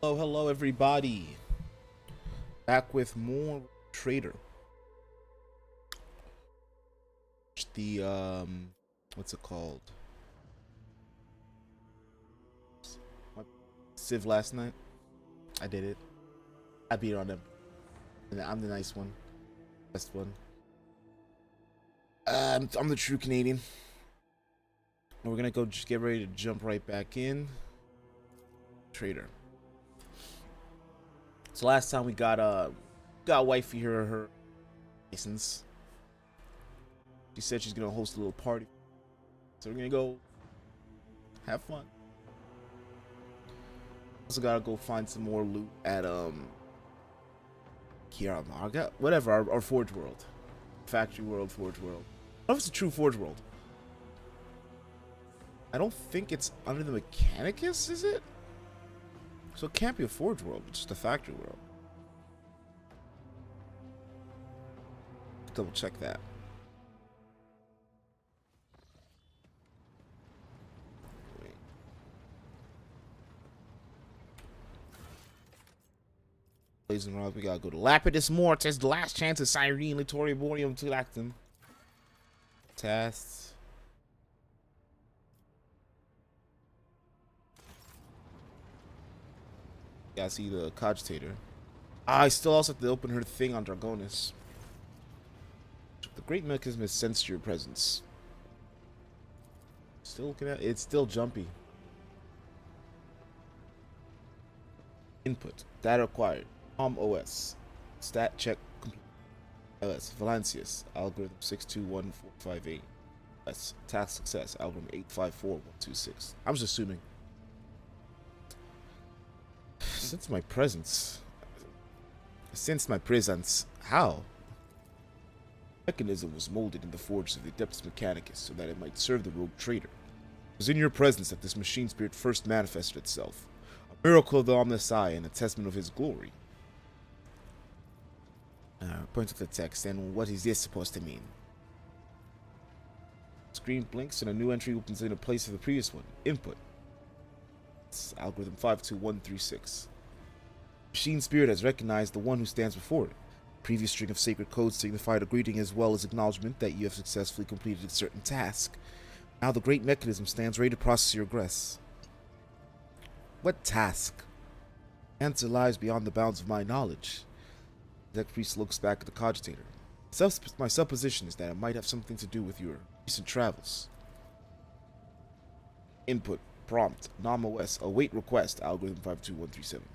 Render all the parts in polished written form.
Hello everybody. Back with more Trader. The what's it called? Civ last night. I did it. I beat on him. And I'm the nice one. Best one. I'm the true Canadian. And we're gonna go just get ready to jump right back in. Trader. So last time we got wifey her license. She said she's gonna host a little party. So we're gonna go have fun. Also gotta go find some more loot at Kiara, whatever, our Forge World. Factory World, Forge World. I don't know if it's a true Forge World. I don't think it's under the Mechanicus, is it? So it can't be a Forge World, it's just a Factory World. Double check that. Blazing Rods, we gotta go to Lapidus Mortis, the last chance of Cyrene, Litorium, to Lactum. Tests. Yeah, I see the Cogitator. I still also have to open her thing on Dragonis. The Great Mechanism has sensed your presence. Still looking at it's still jumpy. Input. Data acquired. OS. Stat check complete. LS. Valancius. Algorithm 621458. S. Task success. Algorithm 854126. I'm just assuming. Since my presence. How? Mechanism was molded in the forges of the Adeptus Mechanicus so that it might serve the rogue trader. It was in your presence that this machine spirit first manifested itself. A miracle of the Omnisci and a testament of his glory. Point to the text, and what is this supposed to mean? Screen blinks and a new entry opens in place of the previous one. Input. It's algorithm 52136. Machine spirit has recognized the one who stands before it. Previous string of sacred codes signified a greeting as well as acknowledgement that you have successfully completed a certain task. Now the great mechanism stands ready to process your regress. What task? Answer lies beyond the bounds of my knowledge. The priest looks back at the cogitator. My supposition is that it might have something to do with your recent travels. Input. Prompt. Nom-OS. Await request. Algorithm 52137.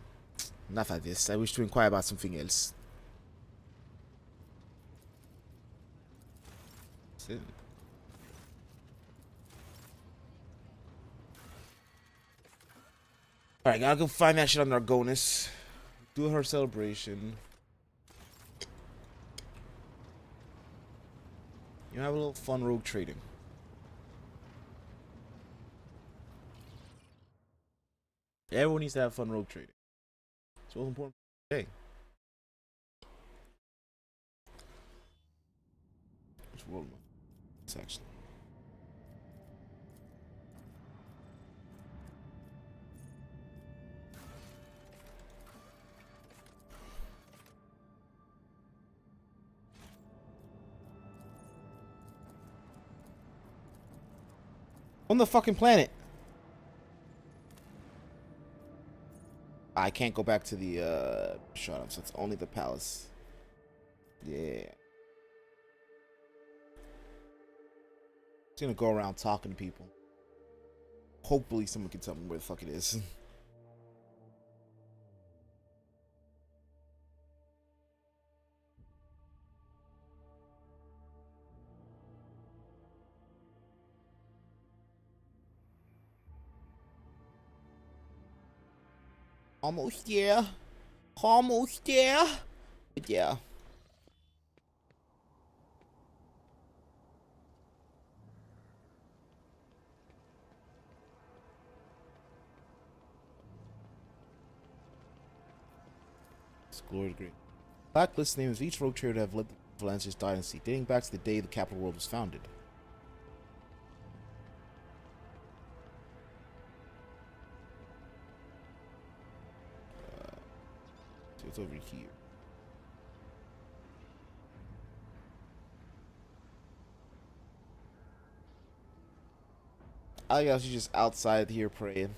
Enough of this. I wish to inquire about something else. Alright, gotta go find that shit on Argonis. Do her celebration. You have a little fun rogue trading. Everyone needs to have fun rogue trading. It's most important today. Which world? It's actually. On the fucking planet. I can't go back to the shut up, so it's only the palace. Yeah. Just gonna go around talking to people. Hopefully someone can tell me where the fuck it is. Almost there. Almost there. But yeah. It's glorious great. Blacklist names of each rogue trader to have led the Valancius dynasty, dating back to the day the capital world was founded. What's over here? I guess you're just outside here praying.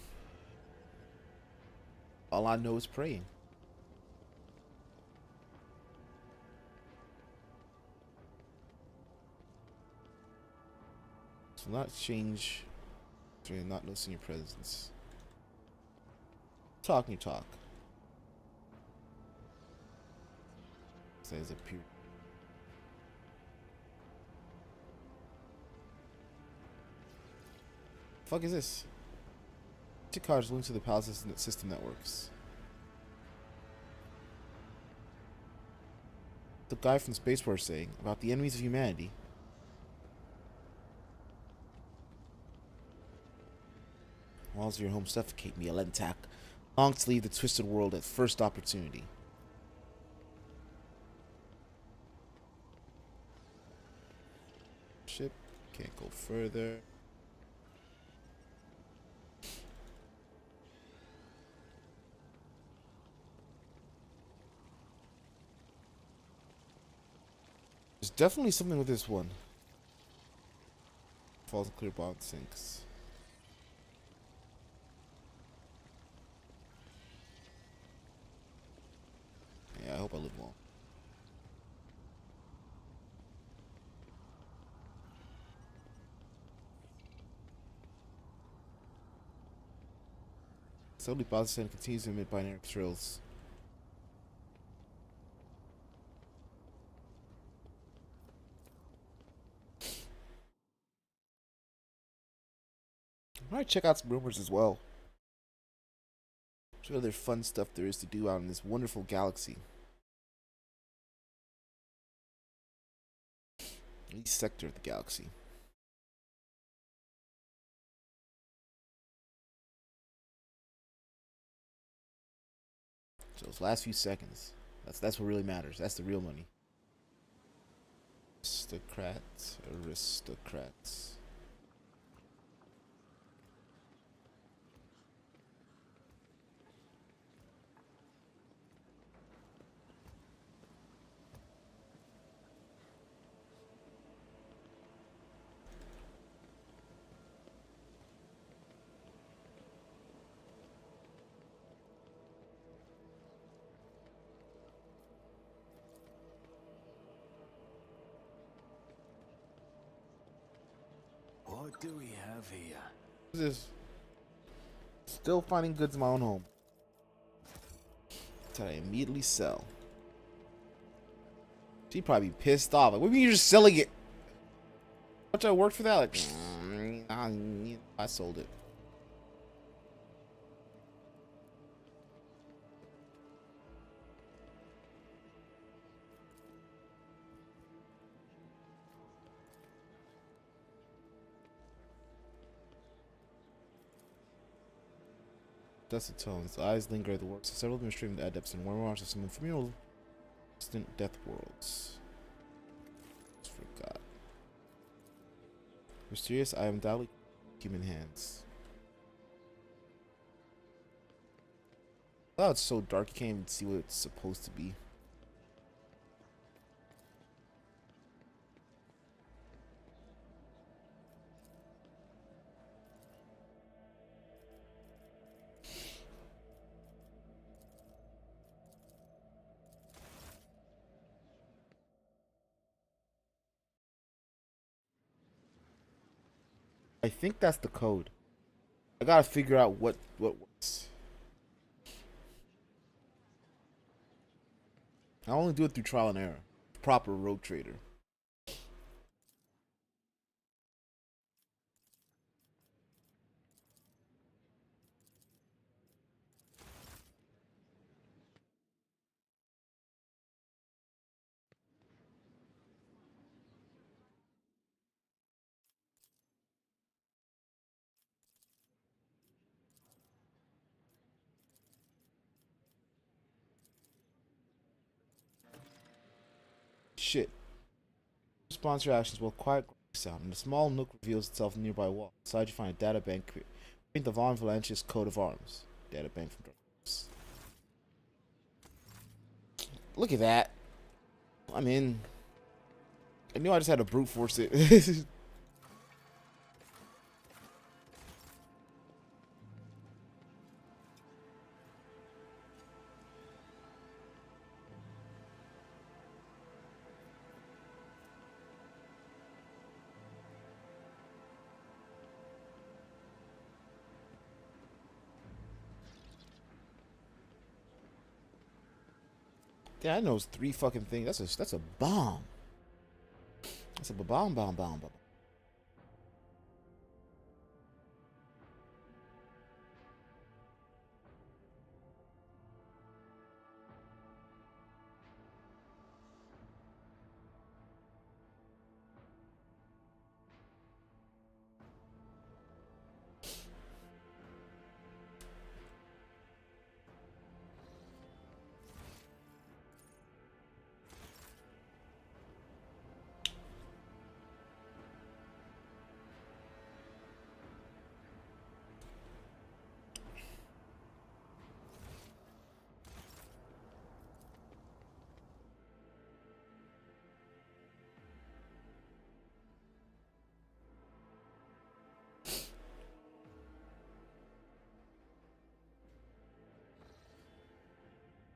All I know is praying. So not change. Not noticing your presence. Talk and you talk. Says a pure. Fuck is this? Two cards linked to the palace system networks. The guy from Spaceport saying about the enemies of humanity. Walls of your home suffocate me, Alentak. Long to leave the twisted world at first opportunity. Ship can't go further. There's definitely something with this one. Falls and clear bond sinks. Yeah, I hope I live long. Slowly Boston continues to emit binary trills. I might check out some rumors as well. What other fun stuff there is to do out in this wonderful galaxy. Each sector of the galaxy. So those last few seconds. That's what really matters. That's the real money. Aristocrats. Aristocrats. What do we have here? This still finding goods in my own home. That I immediately sell. She'd probably be pissed off. Like, what do you mean you're just selling it? How much I worked for that? Like, I sold it. Dusted tones. The eyes linger at the works of several administrative adepts and warm of some ephemeral distant death worlds. Just forgot. Mysterious, I am undoubtedly human hands. Oh, it's so dark you can't even see what it's supposed to be. I think that's the code. I gotta figure out what works. I only do it through trial and error. Proper rogue trader. Shit. Response reactions will quiet sound, and a small nook reveals itself in a nearby wall. Inside you find a data bank. Print the Von Valancius coat of arms. Data bank from Darkness. Look at that. I'm in. I knew I just had to brute force it. Yeah, I know it's 3 fucking things. That's a bomb. That's a bomb.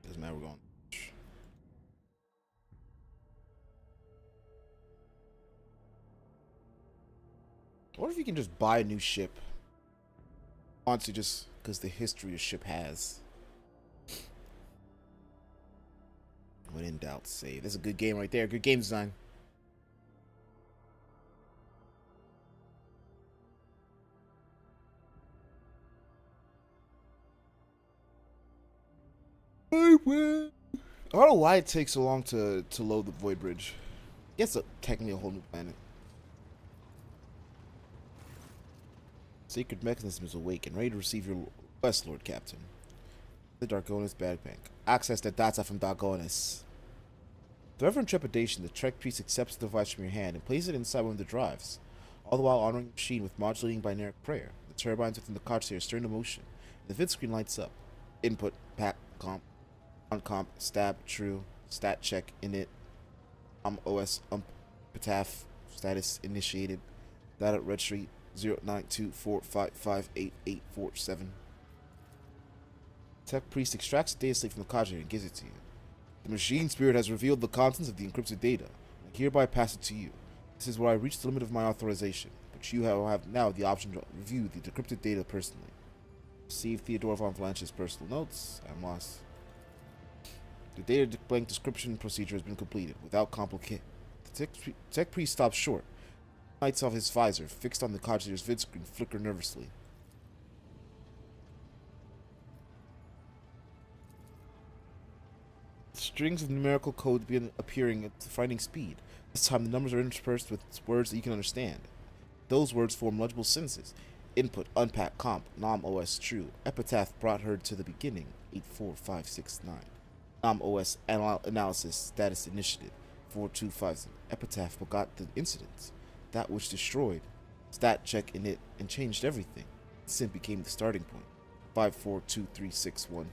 Doesn't matter. We're going. What if you can just buy a new ship? Honestly, just because the history a ship has. When in doubt, save. That's a good game right there. Good game design. I win. I don't know why it takes so long to load the Void Bridge. I guess it's technically a whole new planet. Sacred mechanism is awake and ready to receive your request, Lord Captain. The Darkonis Bad Bank. Access the data from Darkonis. With reverent trepidation, the Trek priest accepts the device from your hand and places it inside one of the drives, all the while honoring the machine with modulating binary prayer. The turbines within the cartridge stir into motion, and the vid screen lights up. Input, pack, comp, on comp, stab, true, stat check, init, OS, epitaph, status initiated, data registry 0924558847. Tech priest extracts the data slate from the cartridge and gives it to you. The machine spirit has revealed the contents of the encrypted data. I hereby pass it to you. This is where I reach the limit of my authorization, but you have now the option to review the decrypted data personally. Receive Theodore von Blanche's personal notes. I'm lost. The data blank description procedure has been completed without complication. The tech priest stops short. Lights off his visor, fixed on the cartridge's vid screen, flicker nervously. Strings of numerical code begin appearing at frightening speed. This time the numbers are interspersed with words that you can understand. Those words form legible sentences. Input, unpack, comp, nom OS, true. Epitaph brought her to the beginning, 84569. Nom OS, analysis, status initiative, 4257. Epitaph forgot the incident, that which destroyed. Stat check init and changed everything. Synth became the starting point, 542361.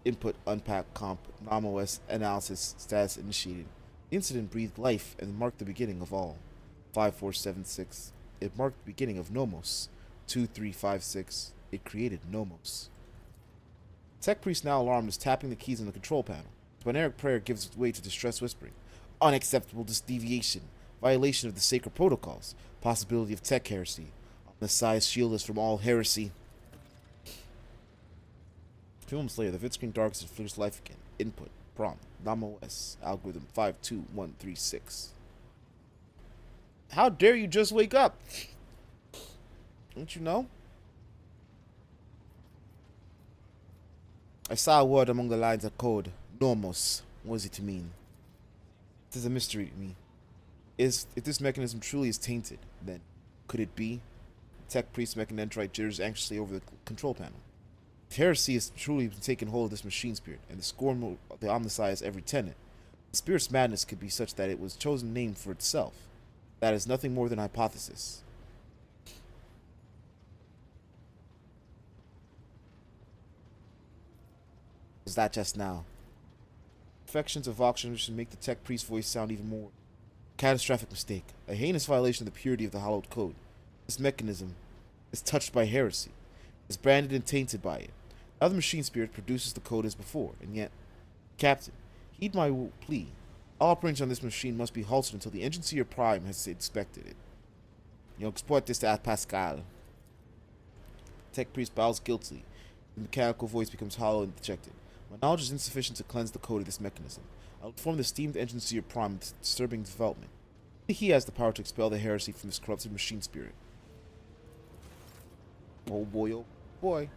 Input, unpack, comp, nom OS, analysis, status initiated. The incident breathed life and marked the beginning of all. 5476. It marked the beginning of Nomos. 2356. It created Nomos. Tech priest, now alarmed, is tapping the keys on the control panel. Binary prayer gives way to distress whispering. Unacceptable deviation. Violation of the sacred protocols. Possibility of tech heresy. Messiah's shield us from all heresy. A few moments later, the vid screen darkens and flickers life again. Input, prompt, NOMOS, algorithm 52136. How dare you just wake up? Don't you know? I saw a word among the lines of code. Nomos. What does it mean? It is a mystery to me. If this mechanism truly is tainted, then could it be? Tech priest mechanendrite jitters anxiously over the control panel. If heresy has truly taken hold of this machine spirit, and the scorn of the Omnissiah is every tenet, the spirit's madness could be such that it was chosen name for itself. That is nothing more than a hypothesis. Was that just now? Perfections of Voxer should make the tech priest voice sound even more. Catastrophic mistake. A heinous violation of the purity of the hallowed code. This mechanism is touched by heresy. Is branded and tainted by it. Now the machine spirit produces the code as before, and yet... Captain, heed my plea. All operations on this machine must be halted until the engine seer prime has inspected it. You export this to Pascal. Tech priest bows guiltily. The mechanical voice becomes hollow and dejected. My knowledge is insufficient to cleanse the code of this mechanism. I'll inform the esteemed engine seer prime of this disturbing development. He has the power to expel the heresy from this corrupted machine spirit. Oh boy, oh boy.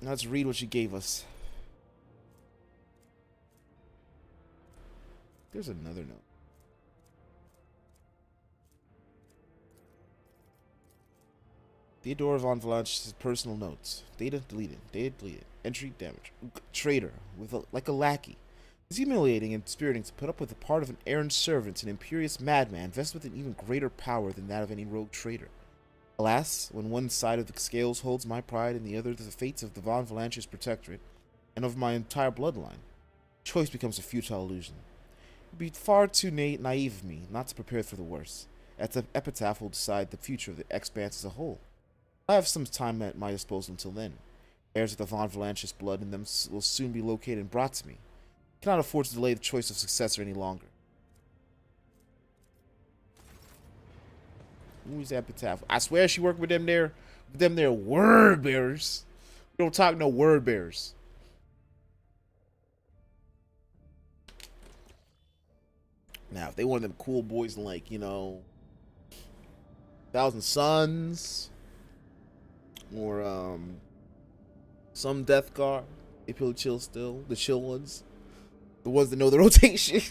Now let's read what she gave us. There's another note. Theodore von Valanche's personal notes. Data deleted. Data deleted. Entry damage. Traitor. Like a lackey. It's humiliating and dispiriting to put up with the part of an errand servant, an imperious madman, vested with an even greater power than that of any rogue traitor. Alas, when one side of the scales holds my pride and the other the fates of the von Valanche's protectorate, and of my entire bloodline, choice becomes a futile illusion. It would be far too naive of me not to prepare for the worst. The epitaph will decide the future of the expanse as a whole. I have some time at my disposal until then. Heirs of the von Valanche's blood in them will soon be located and brought to me. I cannot afford to delay the choice of successor any longer. Who's epitaph? I swear she worked with them there word bearers. We don't talk no word bearers. Now, if they wanted them cool boys like, you know, Thousand Suns or some Death Guard, they feel chill still. The chill ones. The ones that know the rotation.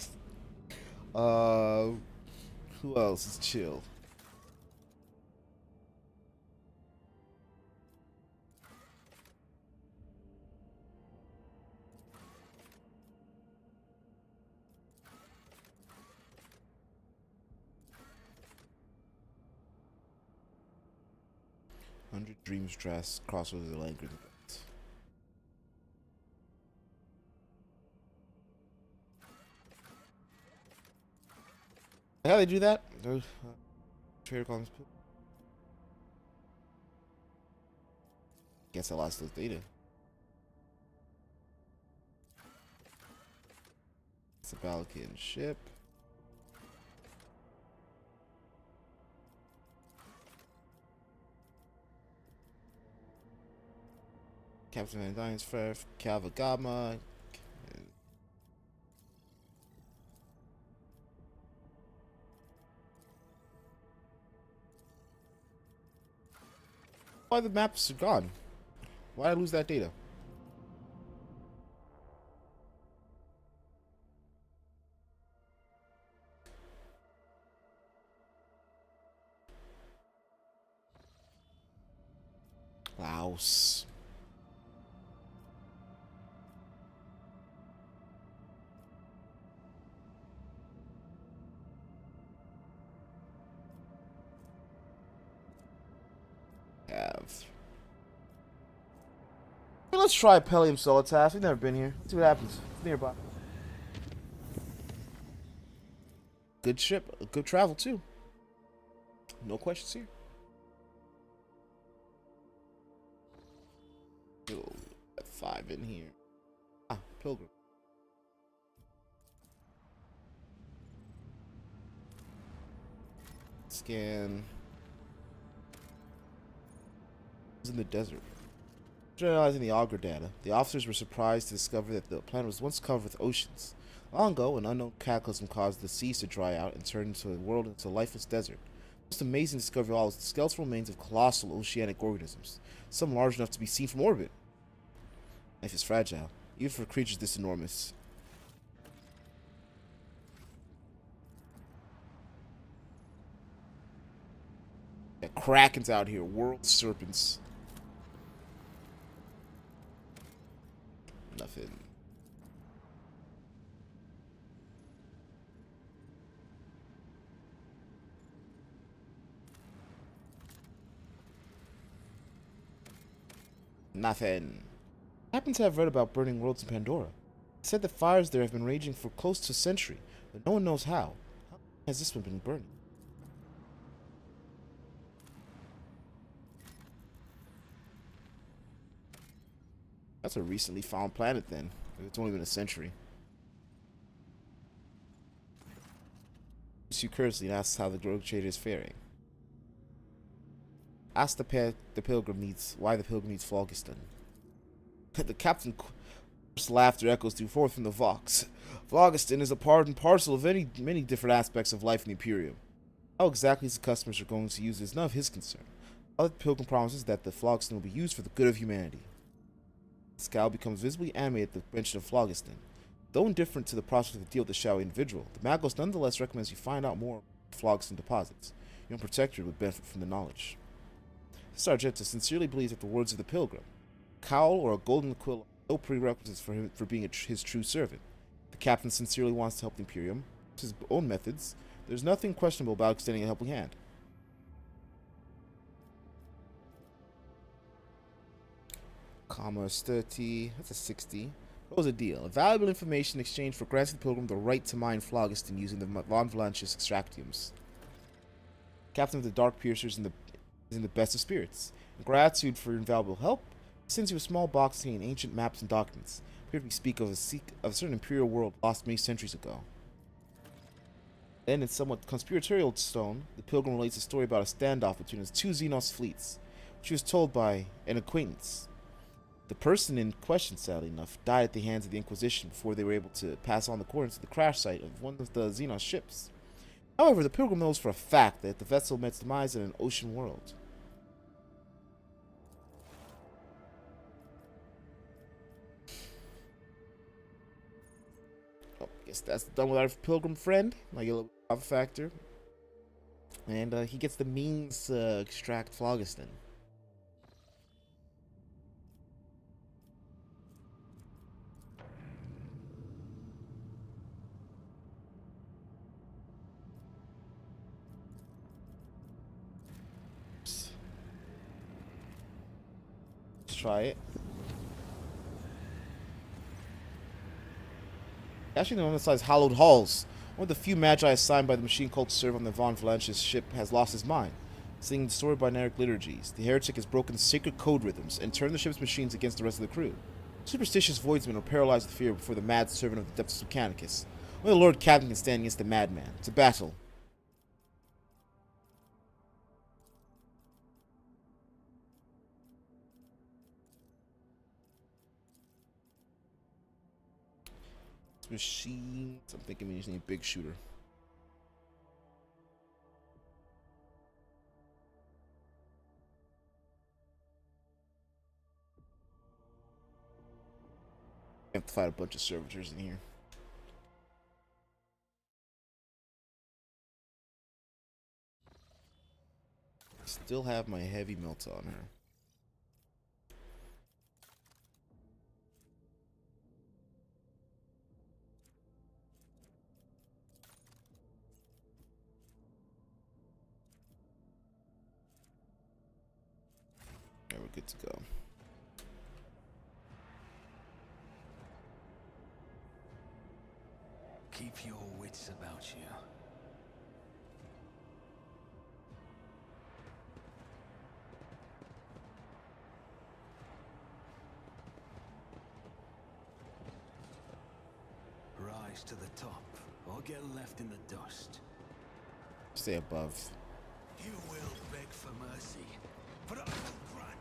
Who else is chill? Dreams dress crossover the language. How they do that? Trader columns. Guess I lost those data. It's a Balakan ship. Captain Van Dyne's Fref, Calvagama. Why the maps are gone? Why did I lose that data? Laos. Let's try Pellium Solitas. We've never been here. Let's see what happens. It's nearby. Good ship. Good travel, too. No questions here. Go F5 in here. Ah, Pilgrim. Scan. It's in the desert. Analyzing the auger data, the officers were surprised to discover that the planet was once covered with oceans. Long ago, an unknown cataclysm caused the seas to dry out and turn the world into a lifeless desert. The most amazing discovery of all is the skeletal remains of colossal oceanic organisms, some large enough to be seen from orbit. Life is fragile, even for creatures this enormous. The Krakens out here, world serpents. Nothing. Nothing. I happen to have read about burning worlds in Pandora. It said that fires there have been raging for close to a century, but no one knows how. How has this one been burning? That's a recently found planet then. It's only been a century. You curiously and asks how the rogue trader is faring. Ask the pilgrim needs why the pilgrim needs Phlogiston. The captain laughter echoes through forth from the Vox. Phlogiston is a part and parcel of many different aspects of life in the Imperium. How exactly his customers are going to use it is none of his concern. All the pilgrim promises that the Phlogiston will be used for the good of humanity. The scowl becomes visibly animated at the mention of Phlogiston. Though indifferent to the prospect of the deal with the shadowy individual, the Magos nonetheless recommends you find out more about Phlogiston deposits. Your own protector would benefit from the knowledge. Sargenta sincerely believes that the words of the pilgrim, cowl or a golden quill, are no prerequisites for him for being his true servant. The captain sincerely wants to help the Imperium. With his own methods, there's nothing questionable about extending a helping hand. Commerce 30, that's a 60. What was the deal? A valuable information exchange for granting the pilgrim the right to mine Phlogiston using the Von Valanche's extractiums. Captain of the Dark Piercers is in the best of spirits. In gratitude for your invaluable help, he sends you a small box containing ancient maps and documents. Here we speak of a certain imperial world lost many centuries ago. Then, in somewhat conspiratorial tone, the pilgrim relates a story about a standoff between his two Xenos fleets, which he was told by an acquaintance. The person in question, sadly enough, died at the hands of the Inquisition before they were able to pass on the coordinates to the crash site of one of the Xenos ships. However, the pilgrim knows for a fact that the vessel met its demise in an ocean world. Oh, guess that's done with our pilgrim friend. Like a little love factor. And he gets the means to extract Phlogiston. Let's try it. Actually, the one that says Hallowed Halls. One of the few magi assigned by the machine cult to serve on the Von Valanche's ship has lost his mind. Singing distorted binaric liturgies, the heretic has broken sacred code rhythms and turned the ship's machines against the rest of the crew. Superstitious voidsmen are paralyzed with fear before the mad servant of the depths of Mechanicus. Only the Lord Captain can stand against the madman. It's a battle. Machines. I'm thinking we just need a big shooter. I have to fight a bunch of servitors in here. Still have my heavy melt on her. Yeah, we're good to go. Keep your wits about you. Rise to the top, or get left in the dust. Stay above. You will beg for mercy, but I will grant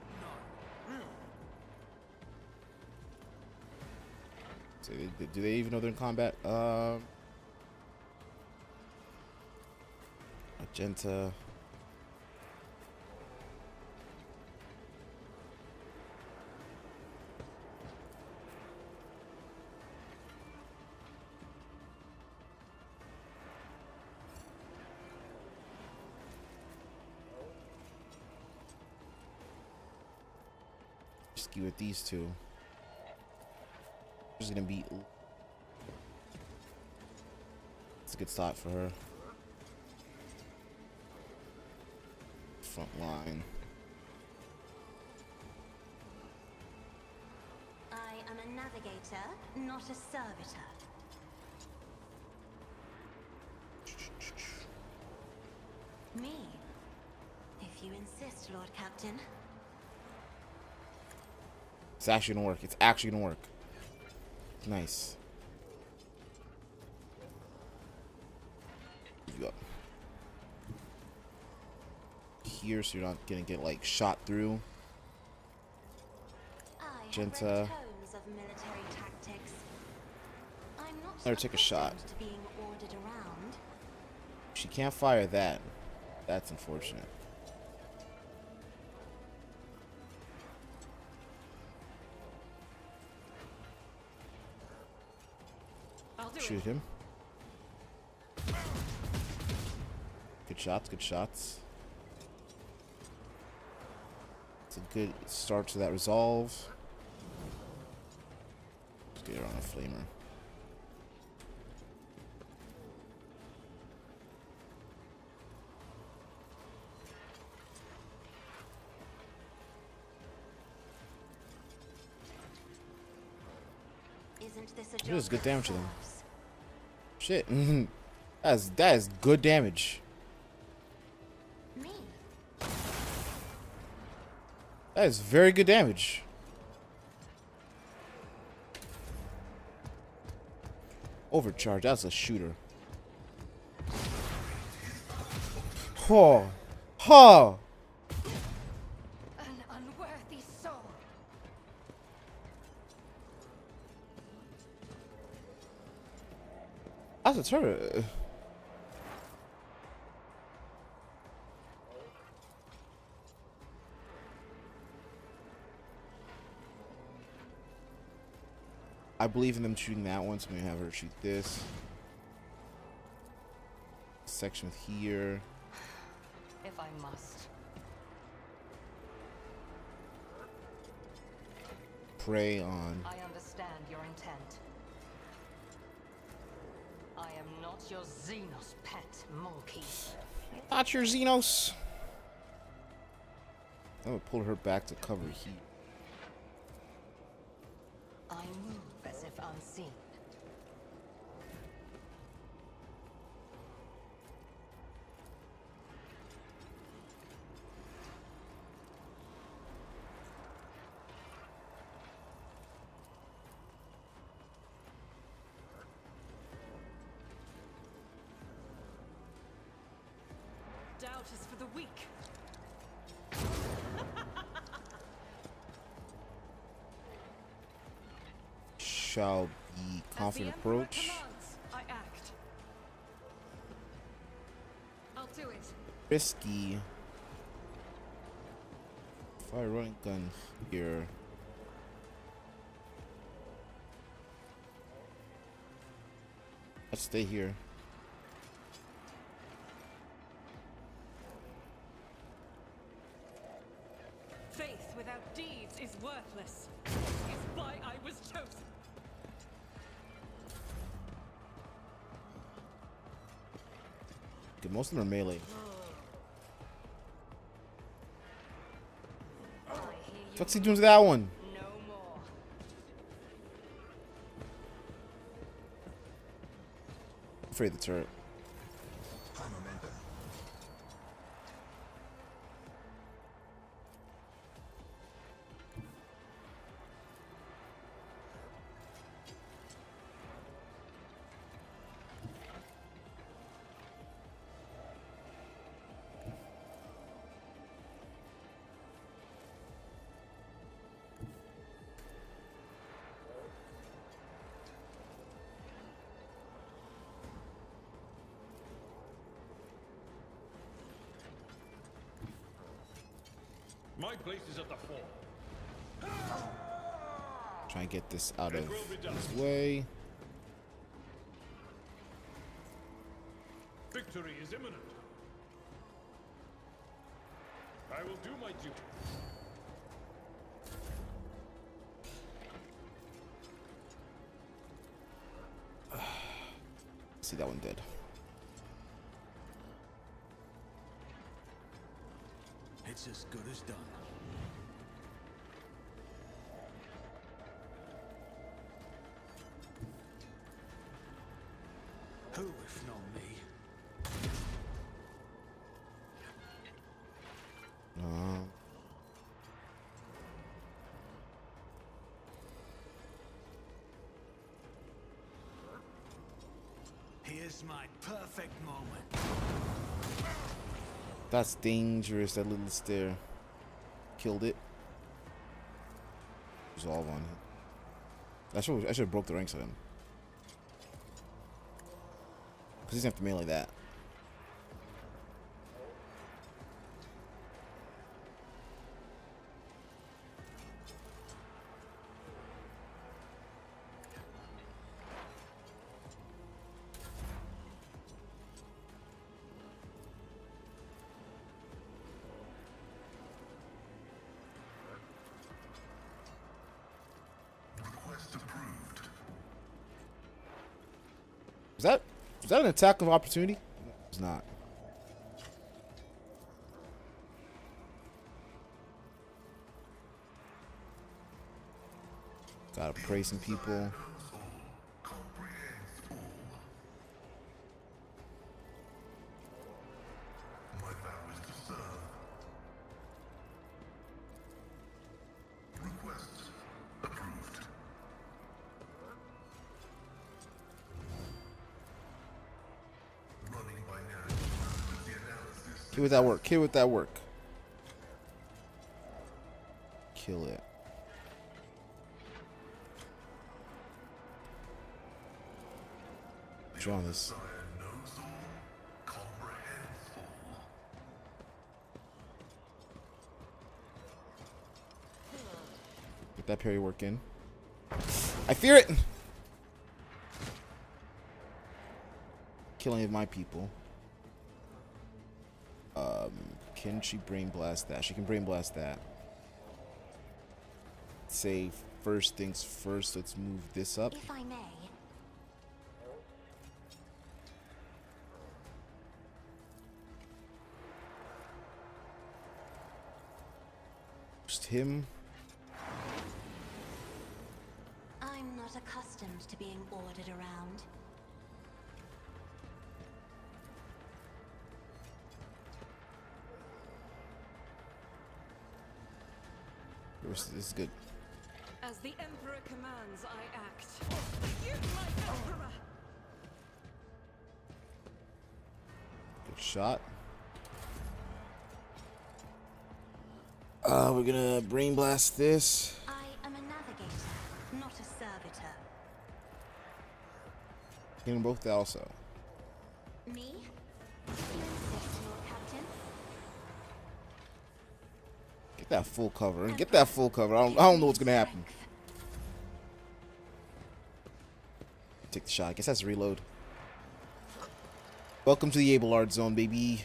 none. So do they even know they're in combat? Magenta. Skew with these two. She's gonna be. It's a good start for her. Front line. I am a navigator, not a servitor. Me? If you insist, Lord Captain. It's actually gonna work. It's actually gonna work. Nice. You up here, so you're not gonna get like shot through. Genta. Tomes of military tactics. I'm not Let her take a shot. to being ordered around. She can't fire that. That's unfortunate. Shoot him. Good shots, good shots. It's a good start to that resolve. Let's get her on a flamer. Isn't this a It does good damage to them. serves? Shit. that is good damage. Me? That is very good damage. Overcharge. That's a shooter. Huh. Huh. An unworthy soul. That's a turret. I believe in them shooting that one, so I'm gonna have her shoot this. Section here. If I must. Prey on. I understand your intent. I am not your Xenos pet monkey. Not your Xenos. I'm gonna pull her back to cover heat. I move as if unseen. Doubt is for the weak. Shall be confident As the Emperor approach. commands, I act. I'll do it. Risky. Fire running gun here. Let's stay here. Faith without deeds is worthless. Is why I was chosen. Okay, most of them are melee. I hear you. What's he doing to that one? No more. Afraid of the turret. My place is at the fore. Try and get this out of his way. Victory is imminent. I will do my duty. See that one dead. It's as good as done. Here's my perfect moment. That's dangerous, that little stare. Killed it. Resolve on it. I should have broke the ranks on him. Because he's going to have to melee that. Is that an attack of opportunity? It's not. Gotta pray some people. Hit with that work. Hit with that work. Kill it. Draw this. Get that parry work in. I fear it. Killing of my people. Can she brain blast that? She can brain blast that. Say first things first. Let's move this up. If I may. Just him. I'm not accustomed to being ordered around. This is good. As the Emperor commands, I act. You, my Emperor! Good shot. We're gonna brain blast this. I am a navigator, not a servitor. Get them both also. Me? You insist, Lord Captain? Get that full cover. Get that full cover. I don't know what's gonna happen. Take the shot. I guess that's a reload. Welcome to the Abelard zone, baby.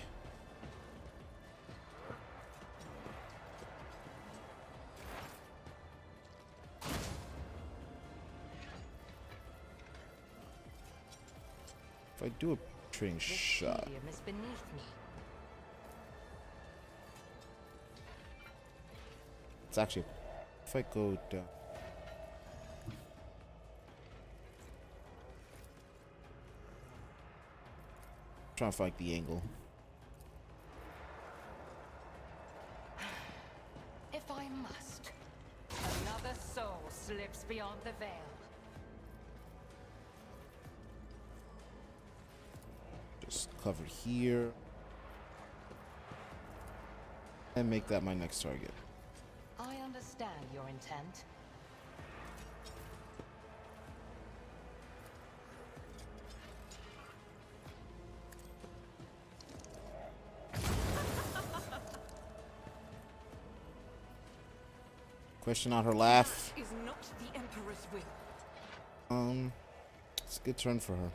If I do a training shot. Helium is beneath me. It's actually, if I go down. Trying to find the angle. If I must, another soul slips beyond the veil. Just cover here. And make that my next target. I understand your intent. Question on her laugh. Is not the Emperor's will. It's a good turn for her.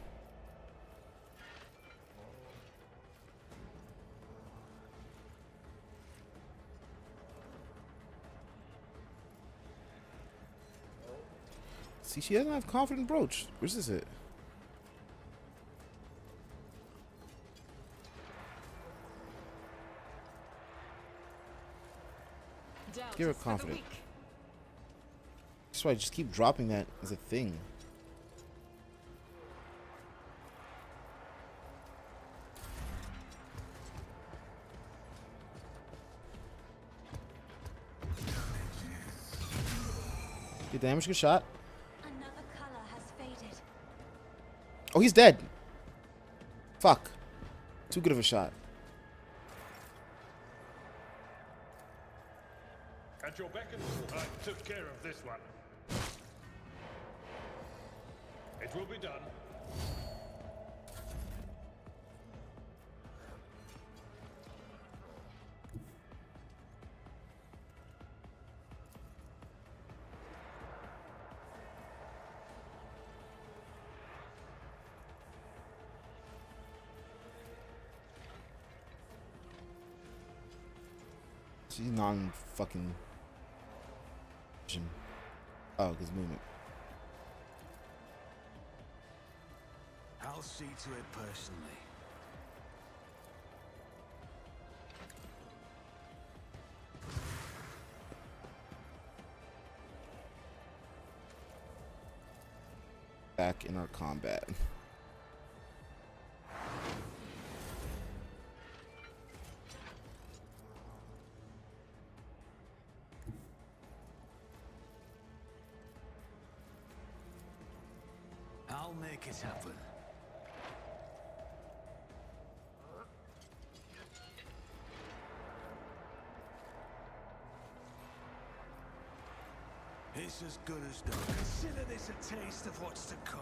See, she doesn't have confident brooch. Where's this at? Doubt Give her is for the confident. weak. That's why I just keep dropping that as a thing. Good damage, good shot. Another color has faded. Oh, he's dead. Fuck. Too good of a shot. At your beck and call, I took care of this one. It will be done. She's non-fucking... Oh, because movement. I'll see to it personally. Back in our combat. I'll make it happen. It's as good as done. Consider this a taste of what's to come.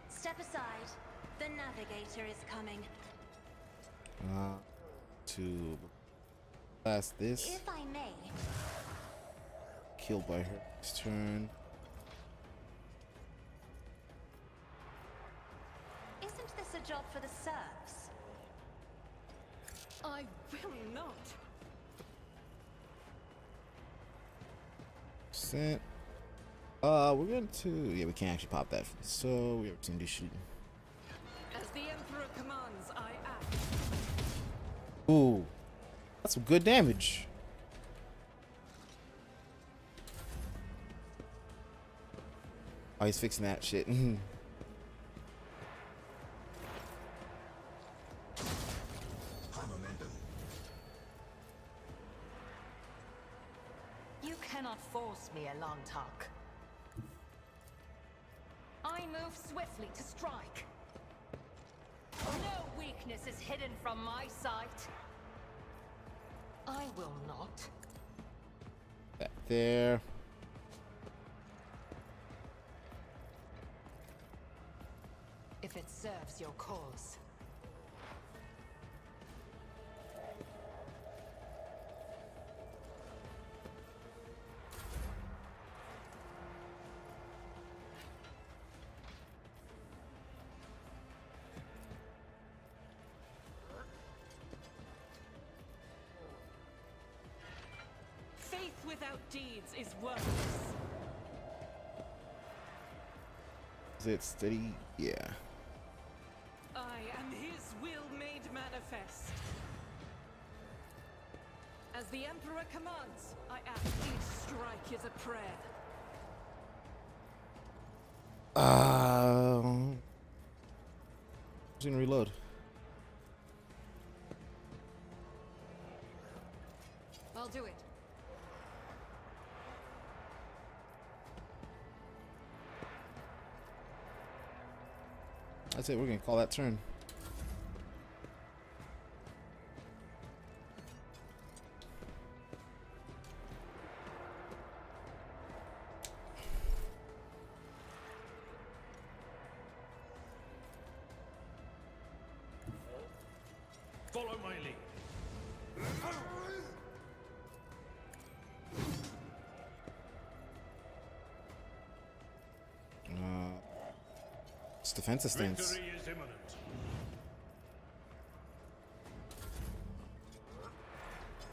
Step aside. The navigator is coming. To blast this. If I may. Killed by her. His turn. Isn't this a job for the serfs? I will not. Percent. We're going to... Yeah, we can't actually pop that. So, we have to do shooting. As the Emperor commands, I act. Ooh. That's some good damage. Oh, he's fixing that shit. You cannot force me, Elantark. I move swiftly to strike. No weakness is hidden from my sight. I will not. That there. If it serves your cause. Faith without deeds is worthless. Is it steady? Yeah. I am his will made manifest. As the Emperor commands, I act. Each strike is a prayer. Just gonna reload. I'll do it. That's it. We're gonna call that turn. Follow my lead. It's defensive stance. Victory is imminent.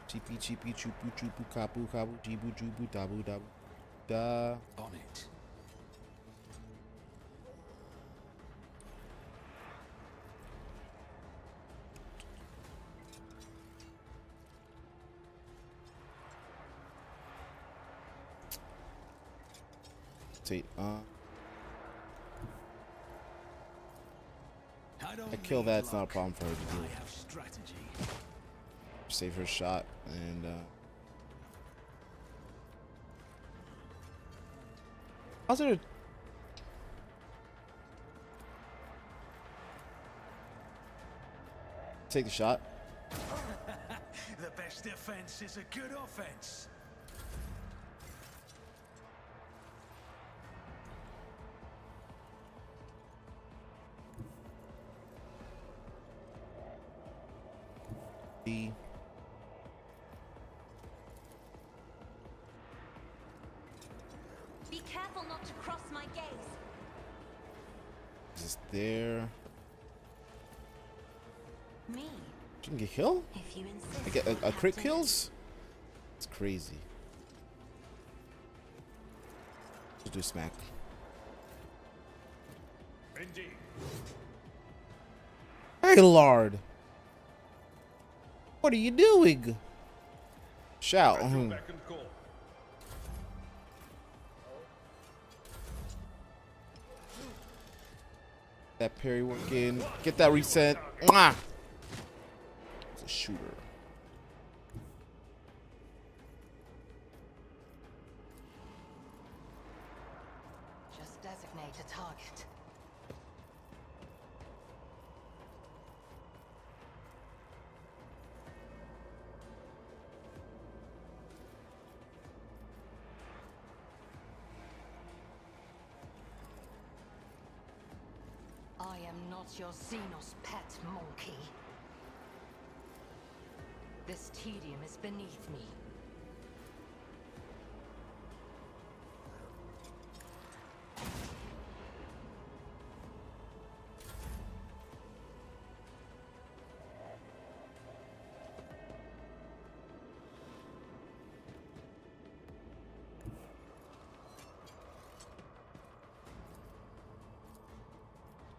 Cheepy cheepy chupu chupu kapu kabu jibu jubu dabu dabu da. On it. Take I kill that, it's not a problem for her to do. I have strategy. Save her shot, and how's there? Take the shot. The best defense is a good offense. B. Be careful not to cross my gaze. Just there. Me, You can get killed? if you insist. I get a crit Captain. kills? It's crazy. Let's do smack. Indeed. Hey, Lord. What are you doing? Shout. At your beck and call. That parry working. Get that reset. Mwah! It's a shooter. Just designate a target. I am not your Xenos pet, monkey. This tedium is beneath me.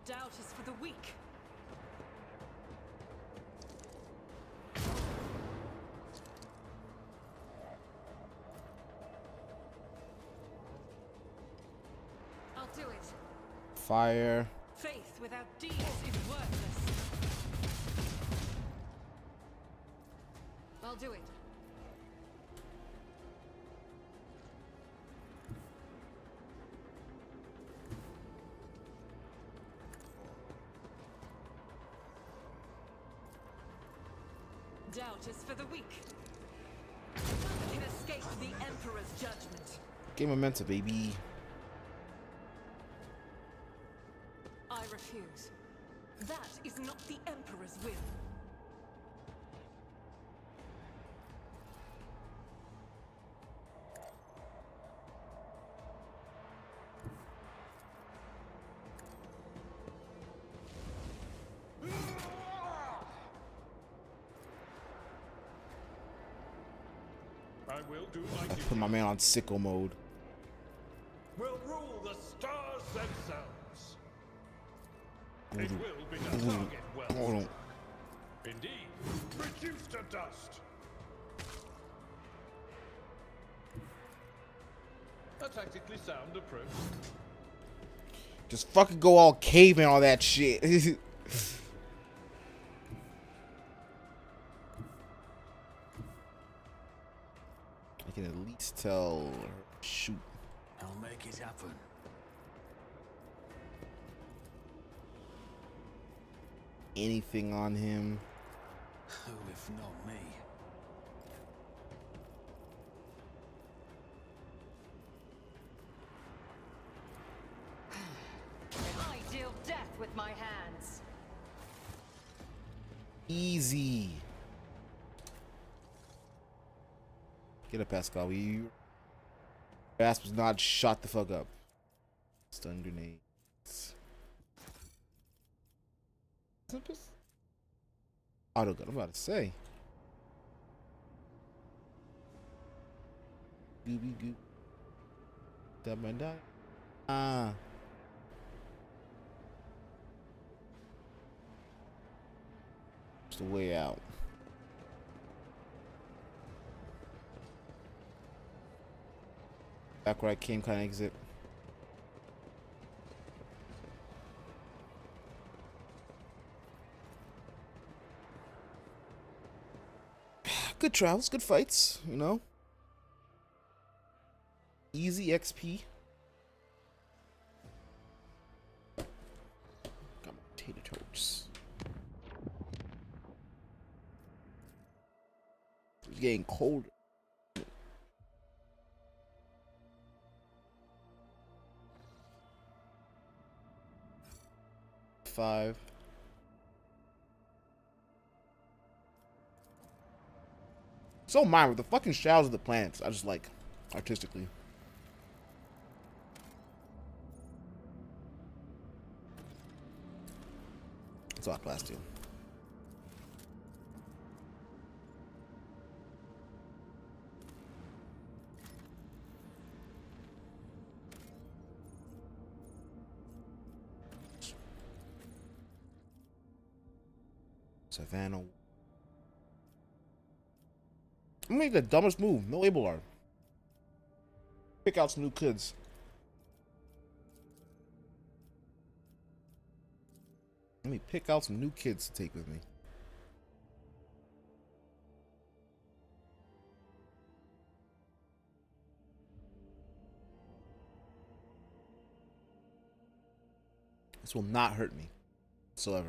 Doubt is for the weak. I'll do it. Fire. Faith without deeds is worthless. I'll do it. Doubt is for the weak. None can escape the Emperor's judgment. Game momentum, baby. I refuse. That is not the Emperor's will. I will do my duty. Put my man on sicko mode. Will rule the stars themselves. It Ooh. will be the target well. Hold on. Indeed. Reduced to dust. A tactically sound approach. Just fucking go all caveman on that shit. I can at least tell her shoot. I'll make it happen. Anything on him. Who if not me? I deal death with my hands. Easy. Get up, Pascal. Your ass was not shot the fuck up. Stun grenades. Auto gun, I'm about to say. Gooby goop. Dab and die. Ah. It's the way out. Back where I came, kind of exit. good travels, good fights, you know. Easy XP. Got my potato toads. It's getting colder. Five. So mine with the fucking shells of the planets. I just like artistically. It's all class too. Savannah. I'm gonna make the dumbest move. No Abelard. Pick out some new kids. Let me pick out some new kids to take with me. This will not hurt me whatsoever.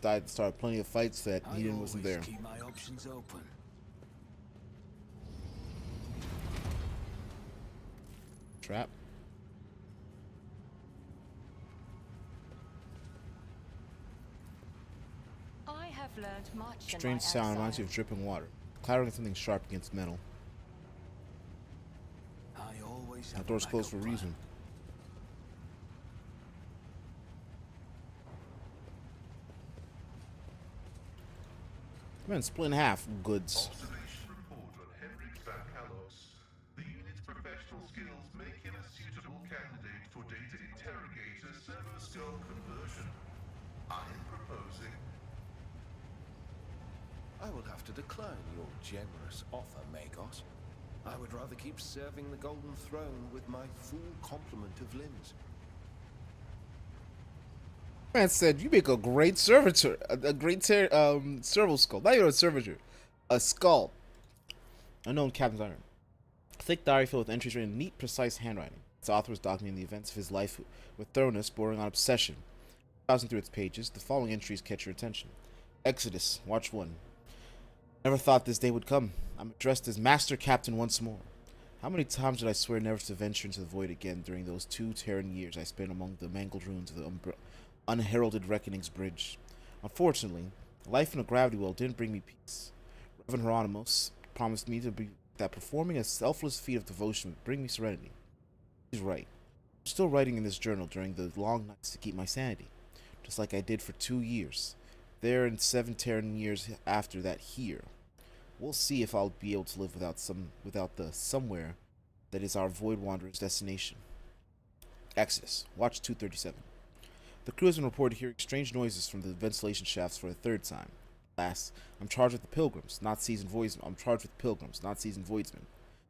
I started plenty of fights that Eden wasn't there. Keep my options open. Trap. I have learned much. Strange sound reminds you of dripping water. Clattering something sharp against metal. I always The have door's closed for a backup plan. reason. Man, split in half. Goods. Observation report on Henrik Van Kalos. The unit's professional skills make him a suitable candidate for data interrogator server skull conversion. I am proposing. I will have to decline your generous offer, Magos. I would rather keep serving the Golden Throne with my full complement of limbs. Man said, you make a great servitor. A great serval skull. Not even a servitor. A skull. Unknown Captain's Iron. A thick diary filled with entries written in neat, precise handwriting. Its author was documenting the events of his life with thoroughness bordering on obsession. Browsing through its pages, the following entries catch your attention. Exodus, Watch 1. Never thought this day would come. I'm addressed as Master Captain once more. How many times did I swear never to venture into the void again during those 2 Terran years I spent among the mangled ruins of the unheralded Reckoning's bridge? Unfortunately, life in a gravity well didn't bring me peace. Reverend Hieronymus promised me that performing a selfless feat of devotion would bring me serenity. He's right. I'm still writing in this journal during the long nights to keep my sanity, just like I did for 2 years. There and 7 Terran years after that here. We'll see if I'll be able to live without the somewhere that is our Void Wanderer's destination. Exodus, Watch 237. The crew has been reported hearing strange noises from the ventilation shafts for a 3rd time. Alas, I'm charged with the pilgrims, not seasoned voidsmen.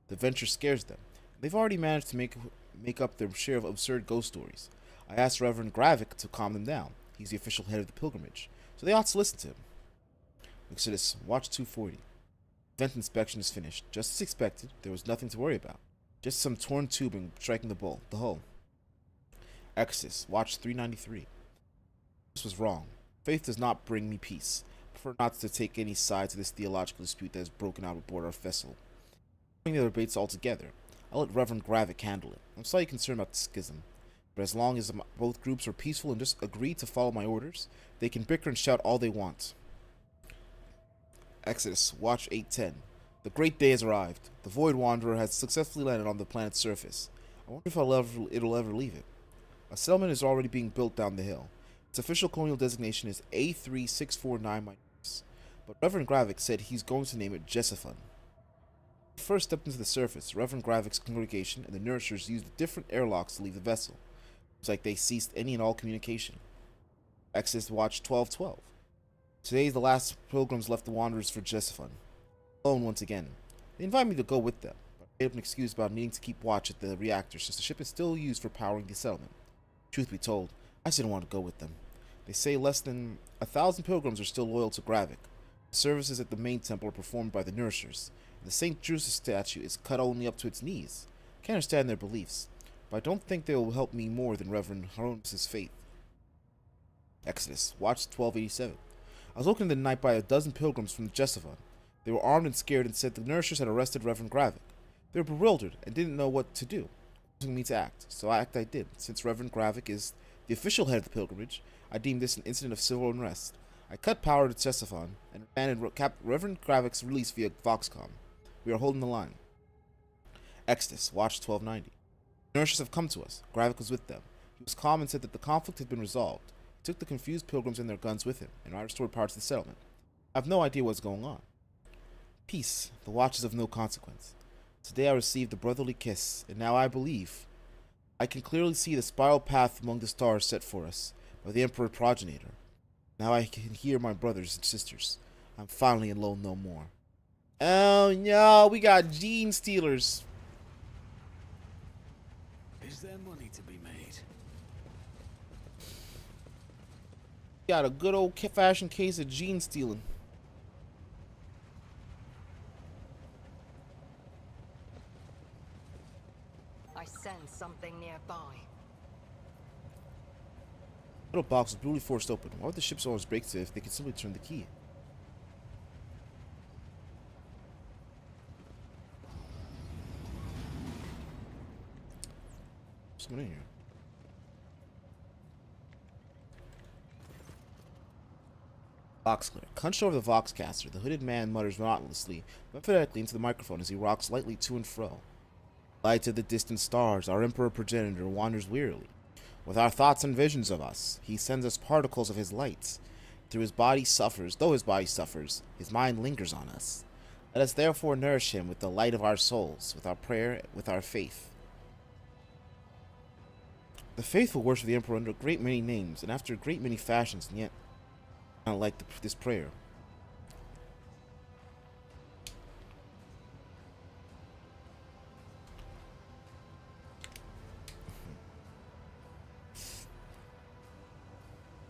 The venture scares them. They've already managed to make up their share of absurd ghost stories. I asked Reverend Gravik to calm them down. He's the official head of the pilgrimage, so they ought to listen to him. Exodus, Watch 240. Vent inspection is finished. Just as expected, there was nothing to worry about. Just some torn tubing striking the hull. Exodus, Watch 393. This was wrong. Faith does not bring me peace. I prefer not to take any side to this theological dispute that has broken out aboard our vessel. Ignoring the other debates altogether, I'll let Reverend Gravik handle it. I'm slightly concerned about the schism, but as long as both groups are peaceful and just agree to follow my orders, they can bicker and shout all they want. Exodus, Watch 810. The great day has arrived. The Void Wanderer has successfully landed on the planet's surface. I wonder if it'll ever leave it. A settlement is already being built down the hill. Its official colonial designation is A3649-, but Reverend Gravik said he's going to name it Jesafun. He first stepped into the surface. Reverend Gravik's congregation and the nourishers used different airlocks to leave the vessel. It's like they ceased any and all communication. Exodus, Watch 1212. Today is the last pilgrims left the Wanderers for Jesafun. Alone once again. They invited me to go with them, but I made up an excuse about needing to keep watch at the reactor since the ship is still used for powering the settlement. Truth be told, I just didn't want to go with them. They say less than 1,000 pilgrims are still loyal to Gravik. The services at the main temple are performed by the nourishers. The St. Drusus statue is cut only up to its knees. I can't understand their beliefs, but I don't think they will help me more than Reverend Hieronymus' faith. Exodus, watch 1287. I was woken in the night by a dozen pilgrims from Jesavon. They were armed and scared and said the nourishers had arrested Reverend Gravik. They were bewildered and didn't know what to do, forcing me to act. So I did. Since Reverend Gravik is the official head of the pilgrimage, I deemed this an incident of civil unrest. I cut power to Jesavon and demanded Reverend Gravik's release via Voxcom. We are holding the line. Exodus, watch 1290. The nourishers have come to us. Gravik was with them. He was calm and said that the conflict had been resolved. He took the confused pilgrims and their guns with him, and I restored parts of the settlement. I have no idea what's going on. Peace, the watch is of no consequence. Today I received a brotherly kiss, and now I believe. I can clearly see the spiral path among the stars set for us by the Emperor Progenitor. Now I can hear my brothers and sisters. I'm finally alone no more. Oh no, we got gene stealers. Is there money to be made? Got a good old fashioned case of gene stealing. I sense something nearby. The little box was brutally forced open. Why would the ship's owners break it if they could simply turn the key? Someone in here. Vox clear. Hunched over the Voxcaster, the hooded man mutters monotonously, but phonetically into the microphone as he rocks lightly to and fro. Light of the distant stars, our Emperor Progenitor wanders wearily. With our thoughts and visions of us, he sends us particles of his light. Though his body suffers, his mind lingers on us. Let us therefore nourish him with the light of our souls, with our prayer, with our faith. The faithful worship the Emperor under a great many names, and after a great many fashions, and yet I don't like this prayer.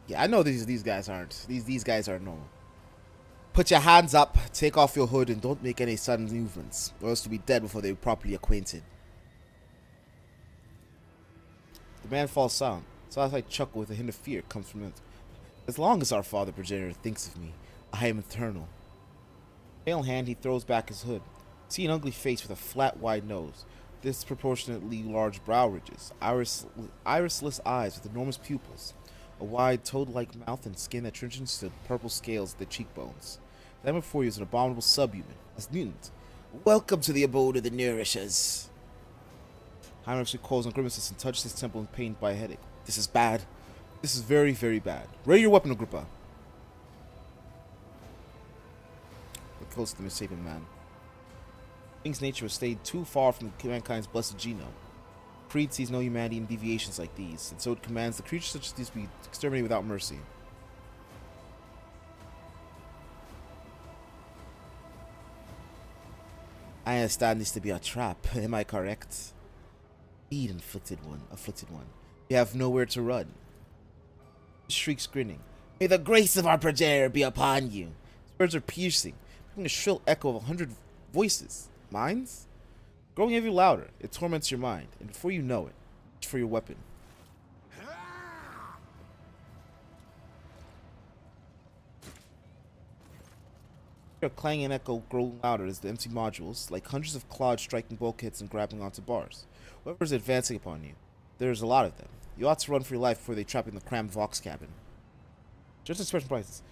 Yeah, I know these guys aren't. These guys are normal. Put your hands up, take off your hood, and don't make any sudden movements, or else you'll be dead before they're properly acquainted. The man falls silent. So as I chuckle with a hint of fear comes from it. As long as our father progenitor thinks of me, I am eternal. Pale hand, he throws back his hood. See an ugly face with a flat, wide nose, disproportionately large brow ridges, irisless eyes with enormous pupils, a wide, toad-like mouth and skin that trenches to purple scales at the cheekbones. That before you is an abominable subhuman, as mutant. Welcome to the abode of the nourishers. Heinrich recoils and grimaces and touches his temple in pain by a headache. This is bad. This is very, very bad. Ready your weapon, Agrippa. We're close to the misshapen man. Thing's nature has stayed too far from mankind's blessed genome. Creed sees no humanity in deviations like these, and so it commands the creatures such as these be exterminated without mercy. I understand this to be a trap. Am I correct? Indeed, afflicted one. You have nowhere to run. He shrieks, grinning. May the grace of our progenitor be upon you. His words are piercing, making a shrill echo of 100 voices. Minds? Growing ever louder, it torments your mind, and before you know it, reach for your weapon. A clanging echo grows louder as the empty modules, like hundreds of claws striking bulkheads and grabbing onto bars. Whoever is advancing upon you, there is a lot of them. You ought to run for your life before they trap you in the crammed Vox cabin. Just expression prices.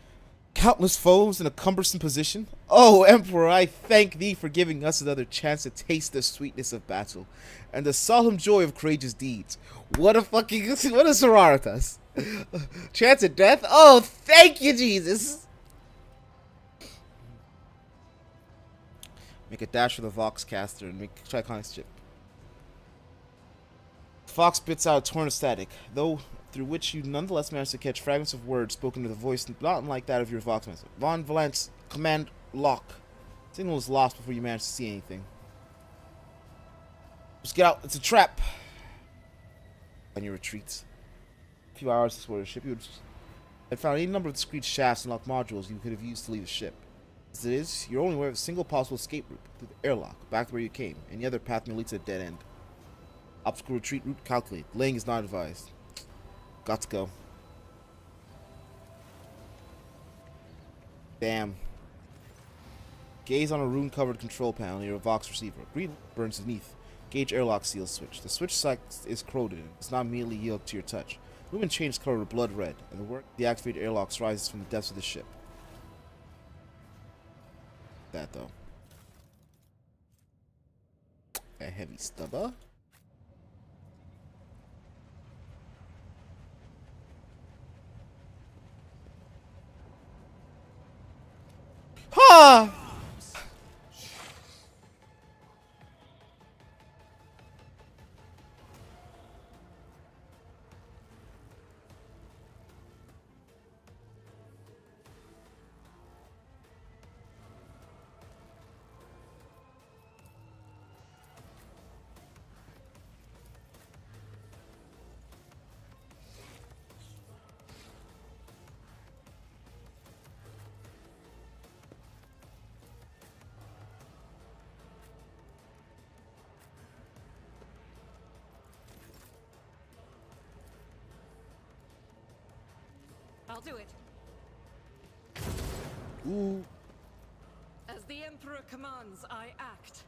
Countless foes in a cumbersome position? Oh, Emperor, I thank thee for giving us another chance to taste the sweetness of battle and the solemn joy of courageous deeds. What a sororitas. Chance of death? Oh, thank you, Jesus. Make a dash for the Voxcaster and make Triconix chip. Fox spits out a torn of static, though through which you nonetheless manage to catch fragments of words spoken with a voice not unlike that of your Voxmaster. Von Valance, command lock. Signal was lost before you managed to see anything. Just get out, it's a trap. On your retreat. A few hours to explore the ship, you would I found any number of discrete shafts and lock modules you could have used to leave the ship. As it is, you're only aware of a single possible escape route through the airlock, back to where you came. Any other path may lead to a dead end. Obstacle retreat route calculated. Laying is not advised. Got to go. Damn. Gaze on a rune-covered control panel near a Vox receiver. Green burns beneath. Gauge airlock seal switch. The switch site is corroded and does not immediately yield to your touch. Lumen changes color to blood red, and the work deactivated airlocks rises from the depths of the ship. That though. A heavy stubber. Ha! I'll do it. Ooh. As the Emperor commands, I act.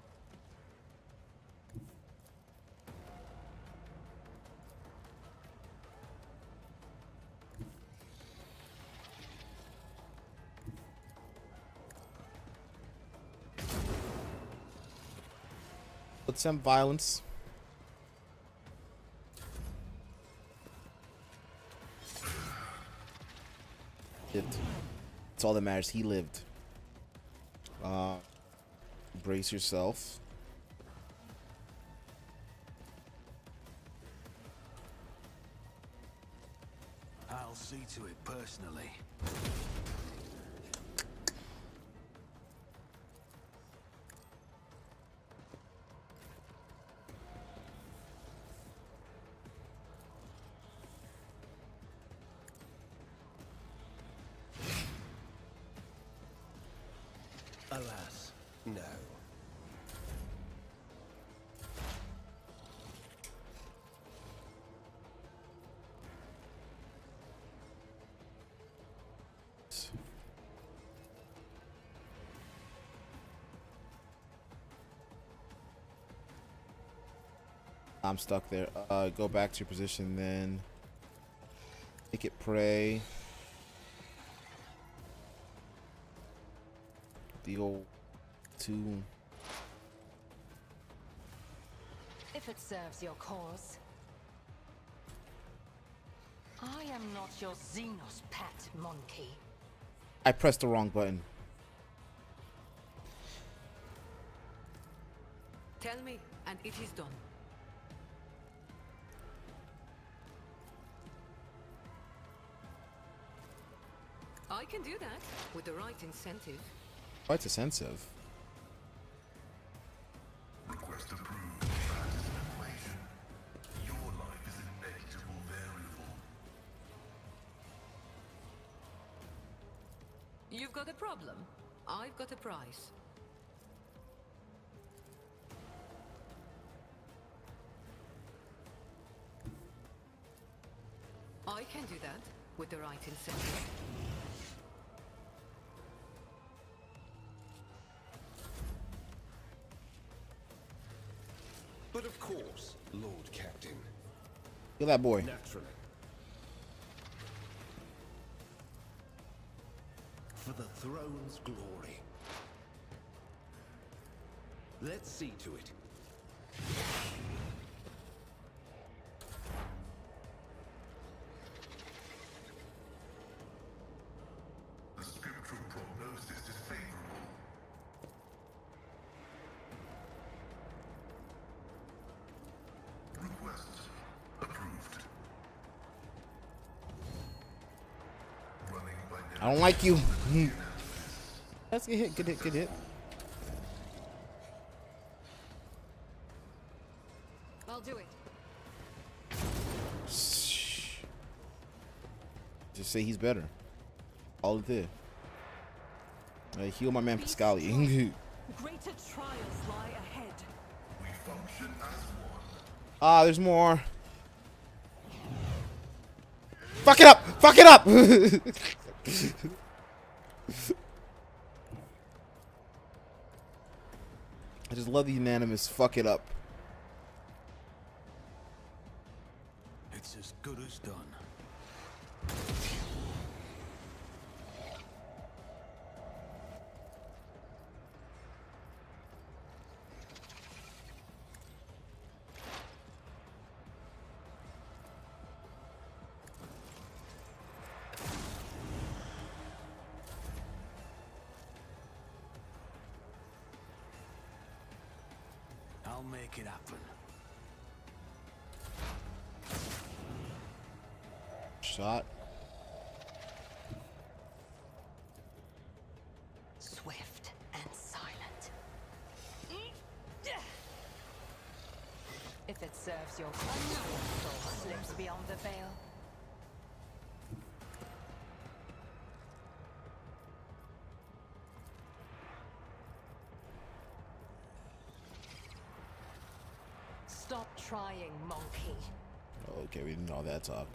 With some violence. Lived. That's all that matters. He lived. Brace yourself. I'll see to it personally. Alas, no. I'm stuck there. Go back to your position, then make it pray. The old two. If it serves your cause. I am not your Xenos pet monkey. I pressed the wrong button. Tell me, and it is done. I can do that with the right incentive. Quite sensitive. Request approved. That is an equation. Your life is a negligible variable. You've got a problem. I've got a prize. I can do that with the right incentive. But of course, Lord Captain. Kill that boy. Naturally. For the throne's glory. Let's see to it. The scriptural prognosis is favorable. Request approved. Running by I don't like you. That's a good hit. Good hit. Good hit. I'll do it. Just say he's better. All it did. Heal my man Pascali. Greater trials lie ahead. We function as one. Ah, there's more. Fuck it up! Fuck it up! I just love the unanimous fuck it up. It's as good as done. I'll make it happen. Shot. Swift and silent. If it serves your purpose, soul slips beyond the veil. Stop trying, monkey. Okay, we didn't know all that talk.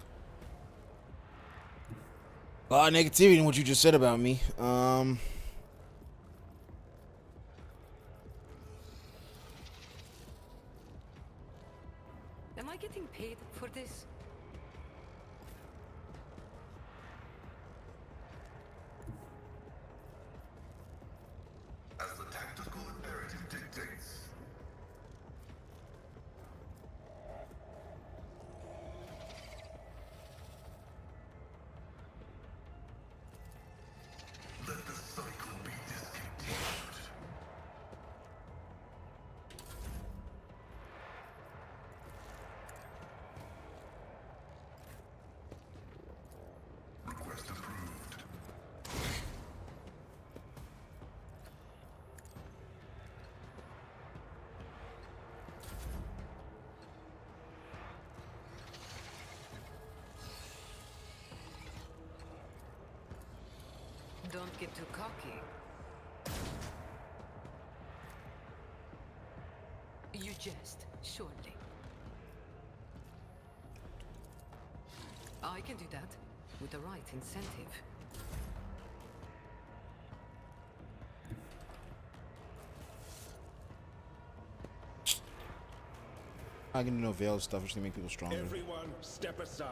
A lot of negativity in what you just said about me. Am I getting paid for this? As the tactical imperative dictates. Let the cycle be discontinued. Request approved. Don't get too cocky. You jest, surely. I can do that with the right incentive. I can do no veil stuff, which can make people stronger. Everyone, step aside.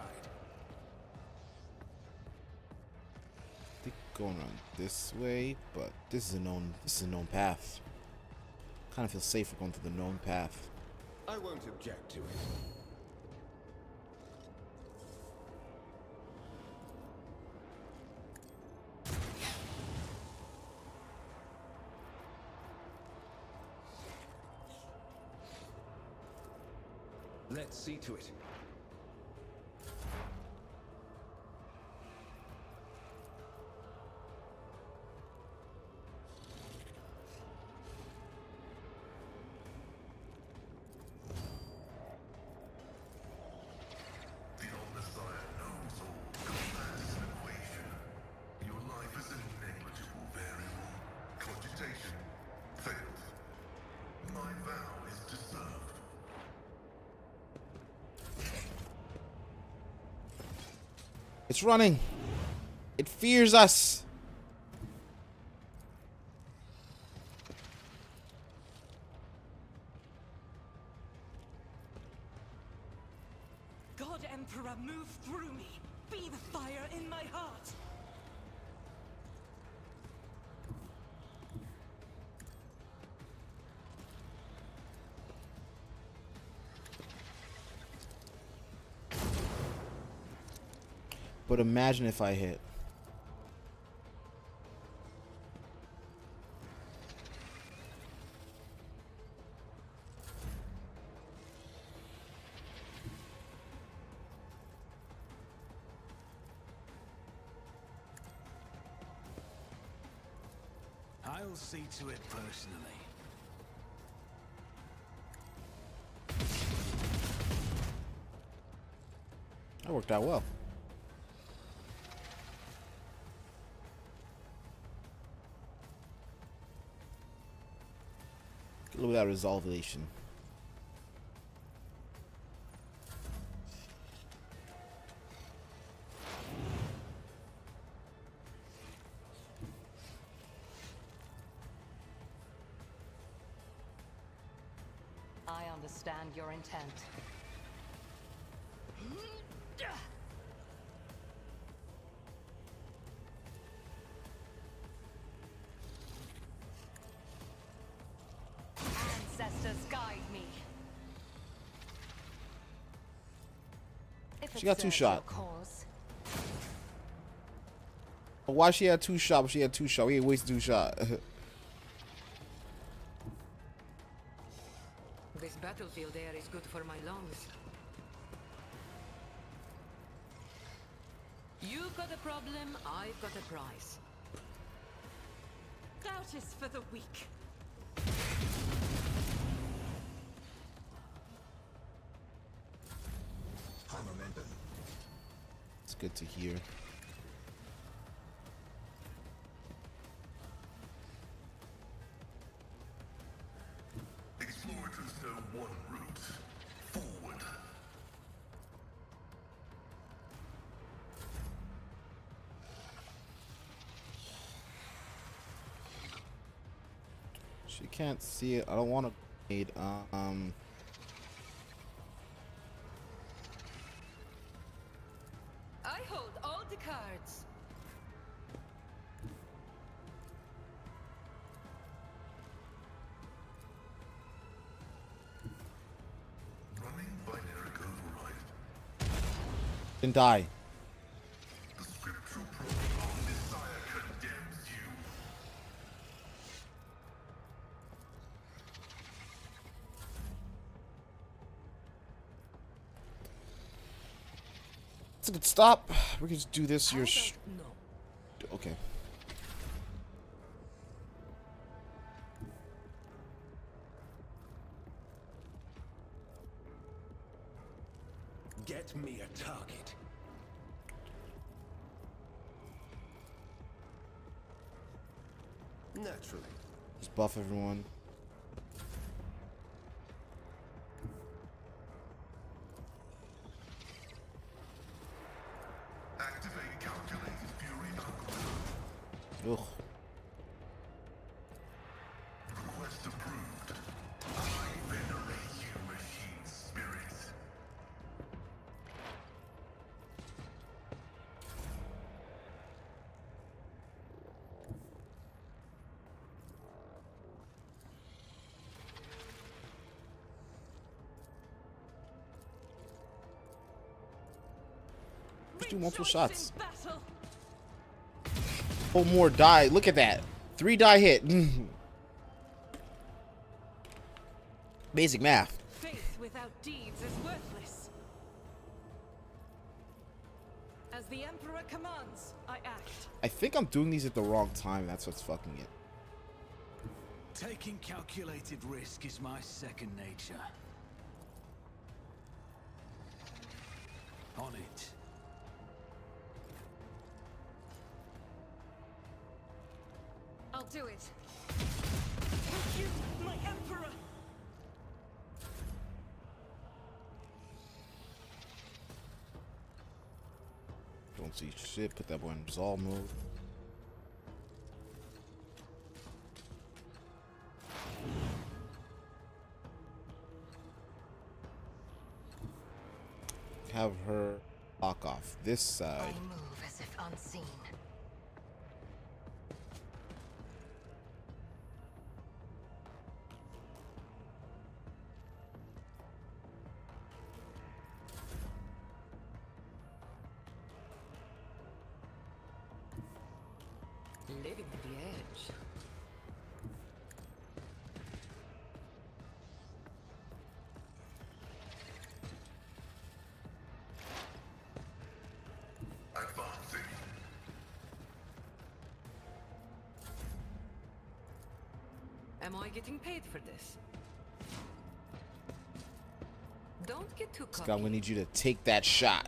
I think going around this way, but this is a known path. Kind of feel safer going through the known path. I won't object to it. Let's see to it. The Omnissiah knows all. That is an equation. Your life is a negligible variable. Cogitation failed. My vow is to serve. It's running. It fears us. God Emperor, move through me. Be the fire in my heart. But imagine if I hit. I'll see to it personally. That worked out well. A little bit of resolvation. I understand your intent. Ancestors guide me. If She got it two serves your shot. cause. Why she had 2 shot? She had 2 shot. We ain't wasted 2 shot. This battlefield air is good for my lungs. You've got a problem, I've got a prize. Doubt is for the weak. It's good to hear. Explorators know one route. Forward. She can't see it. I don't want to need I hold all the cards. Running binary override. didn't die. The scriptural protocol Messiah condemns you. It's a good stop. We can just do this. How Your about no? okay. Get me a target. Naturally. Just buff everyone. Activate calculated fury algorithm. Ugh. Request approved. I venerate you, machine spirits. Let's do multiple Rejoice shots. in battle. Oh, more die. Look at that. 3 die hit. Basic math. Faith without deeds is worthless. As the Emperor commands, I act. I think I'm doing these at the wrong time. That's what's fucking it. Taking calculated risk is my second nature. On it. I'll do it. Thank you, my Emperor. Don't see shit. Put that boy in resolve mode. Have her block off this I side. move as if unseen. Living at the edge. Advancing. Am I getting paid for this? Don't get too Scott, cocky. we need you to take that shot.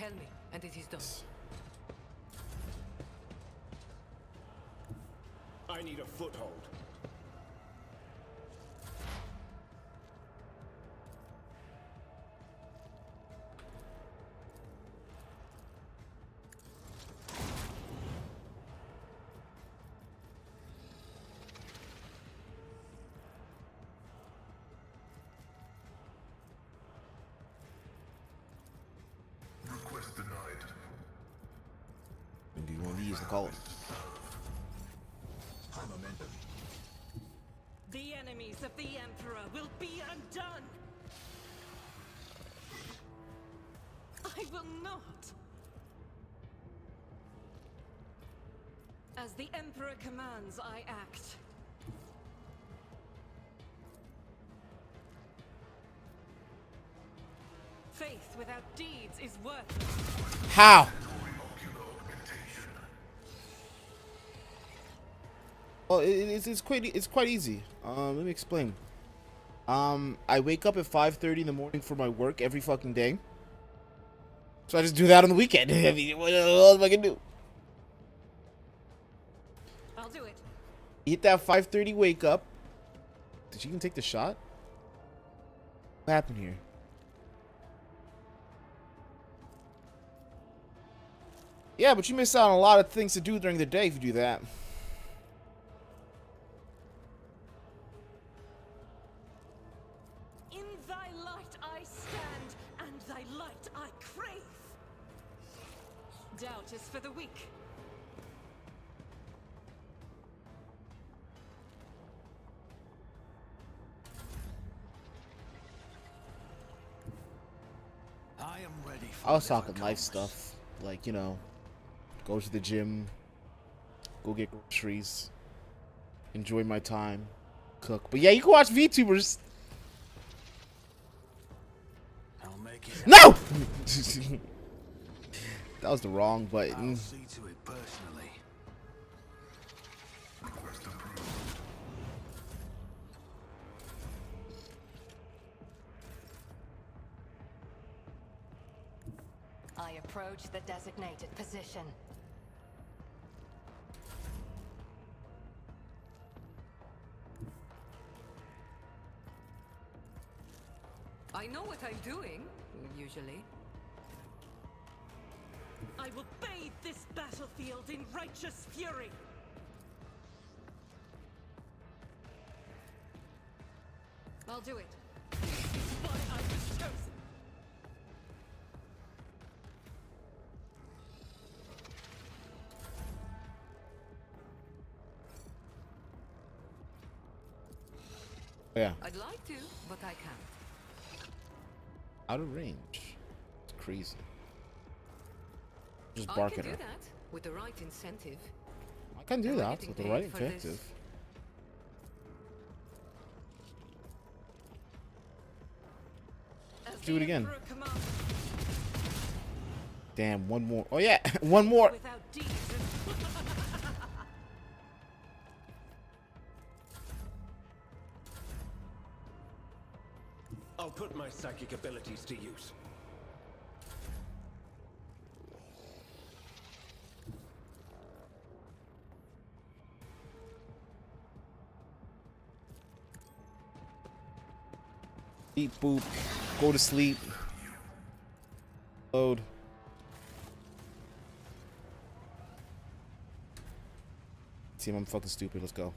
Tell me, and it is done. I need a foothold. Request denied. Maybe one of these to call it. High momentum. The enemies of the Emperor will be undone! I will not! As the Emperor commands, I act. Faith without deeds is worthless. How? Well, it's quite easy. Let me explain. I wake up at 5:30 in the morning for my work every fucking day. So I just do that on the weekend. I mean, what else am I gonna do? I'll do it. Eat that 5:30 wake up. Did she even take the shot? What happened here? Yeah, but you miss out on a lot of things to do during the day if you do that. In thy light I stand, and thy light I crave. Doubt is for the weak. I am ready for I was whatever talking life comes. stuff, like, you know, go to the gym, go get groceries, enjoy my time, cook. But yeah, you can watch VTubers. I'll make it. No! That was the wrong I'll button. see to it personally. Request approved. I approach the designated position. I know what I'm doing, usually. I will bathe this battlefield in righteous fury. I'll do it. This is why I was chosen. Yeah, I'd like to, but I can't. out of range. It's crazy. Just I bark can at do her. that with the right incentive. I can do Am I that getting with the paid right for this? objective. As Do the it again. Emperor commands, Damn, one more. Oh yeah, one more. without deeds is I'll put my psychic abilities to use. Beep boop. Go to sleep. Load. Team, I'm fucking stupid. Let's go.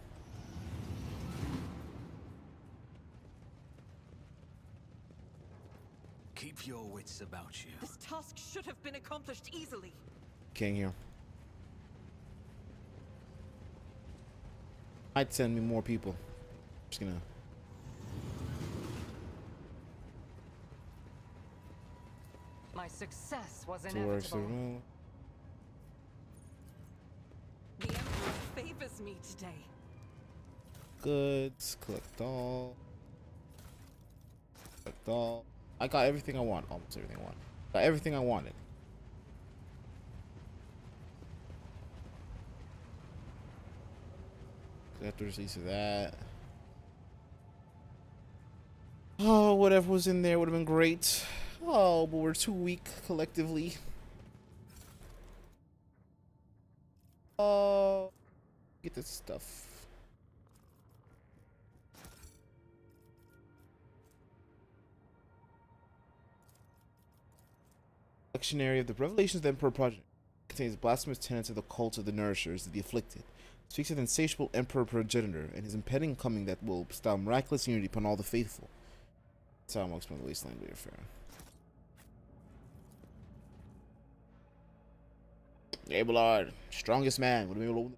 Keep your wits about you. This task should have been accomplished easily. King here. Might send me more people. Just gonna. My success was To work. inevitable. The Emperor favors me today. Goods. Collect all. Collect all. I got everything I want. Almost everything I want. Got everything I wanted. After release of that. Oh, whatever was in there would have been great. Oh, but we're too weak collectively. Get this stuff. Lectionary of the Revelations of the Emperor Project contains blasphemous tenets of the cult of the Nourishers of the Afflicted. Speaks of the insatiable Emperor Progenitor and his impending coming that will bestow miraculous unity upon all the faithful. That's how I'm explaining the Wasteland Warfare. Abelard, strongest man. What do we roll?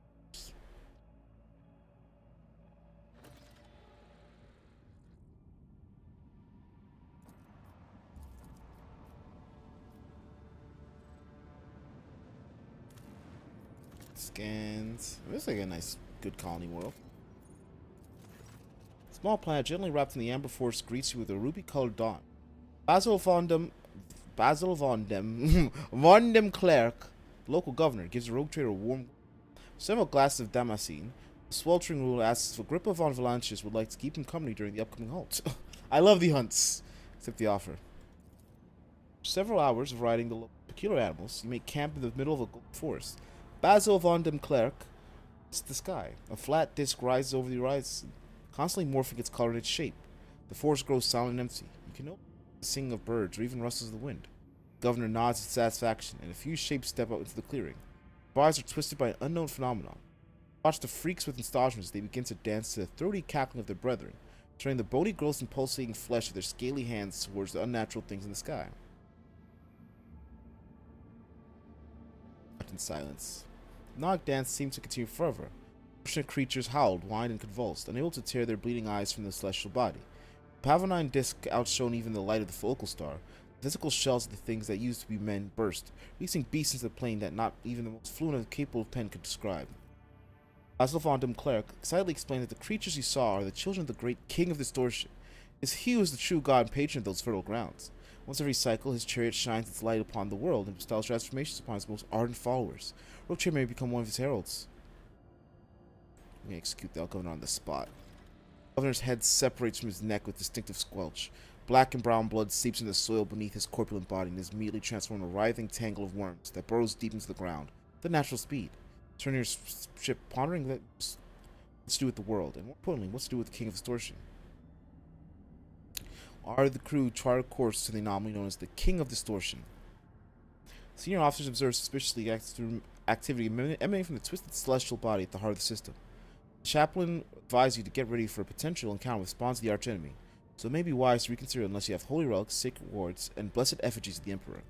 Scans. This is like a nice, good colony world. Small planet gently wrapped in the amber forest greets you with a ruby-colored dawn. Basil von dem von dem Clerk, the local governor, gives the rogue trader a warm several glasses of Damascene. The sweltering ruler asks if Agrippa von Valancius would like to keep him company during the upcoming halt. I love the hunts. Accept the offer. For several hours of riding the peculiar animals, you make camp in the middle of a forest. Basil von dem Clerk is the sky. A flat disc rises over the horizon, constantly morphing its color and its shape. The forest grows silent and empty. You can know the singing of birds or even rustles of the wind. The governor nods in satisfaction, and a few shapes step out into the clearing. Their eyes are twisted by an unknown phenomenon. Watch the freaks with astonishment as they begin to dance to the throaty cackling of their brethren, turning the bony growths and pulsating flesh of their scaly hands towards the unnatural things in the sky. In silence. The Nog dance seemed to continue forever. Unfortunate creatures howled, whined, and convulsed, unable to tear their bleeding eyes from the celestial body. The Pavonine disk outshone even the light of the focal star. The physical shells of the things that used to be men burst, releasing beasts into the plane that not even the most fluent and capable of pen could describe. Basil von dem Clerk excitedly explained that the creatures he saw are the children of the great king of distortion. It is he who is the true god and patron of those fertile grounds. Once every cycle, his chariot shines its light upon the world and bestows transformations upon his most ardent followers. Rogue Trader may become one of his heralds. We execute the governor on the spot. The governor's head separates from his neck with distinctive squelch. Black and brown blood seeps into the soil beneath his corpulent body and is immediately transformed into a writhing tangle of worms that burrows deep into the ground, with natural speed. Turn your ship pondering what's to do with the world, and more importantly, what's to do with the king of distortion. The crew chart a course to the anomaly known as the King of Distortion. Senior officers observe suspiciously activity emanating from the twisted celestial body at the heart of the system. The chaplain advises you to get ready for a potential encounter with spawns of the archenemy, so it may be wise to reconsider unless you have holy relics, sacred wards, and blessed effigies of the Emperor.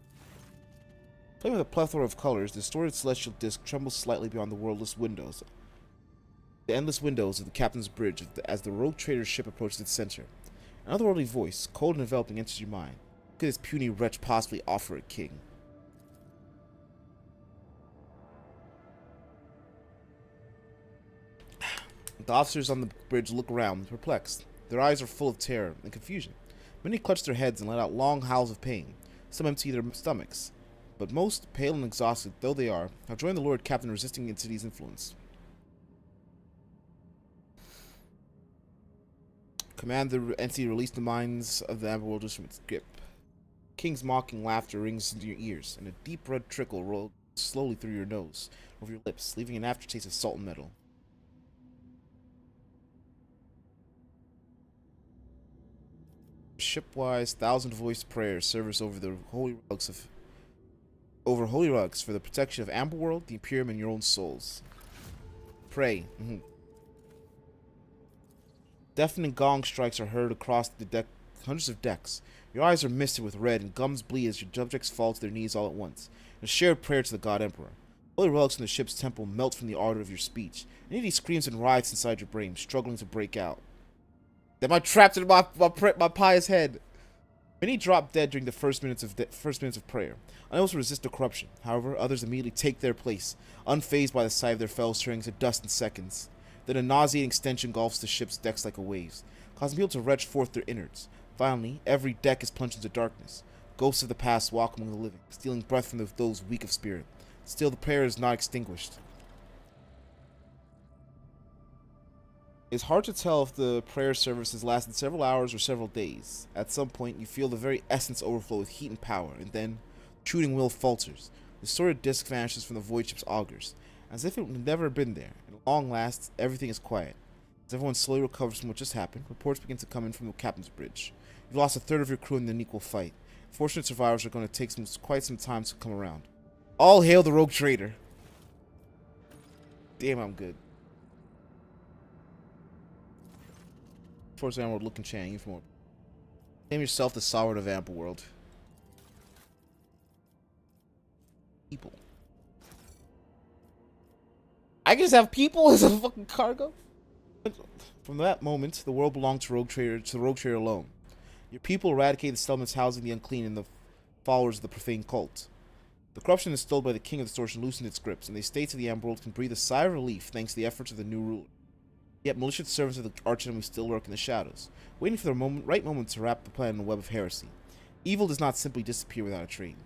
Playing with a plethora of colors, the distorted celestial disk trembles slightly beyond the worldless windows, the endless windows of the captain's bridge as the rogue trader's ship approaches its center. An otherworldly voice, cold and enveloping, enters your mind. What could this puny wretch possibly offer a king? The officers on the bridge look around, perplexed. Their eyes are full of terror and confusion. Many clutch their heads and let out long howls of pain. Some empty their stomachs. But most, pale and exhausted though they are, have joined the Lord Captain resisting the city's influence. Command the entity to release the minds of the Amberworlders from its grip. King's mocking laughter rings into your ears, and a deep red trickle rolls slowly through your nose, over your lips, leaving an aftertaste of salt and metal. Shipwise, thousand-voiced prayers service over the holy rugs for the protection of Amberworld, the Imperium, and your own souls. Pray. Deafening gong strikes are heard across the deck, hundreds of decks. Your eyes are misted with red, and gums bleed as your subjects fall to their knees all at once, in a shared prayer to the God Emperor. Holy relics in the ship's temple melt from the ardor of your speech, and he screams and writhes inside your brain, struggling to break out. Am I trapped in my pious head? Many drop dead during the first minutes of prayer, unable to resist the corruption. However, others immediately take their place, unfazed by the sight of their fellows turning to dust in seconds. Then a nauseating stench engulfs the ship's decks like a wave, causing people to retch forth their innards. Finally, every deck is plunged into darkness. Ghosts of the past walk among the living, stealing breath from those weak of spirit. Still, the prayer is not extinguished. It's hard to tell if the prayer service has lasted several hours or several days. At some point, you feel the very essence overflow with heat and power, and then, the shooting wheel falters. The distorted disc vanishes from the void ship's augers. as if it had never been there. At long last, everything is quiet. As everyone slowly recovers from what just happened, reports begin to come in from the captain's bridge. You've lost a third of your crew in the unequal fight. Fortunate survivors are going to take quite some time to come around. All hail the rogue trader. Damn, I'm good. Force Emerald looking Chan, for more. Name yourself the Sovereign of Amber World. People. I can just have people as a fucking cargo? From that moment, the world belonged to the rogue trader alone. Your people eradicated the settlements housing the unclean and the followers of the profane cult. The corruption instilled by the king of distortion loosened its grips, and the states of the Amber World can breathe a sigh of relief thanks to the efforts of the new ruler. Yet malicious servants of the archenemy still lurk in the shadows, waiting for the right moment to wrap the plan in a web of heresy. Evil does not simply disappear without a train.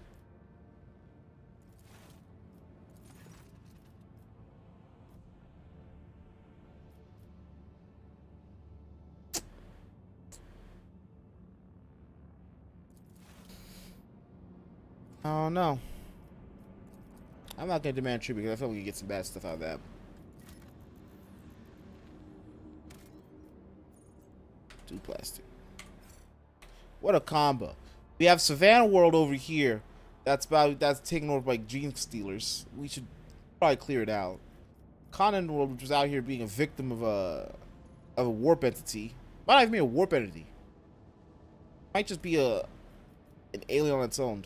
Oh no. I'm not gonna demand tribute because I feel like we can get some bad stuff out of that. Too plastic. What a combo. We have Savannah World over here. That's taken over by gene stealers. We should probably clear it out. Continent World, which was out here being a victim of a warp entity. Might not even be a warp entity. Might just be an alien on its own.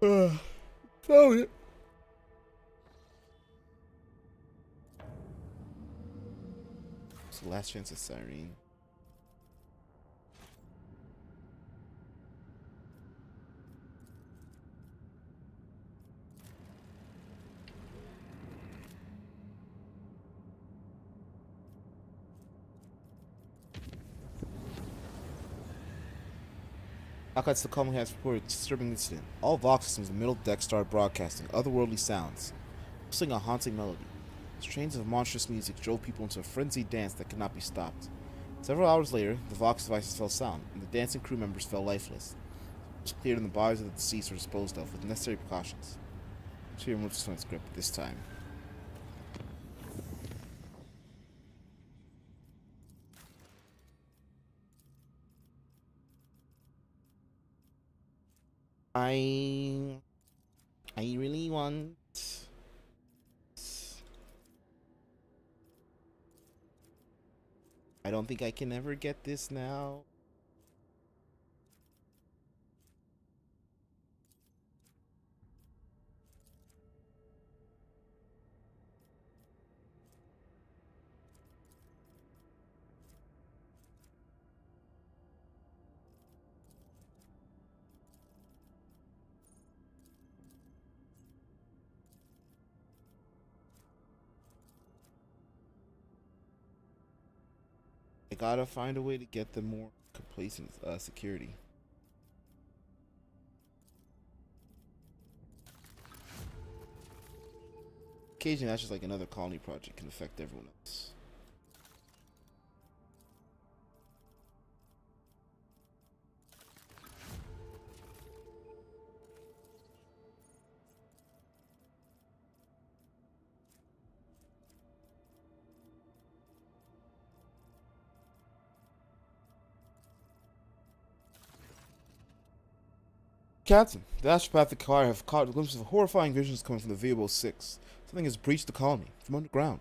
Found it. It's the last chance of Cyrene. Outlets the Common has reported a disturbing incident. All Vox systems in the middle deck started broadcasting otherworldly sounds, whistling a haunting melody. Strains of monstrous music drove people into a frenzied dance that could not be stopped. Several hours later, the Vox devices fell silent, and the dancing crew members fell lifeless. It was cleared and the bodies of the deceased were disposed of with necessary precautions. She removed the swing script this time. I really want. I don't think I can ever get this now. I gotta find a way to get them more complacent security. Occasionally, that's just like another colony project can affect everyone else. Captain, the astropathic choir have caught glimpses of horrifying visions coming from the VO 6. Something has breached the colony from underground.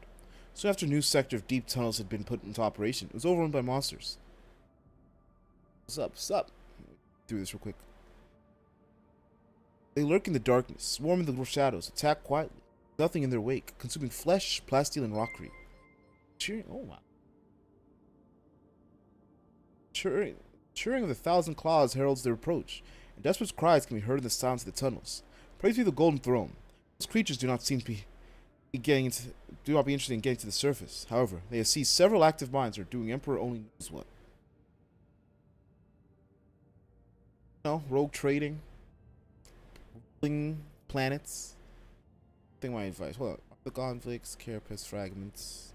Soon after a new sector of deep tunnels had been put into operation, it was overrun by monsters. What's up? What's up? Do this real quick. They lurk in the darkness, swarm in the shadows, attack quietly. Nothing in their wake, consuming flesh, plasteel, and rockery. Oh wow. Cheering of the thousand claws heralds their approach, and desperate cries can be heard in the sounds of the tunnels. Pray through the golden throne. Those creatures do not seem to be interested in getting to the surface. However, they have seized several active mines or doing Emperor only knows what. Rogue trading. planets. Think my advice. What? The conflicts, carapace fragments.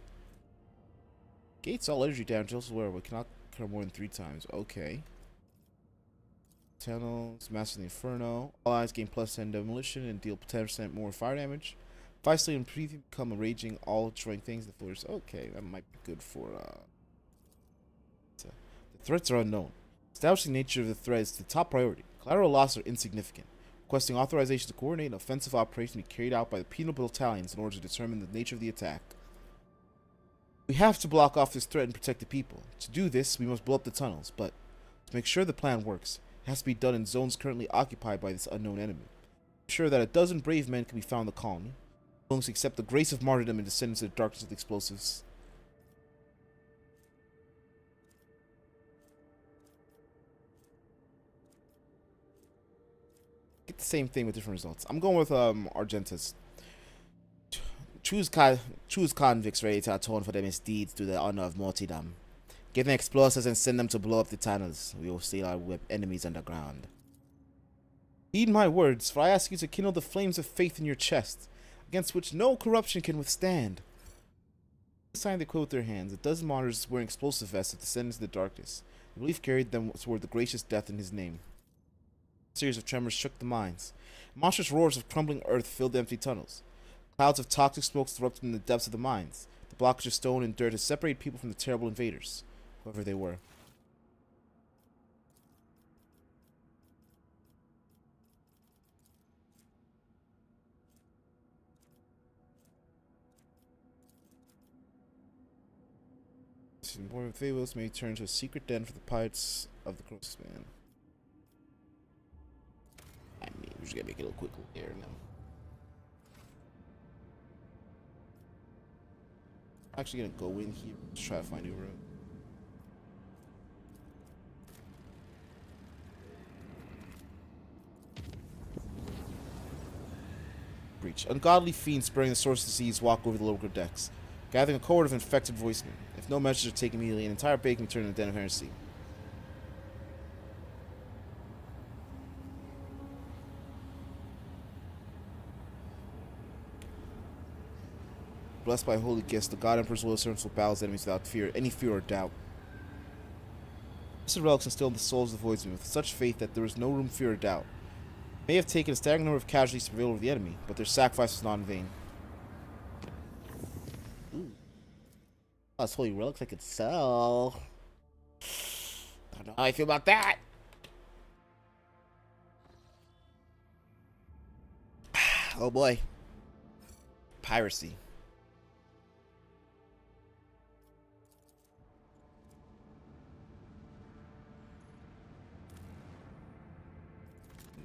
Gates all energy damage elsewhere, but cannot occur more than 3 times. Okay. Tunnels, Master the Inferno. All allies gain +10 demolition and deal 10% more fire damage. 5 slay and preview become a raging, all destroying things. The floors. Okay, that might be good for. The threats are unknown. Establishing the nature of the threat is the top priority. Collateral loss are insignificant. Requesting authorization to coordinate an offensive operation to be carried out by the penal battalions in order to determine the nature of the attack. We have to block off this threat and protect the people. To do this, we must blow up the tunnels, but to make sure the plan works, it has to be done in zones currently occupied by this unknown enemy. Ensure that a dozen brave men can be found in the colony, willing to accept the grace of martyrdom and descend into the darkness of the explosives. Get the same thing with different results. I'm going with Argentus. Choose convicts ready to atone for their misdeeds to the honor of martyrdom. Give them explosives and send them to blow up the tunnels. We will seal our enemies underground. Heed my words, for I ask you to kindle the flames of faith in your chest, against which no corruption can withstand. They signed the quote with their hands. A dozen martyrs wearing explosive vests have descended into the darkness. The belief carried them toward the gracious death in his name. A series of tremors shook the mines. Monstrous roars of crumbling earth filled the empty tunnels. Clouds of toxic smoke erupted in the depths of the mines. The blockage of stone and dirt had separated people from the terrible invaders, whoever they were. More fables may turn to a secret den for the pirates of the Crossman. I mean, we're just gonna make it a little quick here now. I'm actually gonna go in here to try to find a room. Breach. Ungodly fiends spreading the source of disease walk over the lower decks, gathering a cohort of infected voicemen. If no measures are taken immediately, an entire bay can turn into a den of heresy. Blessed by holy gifts, the God Emperor's loyal servants will battle his enemies without any fear or doubt. This relics instilled in the souls of the voidsmen with such faith that there was no room for fear or doubt. They may have taken a staggering number of casualties to prevail over the enemy, but their sacrifice was not in vain. Ooh. Oh, this holy relics I could sell. I don't know how I feel about that. Oh boy. Piracy.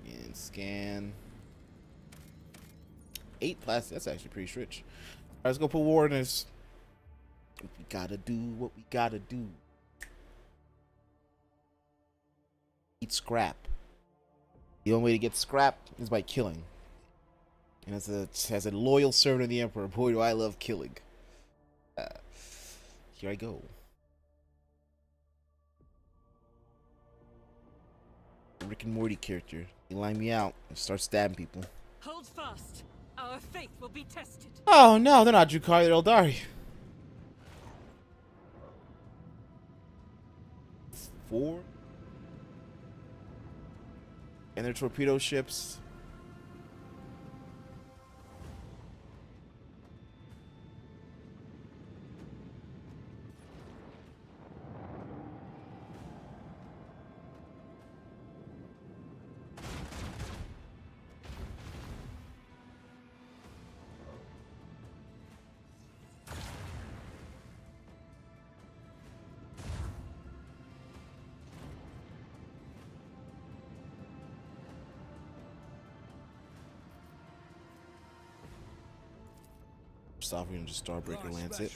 And scan. 8 plastic. That's actually pretty rich. Alright, let's go put warners. We gotta do what we gotta do. Eat scrap. The only way to get scrap is by killing. And as a loyal servant of the Emperor, boy, do I love killing. Here I go. Rick and Morty character. You line me out and start stabbing people. Hold fast. Our faith will be tested. Oh no, they're not Drukari, they're Eldari. 4. And their torpedo ships. First off, we're gonna just Starbreaker lance it.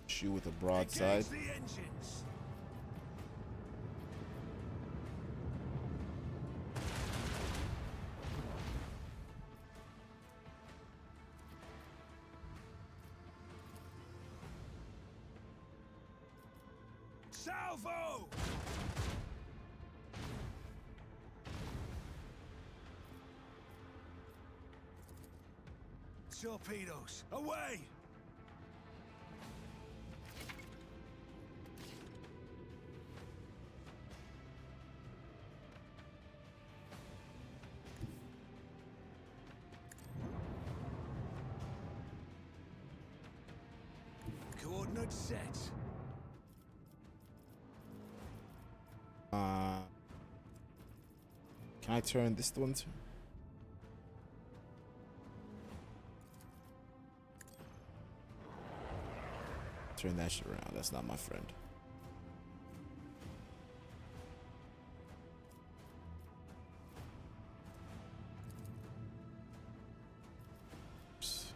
Shoot with a broadside. Salvo! Torpedoes, away! Coordinates set. Can I turn this one too? Turn that shit around. That's not my friend. Oops.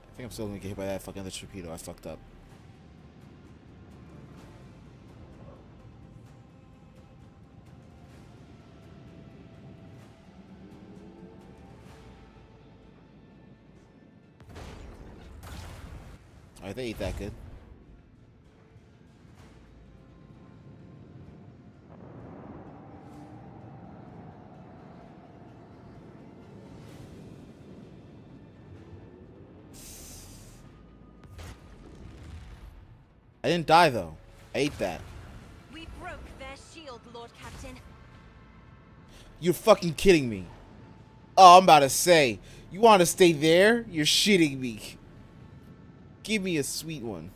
I think I'm still gonna get hit by that fucking other torpedo. I fucked up. Alright, they ate that good. I didn't die though. I ate that. We broke their shield, Lord Captain. You're fucking kidding me. Oh, I'm about to say. You want to stay there? You're shitting me. Give me a sweet one.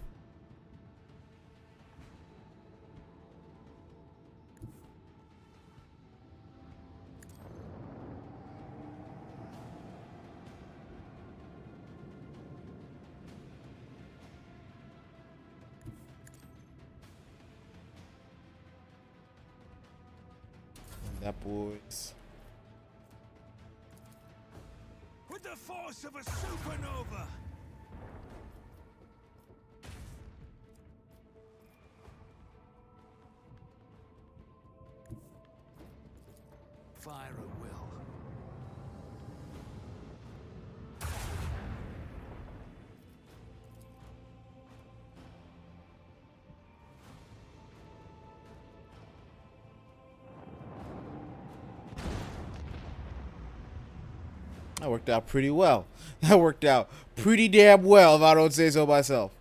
That boys. With the force of a supernova! Fire at will. That worked out pretty well. That worked out pretty damn well, if I don't say so myself.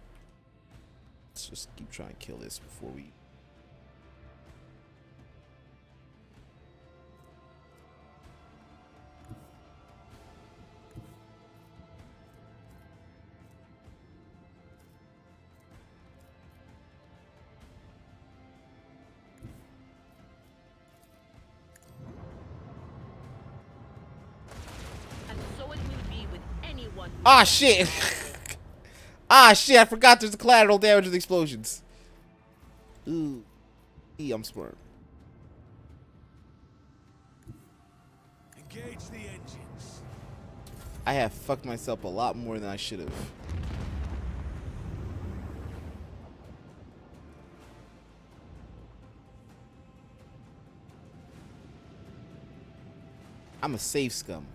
Let's just keep trying to kill this before we... And so it will be with anyone. Ah, shit! Ah, shit, I forgot there's a collateral damage with explosions. Ooh. I'm smart. Engage the engines. I have fucked myself a lot more than I should have. I'm a save scum.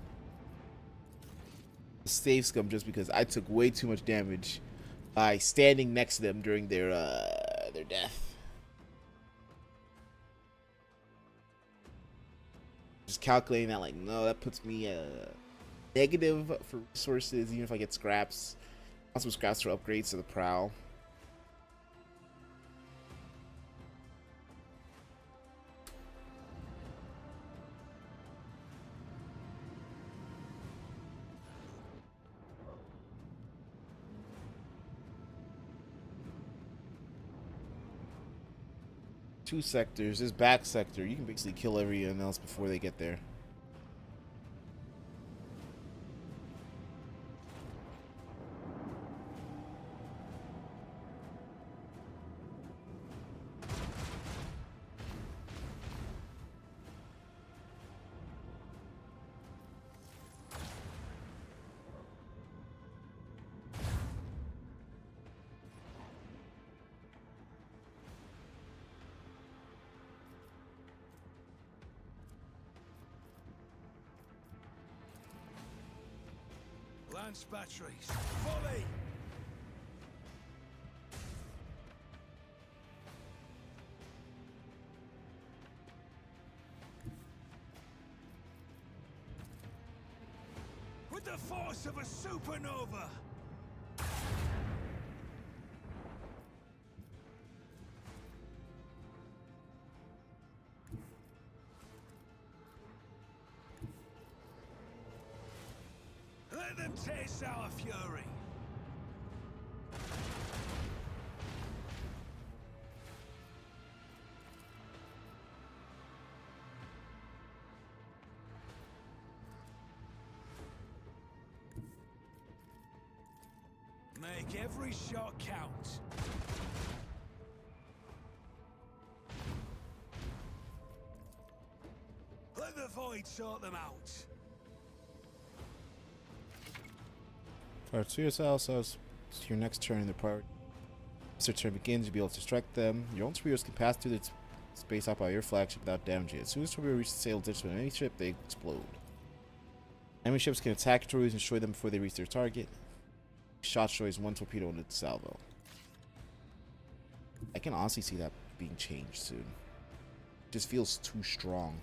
A save scum just because I took way too much damage by standing next to them during their death. Just calculating that, like, no, that puts me negative for resources, even if I get scraps. Also scraps for upgrades to the prowl. Two sectors. This back sector, you can basically kill everyone else before they get there. Advanced batteries. Volley! With the force of a supernova! Let them taste our fury! Make every shot count. Let the void sort them out. Alright, so yourself, so it's your next turn in the priority. As their turn begins, you'll be able to strike them. Your own torpedoes can pass through the space out by your flagship without damaging it. As soon as torpedo reaches the sail distance of any ship, they explode. Enemy ships can attack your torpedoes and destroy them before they reach their target. Shot destroys one torpedo in its salvo. I can honestly see that being changed soon. It just feels too strong.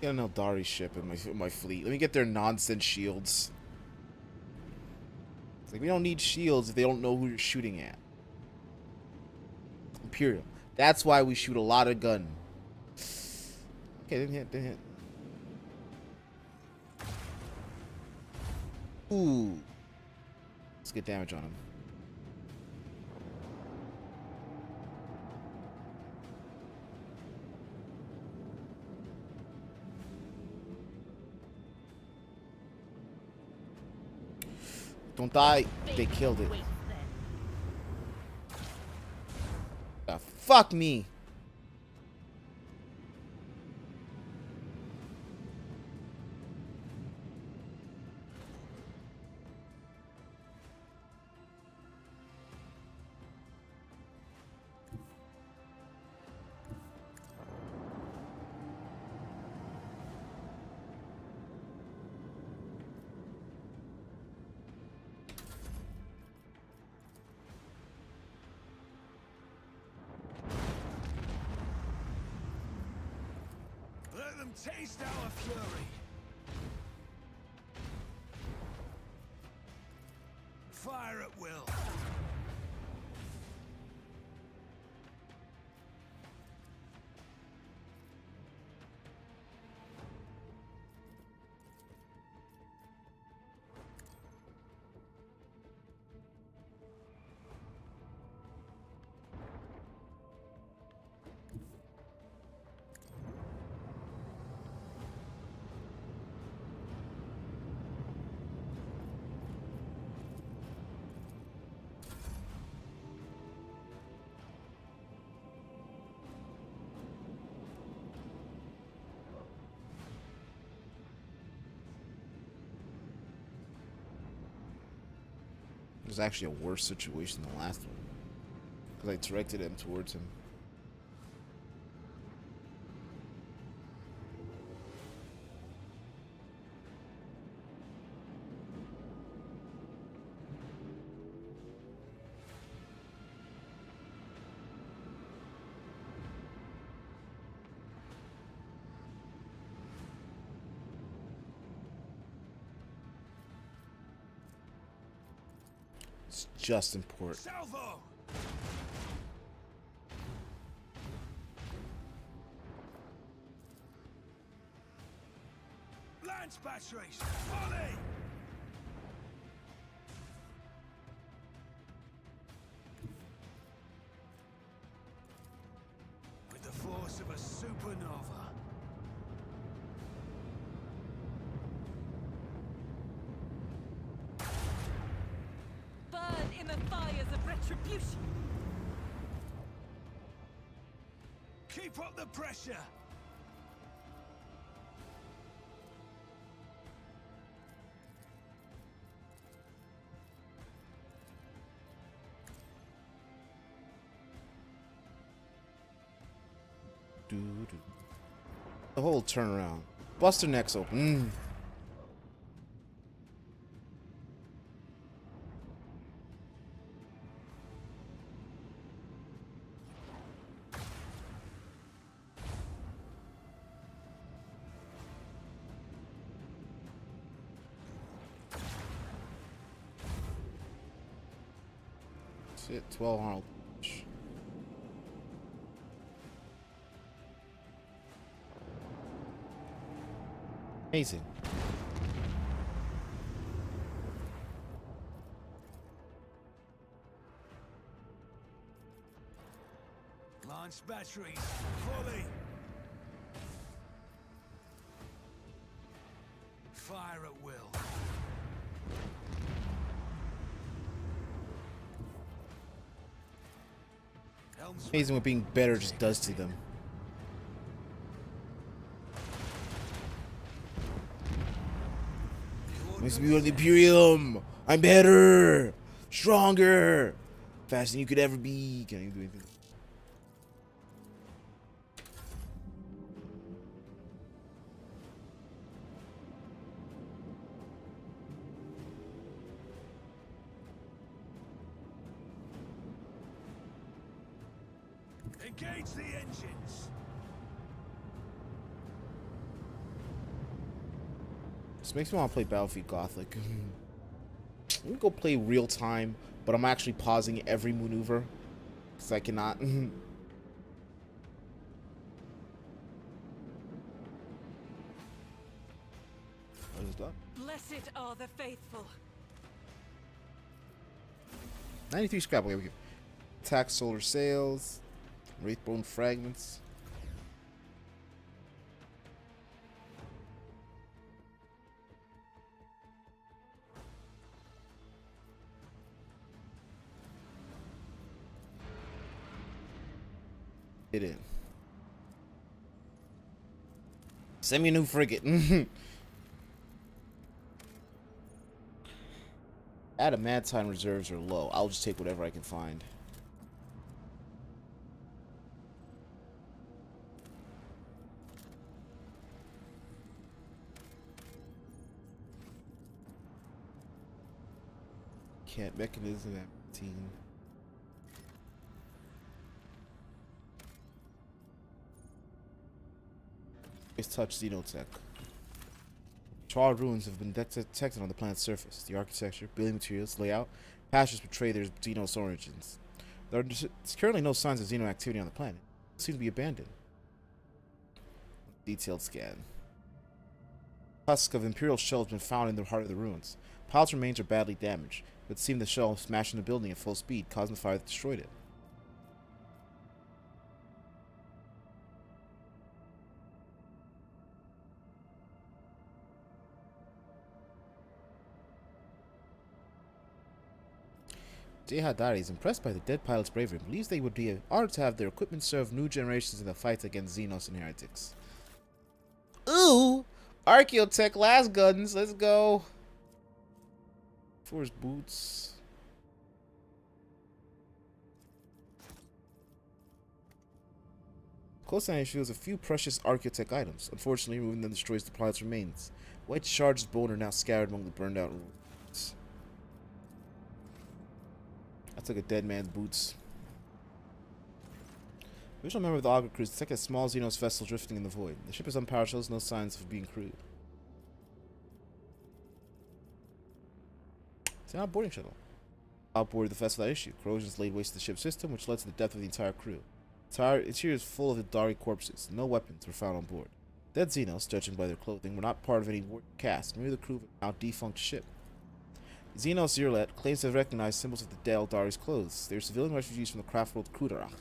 Get an Eldari ship in my fleet. Let me get their nonsense shields. It's like, we don't need shields if they don't know who you're shooting at. Imperial. That's why we shoot a lot of gun. Okay, didn't hit. Ooh. Let's get damage on him. Don't die. They killed it. Fuck me. Let them taste our fury. Fire at will. It was actually a worse situation than the last one, because I directed him towards him. It's just important. Salvo! Launch Launch batteries! Volley! With the force of a supernova. Burn in the fires of retribution. Keep up the pressure! Doo-doo. The whole turnaround. Bust their necks open. That's it. 12 Arnold. Amazing. Launch batteries! Volley! Fire at will. Amazing what being better just does to them. Makes me go to the Imperium. I'm better, stronger, faster than you could ever be. Can't even do anything. Engage the engines! This makes me want to play Battlefield Gothic. I'm gonna go play real time, but I'm actually pausing every maneuver because I cannot. What is that? Blessed are the faithful. 93 scrap. Okay, we go. Attack solar sails, wraithbone fragments. Get in. Send me a new frigate. Adamantine reserves are low. I'll just take whatever I can find. Can't mechanism at team. It's touch Xenotech. Charred ruins have been detected on the planet's surface. The architecture, building materials, layout, pastures portray their Xenos origins. There are currently no signs of Xeno activity on the planet. It seems to be abandoned. Detailed scan. Husk of Imperial shell has been found in the heart of the ruins. Piles remains are badly damaged, but it seemed the shell smashed in the building at full speed, causing the fire that destroyed it. Jehadari is impressed by the dead pilot's bravery and believes they would be honored to have their equipment serve new generations in the fight against Xenos and heretics. Ooh! Archaeotech las guns, let's go! Force boots. Close eye shows a few precious Archaeotech items. Unfortunately, removing them destroys the pilot's remains. White shards of bone are now scattered among the burned out ruins. I took a dead man's boots. Original member of the Augur crew detected a small Xenos vessel drifting in the void. The ship is unpowered, shows no signs of being crewed. It's an outboarding shuttle. Outboarded the vessel without issue. Corrosions laid waste to the ship's system, which led to the death of the entire crew. The entire interior is full of Eldari corpses. No weapons were found on board. Dead Xenos, judging by their clothing, were not part of any war cast. Maybe the crew of a now defunct ship. Xenos Zerlet claims to have recognized symbols of the dead Eldari's clothes. They are civilian refugees from the craft world Krudarach.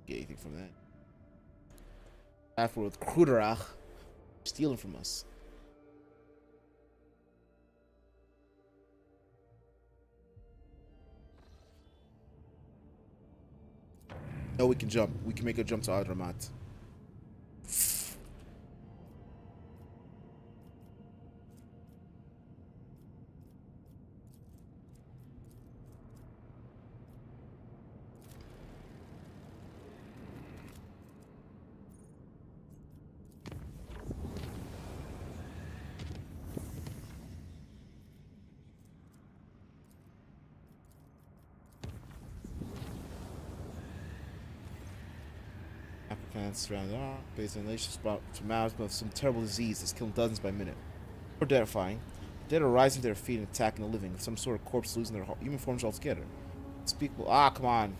Get anything from that? Craft world Krudarach. Stealing from us. No, we can jump. We can make a jump to Adramat. Surrounded based on relations brought to mouths of some terrible disease that's killing dozens by minute. Or terrifying. The dead are rising to their feet and attacking the living, some sort of corpse losing their human forms altogether. Unspeakable. Ah, come on.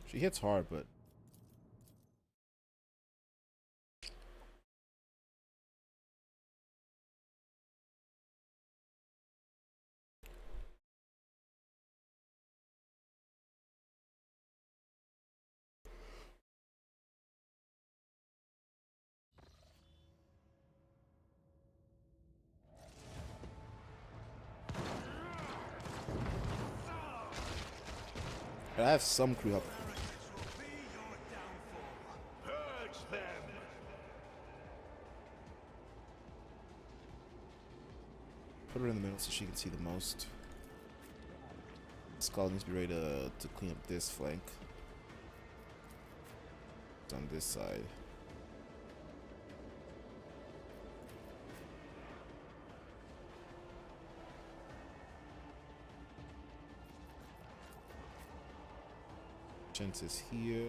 She hits hard, but I have some crew help. Put her in the middle so she can see the most. Skull needs to be ready to clean up this flank. It's on this side. Chance is here.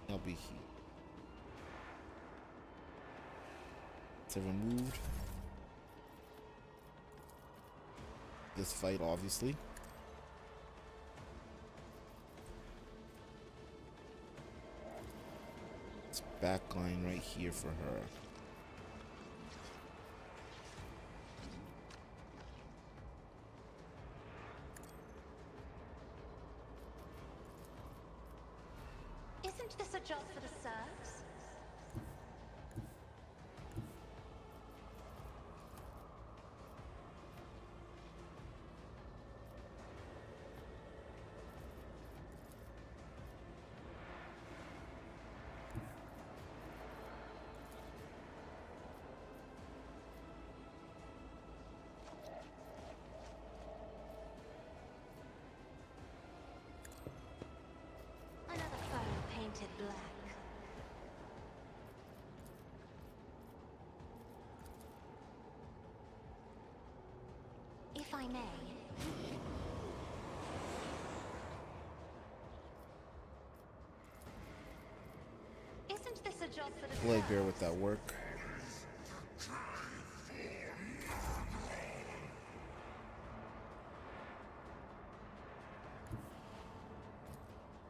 I'll be here. It's removed. This fight, obviously. It's backline right here for her. Isn't this a job for the serfs? Another foe painted black. If I may. Isn't this a job for the Blade bear serfs? with that work.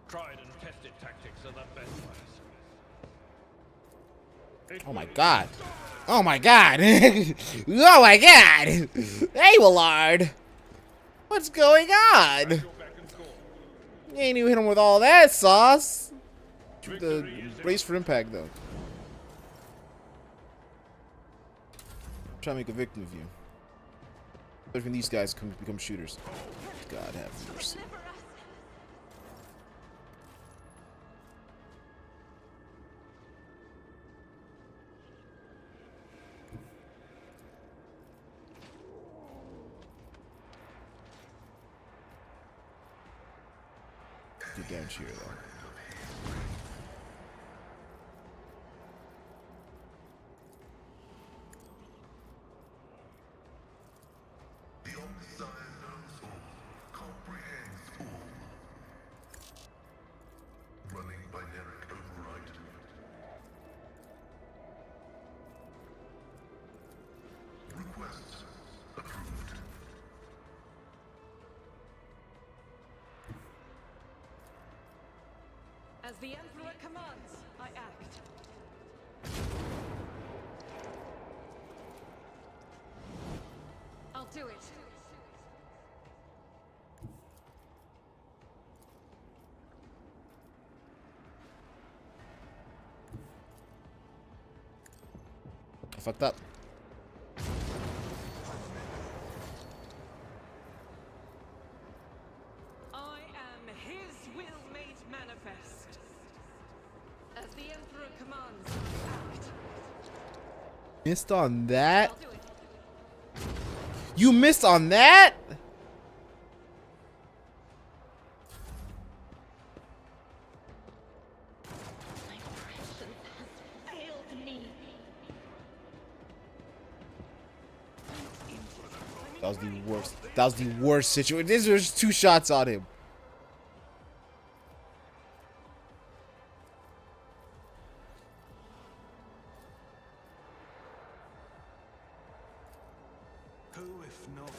Tried and tested tactics are the best ones. Oh my god. Oh my god. Oh my god. Hey, Willard. What's going on? You ain't even hit him with all that sauce. The brace for impact, though. Try to make a victim of you. Even these guys can become shooters. God have mercy. Good damage here, though. The Omniscient knows all, comprehends all. Running binary request. Approved. As the Emperor commands, I act. I'll do it. I fucked up. I am his will made manifest. As the Emperor commands, I act. Missed on that? I'll do it. You missed on that? My presence has failed me. That was the worst. That was the worst situation. There's 2 shots on him. Who, if not me?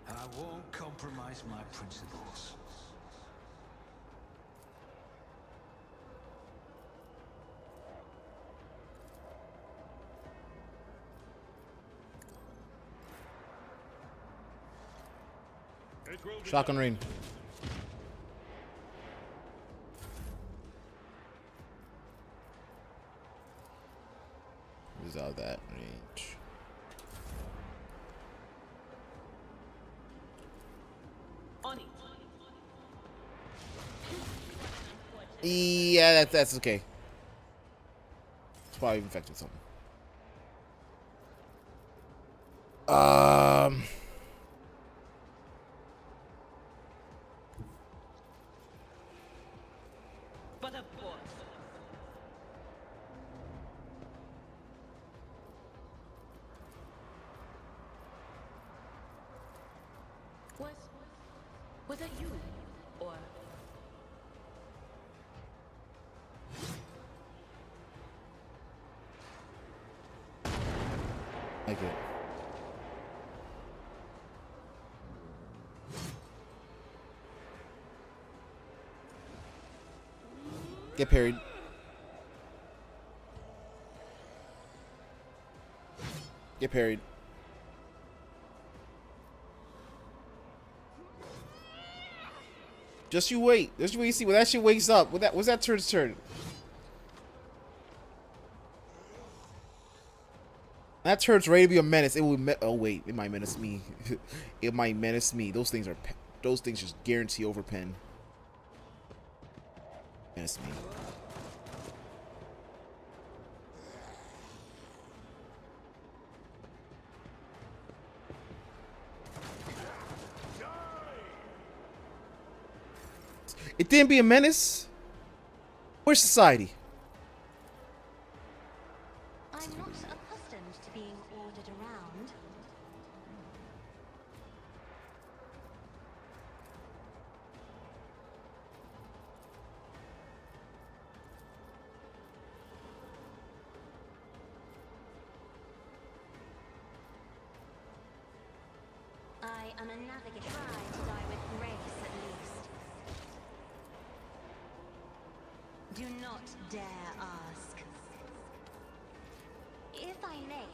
I won't compromise my principles. It will be Shotgun rain. Is out of that range. On it. Yeah, that's okay. It's probably infected with something. But of course. Was that you? Or Like it. Get parried. Get parried. Just you wait. Just you wait. See when that shit wakes up. When that turn's turn. That turn's ready to be a menace. It will. Oh wait, it might menace me. It might menace me. Those things are. Those things just guarantee overpen. Menace me. It didn't be a menace. Where's society? I'm not accustomed to being ordered around. I am a navigator. Try to die with grace, at least. Do not dare ask. If I may.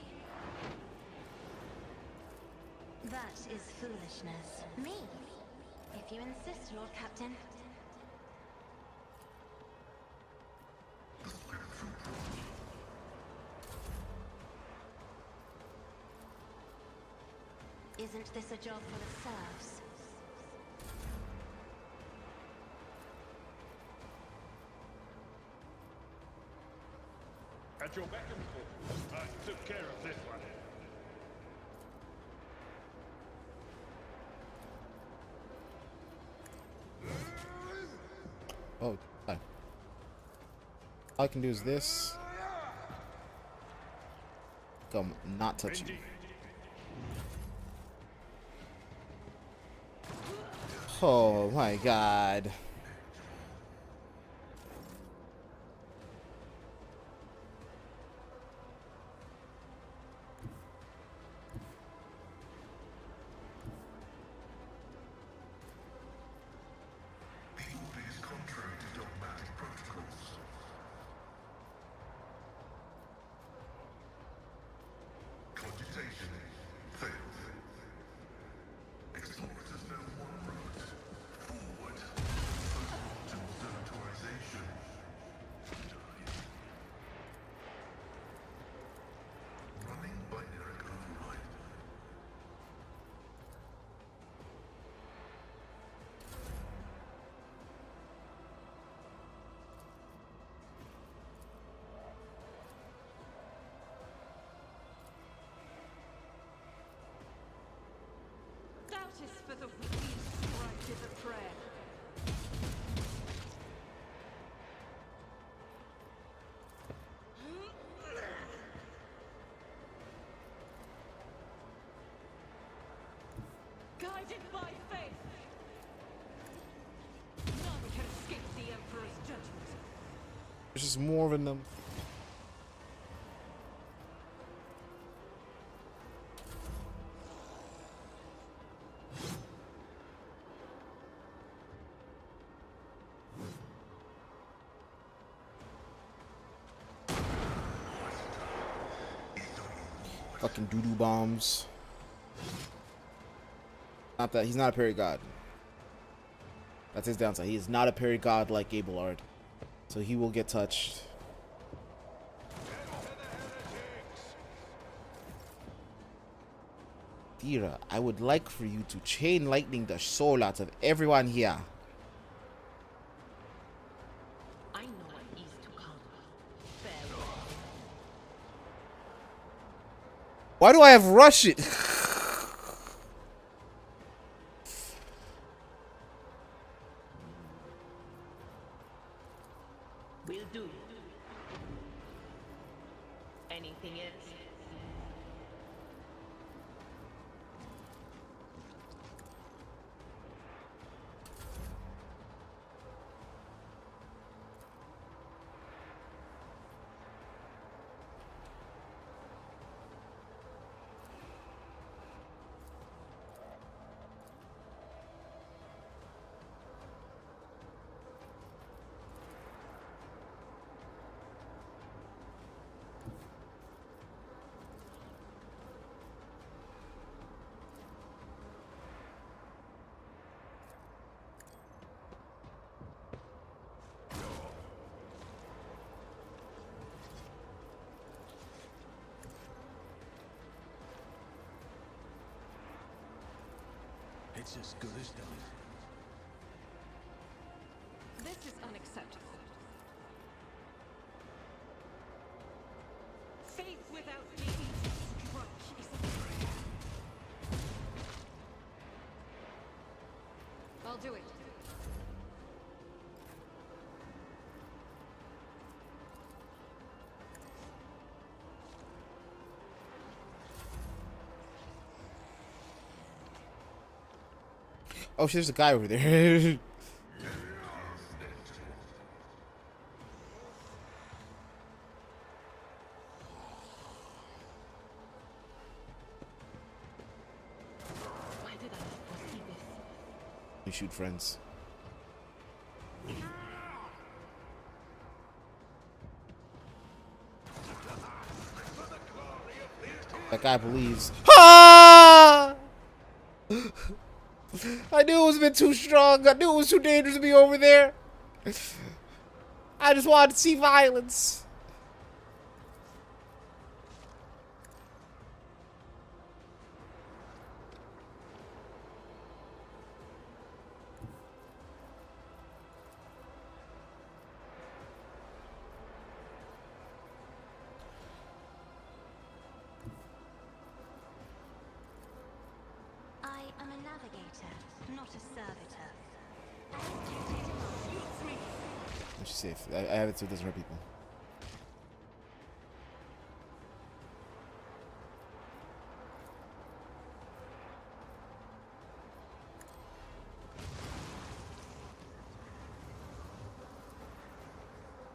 That is foolishness. Me? If you insist, Lord Captain. Isn't this a job for the serfs? at your beck and call. I took care of this one. Oh, hi. All I can do is this. Come, not touch you. Oh my god. just more of them. Fucking doo-doo bombs. Not that he's not a parry god. That's his downside. He is not a parry god like Abelard. So he will get touched. Dira, I would like for you to chain lightning the soul out of everyone here. I know what is to come. Farewell. Why do I have rush it? Will do. Anything else? It's as good as done. This is unacceptable. Faith without deeds strike is a prayer. I'll do it. Oh shit, there's a guy over there. Why did I not foresee this? You shoot friends. That guy believes. Ah! I knew it was a bit too strong. I knew it was too dangerous to be over there. I just wanted to see violence. I am a navigator, not a servitor. She's safe. I have it so it doesn't hurt people.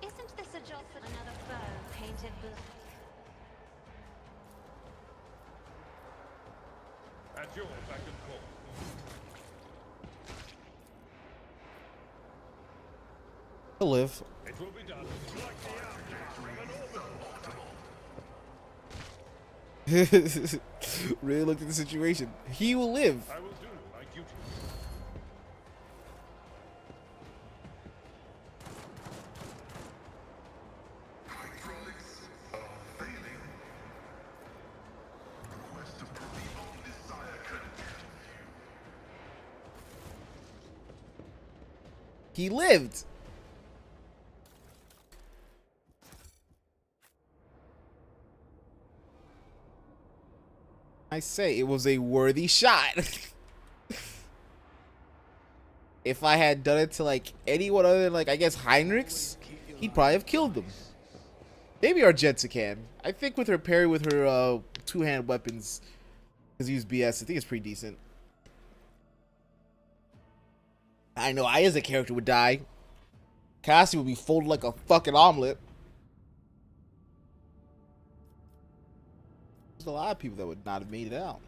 Isn't this a job for another foe painted black? At your beck and call. He'll live. It will be done like the outcome of an order. Really looked at the situation. He will live. I will do my duty. Hydraulics are failing. Request to prolong desire condemned. He lived. I say it was a worthy shot. If I had done it to like anyone other than like I guess Heinrichs, he'd probably have killed them. Maybe Argenta can. I think with her parry with her two-hand weapons, because use BS, I think it's pretty decent. I know I as a character would die. Cassie would be folded like a fucking omelet. There's a lot of people that would not have made it out.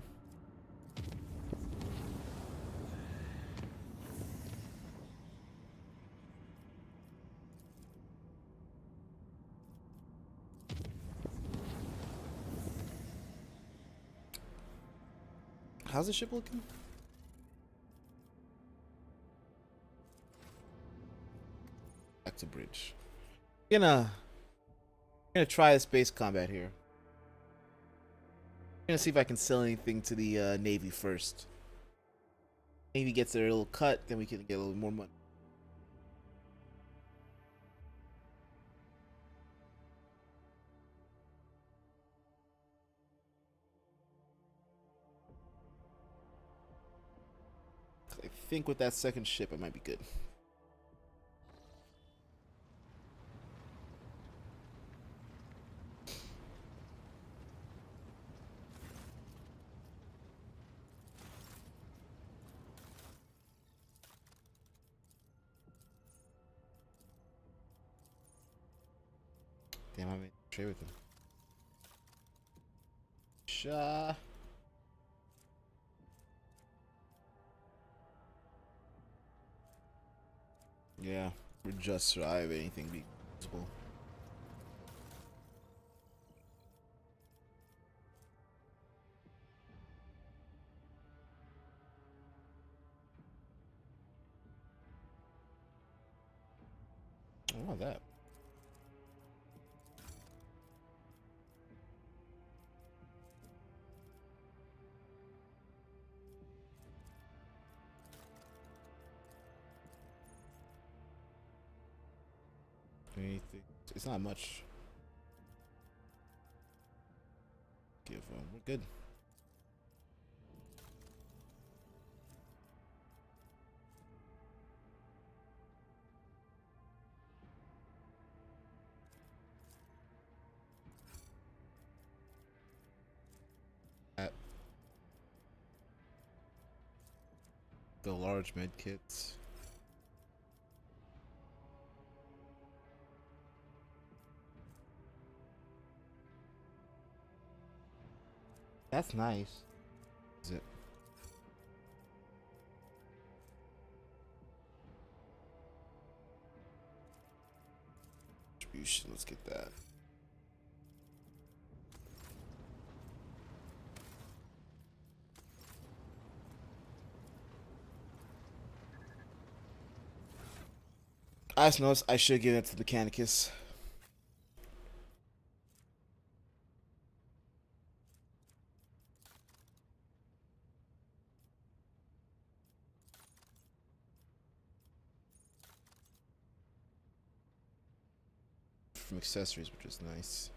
How's the ship looking? Back to bridge. Gonna try the space combat here. Gonna see if I can sell anything to the Navy first. Navy gets their little cut, then we can get a little more money. I think with that second ship, it might be good. Damn, I made a trade with him. Shah. Yeah, we're just shy of anything being possible. I want that. Anything? It's not much. Give we're good. The large med kits. That's nice. Is it? Distribution, let's get that. I just noticed I should give it to the Mechanicus. From accessories, which is nice.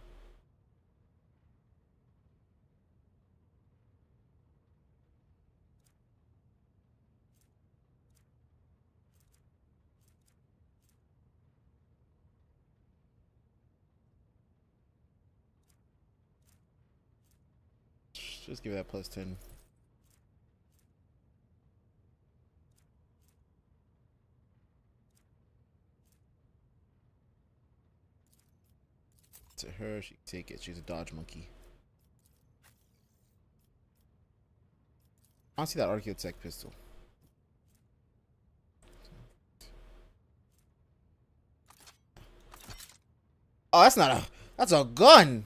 Just give it that plus 10. To her, she can take it. She's a dodge monkey. I want to see that Archaeotech pistol. Oh, that's not a... That's a gun!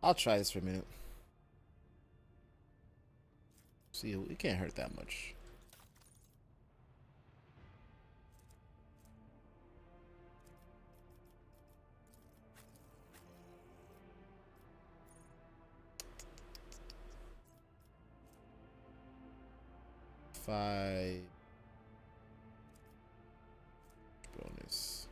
I'll try this for a minute. See, it can't hurt that much. Five bonus.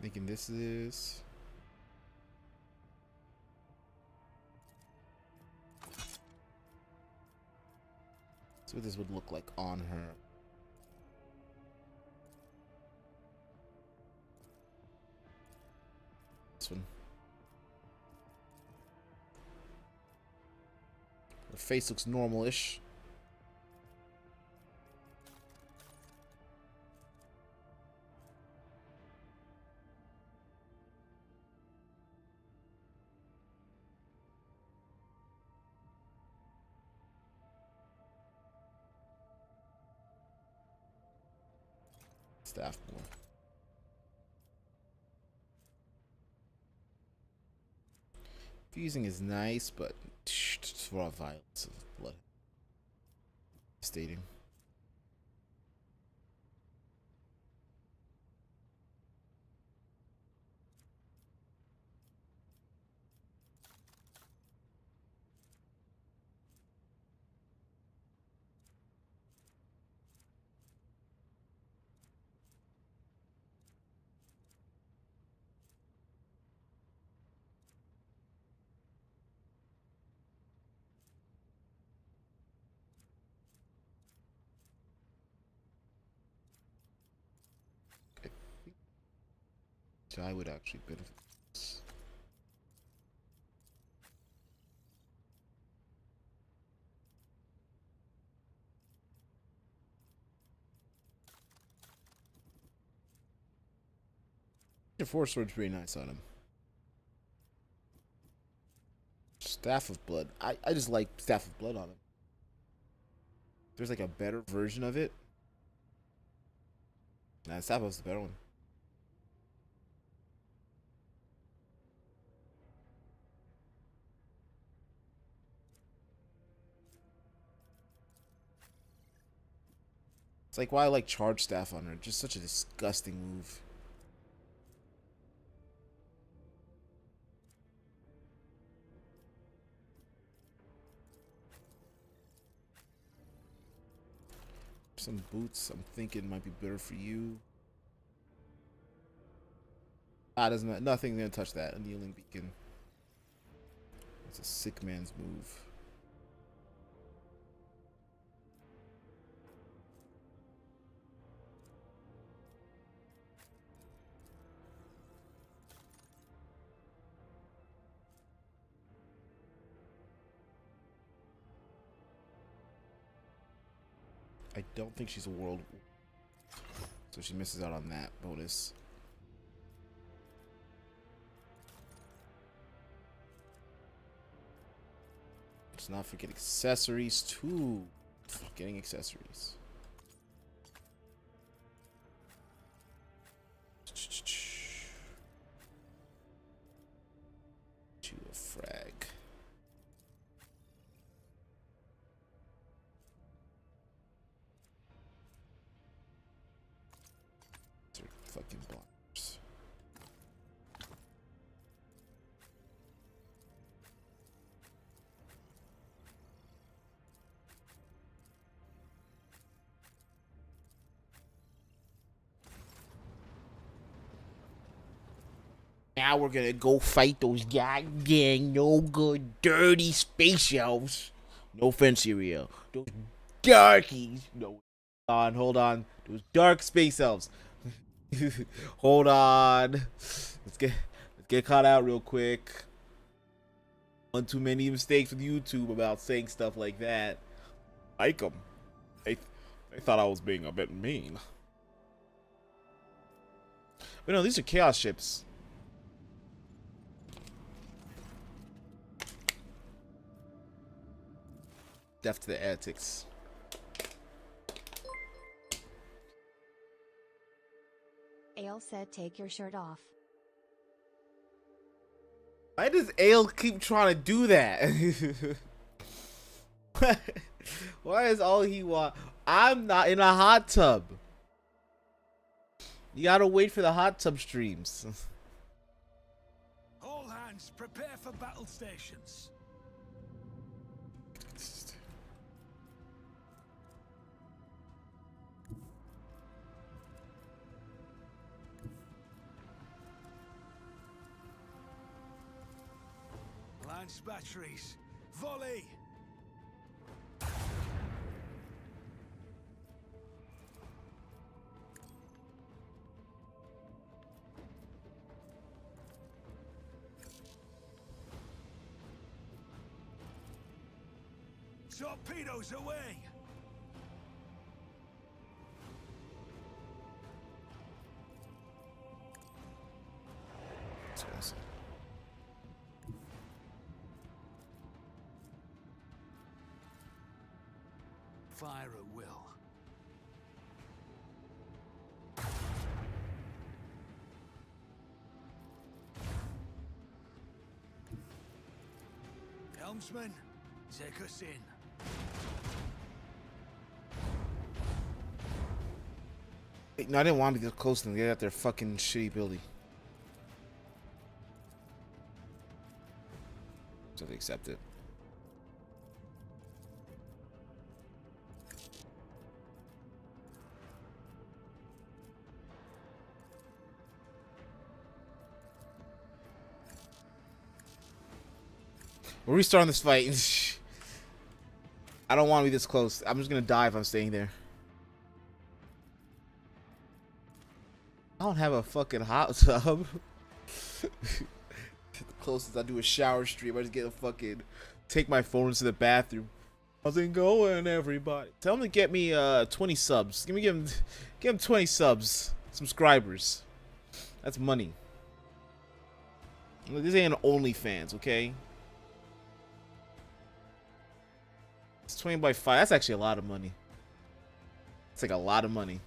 thinking this is. That's what this would look like on her. This one. Her face looks normal-ish. Staff more. Fusing is nice, but it's raw violence of blood. Stating. So I would actually benefit from this. The Force Sword's pretty nice on him. Staff of Blood. I just like Staff of Blood on him. There's like a better version of it. Nah, Staff was the better one. It's like why I like Charge Staff on her. Just such a disgusting move. Some boots I'm thinking might be better for you. Doesn't nothing gonna touch that. A kneeling beacon. It's a sick man's move. I don't think she's a world, so she misses out on that bonus. Let's not forget accessories too. Getting accessories. To a frag. Fucking blockers. Now we're gonna go fight those goddamn no good dirty space elves. No offense, Uriel. Those darkies. No. Hold on. Those dark space elves. Hold on. Let's get caught out real quick. One too many mistakes with YouTube about saying stuff like that. Like them. They thought I was being a bit mean. But no, these are chaos ships. Death to the heretics. Ale said take your shirt off. Why does Ale keep trying to do that? Why is all he want? I'm not in a hot tub. You gotta wait for the hot tub streams. All hands, prepare for battle stations. Lance batteries. Volley. Torpedoes away. That's awesome. Fire at will. Helmsman, take us in. No, I didn't want to be this close to them. Get out their fucking shitty building. So they accept it. We're restarting this fight. I don't want to be this close. I'm just gonna die if I'm staying there. I don't have a fucking hot tub. The closest I do a shower stream, I just get a fucking take my phone into the bathroom. How's it going, everybody? Tell them to get me 20 subs. Give them 20 subs, subscribers. That's money. This ain't an OnlyFans, okay? It's 20 by 5. That's actually a lot of money. It's like a lot of money.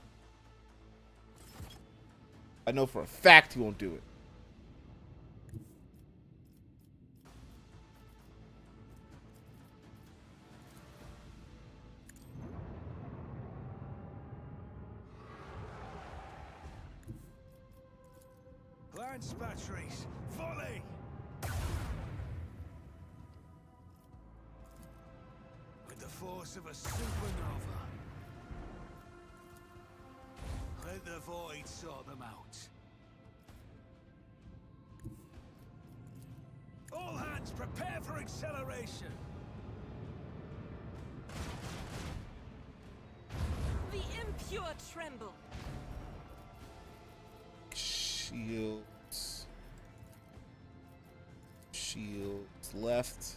I know for a fact he won't do it. Lance batteries. Volley. With the force of a supernova. Let the void sort them out. All hands prepare for acceleration. The impure tremble. Shields. Shields left.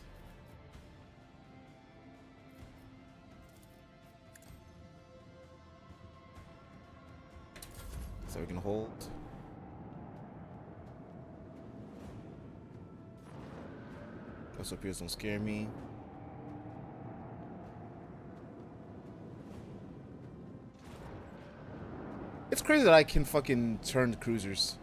So we can hold. Ghost appears don't scare me. It's crazy that I can fucking turn cruisers.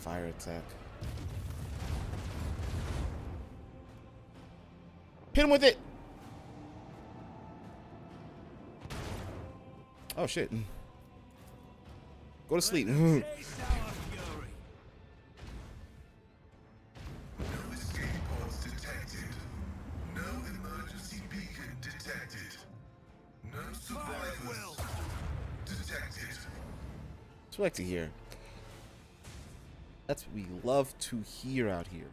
Fire attack. Hit him with it. Oh shit. Go to sleep. No escape pods detected. No emergency beacon detected. No survivors detected. That's what I like to hear. That's what we love to hear out here.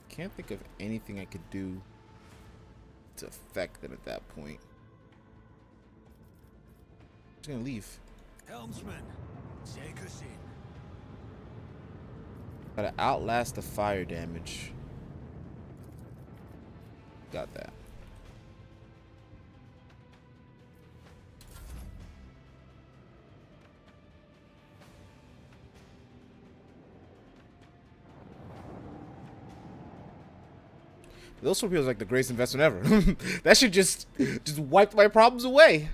Can't think of anything I could do to affect them at that point. I'm just gonna leave. Helmsman, take us in. Gotta outlast the fire damage. Got that. Those torpedoes are like the greatest investment ever. That should just wiped my problems away.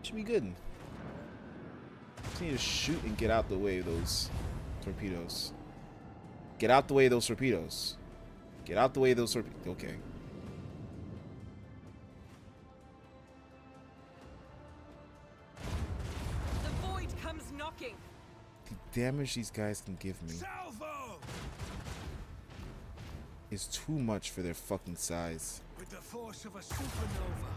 Should be good. Just need to shoot and get out the way of those torpedoes. Get out the way of those torpedoes. Get out the way of those torpedoes. Okay. The void comes knocking. The damage these guys can give me Salvo! is too much for their fucking size. With the force of a supernova.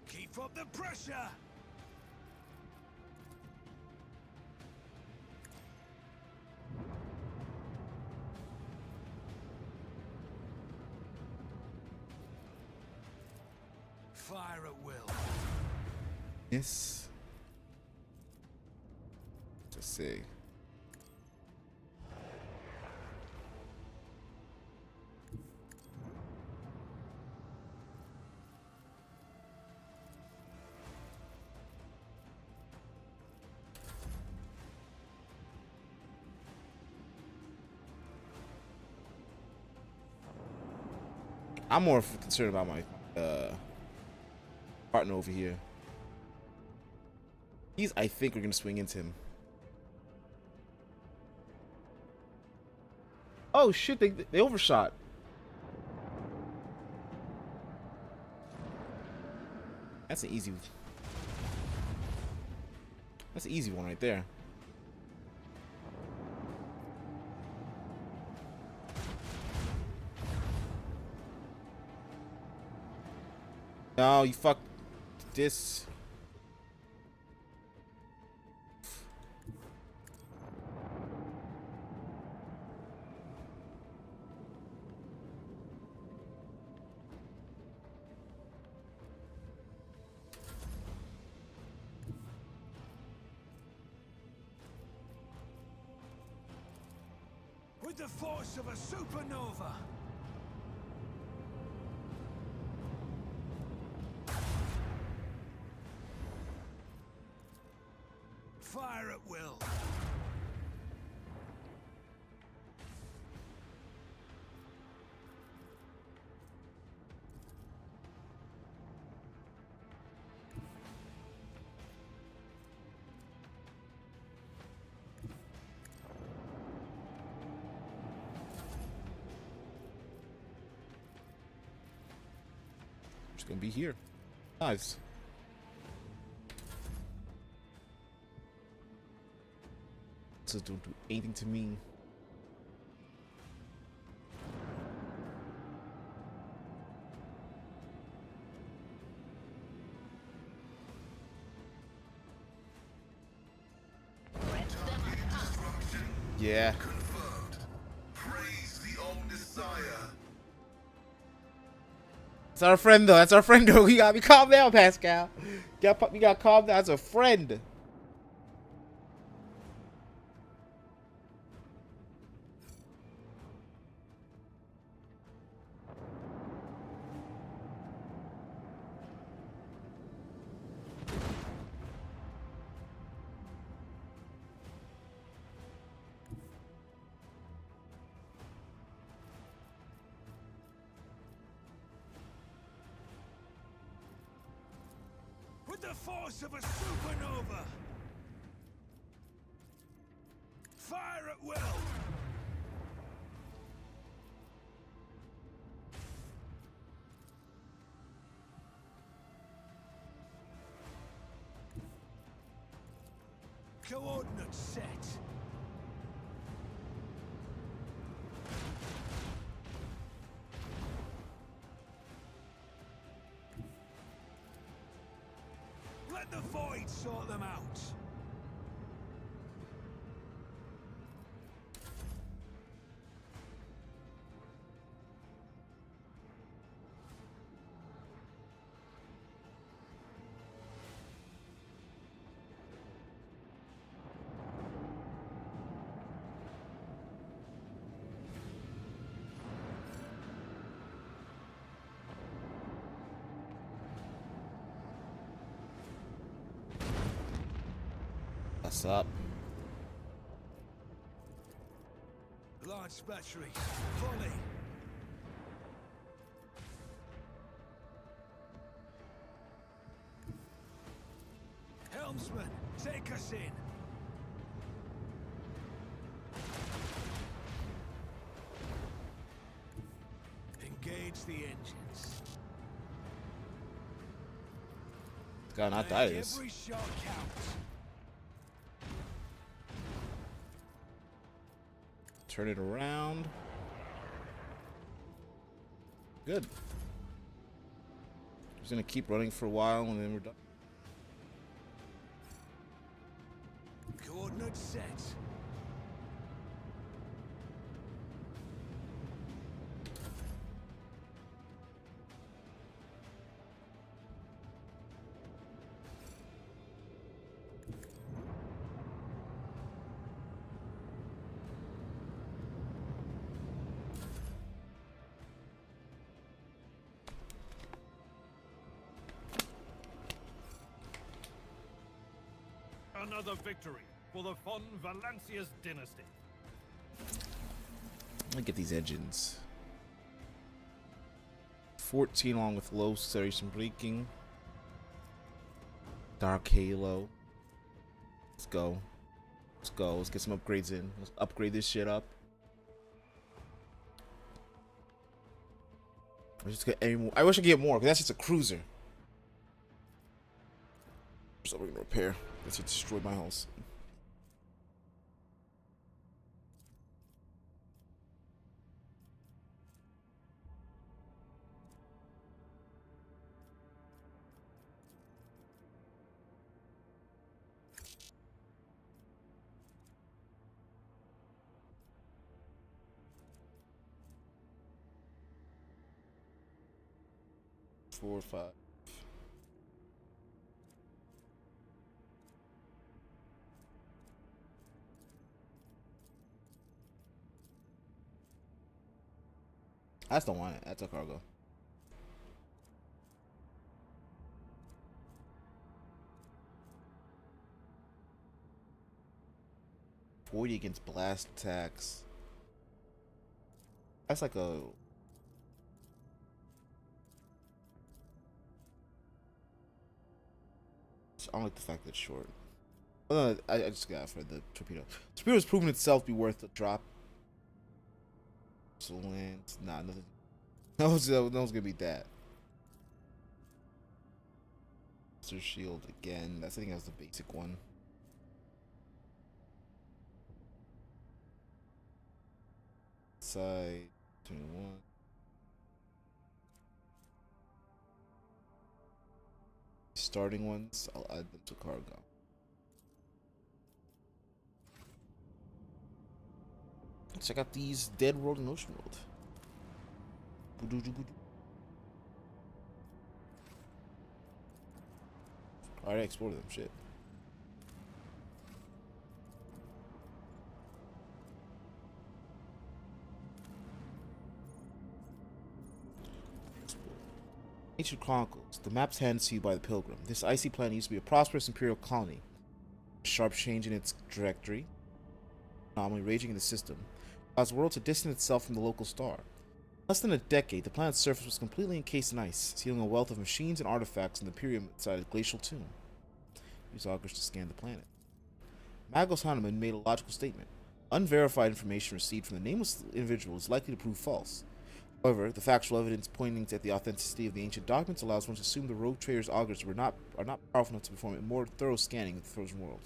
Keep up the pressure! Fire at will. Yes. To say. I'm more concerned about my partner over here. These, I think, are gonna swing into him. Oh shit! They overshot. That's an easy. That's an easy one right there. No, you fucked this. With the force of a supernova. Fire at will. Just gonna be here. Nice. So don't do anything to me. Yeah. Confirmed. Praise the Omnissiah. That's our friend, though. That's our friend, though. We gotta be calm down, Pascal. We gotta calm down. That's a friend. With the force of a supernova. Fire at will. Coordinates set. Let the void sort them out. What's up? Large battery. Volley. us in. Engage the engines. Gotta not die Make this. every shot counts. Turn it around. Good. Just gonna keep running for a while and then we're done. Coordinates set. Another victory for the Von Valancius dynasty. Let me get these engines. 14 along with low acceleration braking. Dark Halo. Let's go. Let's go. Let's get some upgrades in. Let's upgrade this shit up. I just get any more. I wish I could get more, because that's just a cruiser. So we're gonna repair. That's what destroyed my house. Four, five. I just don't want it. That's a cargo. .40 against blast attacks. That's like a... I don't like the fact that it's short. I just got it for the torpedo. Torpedo's proven itself to be worth a drop. So lands. Nah, nothing. No one's gonna beat that. Master Shield again. I think that's the basic one. Side 21. Starting ones, I'll add them to cargo. Let's check out these Dead World and Ocean World. I already explored them, shit. Ancient Chronicles. The maps handed to you by the Pilgrim. This icy planet used to be a prosperous imperial colony. A sharp change in its trajectory, anomaly raging in the system, caused the world to distance itself from the local star. In less than a decade, the planet's surface was completely encased in ice, sealing a wealth of machines and artifacts in the pyramid-sided glacial tomb. Use augers to scan the planet. Magos Hahnemann made a logical statement. Unverified information received from the nameless individual is likely to prove false. However, the factual evidence pointing at the authenticity of the ancient documents allows one to assume the rogue trader's augurs are not powerful enough to perform a more thorough scanning of the frozen world.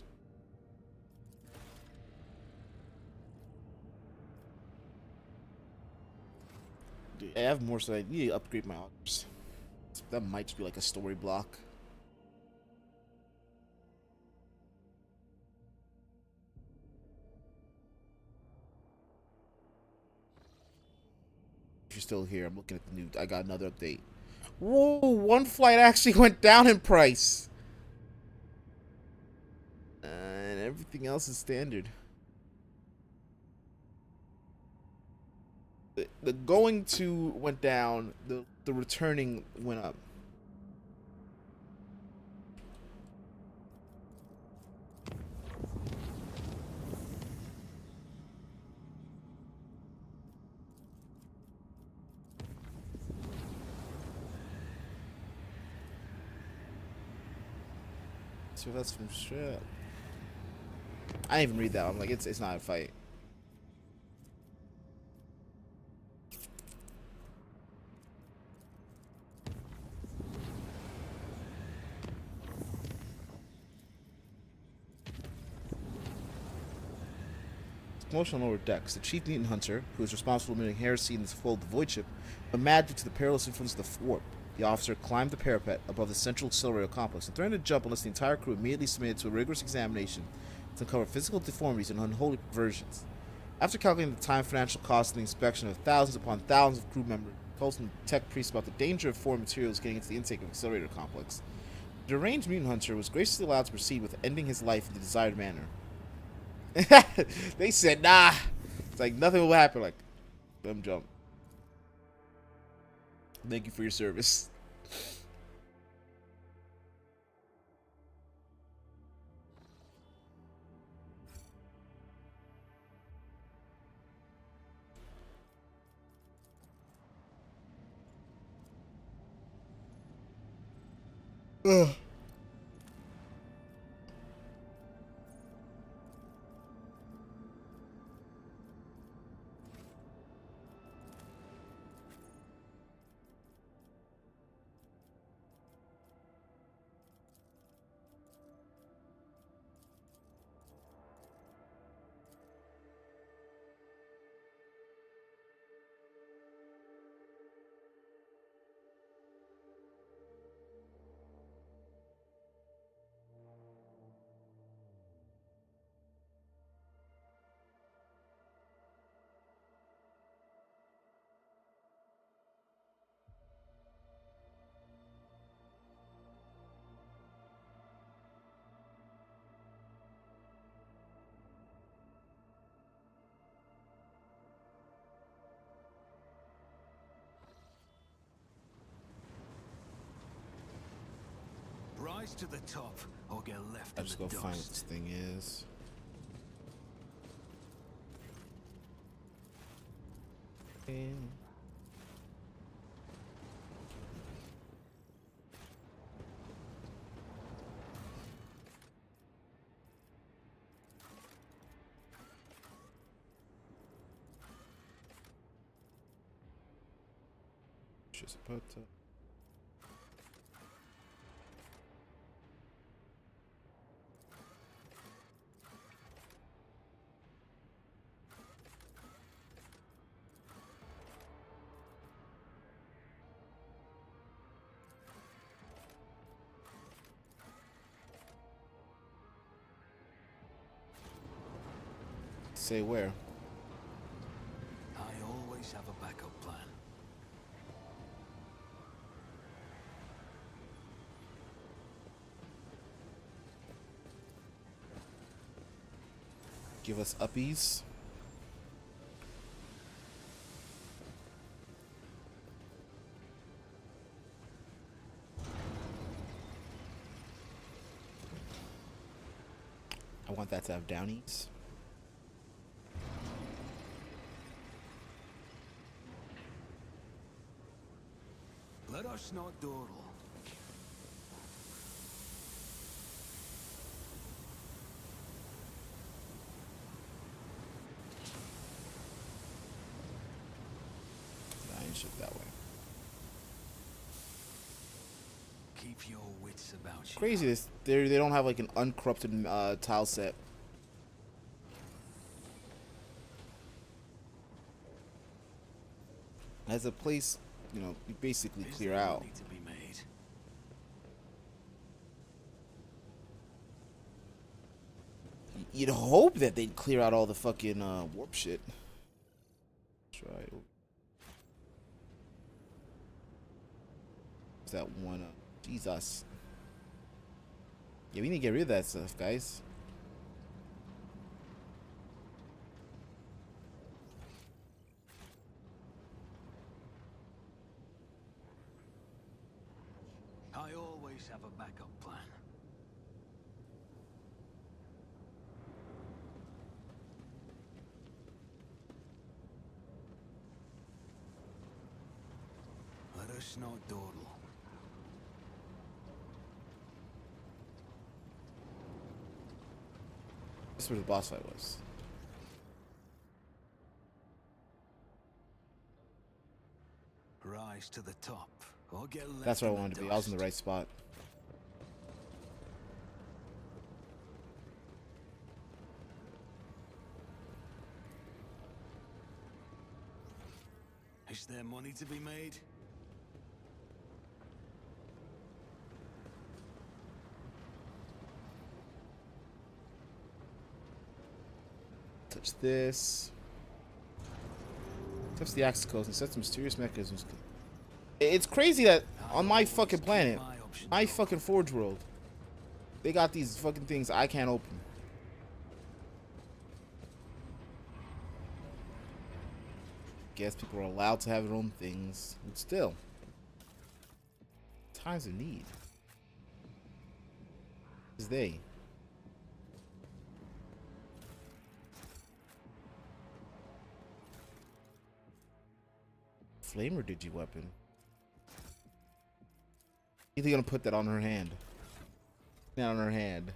Dude, I have more, so I need to upgrade my augurs. That might just be like a story block. If you're still here, I'm looking at the new. I got another update. Whoa! One flight actually went down in price, and everything else is standard. The going to went down. The returning went up. So that's from Strat. I didn't even read that. I'm like, it's not a fight. Commotion on lower decks. The chief mutant hunter, who is responsible for committing heresy in the fold of the void ship, went mad due to the perilous influence of the warp. The officer climbed the parapet above the central accelerator complex and threatened to jump unless the entire crew immediately submitted to a rigorous examination to uncover physical deformities and unholy perversions. After calculating the time, financial cost, and the inspection of thousands upon thousands of crew members, consulting tech priests about the danger of foreign materials getting into the intake of the accelerator complex, the deranged mutant hunter was graciously allowed to proceed with ending his life in the desired manner. They said, nah. It's like nothing will happen. Like, let him jump. Thank you for your service. Ugh. Rise to the top or get left I'll in just the go find what dust. this thing is. Okay. Just about to. Say where? I always have a backup plan. Give us uppies. I want that to have downies. Let us not dawdle. I ain't shit that way. Keep your wits about you. Crazy this they don't have like an uncorrupted tile set. As a place, you know, you basically Is clear there out. money to be made? You'd hope that they'd clear out all the fucking warp shit. Try. What's that one? Jesus. Yeah, we need to get rid of that stuff, guys. I always have a backup plan. Let us not dawdle. This is where the boss fight was. Rise to the top, or get left. That's where I in the wanted to be. I was in the dust. right spot. Is there money to be made? Touch this. Touch the access codes and set some mysterious mechanisms. It's crazy that on my fucking planet, my fucking Forge world, they got these fucking things I can't open. Guess people are allowed to have their own things, but still, times of need. Is they? Flamer digi weapon. You think gonna put that on her hand? Not on her hand.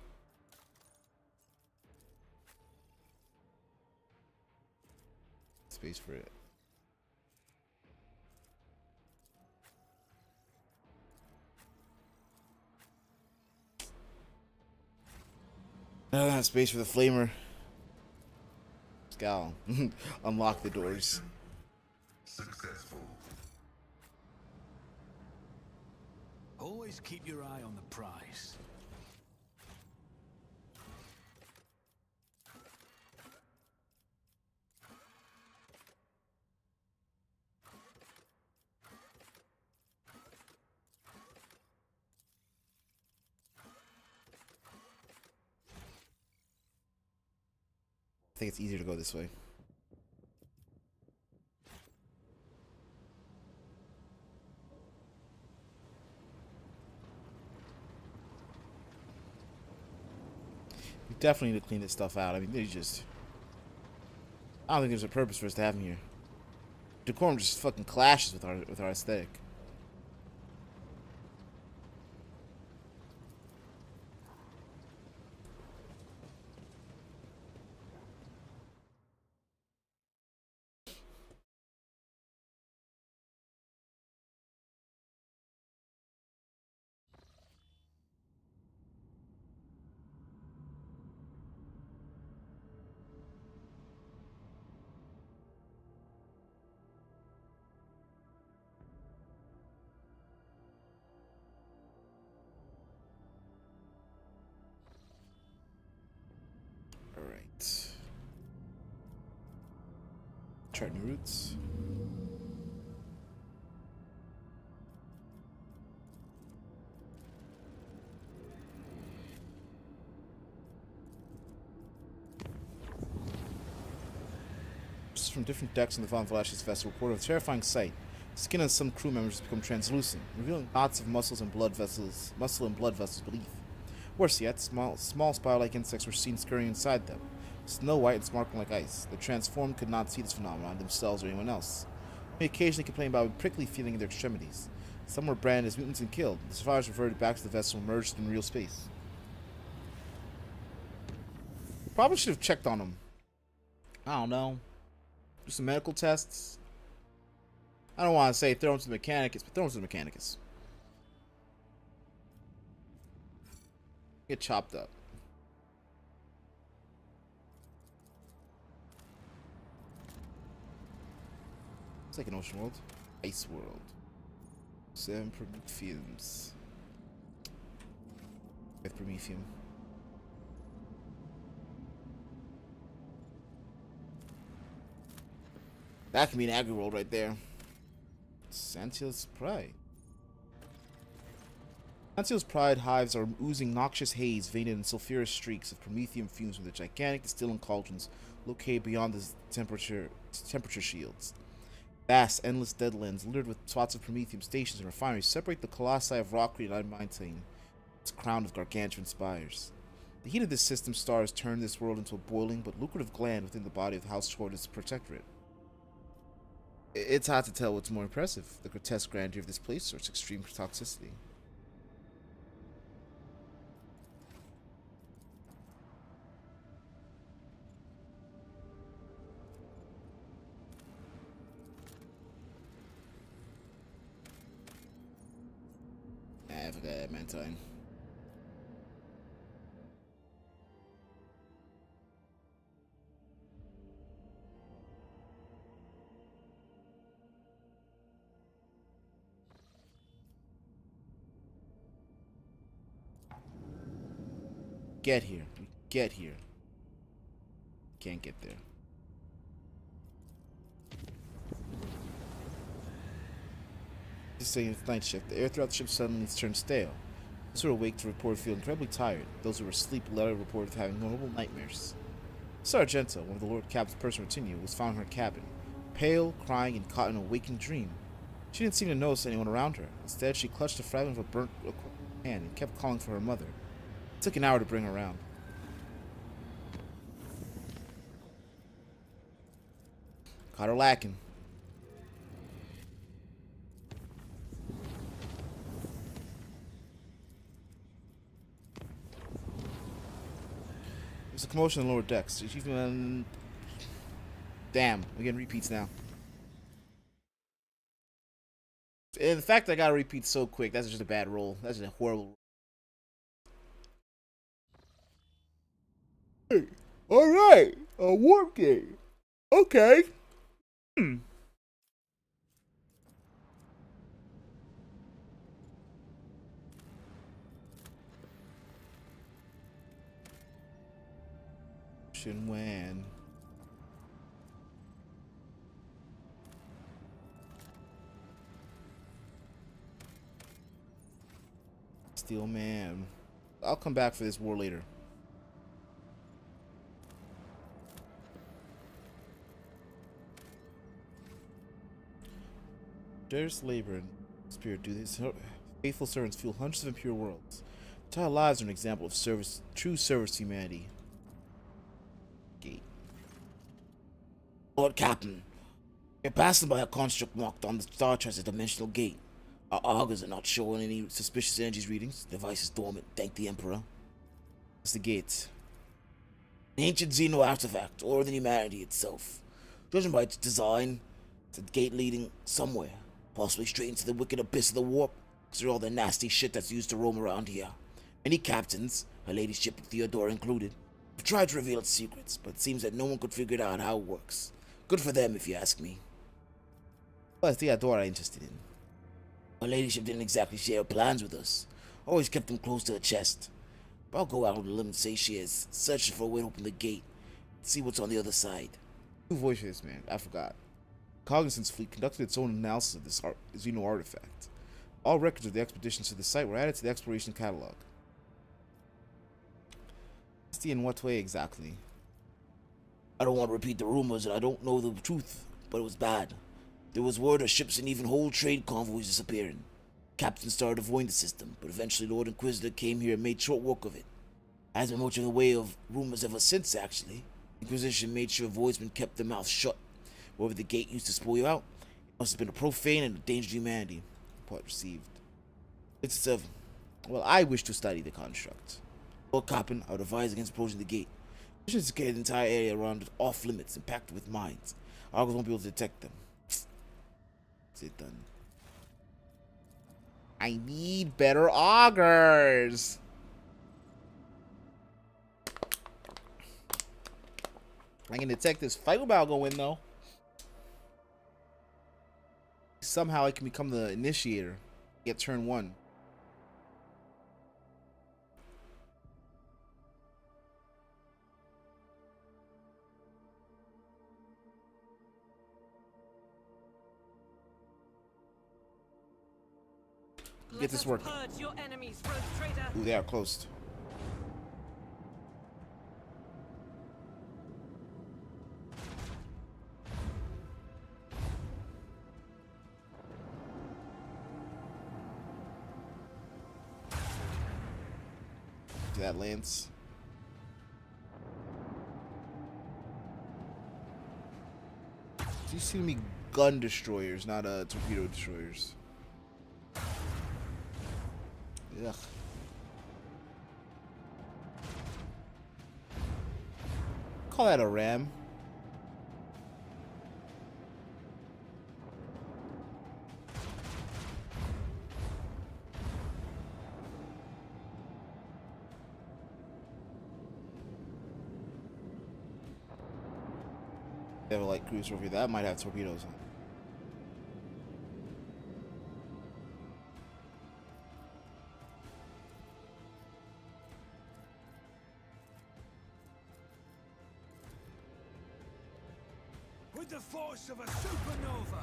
Space for it. I don't have space for the flamer. Scowl. Unlock the doors. Successful. Always keep your eye on the prize. I think it's easier to go this way. We definitely need to clean this stuff out. I mean, there's just... I don't think there's a purpose for us to have them here. Decorum just fucking clashes with our aesthetic. Alright. Chart new routes. From different decks on the Von Velash's vessel report a terrifying sight. Skin on some crew members has become translucent, revealing knots of muscle and blood vessels beneath. Worse yet, small spiral-like insects were seen scurrying inside them, snow white and sparkling like ice. The transformed could not see this phenomenon themselves or anyone else. They occasionally complained about a prickly feeling in their extremities. Some were branded as mutants and killed. The survivors reverted back to the vessel and emerged in real space. Probably should have checked on them. I don't know. Do some medical tests. I don't want to say throw them to the Mechanicus, but throw them to the Mechanicus. Get chopped up. It's like an ocean world. Ice world. 7 Prometheums. With Prometheum. That can be an agri world right there. Santiel's Pride. Santiel's Pride hives are oozing noxious haze veined in sulfurous streaks of promethium fumes from the gigantic distilling cauldrons located beyond the temperature shields. Vast, endless deadlands littered with spots of promethium stations and refineries separate the colossi of rock created adamantine. It's crowned with gargantuan spires. The heat of this system star has turned this world into a boiling but lucrative gland within the body of the House Shortest Protectorate. It's hard to tell what's more impressive, the grotesque grandeur of this place or its extreme toxicity. forgot adamantine. Get here. Get here. Can't get there. This saying night shift. The air throughout the ship suddenly turned stale. Those who were awake to report feeling incredibly tired. Those who were asleep later reported having horrible nightmares. Sargenta, one of the Lord Captain's personal retinue, was found in her cabin, pale, crying, and caught in a waking dream. She didn't seem to notice anyone around her. Instead, she clutched a fragment of a burnt hand and kept calling for her mother. It took an hour to bring her around. Caught her lacking. There's a commotion in the lower decks. Achievement. Damn, we're getting repeats now. And the fact that I got to repeat so quick, that's just a bad roll. That's just a horrible roll. Hey, alright, a warp game. Okay. When Steel Man. I'll come back for this war later. There's labor and spirit do this. Faithful servants fuel hundreds of impure worlds. Entire lives are an example of service, true service to humanity. Gate. Lord Captain, you're passing by a construct marked on the star chart as a dimensional gate. Our augurs are not showing any suspicious energies readings. The device is dormant. Thank the Emperor. It's the gate. An ancient Xeno artifact, older than humanity itself. Judging by its design, it's a gate leading somewhere. Possibly straight into the wicked abyss of the warp. Consider all the nasty shit that's used to roam around here. Many captains, her ladyship Theodora included, have tried to reveal its secrets, but it seems that no one could figure out how it works. Good for them, if you ask me. What is Theodora interested in? Her ladyship didn't exactly share her plans with us. Always kept them close to her chest. But I'll go out on a limb and say she is searching for a way to open the gate and see what's on the other side. New voice for this, man. I forgot. Cognizant's fleet conducted its own analysis of this Xeno artifact. All records of the expeditions to the site were added to the exploration catalog. In what way exactly? I don't want to repeat the rumors, and I don't know the truth, but it was bad. There was word of ships and even whole trade convoys disappearing. Captain started avoiding the system, but eventually Lord Inquisitor came here and made short work of it. Hasn't been much in the way of rumors ever since, actually. Inquisition made sure voidsmen kept their mouths shut. Wherever the gate used to spoil you out, it must have been a profane and a danger to humanity. Report received. It's 7. Well, I wish to study the construct. Lord Captain, I would advise against approaching the gate. We should secure the entire area around it off limits and packed with mines. Augurs won't be able to detect them. Is it done? I need better augurs. I can detect this fight. We're about to go in though. Somehow I can become the initiator. Get turn 1. Get this working. Ooh, they are close. Do that, Lance. These seem to be gun destroyers, not torpedo destroyers. Ugh. Call that a ram. They have a light cruiser over here. That might have torpedoes on it. With the force of a supernova.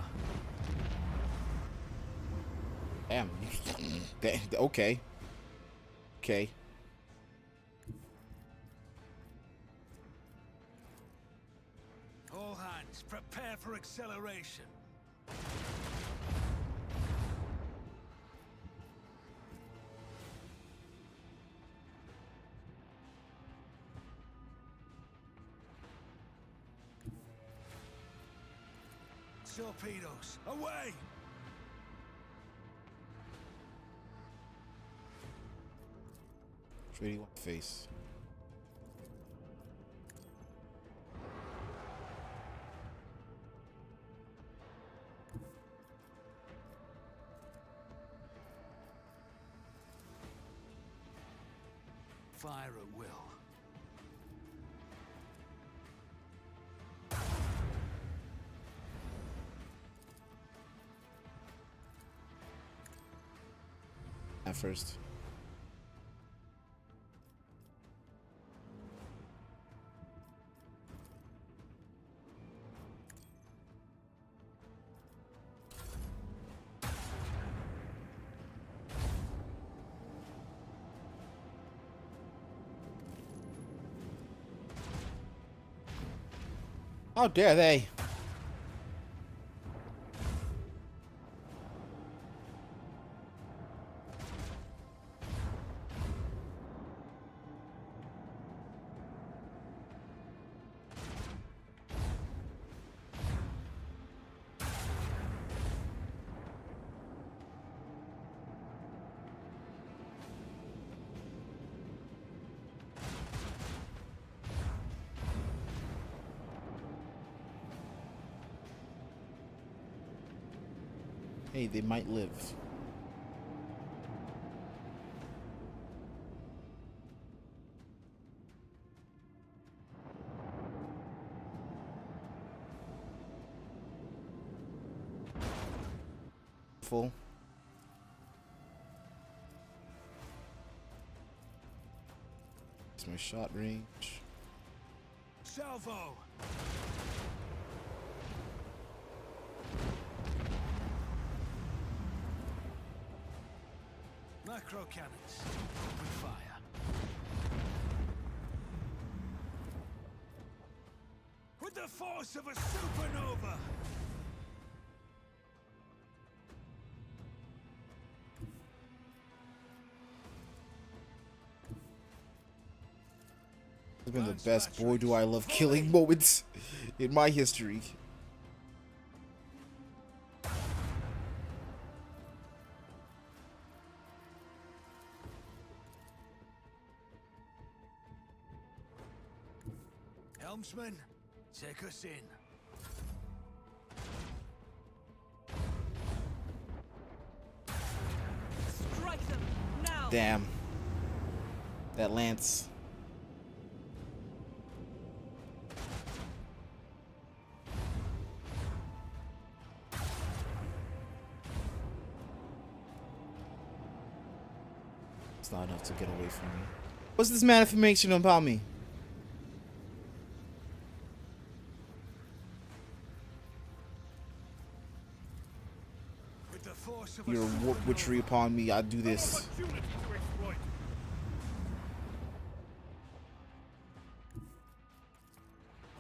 Damn. Okay. Okay. All hands, prepare for acceleration. Torpedoes, away! Pretty one face. Fire at will. At first. How dare they? Hey, they might live. Full. It's my shot range. Salvo! Macro cannons, open fire. With the force of a supernova! It's been the best boy do I love killing moments in my history. Helmsman, take us in. Strike them now. Damn. That lance. It's not enough to get away from me. What's this man information about me? With the force of a Your supernova. witchery upon me, I do this. Opportunity to exploit.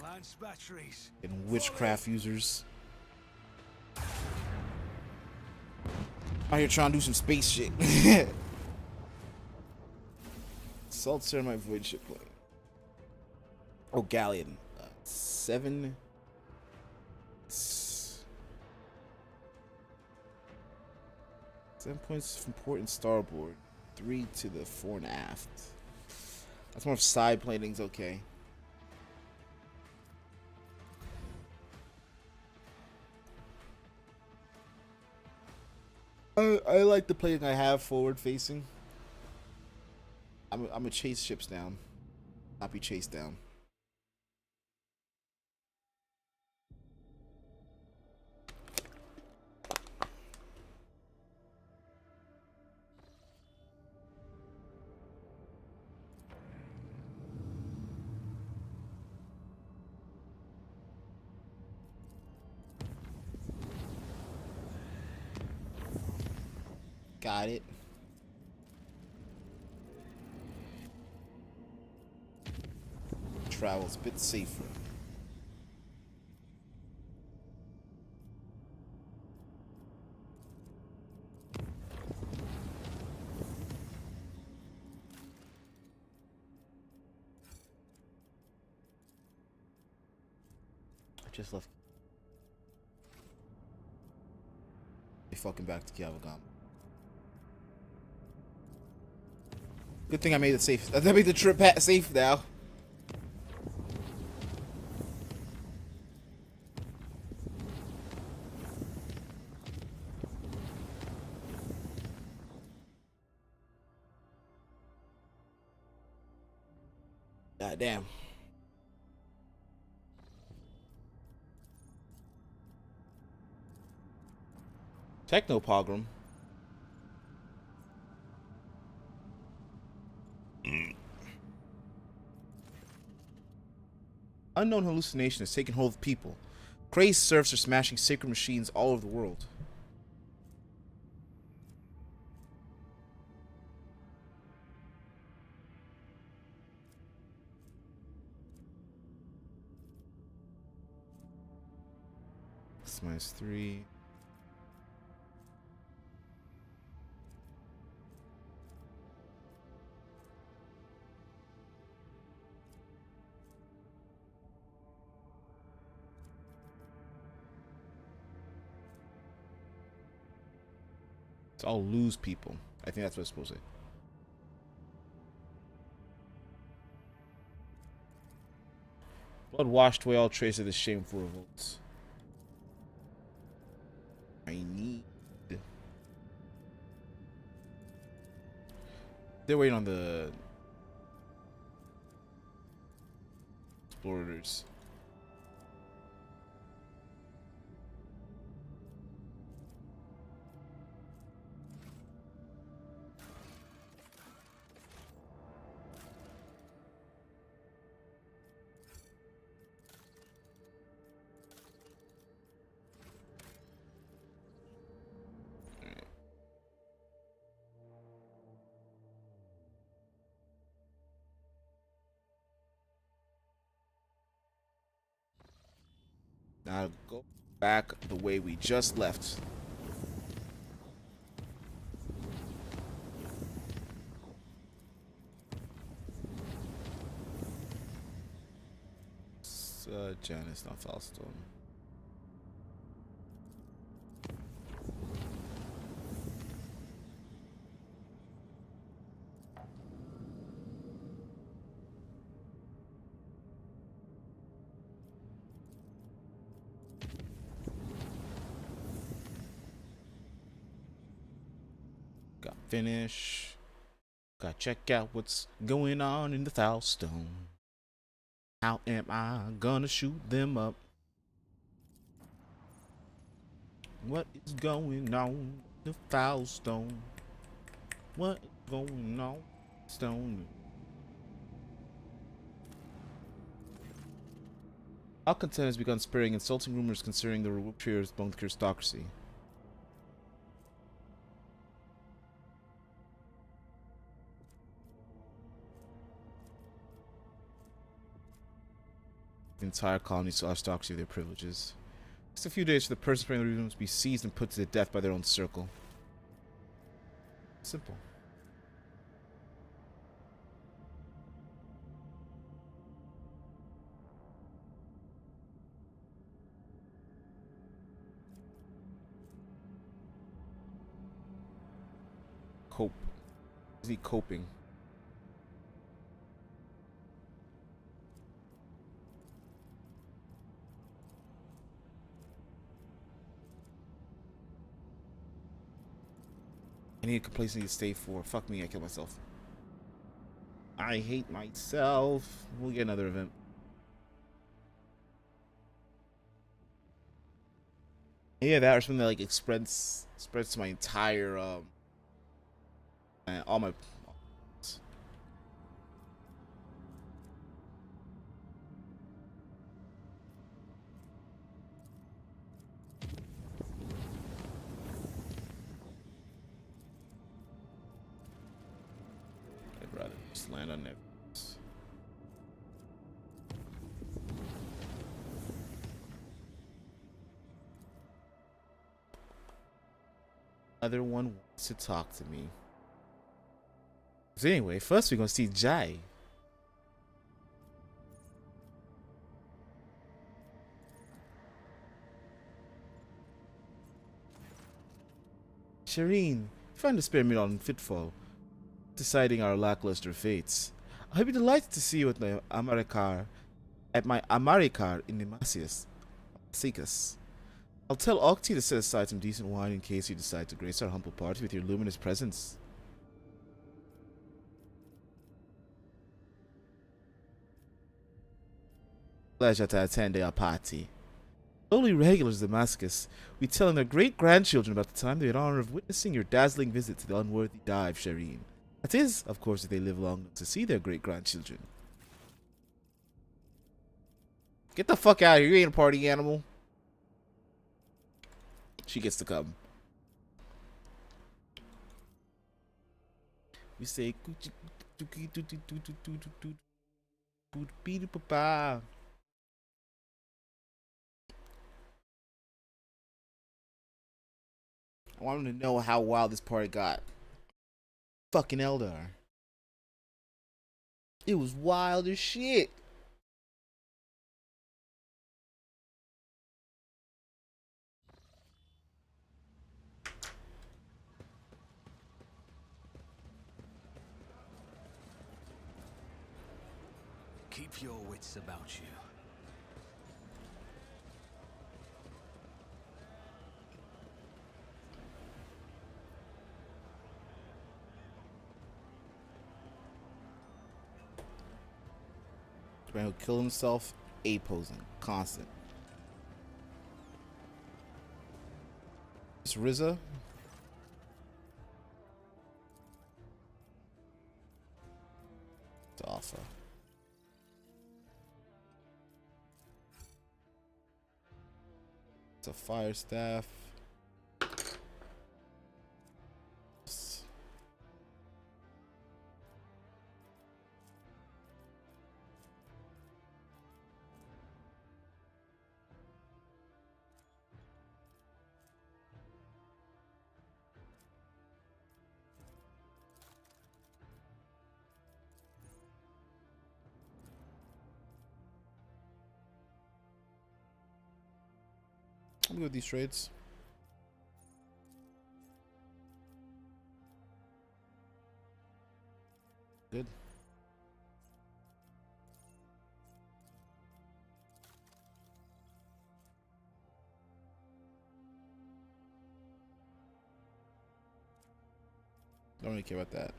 Lance batteries. And witchcraft users. Out here trying to do some space shit. Assault Ceramite Void Ship plane. Oh, Galleon. 7. 7 points from port and starboard. 3 to the fore and aft. That's more of side planing's okay. I like the plating I have forward facing. I'm gonna chase ships down, not be chased down. Got it. Travel's a bit safer. I just left. They fucking back to Kiavagam. Good thing I made it safe. I made the trip safe now. God damn. Technopogrom. Unknown hallucination has taken hold of people. Crazed serfs are smashing sacred machines all over the world. -3. It's all lose people. I think that's what it's supposed to say. Blood washed away all trace of this shameful revolt. I need. They're waiting on the explorers. Now go back the way we just left. Janice, not Falstone. Got finish. Got check out what's going on in the Falstone. How am I gonna shoot them up? What is going on in the Falstone? What is going on, Stone? Malcontent has begun spreading insulting rumors concerning the Warriors among the aristocracy. The entire colony saw aristocracy of their privileges. Just a few days for the person spreading the rumors to be seized and put to death by their own circle. Simple. Cope. Is he coping? I need a complacency to stay for. Fuck me, I killed myself. I hate myself. We'll get another event. Yeah, that or something that like spreads to my entire all my. Just land on it. Other one wants to talk to me. So anyway, first we're gonna see Jai. Shireen, find a spare minute on Fitfall, deciding our lackluster fates. I'll be delighted to see you at my Amarikar in Nemasius. Seekus. I'll tell Octi to set aside some decent wine in case you decide to grace our humble party with your luminous presence. Pleasure to attend our party. Only regulars of Damascus, we telling their great-grandchildren about the time they had honor of witnessing your dazzling visit to the unworthy dive, Shireen. That is, of course, if they live long enough to see their great-grandchildren. Get the fuck out of here, you ain't a party animal. She gets to come. We say I want him to know how wild this party got. Fucking Eldar. It was wild as shit. Keep your wits about you. The man who killed himself, A-posing, constant. It's Rizza. It's Alpha. It's a fire staff. I'm good with these trades. Good. Don't really care about that.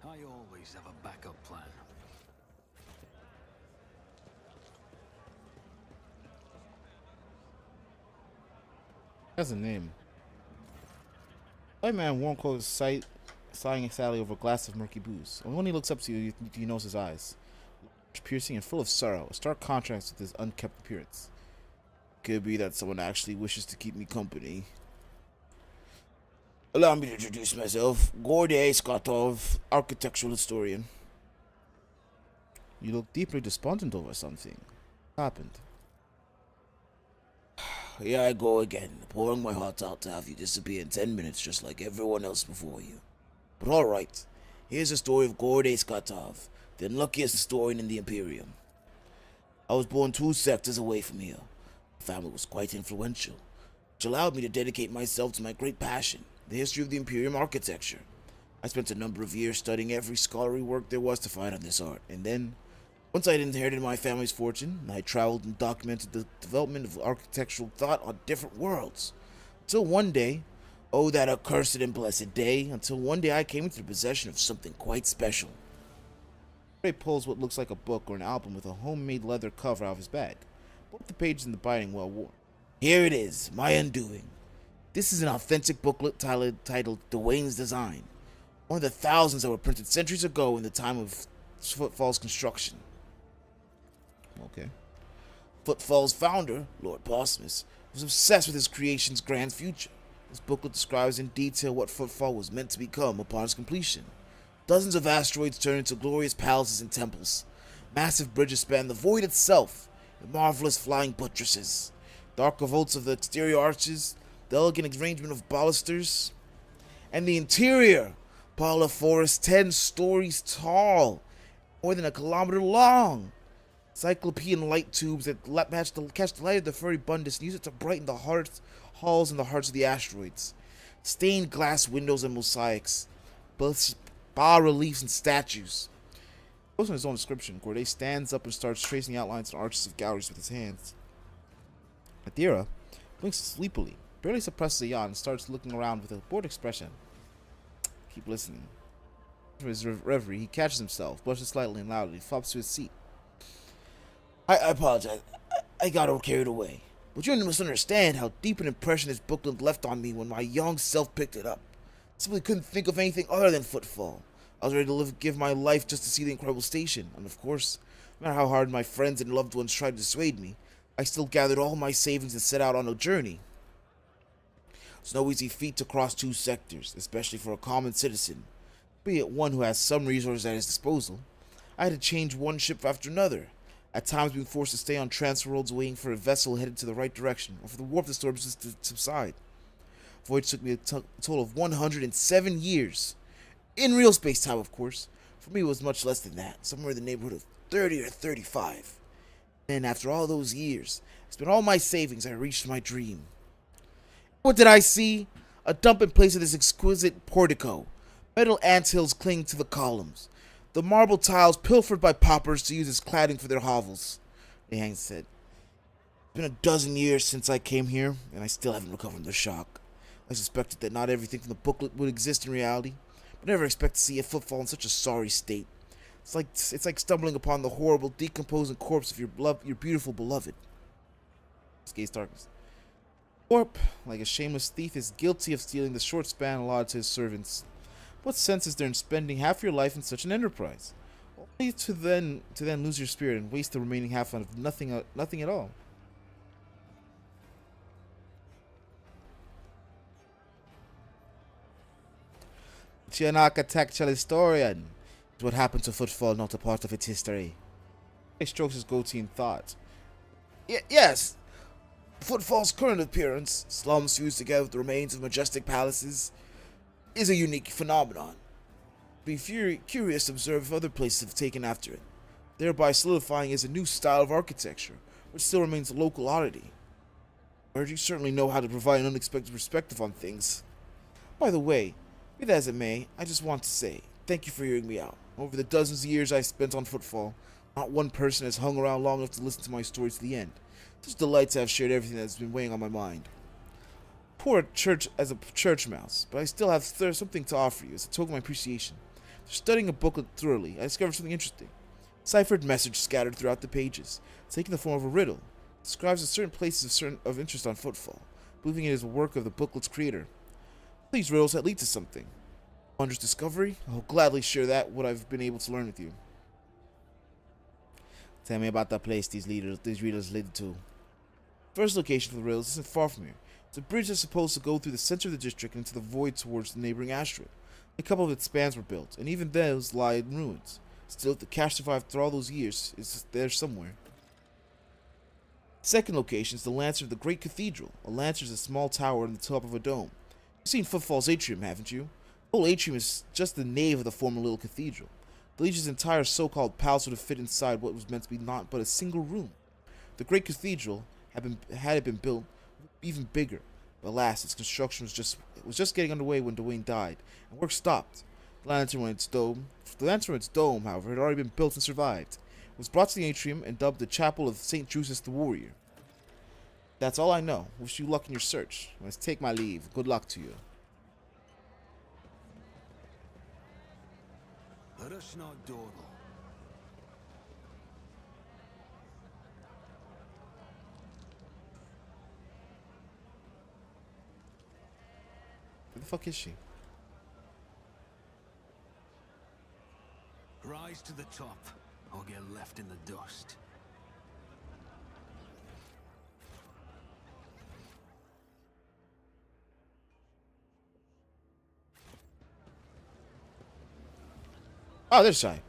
I always have a backup plan. That's a name. White man warm clothes sight sighing sadly over a glass of murky booze. And when he looks up to you, you knows his eyes. Piercing and full of sorrow, a stark contrast with his unkempt appearance. Could be that someone actually wishes to keep me company. Allow me to introduce myself. Gordy Skatov, architectural historian. You look deeply despondent over something. What happened? Here I go again, pouring my heart out to have you disappear in 10 minutes just like everyone else before you. But alright, here's the story of Gordy Skatov, the unluckiest historian in the Imperium. I was born 2 sectors away from here. My family was quite influential, which allowed me to dedicate myself to my great passion, the history of the Imperium architecture. I spent a number of years studying every scholarly work there was to find on this art, and then, once I had inherited my family's fortune, I traveled and documented the development of architectural thought on different worlds. Until one day, oh that accursed and blessed day, until one day I came into the possession of something quite special. Ray pulls what looks like a book or an album with a homemade leather cover out of his bag, both the pages and the binding well worn. Here it is, my undoing. This is an authentic booklet titled Dwayne's Design, one of the thousands that were printed centuries ago in the time of Footfall's construction. Okay. Footfall's founder, Lord Bosmus, was obsessed with his creation's grand future. This booklet describes in detail what Footfall was meant to become upon its completion. Dozens of asteroids turned into glorious palaces and temples. Massive bridges span the void itself, and marvelous flying buttresses. Dark vaults of the exterior arches, the elegant arrangement of balusters, and the interior. Pile of forest 10 stories tall, more than a kilometer long. Cyclopean light tubes that catch the light of the furry Bundus and use it to brighten the halls and the hearts of the asteroids. Stained glass windows and mosaics, bas reliefs and statues. Also in his own description, Corday stands up and starts tracing outlines and arches of galleries with his hands. Adira blinks sleepily, barely suppresses a yawn, and starts looking around with a bored expression. Keep listening. From his reverie, he catches himself, blushes slightly and loudly, flops to his seat. I apologize. I got all carried away. But you must understand how deep an impression this booklet left on me when my young self picked it up. I simply couldn't think of anything other than Footfall. I was ready to give my life just to see the incredible station, and of course, no matter how hard my friends and loved ones tried to dissuade me, I still gathered all my savings and set out on a journey. It's no easy feat to cross 2 sectors, especially for a common citizen, be it one who has some resources at his disposal. I had to change one ship after another, at times being forced to stay on transfer roads waiting for a vessel headed to the right direction, or for the warp of the storms to subside. Voyage took me a total of 107 years. In real space-time, of course. For me, it was much less than that, somewhere in the neighborhood of 30 or 35. Then, after all those years, I spent all my savings, I reached my dream. What did I see? A dumping place of this exquisite portico. Metal anthills clinging to the columns. The marble tiles pilfered by paupers to use as cladding for their hovels. Liang said, "It's been a dozen years since I came here, and I still haven't recovered from the shock. I suspected that not everything from the booklet would exist in reality, but never expect to see a Footfall in such a sorry state. It's like stumbling upon the horrible, decomposing corpse of your beautiful beloved." His gaze darkens. Corp, like a shameless thief, is guilty of stealing the short span allotted to his servants. What sense is there in spending half your life in such an enterprise, only to then lose your spirit and waste the remaining half on nothing at all? But you're an architectural historian. Is what happened to Footfall not a part of its history? He strokes his goatee in thought. Yes. Footfall's current appearance, slums fused together with the remains of majestic palaces, is a unique phenomenon. Be curious to observe if other places have taken after it, thereby solidifying as a new style of architecture, which still remains a local oddity. Or you certainly know how to provide an unexpected perspective on things. By the way, be that as it may, I just want to say, thank you for hearing me out. Over the dozens of years I spent on Footfall, not one person has hung around long enough to listen to my story to the end. It's a delight to have shared everything that's been weighing on my mind. Poor as a church mouse, but I still have something to offer you as a token of my appreciation. After studying a booklet thoroughly, I discovered something interesting. A ciphered message scattered throughout the pages, taking the form of a riddle. It describes certain places of interest on Footfall, believing it is a work of the booklet's creator. These riddles that lead to something. Wondrous discovery? I'll gladly share what I've been able to learn with you. Tell me about the place these readers lead to. First location for the riddles isn't far from here. It's a bridge that's supposed to go through the center of the district and into the void towards the neighboring asteroid. A couple of its spans were built, and even those lie in ruins. Still, if the cache survived through all those years, it's there somewhere. Second location is the Lancer of the Great Cathedral. A Lancer is a small tower on the top of a dome. You've seen Footfall's atrium, haven't you? The whole atrium is just the nave of the former little cathedral. The Legion's entire so-called palace would have fit inside what was meant to be not but a single room. The Great Cathedral had it been built even bigger, but alas, its construction was just getting underway when Dwayne died, and work stopped. The lantern on its dome, however, had already been built and survived. It was brought to the atrium and dubbed the Chapel of St. Drusus the Warrior. That's all I know. Wish you luck in your search. Let's take my leave. Good luck to you. Let us not dawdle. Where the fuck is she? Rise to the top, or get left in the dust. Oh, there's Shy.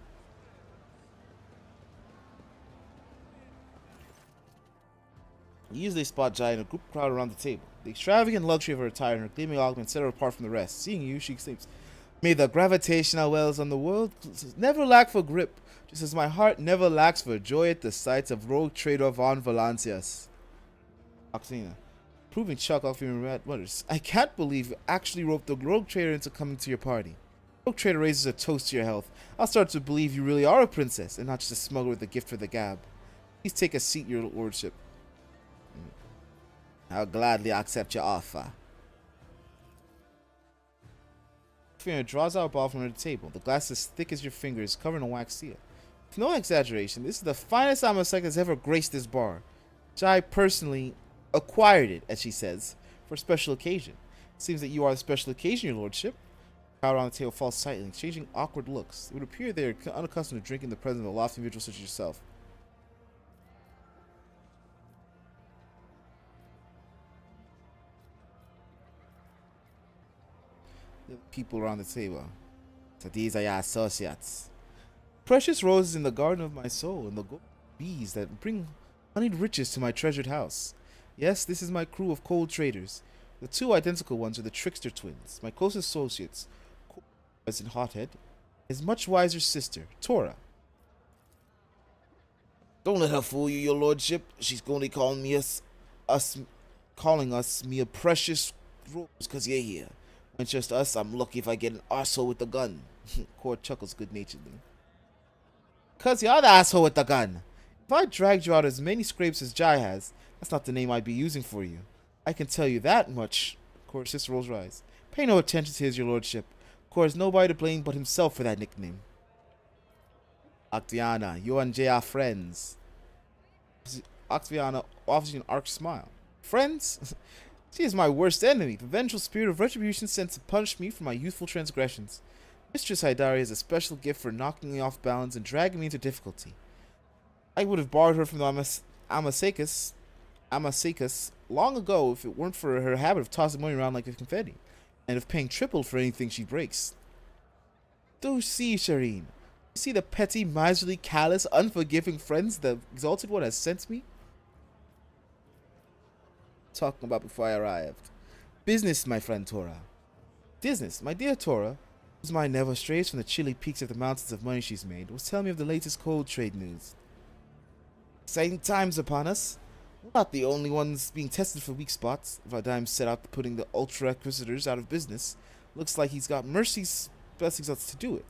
You usually spot Jai in a group crowd around the table. The extravagant luxury of her attire and her gleaming augment set her apart from the rest. Seeing you, she exclaims, "May the gravitational wells on the world never lack for grip, just as my heart never lacks for joy at the sight of rogue trader Von Valancias." Oxina, proving Chuck off your red wonders. I can't believe you actually roped the rogue trader into coming to your party. Rogue trader raises a toast to your health. I'll start to believe you really are a princess and not just a smuggler with a gift for the gab. Please take a seat, your lordship. I'll gladly accept your offer. Fiona draws out a ball from her table. The glass is thick as your fingers, covered in wax seal. With no exaggeration, this is the finest Amasek that's ever graced this bar. Jai personally acquired it, as she says, for a special occasion. It seems that you are the special occasion, your lordship. The crowd around the table falls silently, exchanging awkward looks. It would appear they are unaccustomed to drinking in the presence of a lofty individual such as yourself. People around the table. So these are your associates. Precious roses in the garden of my soul, and the gold bees that bring honeyed riches to my treasured house. Yes, this is my crew of cold traders. The two identical ones are the trickster twins, my closest associates, and Hothead, his much wiser sister, Tora. Don't let her fool you, your lordship. She's only calling us mere precious rose because you're here. When it's just us, I'm lucky if I get an arsehole with the gun. Cord chuckles good-naturedly. Cause you're the asshole with the gun. If I dragged you out as many scrapes as Jai has, that's not the name I'd be using for you. I can tell you that much. Cord's sister rolls her eyes. Pay no attention to his, your lordship. Cord has nobody to blame but himself for that nickname. Octaviana, you and Jay are friends. Octaviana offers you an arch smile. Friends? She is my worst enemy, the vengeful spirit of retribution sent to punish me for my youthful transgressions. Mistress Haidari has a special gift for knocking me off balance and dragging me into difficulty. I would have borrowed her from the Amasekas long ago if it weren't for her habit of tossing money around like a confetti, and of paying triple for anything she breaks. Do see, Shireen. You see the petty, miserly, callous, unforgiving friends the exalted one has sent me? Talking about before I arrived. Business, my friend Tora. Business, my dear Tora, whose mind never strays from the chilly peaks of the mountains of money she's made, was telling me of the latest cold trade news. Exciting times upon us. We're not the only ones being tested for weak spots. Vadime set out putting the ultra-acquisitors out of business. Looks like he's got Mercy's blessings to do it.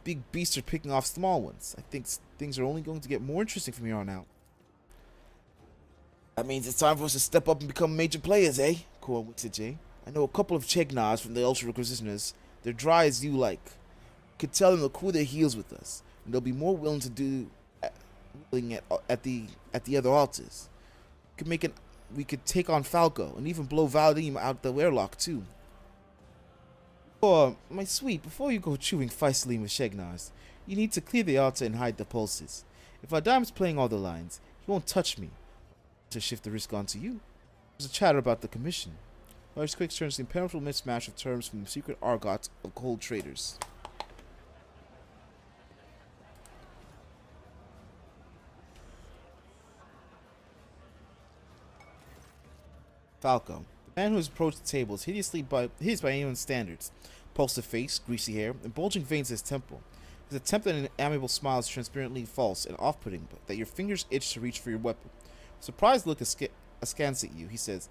Big beasts are picking off small ones. I think things are only going to get more interesting from here on out. That means it's time for us to step up and become major players, eh? Cor winks at Jay. I know a couple of Chegnars from the Ultra Requisitioners. They're dry as you like. Could tell them to cool their heels with us, and they'll be more willing to do at the other altars. We could take on Falco and even blow Vadim out the airlock too. Or, my sweet, before you go chewing feistily with Chegnars, you need to clear the altar and hide the pulses. If Vadime's playing all the lines, he won't touch me. To shift the risk onto you. There's a chatter about the commission. Large quick turns the impenetrable mismatch of terms from the secret argot of cold traders. Falco, the man who has approached the table, is hideous by anyone's standards. Repulsive face, greasy hair, and bulging veins at his temple. His attempt at an amiable smile is transparently false and off-putting, but that your fingers itch to reach for your weapon. Surprised look askance at you, he says,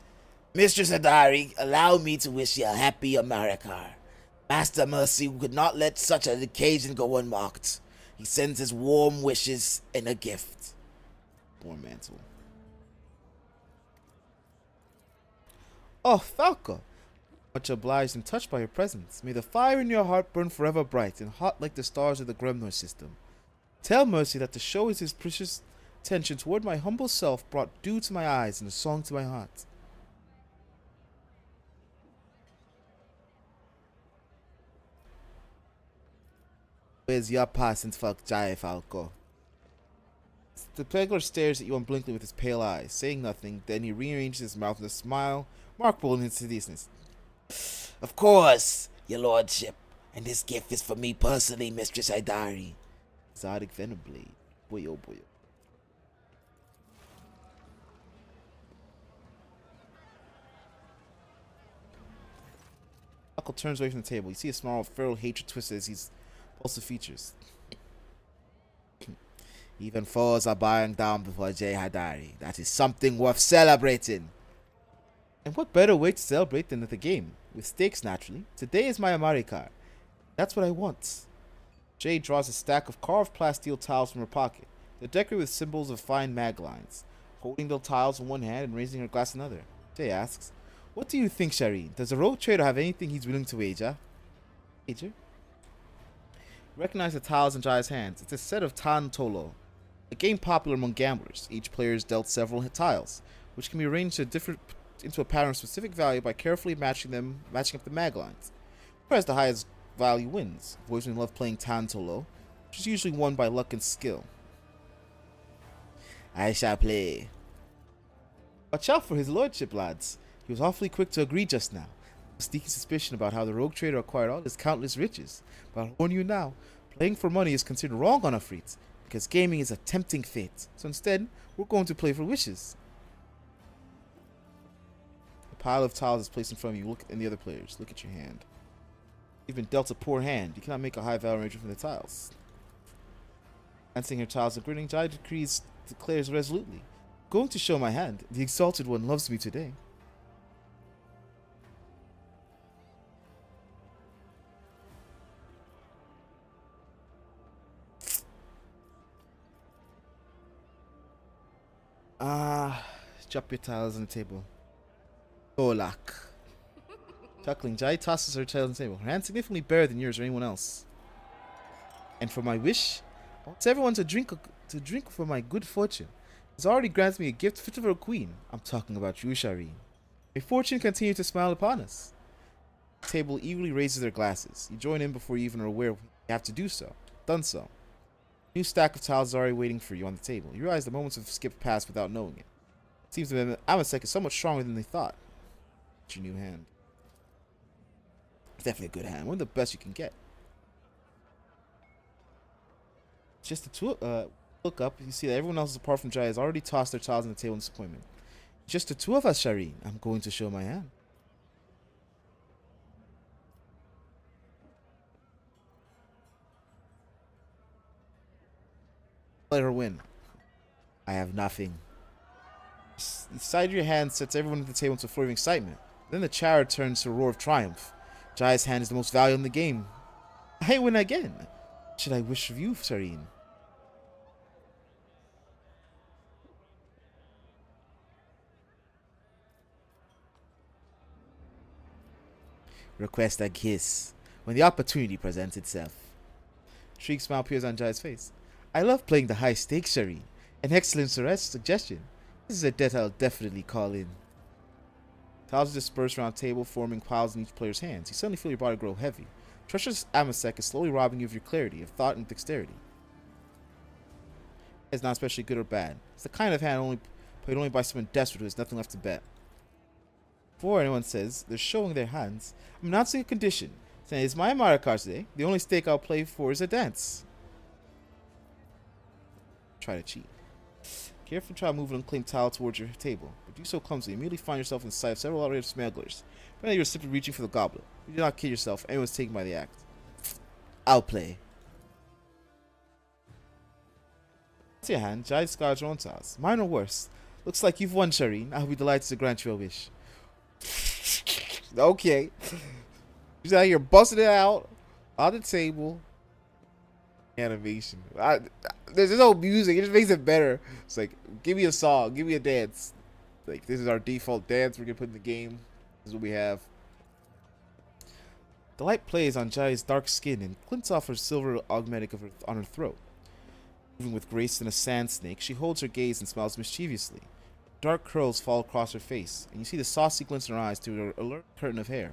Mistress Adari, allow me to wish you a happy America. Master Mercy could not let such an occasion go unmarked. He sends his warm wishes and a gift. Warm mantle. Oh, Falco! Much obliged and touched by your presence. May the fire in your heart burn forever bright and hot like the stars of the Gremnor system. Tell Mercy that to show his precious attention toward my humble self brought dew to my eyes and a song to my heart. Where's your passing for Jai Falco? The peddler stares at you unblinkingly with his pale eyes, saying nothing. Then he rearranges his mouth with a smile, remarkable in its hideousness. Of course, your lordship. And this gift is for me personally, Mistress Idari. Exotic venom blade. Boy, oh boy. Falco turns away from the table. You see a smile of feral hatred twisted as his repulsive features. Even foes are bowing down before Jay Hadari. That is something worth celebrating. And what better way to celebrate than at the game? With stakes, naturally. Today is my Amari card. That's what I want. Jay draws a stack of carved plasteel tiles from her pocket. They're decorated with symbols of fine mag lines. Holding the tiles in one hand and raising her glass in another, Jay asks, what do you think, Shireen? Does a rogue trader have anything he's willing to wager? Wager? Recognize the tiles in Jai's hands. It's a set of Tan Tolo, a game popular among gamblers. Each player is dealt several tiles, which can be arranged into a pattern of specific value by carefully matching up the mag lines. Who has the highest value wins. Voicemen love playing Tan Tolo, which is usually won by luck and skill. I shall play. Watch out for his lordship, lads. He was awfully quick to agree just now. A sneaky suspicion about how the rogue trader acquired all his countless riches. But I'll warn you now, playing for money is considered wrong on Afrit, because gaming is a tempting fate. So instead, we're going to play for wishes. A pile of tiles is placed in front of you. Look at the other players. Look at your hand. You've been dealt a poor hand. You cannot make a high value arrangement from the tiles. Glancing her tiles and grinning, Jai declares resolutely, going to show my hand. The exalted one loves me today. Drop your tiles on the table. Golak. Chuckling, Jai tosses her tiles on the table. Her hand significantly better than yours or anyone else. And for my wish, I want everyone to drink for my good fortune. He's already granted me a gift fit for a queen. I'm talking about you, Shireen. May fortune continue to smile upon us. The table eagerly raises their glasses. You join in before you even are aware you have to do so. Done so. A new stack of tiles is already waiting for you on the table. You realize the moments have skipped past without knowing it. It seems that Amasek is somewhat stronger than they thought. It's your new hand. It's definitely a good hand. One of the best you can get. Just the two. Look up. You see that everyone else apart from Jai has already tossed their tiles on the table in disappointment. Just the two of us, Shireen. I'm going to show my hand. Let her win. I have nothing. The side of your hand sets everyone at the table into a flurry of excitement. Then the chatter turns to a roar of triumph. Jai's hand is the most valuable in the game. I win again. What should I wish of you, Shireen? Request a kiss when the opportunity presents itself. A shriek smile appears on Jai's face. I love playing the high stakes, Shireen. An excellent suggestion. This is a debt I'll definitely call in. Tiles are dispersed around the table, forming piles in each player's hands. You suddenly feel your body grow heavy. Treacherous Amasek is slowly robbing you of your clarity, of thought, and dexterity. It's not especially good or bad. It's the kind of hand played only by someone desperate who has nothing left to bet. Before anyone says they're showing their hands, I'm announcing a condition. Saying it's my Amara card today. The only stake I'll play for is a dance. Try to cheat. Carefully try to move an unclaimed tile towards your table, but do so clumsily. You immediately find yourself in the sight of several outrageous smugglers. Apparently you're simply reaching for the goblet. You do not kid yourself. Anyone's taken by the act. I'll play. What's your hand? Jai discards your own tiles. Mine are worse. Looks like you've won, Shireen. I'll be delighted to grant you a wish. Okay. She's out here busting it out on the table. Animation. There's no music. It just makes it better. It's like, give me a song. Give me a dance. Like, this is our default dance we're going to put in the game. This is what we have. The light plays on Jai's dark skin and glints off her silver augmetic on her throat. Moving with grace than a sand snake, she holds her gaze and smiles mischievously. Dark curls fall across her face, and you see the saucy glints in her eyes through her alert curtain of hair.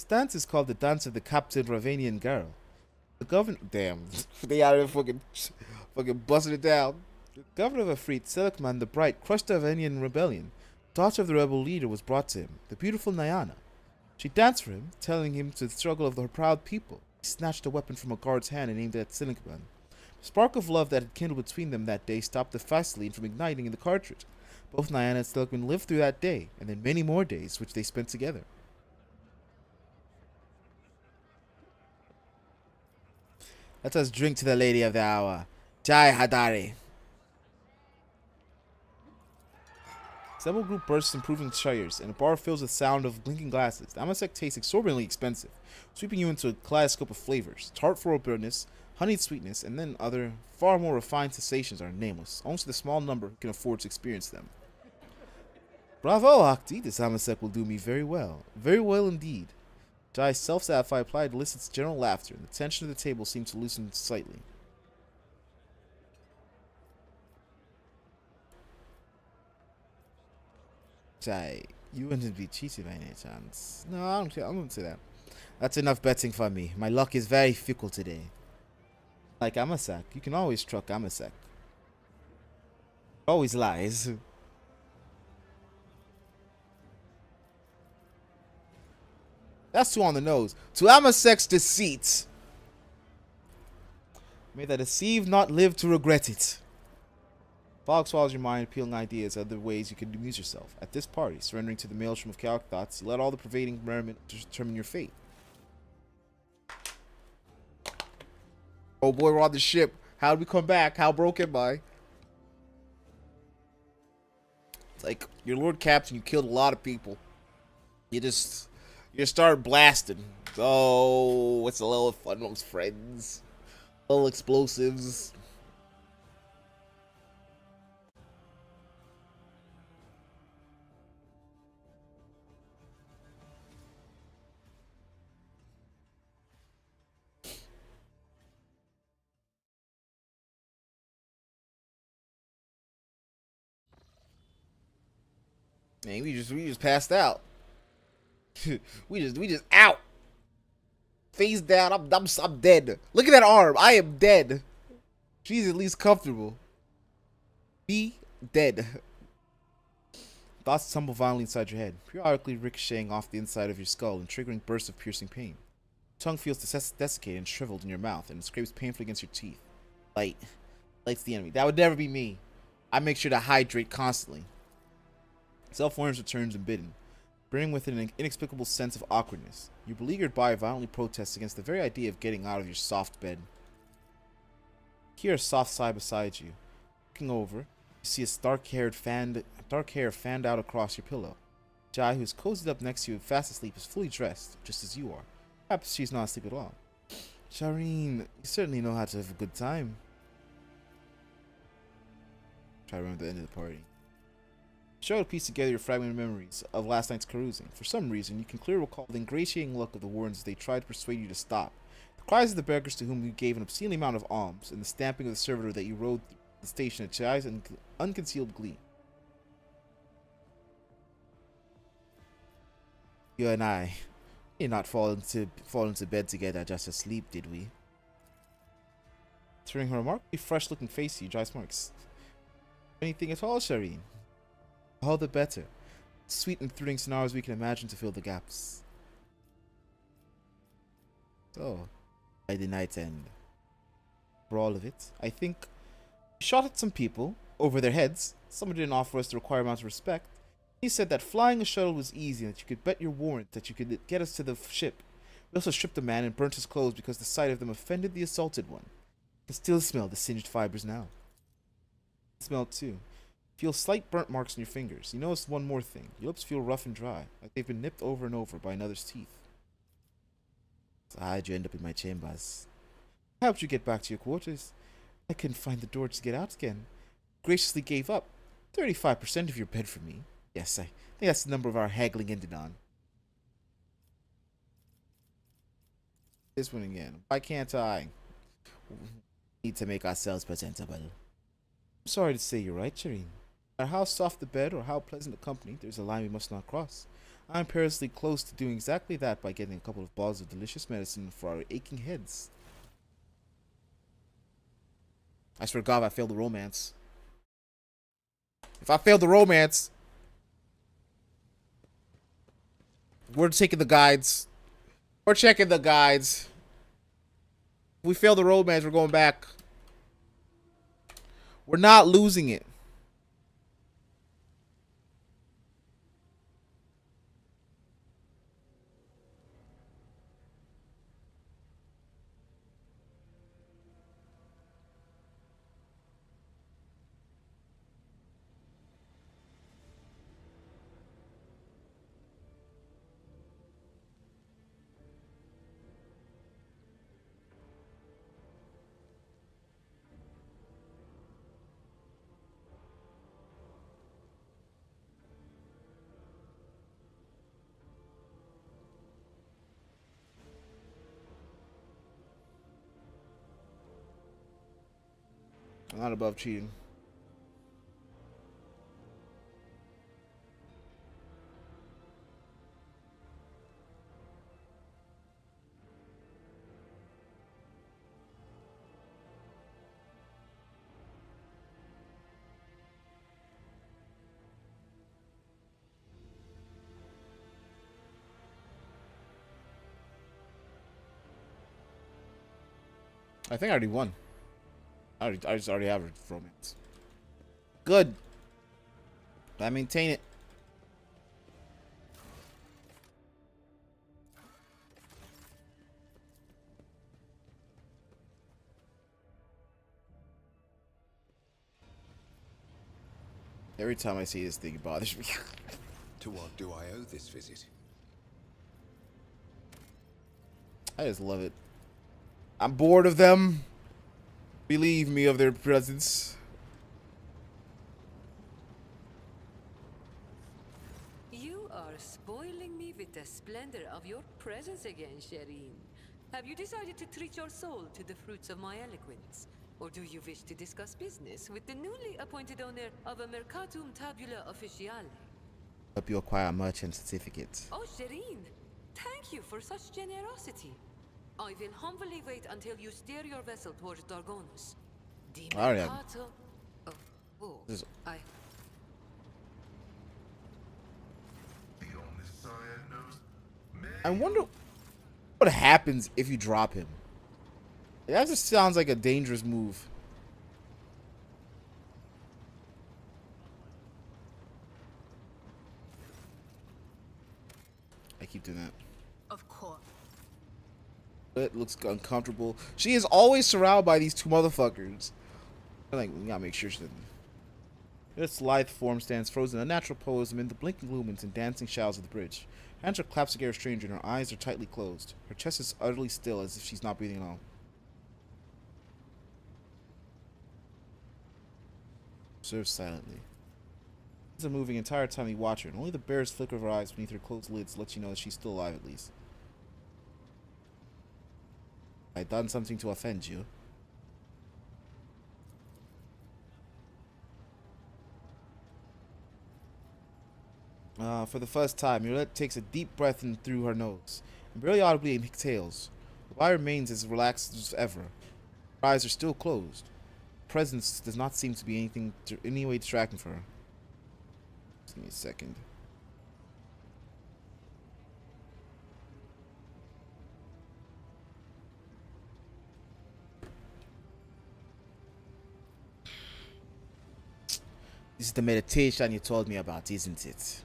This dance is called the Dance of the Captain Ravanian Girl. The governor... Damn. They out of fucking busting it down. The governor of Afrit, Selikman the Bright, crushed the Ravanian rebellion. Daughter of the rebel leader was brought to him, the beautiful Nyana. She danced for him, telling him to the struggle of her proud people. He snatched a weapon from a guard's hand and aimed it at Selikman. The spark of love that had kindled between them that day stopped the Vaseline from igniting in the cartridge. Both Nyana and Selikman lived through that day, and then many more days which they spent together. Let us drink to the lady of the hour, Jai Hadari. Several group bursts improving chairs, and a bar fills with sound of blinking glasses. The Amasek tastes exorbitantly expensive, sweeping you into a kaleidoscope of flavors. Tart floral bitterness, honeyed sweetness, and then other, far more refined sensations are nameless. Only the small number who can afford to experience them. Bravo, Akti. This Amasek will do me very well. Very well indeed. Jai's self-satisfied reply elicits general laughter, and the tension of the table seems to loosen slightly. Jai, you wouldn't be cheated by any chance. No, I don't say that. That's enough betting for me. My luck is very fickle today. Like Amasak, you can always truck Amasak. Always lies. That's too on the nose. To Amasek's deceit. May the deceived not live to regret it. Fog swallows your mind, appealing ideas, other ways you can amuse yourself. At this party, surrendering to the maelstrom of chaotic thoughts, you let all the pervading merriment determine your fate. Oh boy, we're on the ship. How did we come back? How broke am I? It's like, you're Lord Captain, you killed a lot of people. You start blasting. Oh, it's a little fun amongst friends. Little explosives. Man, we just passed out. we just out. Face down. I'm dead. Look at that arm. I am dead. She's at least comfortable. Be dead. Thoughts tumble violently inside your head, periodically ricocheting off the inside of your skull and triggering bursts of piercing pain. Your tongue feels desiccated and shriveled in your mouth, and it scrapes painfully against your teeth. Light's the enemy. That would never be me. I make sure to hydrate constantly. Self-awareness returns unbidden, bringing with it an inexplicable sense of awkwardness. Your beleaguered body violently protests against the very idea of getting out of your soft bed. You hear a soft sigh beside you. Looking over, you see a dark hair fanned out across your pillow. Jai, who's cozied up next to you fast asleep, is fully dressed, just as you are. Perhaps she's not asleep at all. Shireen, you certainly know how to have a good time. Try to remember the end of the party. Try to piece together your fragmented memories of last night's carousing. For some reason, you can clearly recall the ingratiating look of the wardens as they tried to persuade you to stop, the cries of the beggars to whom you gave an obscene amount of alms, and the stamping of the servitor that you rode the station at Jai's unconcealed glee. You and I did not fall into bed together just to sleep, did we? Turning her remarkably fresh-looking face to you, Jai smirks. Anything at all, Shireen? All the better. Sweet and thrilling scenarios we can imagine to fill the gaps. So, by the night end, for all of it, I think we shot at some people over their heads. Someone didn't offer us the required amount of respect. He said that flying a shuttle was easy and that you could bet your warrant that you could get us to the ship. We also stripped a man and burnt his clothes because the sight of them offended the assaulted one. I can still smell the singed fibers now. Smell it too. Feel slight burnt marks on your fingers. You notice one more thing. Your lips feel rough and dry, like they've been nipped over and over by another's teeth. So how'd you end up in my chambers? How helped you get back to your quarters? I couldn't find the door to get out again. Graciously gave up 35% of your bed for me. Yes, I think that's the number of our haggling ended on. This one again. Why can't I? Need to make ourselves presentable. I'm sorry to say you're right, Shireen. No matter how soft the bed or how pleasant the company, there's a line we must not cross. I'm perilously close to doing exactly that by getting a couple of bottles of delicious medicine for our aching heads. I swear to God, if I failed the romance. If I failed the romance, we're taking the guides. We're checking the guides. If we fail the romance, we're going back. We're not losing it. I'm not above cheating. I think I already won. I just already have a romance. Good. I maintain it. Every time I see this thing, it bothers me. To what do I owe this visit? I just love it. I'm bored of them. Relieve me of their presence. You are spoiling me with the splendor of your presence again, Shireen. Have you decided to treat your soul to the fruits of my eloquence? Or do you wish to discuss business with the newly appointed owner of a Mercatum Tabula Officiale? Help you acquire a merchant certificate. Oh, Shireen, thank you for such generosity. I will humbly wait until you steer your vessel towards Dargonus. The All right. Mercato... Oh, This- I... The Omnissiah knows. I wonder what happens if you drop him. That just sounds like a dangerous move. I keep doing that. Of course. It looks uncomfortable. She is always surrounded by these two motherfuckers. I'm like, we gotta make sure she doesn't. Its lithe form stands frozen in a natural pose amid the blinking lumens and dancing shadows of the bridge. Hands are clasped against her stranger and her eyes are tightly closed. Her chest is utterly still as if she's not breathing at all. Observe silently. She's a moving entire time you watch her, and only the barest flicker of her eyes beneath her closed lids lets you know that she's still alive at least. I done something to offend you. For the first time, Yolette takes a deep breath in through her nose, and barely audibly exhales. Her eye remains as relaxed as ever. Her eyes are still closed. Presence does not seem to be any way distracting for her. Just give me a second. This is the meditation you told me about, isn't it?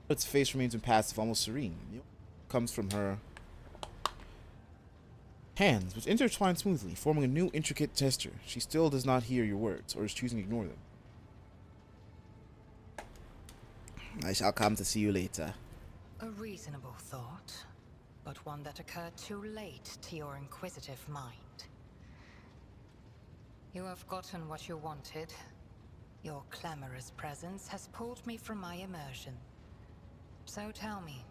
Its face remains impassive, almost serene. It comes from her hands, which intertwine smoothly, forming a new intricate gesture. She still does not hear your words, or is choosing to ignore them. I shall come to see you later. A reasonable thought, but one that occurred too late to your inquisitive mind. You have gotten what you wanted. Your clamorous presence has pulled me from my immersion. So tell me,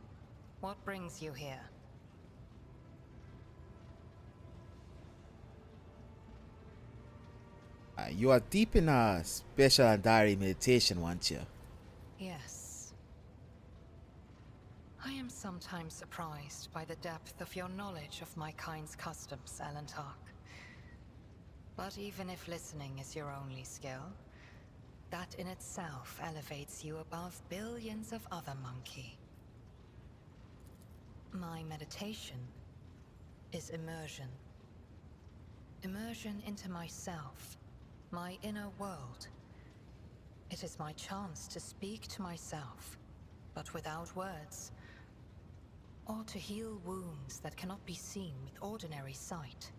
what brings you here? You are deep in a special and diary meditation, aren't you? Yes. I am sometimes surprised by the depth of your knowledge of my kind's customs, Alantark. But even if listening is your only skill, that in itself elevates you above billions of other monkey. My meditation is immersion. Immersion into myself, my inner world. It is my chance to speak to myself, but without words, or to heal wounds that cannot be seen with ordinary sight.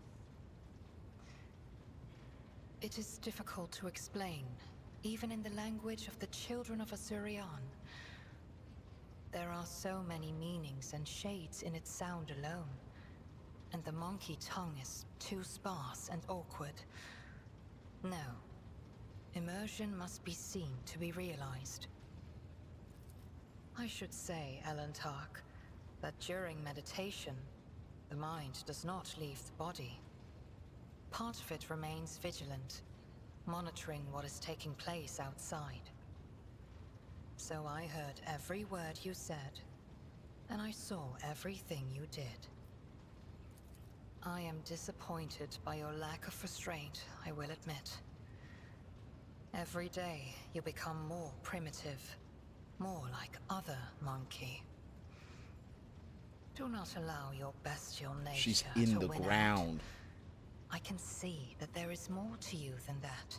It is difficult to explain, even in the language of the children of Asurian. There are so many meanings and shades in its sound alone, and the monkey tongue is too sparse and awkward. No. Immersion must be seen to be realized. I should say, Alantark, that during meditation, the mind does not leave the body. Part of it remains vigilant, monitoring what is taking place outside. So I heard every word you said, and I saw everything you did. I am disappointed by your lack of restraint, I will admit. Every day, you become more primitive, more like other monkey. Do not allow your bestial nature She's in to the win ground. out. I can see that there is more to you than that.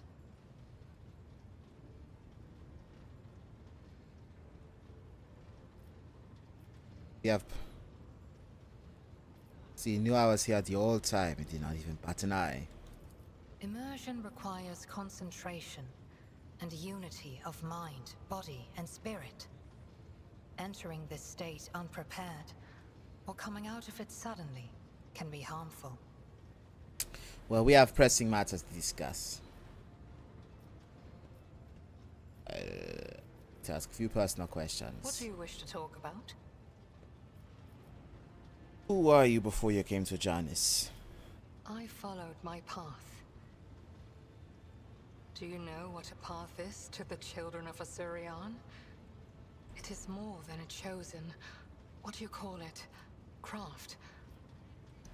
Yep. See, he knew I was here the whole time. He did not even bat an eye. Immersion requires concentration and unity of mind, body, and spirit. Entering this state unprepared, or coming out of it suddenly, can be harmful. Well, we have pressing matters to discuss. To ask a few personal questions. What do you wish to talk about? Who were you before you came to Janus? I followed my path. Do you know what a path is to the children of Asurian? It is more than a chosen, what do you call it, craft.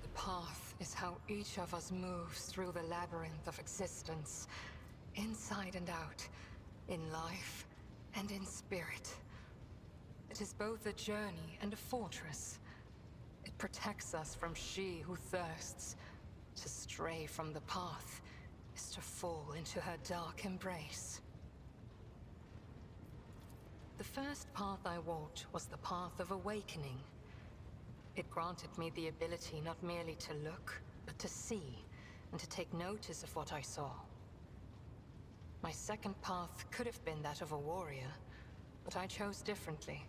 The path is how each of us moves through the labyrinth of existence, inside and out, in life and in spirit. It is both a journey and a fortress. It protects us from she who thirsts. To stray from the path is to fall into her dark embrace. The first path I walked was the path of awakening. It granted me the ability not merely to look, but to see, and to take notice of what I saw. My second path could have been that of a warrior, but I chose differently.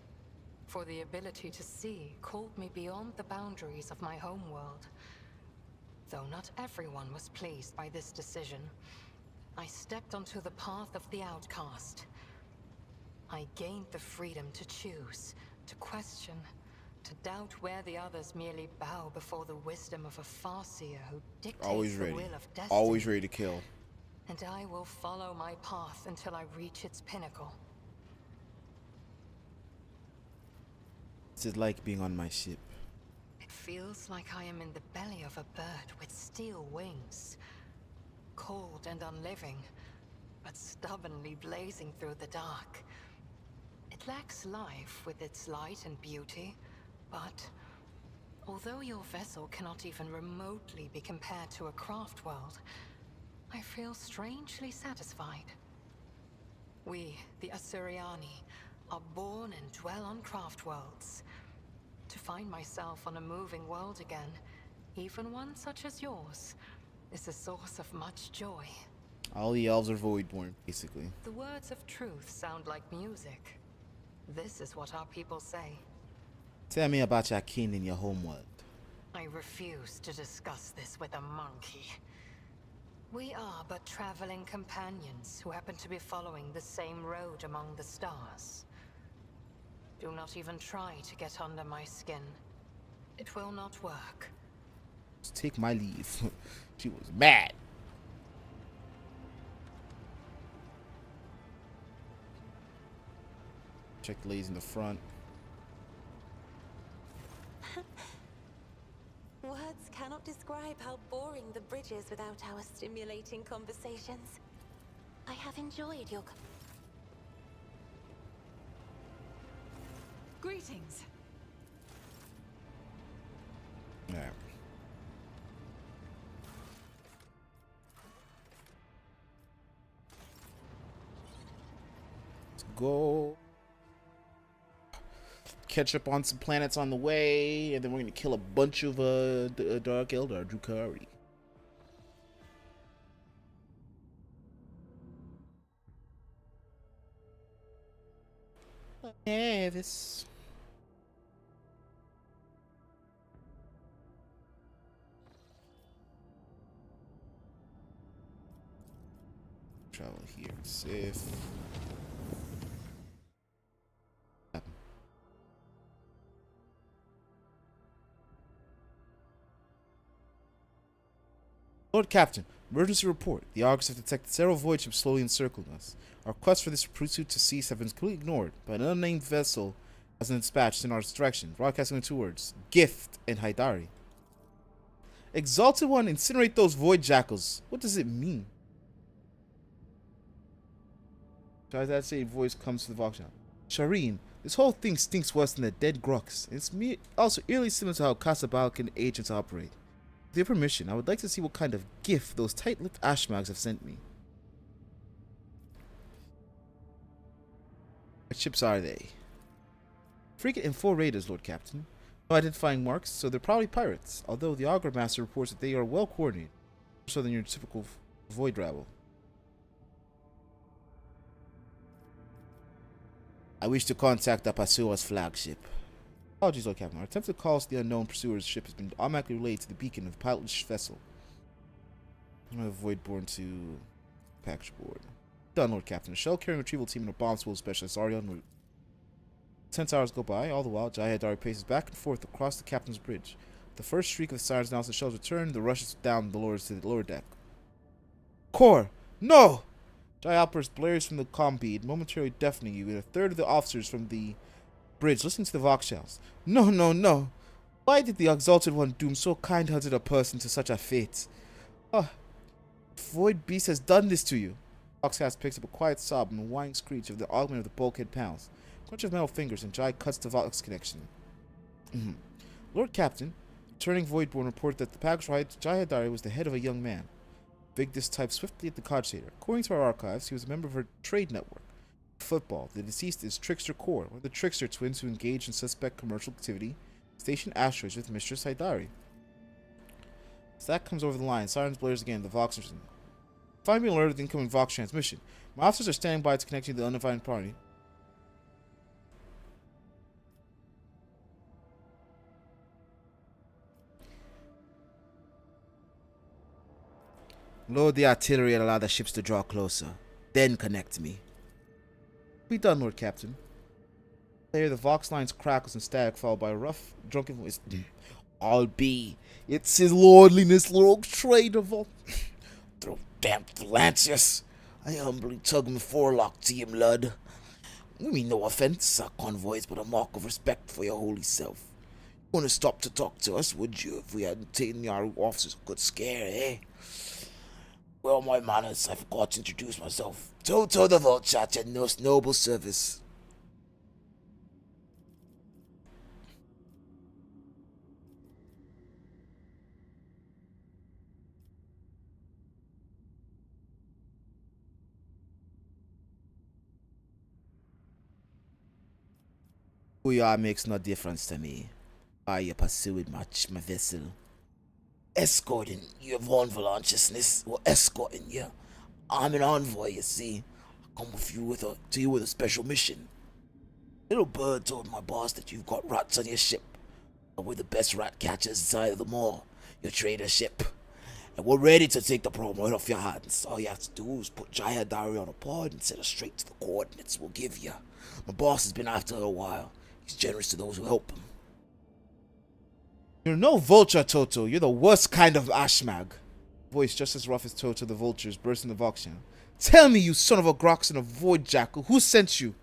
For the ability to see called me beyond the boundaries of my homeworld. Though not everyone was pleased by this decision, I stepped onto the path of the outcast. I gained the freedom to choose, to question, to doubt where the others merely bow before the wisdom of a farseer who dictates the will of destiny. Always ready to kill. And I will follow my path until I reach its pinnacle. What's it like being on my ship? It feels like I am in the belly of a bird with steel wings. Cold and unliving, but stubbornly blazing through the dark. It lacks life with its light and beauty, but although your vessel cannot even remotely be compared to a craft world, I feel strangely satisfied. We, the Asuriani, are born and dwell on craft worlds. To find myself on a moving world again, even one such as yours, is a source of much joy. All the elves are voidborn, basically. The words of truth sound like music. This is what our people say. Tell me about your kin in your homeworld. I refuse to discuss this with a monkey. We are but traveling companions who happen to be following the same road among the stars. Do not even try to get under my skin. It will not work. Just take my leave. She was mad. Check the ladies in the front. describe how boring the bridge is without our stimulating conversations. I have enjoyed your... Greetings. Alright. Let's go. Catch up on some planets on the way, and then we're gonna kill a bunch of Dark Eldar Drukhari. Yeah, this. Travel here, safe. Lord Captain, emergency report. The Augurs have detected several void ships slowly encircling us. Our quest for this pursuit to cease have been completely ignored, but an unnamed vessel has been dispatched in our direction, broadcasting two words, Gift and Haidari. Exalted One, incinerate those void jackals. What does it mean? As that same voice comes to the Voxel. Shireen, this whole thing stinks worse than the dead Grux. It's also eerily similar to how Casablancan agents operate. With your permission, I would like to see what kind of gift those tight-lipped ashmags have sent me. What ships are they? Frigate and 4 raiders, Lord Captain. No identifying marks, so they're probably pirates, although the Augur Master reports that they are well coordinated, more so than your typical void rabble. I wish to contact the pursuer's flagship. Apologies, Lord Captain. Our attempt to call the unknown pursuer's ship has been automatically relayed to the beacon of the pilotless vessel. I'm going to avoid borne to package board. Done, Lord Captain. A shell-carrying retrieval team and a bomb school specialist already en route. 10 hours go by. All the while, Jai Haidari paces back and forth across the captain's bridge. The first shriek of the sirens announces the shells return. The rushes down the lords to the lower deck. Core! No! Jai outburst blares from the comm bead, momentarily deafening you, and a third of the officers from the bridge listen to the vox shells. No, no, no! Why did the Exalted One doom so kind-hearted a person to such a fate? Ah, Void Beast has done this to you. Voxcast picks up a quiet sob and a whining screech of the augment of the bulkhead panels. Crunch of metal fingers, and Jai cuts the Vox connection. Lord Captain, returning Voidborn reported that the package ride Jai Haidari was the head of a young man. Vigdis typed swiftly at the cogitator. According to our archives, he was a member of her trade network. Football. The deceased is Trickster Core, one of the Trickster twins who engaged in suspect commercial activity, stationed asteroids with Mistress Haidari. As that comes over the line, sirens blares again. The Voxers. Find me alerted of the incoming Vox transmission. My officers are standing by to connect you to the undefined party. Load the artillery and allow the ships to draw closer. Then connect me. Be done, Lord Captain. There, the Vox lines crackles and static, followed by a rough, drunken voice. I'll be. It's his lordliness, Lord Trader of through damn Lancius. I humbly tug him forelock to him, lud. We mean no offense, our convoys, but a mark of respect for your holy self. You wouldn't stop to talk to us, would you, if we hadn't taken our officers a good scare, eh? Well, my manners, I forgot to introduce myself. Toto the Vulture at your most noble service. Who you are makes no difference to me. Why you pursuing my vessel? Escorting you of volantiousness, or escorting you. I'm an envoy, you see. I come with you to you with a special mission. Little bird told my boss that you've got rats on your ship. But we're the best rat catchers inside of them all. Your trader ship. And we're ready to take the problem right off your hands. All you have to do is put Jai Haidari on a pod and send her straight to the coordinates we'll give you. My boss has been after her a while. He's generous to those who help him. You're no vulture, Toto. You're the worst kind of ashmag. Voice just as rough as Toto the vultures burst into Voxian. Tell me, you son of a Grox and a void jackal, who sent you?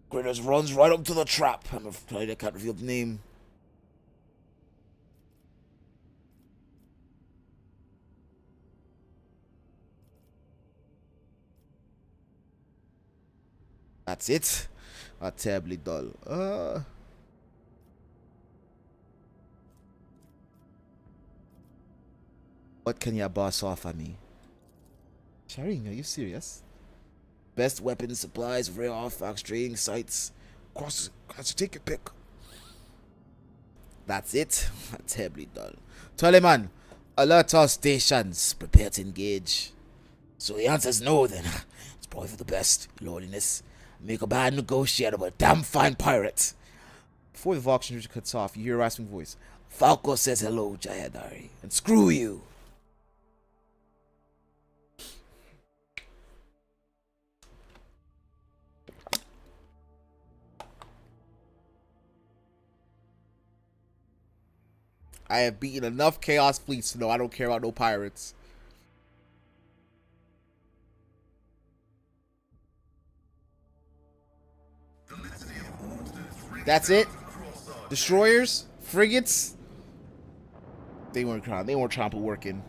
Critters runs right up to the trap. I'm afraid I can't reveal the name. That's it. Terribly dull. What can your boss offer me? Shireen, are you serious? Best weapons, supplies, rare artifacts, trading sites. Cross, take your pick. That's it. Terribly dull. Toleman, alert all stations. Prepare to engage. So the answer's no then. It's probably for the best, Your Lordliness. Make a bad negotiator, but a damn fine pirate. Before the Valkshire cuts off, you hear a rasping voice. Falco says hello, Jayadari, and screw you. I have beaten enough Chaos fleets to know I don't care about no pirates. That's it? Destroyers? Frigates? They weren't trying to put work in.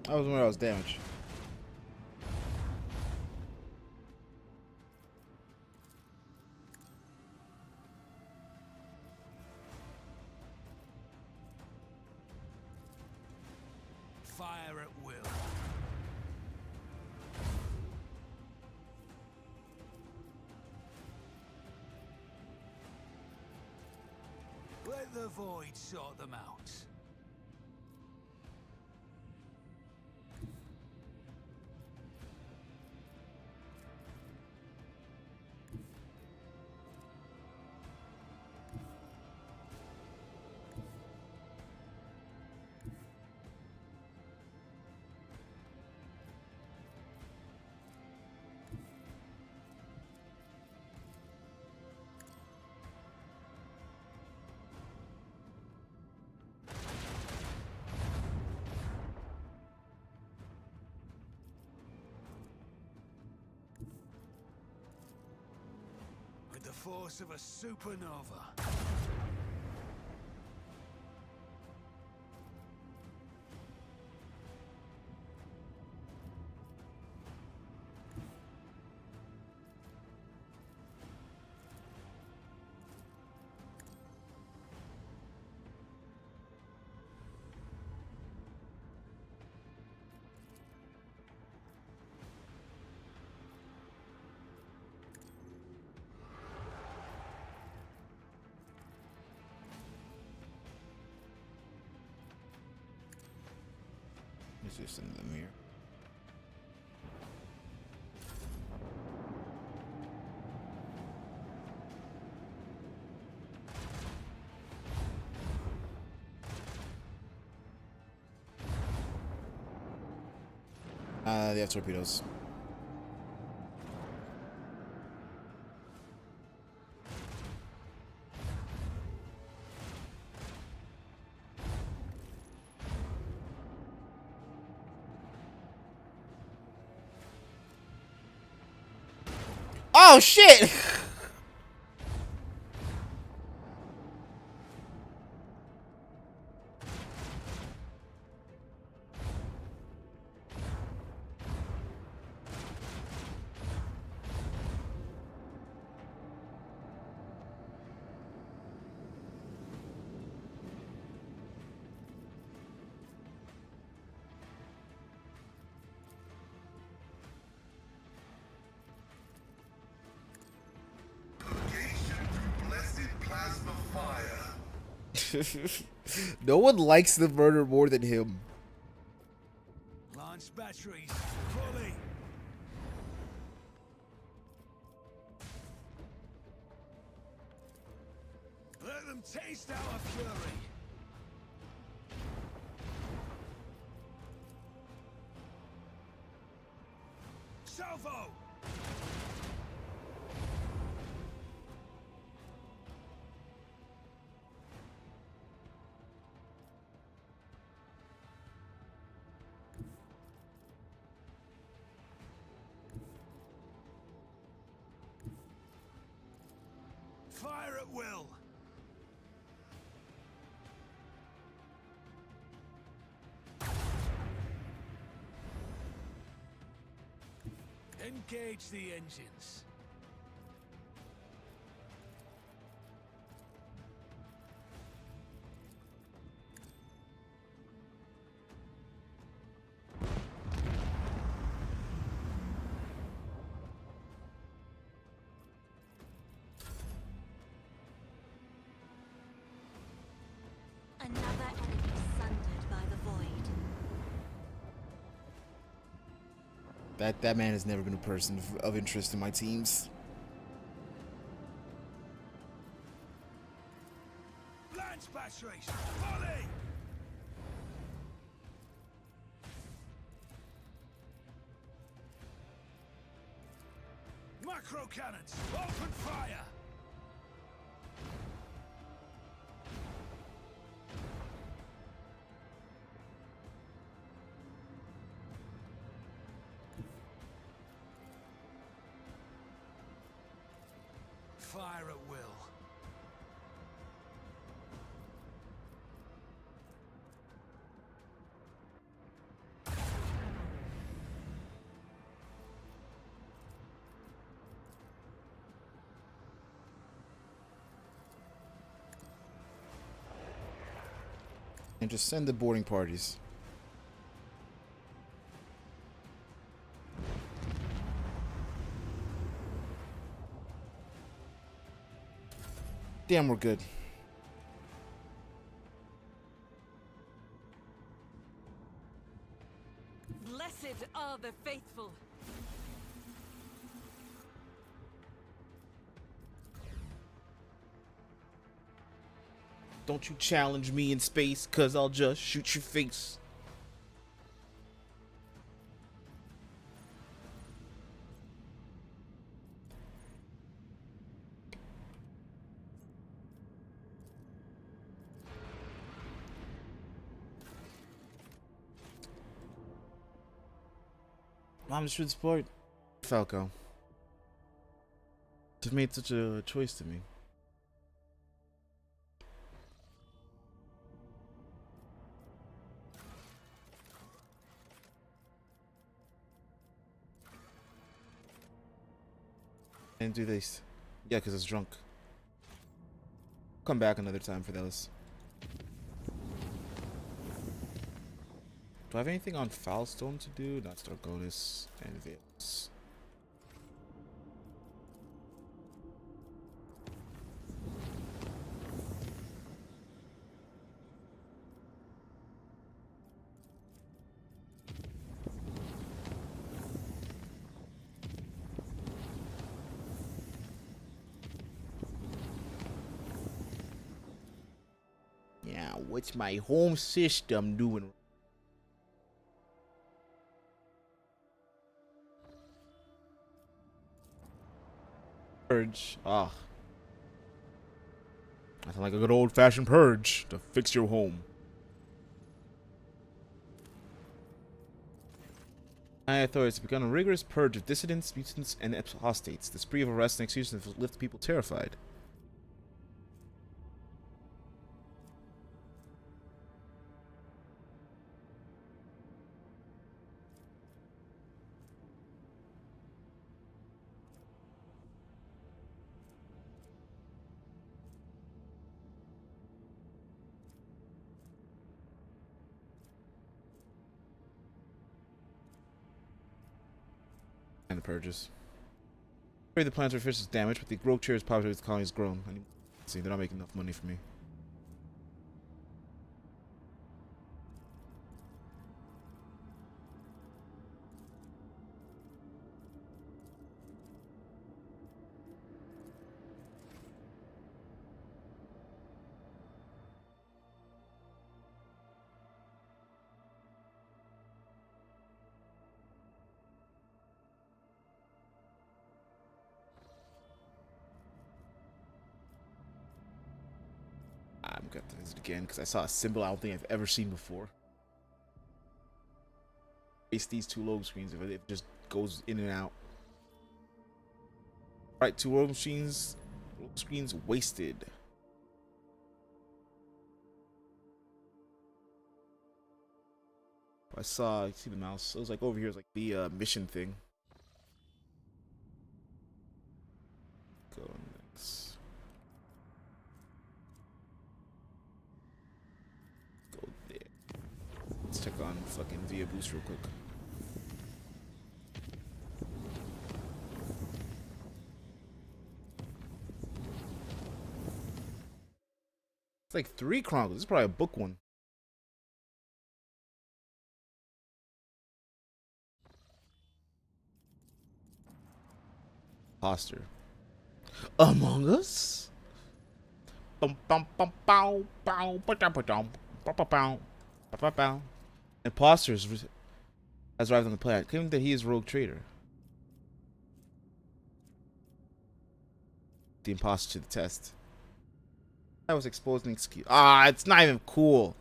I was where I was damaged. Fire at will. Let the void sort them out. With the force of a supernova. Is this in the mirror? They have torpedoes. Oh shit! No one likes the murder more than him. Launch batteries, fully. Let them taste our fury. Salvo! Fire at will. Engage the engines. Another enemy sundered by the void. That man has never been a person of interest in my teams. Lance batteries, volley! Macro cannons, open fire! Fire at will. And just send the boarding parties. Damn, we're good. Blessed are the faithful. Don't you challenge me in space, cause I'll just shoot your face. I'm just with sport. Falco. Just made such a choice to me. And do this. Yeah, because I was drunk. Come back another time for those. Do I have anything on Foulstone to do? Not Stargonis. Anything else? Yeah, what's my home system doing? Purge. Ah. I sound like a good old-fashioned purge to fix your home. High authorities have begun a rigorous purge of dissidents, mutants, and apostates. The spree of arrests and executions have left people terrified. And the purges. The plants are fish is damaged, but the growth chair is popular with colonies grown. See, they're not making enough money for me. I'm gonna have to visit again because I saw a symbol I don't think I've ever seen before. Face these two load screens if it just goes in and out. Alright, two load machines. Roll screens wasted. I saw, you see the mouse? It was like over here, it was like the mission thing. Go next. Go there. Let's check on fucking Via Boost real quick. It's like 3 Chronicles. This is probably a book one. Imposter. Among Us? Imposters has arrived on the planet, claiming that he is rogue trader. The imposter to the test. I was exposed an excuse. Ah, it's not even cool.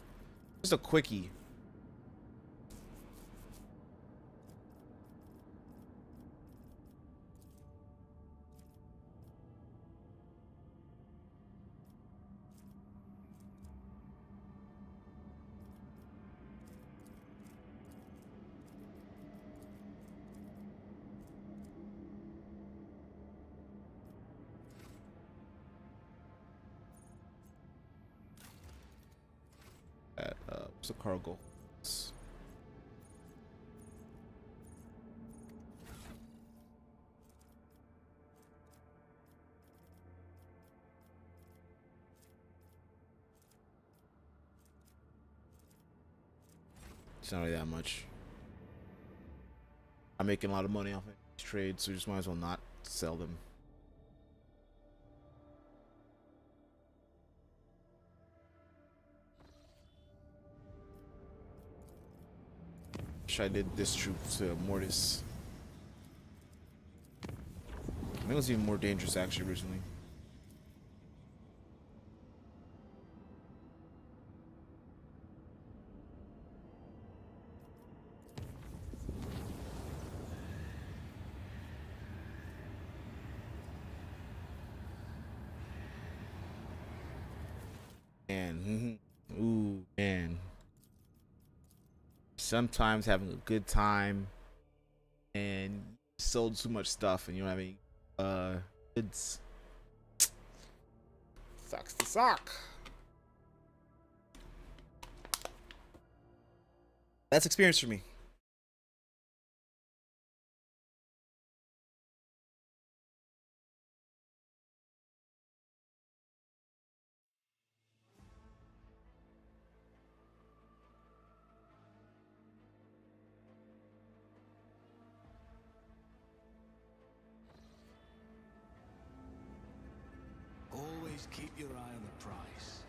Just a quickie. What's the cargo? It's not really that much. I'm making a lot of money off of these trades, so just might as well not sell them. Wish I did this troop to Mortis. I think it was even more dangerous actually originally. And ooh, man. Sometimes having a good time and sold too much stuff and you don't have any goods. Sucks to suck. That's experience for me. Always keep your eye on the price.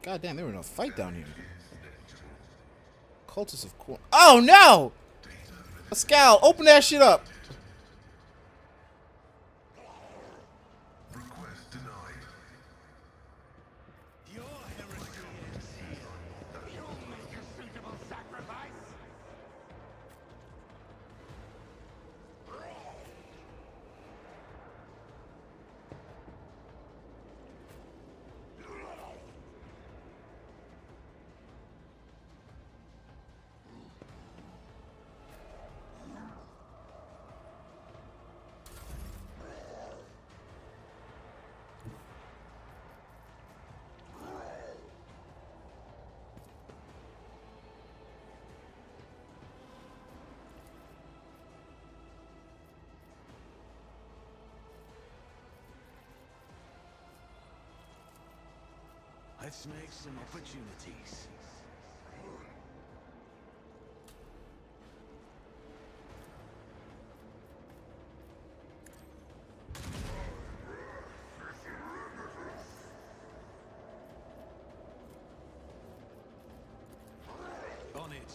God damn, they were in a fight down here. Cultists of Corn. Oh no! Pascal, open that shit up. Request denied. Your heresy ends here. You'll make a suitable sacrifice. Let's make some opportunities. On it.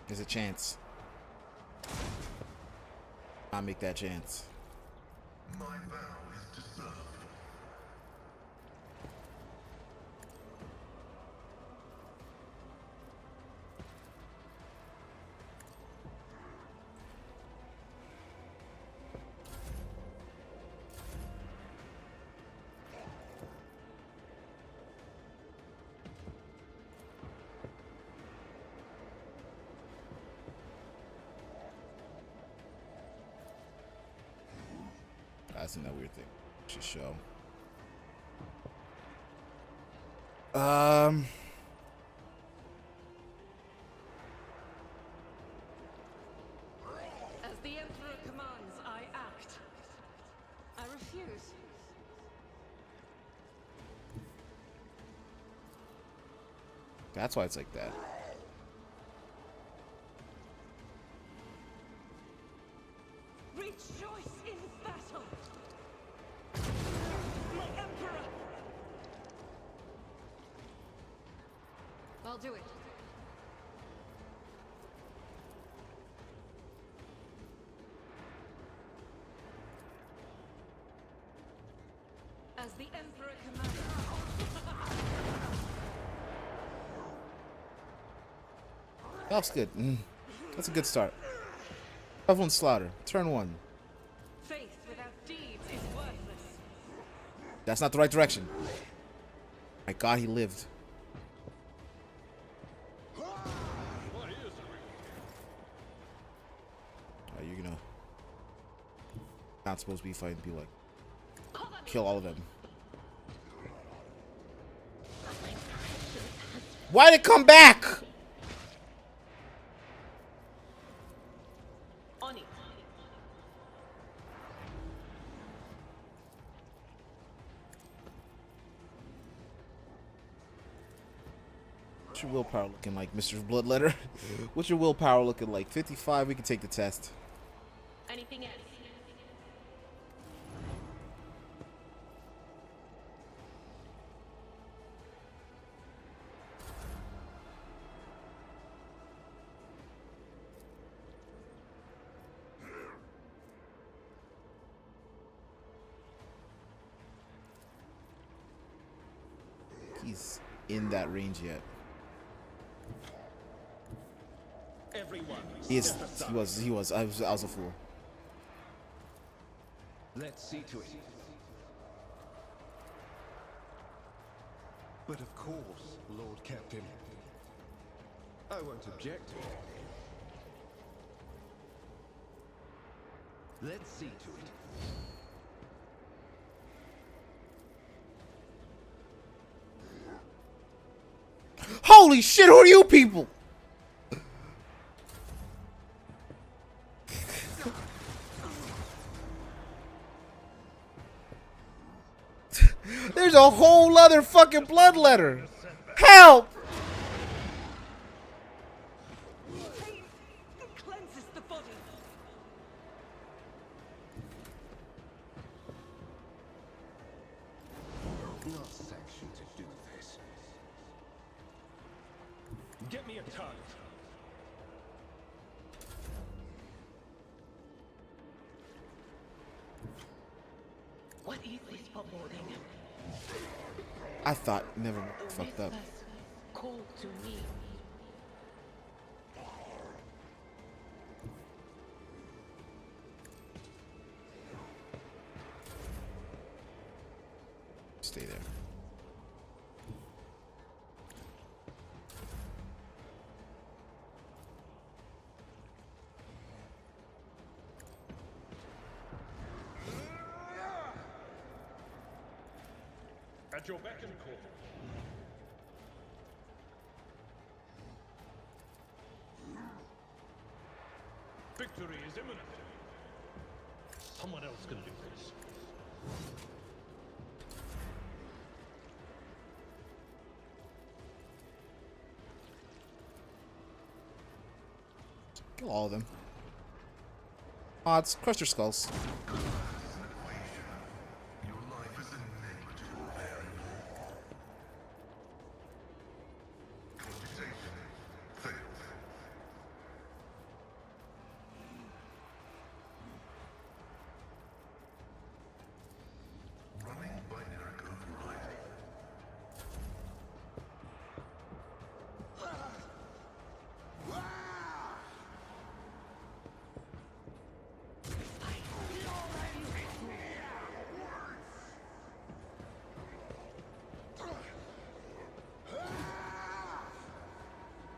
There's a chance. I'll make that chance. My vow is to serve. I think that weird thing should show. As the Emperor commands, I act. I refuse. That's why it's like that. Rejoice in battle! My Emperor! I'll do it. As the Emperor commands. That's good. That's a good start. Evelyn Slaughter, turn 1. Faith without deeds is worthless. That's not the right direction. My God, he lived. You're gonna not supposed to be fighting people like kill all of them. Why'd it come back? On it. What's your willpower looking like, Mr. Bloodletter? What's your willpower looking like? 55, we can take the test. Anything else? He's in that range yet. Everyone, He was. I was a fool. let's see to it. But of course, Lord Captain. I won't object to it. Let's see to it. Holy shit, who are you people? There's a whole other fucking bloodletter. Help! Faith cleanses the body. Not sanctioned to do this. Get me a target. What is this foreboding? I thought, never fucked up. Call to me. Stay there. At your beck and call. Victory is imminent. Someone else can do this. Kill all of them. Odds, crush their skulls. Your life is a negligible variable. Computation failed. Running binary override.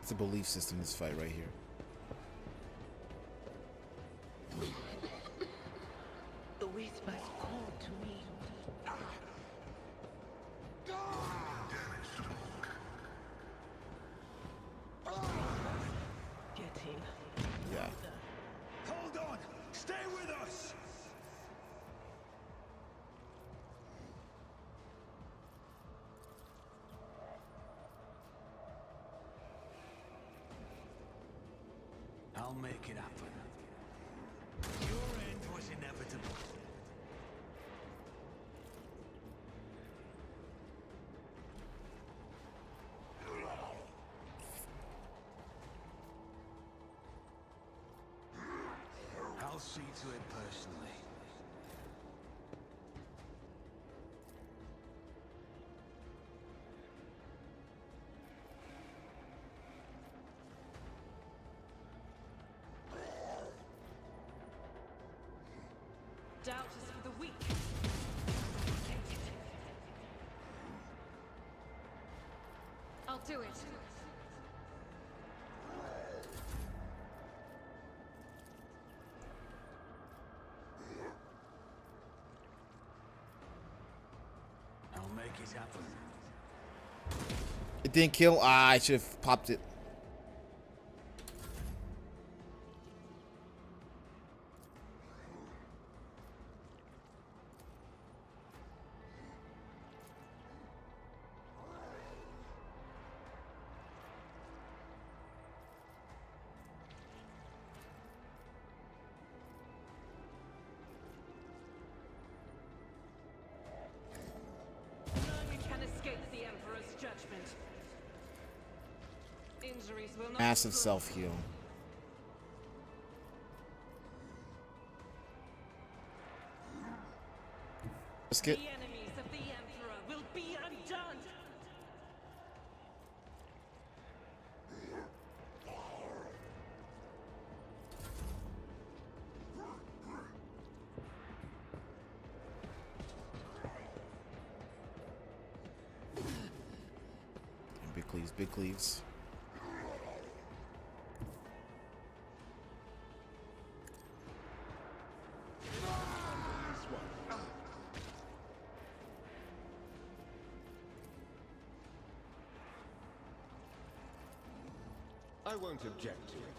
It's a belief system, this fight right here. The whispers call. Stay with us! I'll make it happen. Your end was inevitable. I'll see to it personally. Doubt is for the weak. I'll do it. I'll make it happen. It didn't kill. Ah, I should have popped it. None can escape the Emperor's judgment. Injuries will not Massive self heal. Let's The get. enemies of the Emperor will be undone. Big cleaves, big cleaves. I won't object to it.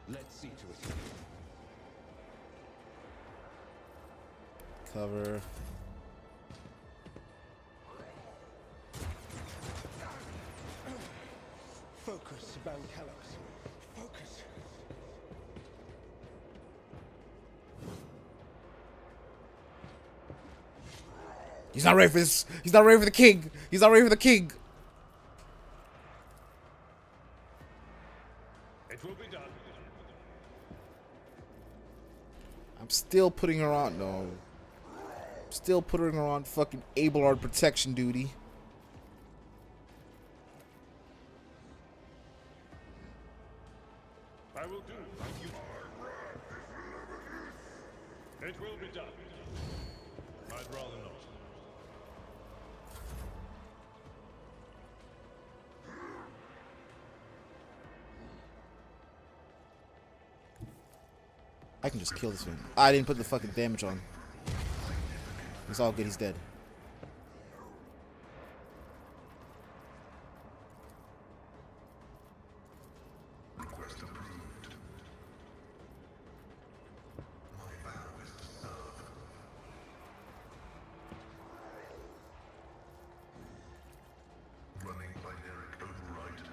Let's see to it. Cover. Focus, Bankalos. Focus. He's not ready for this. He's not ready for the king. He's not ready for the king. It will be done. I'm still putting her on. No. Still putting her on fucking Abelard protection duty. I will do like you. It will be done. I'd rather not. I can just kill this one. I didn't put the fucking damage on. It's all good. He's dead. Request approved. My vow is to serve. Running binaric override.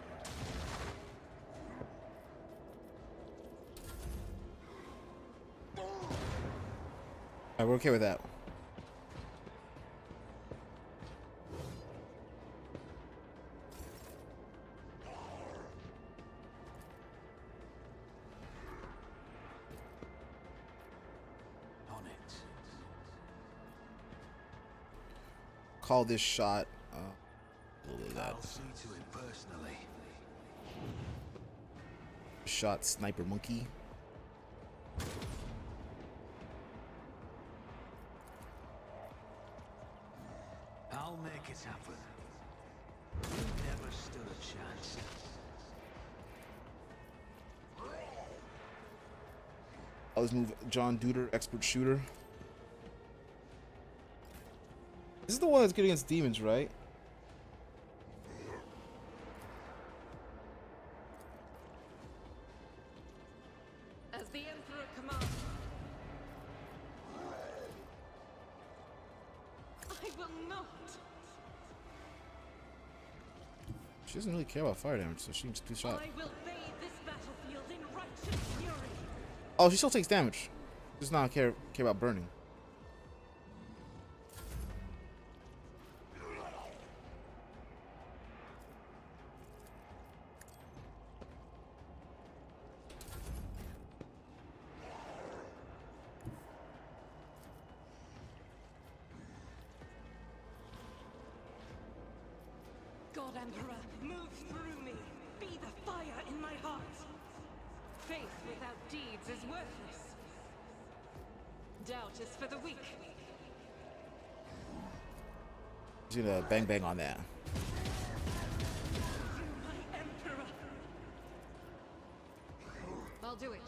Alright, we're okay with that. On it. Call this shot. A little bit of that. I'll see to it personally. Shot sniper monkey. I'll make it happen. You never stood a chance. I'll just move John Duder, expert shooter. This is the one that's good against demons, right? As the Emperor commands. I will not. She doesn't really care about fire damage, so she can just do shot. I will bathe this battlefield in righteous fury. Oh, she still takes damage. Does not care about burning. God Emperor, move through me. Be the fire in my heart. Faith without deeds is worthless. Doubt is for the weak. She's gonna bang bang on that. My Emperor. I'll do it.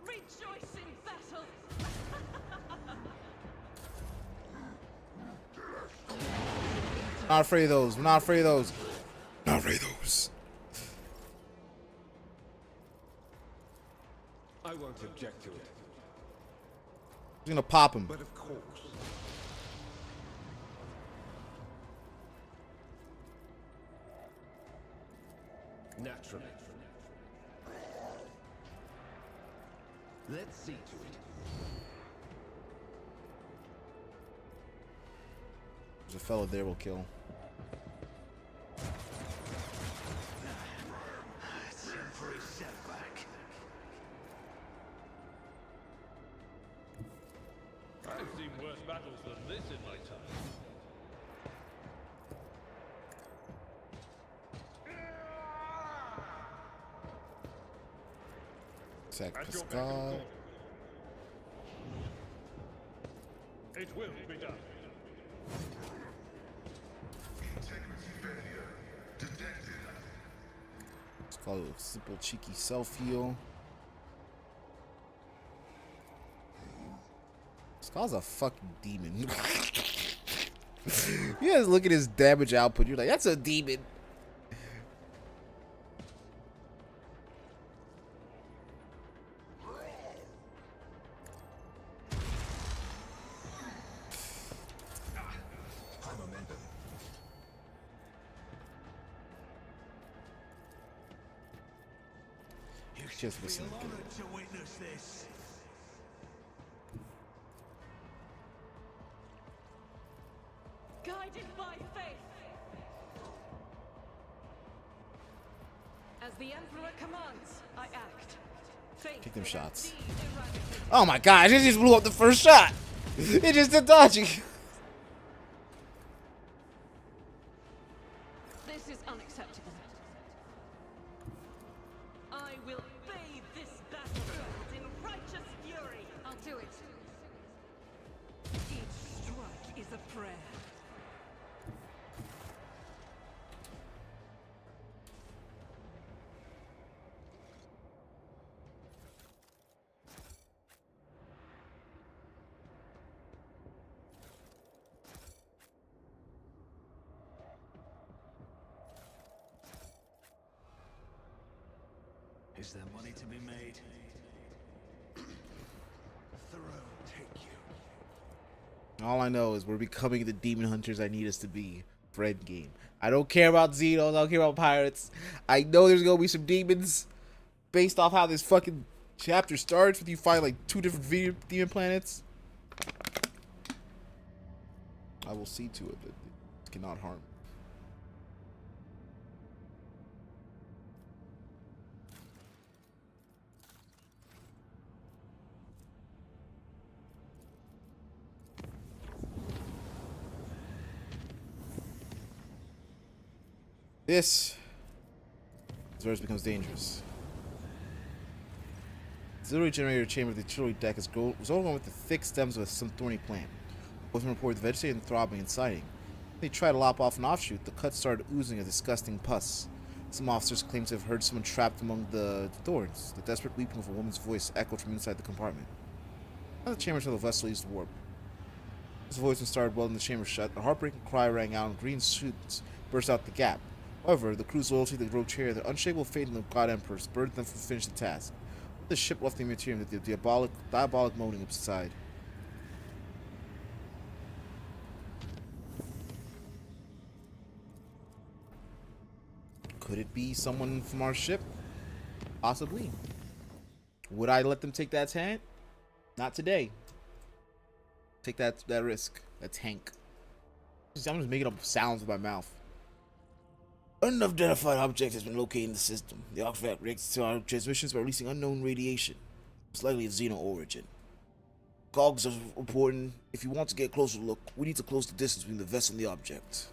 Rejoice in battle. Not afraid of those. We're not afraid of those. Not afraid of those. I won't object to it. She's gonna pop him. But of course. Naturally. Let's see to it. There's a fellow there we'll kill. It's in for a setback. I've seen worse battles than this in my time. Attack At your beck and Pascal. call. It will be done. Integrity failure detected. Let's call it a simple cheeky self heal. Pascal's a fucking demon. You guys look at his damage output, you're like, that's a demon. Just listen. Feel honored to witness this. Guided by faith. As the Emperor commands, I act. Faith Take them without shots. deed eradicated. Oh my gosh, it just blew up the first shot. It just did dodging. This is unacceptable. I will bathe this battlefield in righteous fury. I'll do it. Each strike is a prayer. Is there money to be made? Throne take you. All I know is we're becoming the demon hunters I need us to be for endgame. I don't care about Xenos, I don't care about pirates. I know there's gonna be some demons based off how this fucking chapter starts with you find like 2 different demon planets. I will see to it that it cannot harm. This is where it becomes dangerous. The auxiliary generator chamber of the artillery deck was overrun with the thick stems of some thorny plant. Both reported vegetating and throbbing and sighing. They tried to lop off an offshoot. The cut started oozing a disgusting pus. Some officers claimed to have heard someone trapped among the thorns. The desperate weeping of a woman's voice echoed from inside the compartment. Now the chamber until the vessel used to warp. His voice started welding the chamber shut. A heartbreaking cry rang out, and green shoots burst out the gap. However, the crew's loyalty to the rogue chair, the unshakable faith in the God Emperor, spurred them to finish the task. The ship left the material that the diabolic moaning subsided. Could it be someone from our ship? Possibly. Would I let them take that tank? Not today. Take that risk. That tank. I'm just making up sounds with my mouth. An unidentified object has been located in the system. The artifact reacts to our transmissions by releasing unknown radiation. It's likely of Xeno origin. Cogs are reporting. If you want to get a closer look, we need to close the distance between the vessel and the object.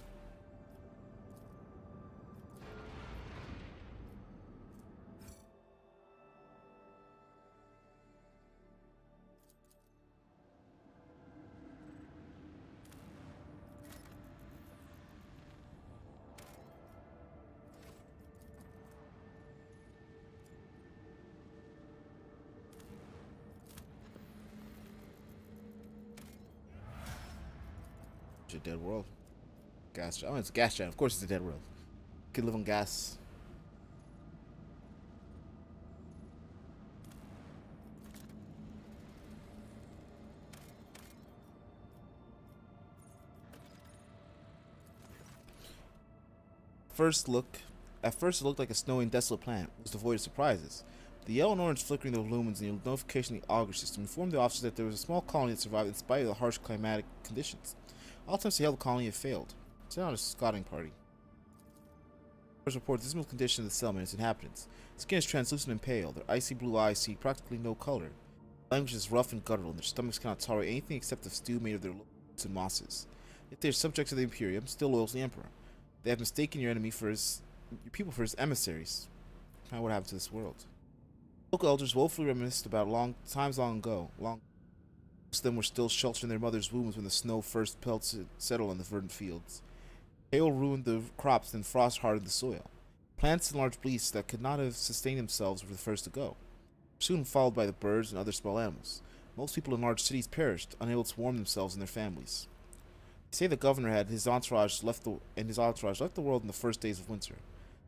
A dead world. Gas. Oh, it's a gas giant. Of course, it's a dead world. Could live on gas. At first, it looked like a snowy and desolate planet. It was devoid of surprises. The yellow and orange flickering of lumens in the notification of the auger system informed the officers that there was a small colony that survived in spite of the harsh climatic conditions. All attempts to hail the colony have failed. It's not a scouting party. Reports report the dismal condition of the settlement and its inhabitants. Skin is translucent and pale. Their icy blue eyes see practically no color. Language is rough and guttural, and their stomachs cannot tolerate anything except the stew made of their roots and mosses. Yet they are subjects of the Imperium, still loyal to the Emperor. They have mistaken your people for his emissaries. Kind of what happened to this world. Local elders woefully reminisced about times long ago. Most of them were still sheltered in their mother's wombs when the snow first settled on the verdant fields. Hail ruined the crops and frost hardened the soil. Plants and large beasts that could not have sustained themselves were the first to go, soon followed by the birds and other small animals. Most people in large cities perished, unable to warm themselves and their families. They say the governor and his entourage left the world in the first days of winter,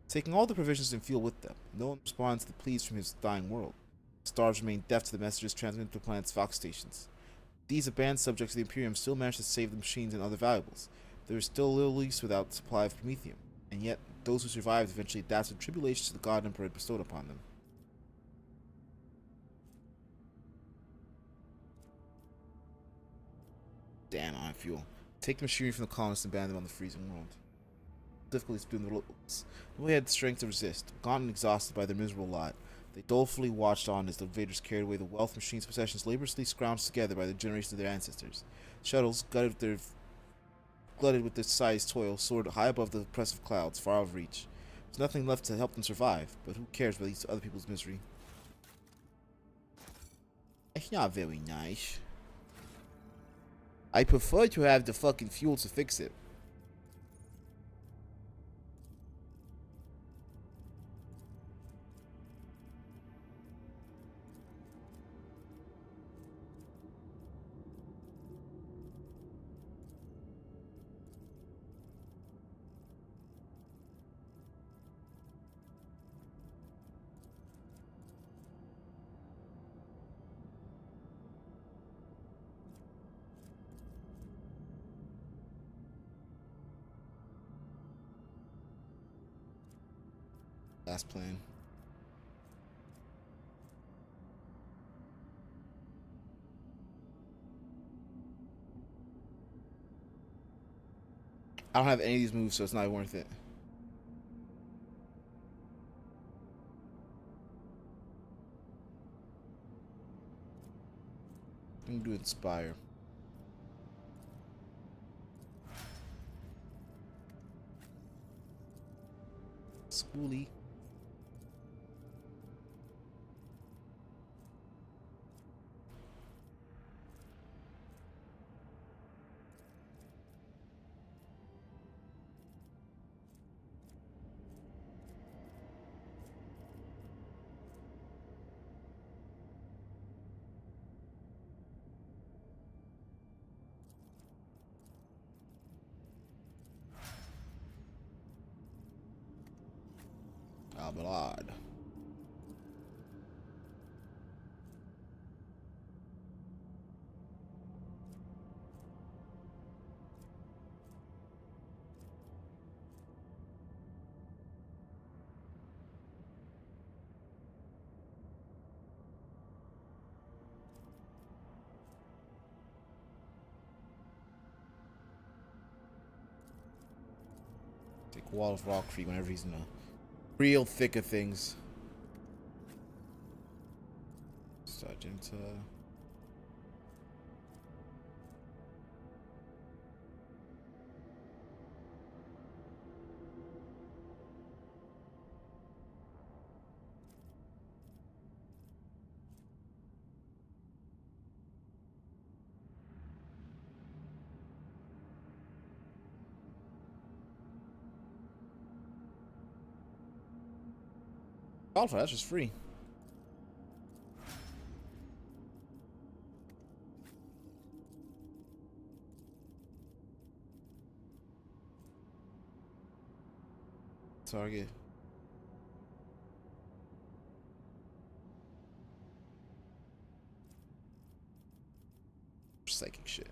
taking all the provisions and fuel with them. No one responds to the pleas from his dying world. The stars remain deaf to the messages transmitted to the planet's Fox stations. These abandoned subjects of the Imperium still manage to save the machines and other valuables. There is still little use without supply of promethium, and yet those who survived eventually adapted tribulations to the God Emperor had bestowed upon them. Damn, I fuel. Take the machinery from the colonists and ban them on the freezing world. Difficulties between the locals. Nobody had the strength to resist. Gaunt and exhausted by their miserable lot, they dolefully watched on as the invaders carried away the wealth, machines, possessions laboriously scrounged together by the generations of their ancestors. Shuttles, glutted with their sized toil, soared high above the oppressive clouds, far out of reach. There's nothing left to help them survive, but who cares what leads to other people's misery? It's not very nice. I prefer to have the fucking fuel to fix it. Last plan. I don't have any of these moves, so it's not worth it. I'm gonna do Inspire. Schoolie. Blood. Take Wall of Rock Creek whenever he's in the real thick of things. Sergeant. Alpha, that's just free. Target. Psychic shit.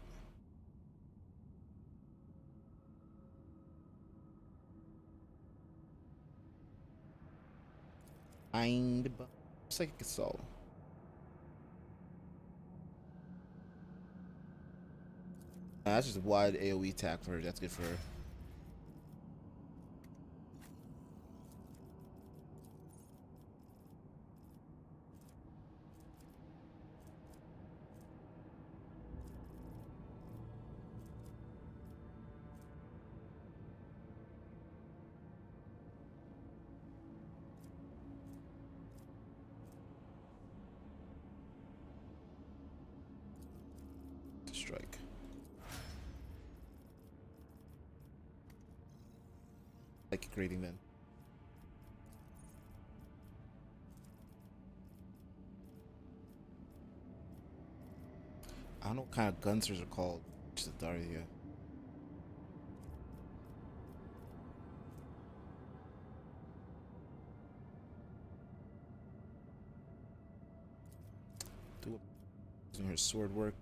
Mind psychic assault. That's just a wide AoE attack for her. That's good for her. Strike. Psychic rating then. I don't know what kind of gunsers are called. Just a Daria. Do it. Her sword work.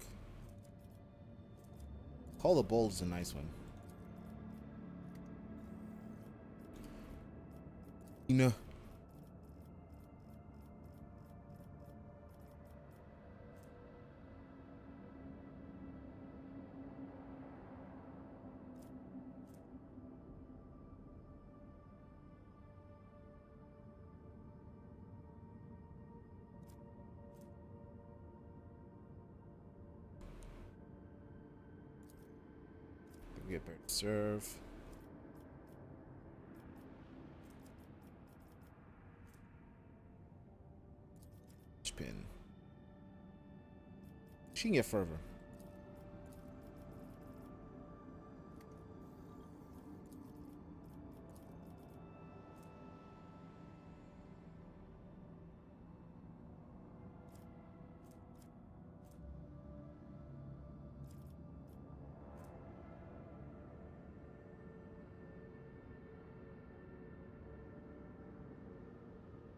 Call the Bold is a nice one. You know. Get better to serve. Pin. She can get fervor.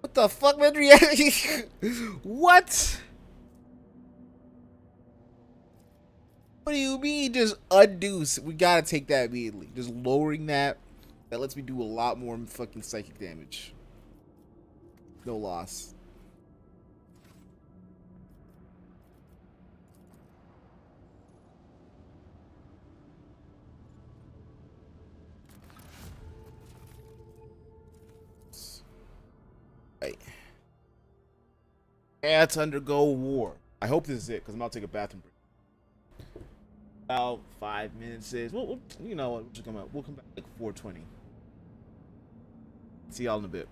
What the fuck, man? What? What do you mean? Just undo? We gotta take that immediately. Just lowering that. That lets me do a lot more fucking psychic damage. No loss. Right. Yeah, to undergo war. I hope this is it, because I'm about to take a bathroom break. About 5 minutes is. Well, you know what? We'll come back like 4:20. See y'all in a bit.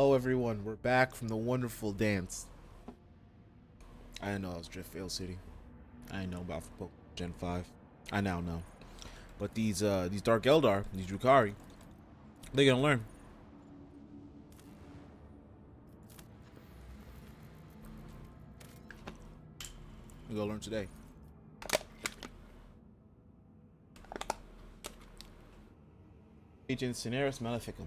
Hello everyone, we're back from the wonderful dance. I didn't know I was Driftveil City. I didn't know about Gen 5. I now know. But these Dark Eldar, these Drukhari, they're gonna learn. We're gonna learn today. Agent Cineris Maleficum.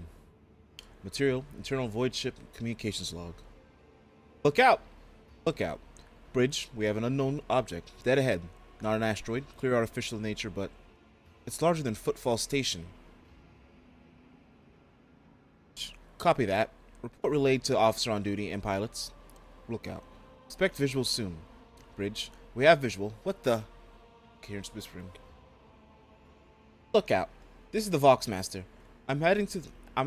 Material, internal void ship communications log. Look out! Look out. Bridge, we have an unknown object. Dead ahead. Not an asteroid, clear artificial in nature, but it's larger than Footfall Station. Copy that. Report relayed to officer on duty and pilots. Look out. Expect visual soon. Bridge, we have visual. What the? Kieran's whispering. Look out. This is the Voxmaster. I'm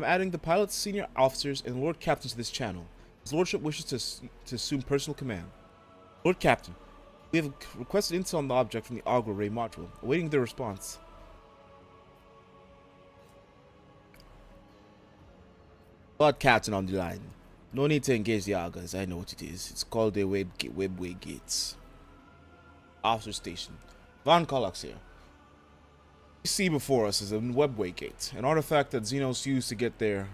adding the pilot's senior officers and Lord Captain to this channel. His Lordship wishes to assume personal command. Lord Captain, we have requested intel on the object from the Augur Ray module, awaiting their response. Lord Captain on the line. No need to engage the Augurs, I know what it is. It's called a webway gates. Officer station. Von Kollux here. We see before us is a webway gate, an artifact that Xenos used to get to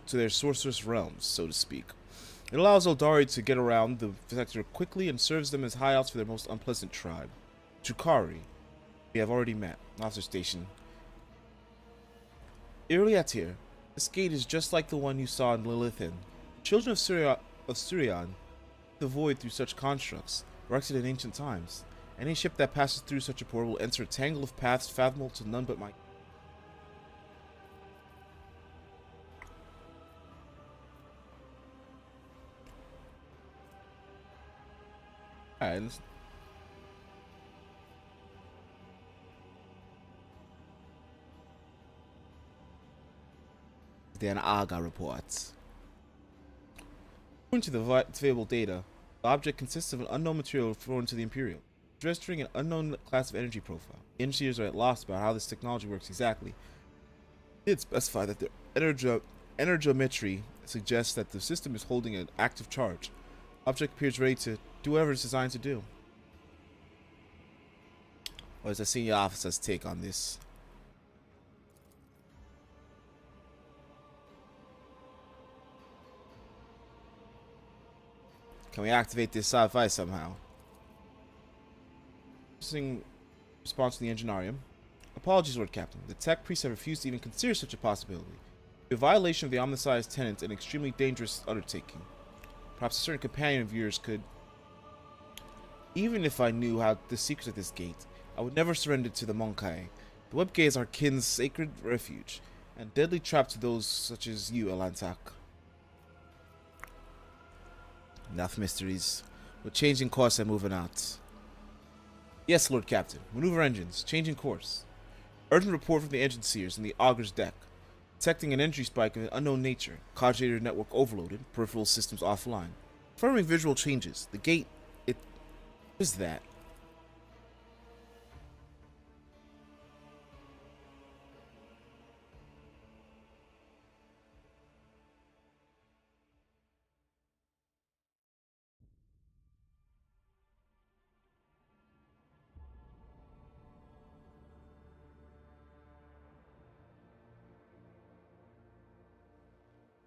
their sorcerous realms, so to speak. It allows Eldari to get around the sector quickly and serves them as hideouts for their most unpleasant tribe. Drukhari, we have already met. Officer station. Iriatir, this gate is just like the one you saw in Lilithan. Children of Surion, the void through such constructs, erected in ancient times. Any ship that passes through such a portal will enter a tangle of paths fathomable to none but my... Alright, then Aga reports. According to the available data, the object consists of an unknown material thrown to the Imperial, registering an unknown class of energy profile. The engineers are at loss about how this technology works exactly. It did specify that the energometry suggests that the system is holding an active charge. Object appears ready to do whatever it's designed to do. What is the senior officer's take on this? Can we activate this sci-fi somehow? Response to the Engineerium. Apologies, Lord Captain. The tech priests have refused to even consider such a possibility. A violation of the Omniscience tenets, an extremely dangerous undertaking. Perhaps a certain companion of yours could... Even if I knew how the secrets of this gate, I would never surrender to the Monkai. The web gate is our kin's sacred refuge, and deadly trap to those such as you, Elantak. Enough mysteries. We're changing course and moving out. Yes, Lord Captain. Maneuver engines. Changing course. Urgent report from the engine seers in the Augur's deck. Detecting an energy spike of an unknown nature. Cogitator network overloaded. Peripheral systems offline. Confirming visual changes. The gate... What is that?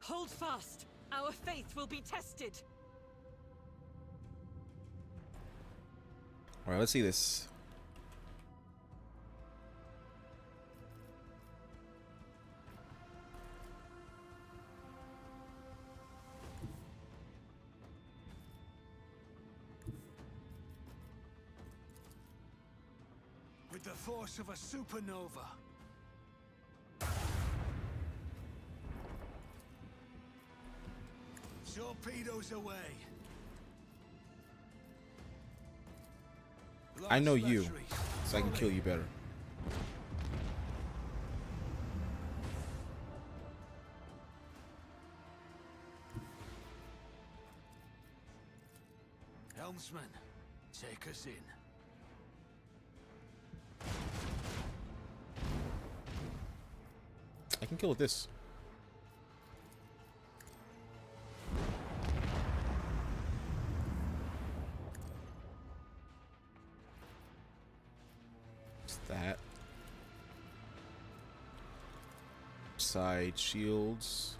Hold fast. Our faith will be tested. Alright, let's see this. With the force of a supernova. Torpedoes away. I know you, so I can kill you better. Helmsman, take us in. I can kill with this. that. Side shields.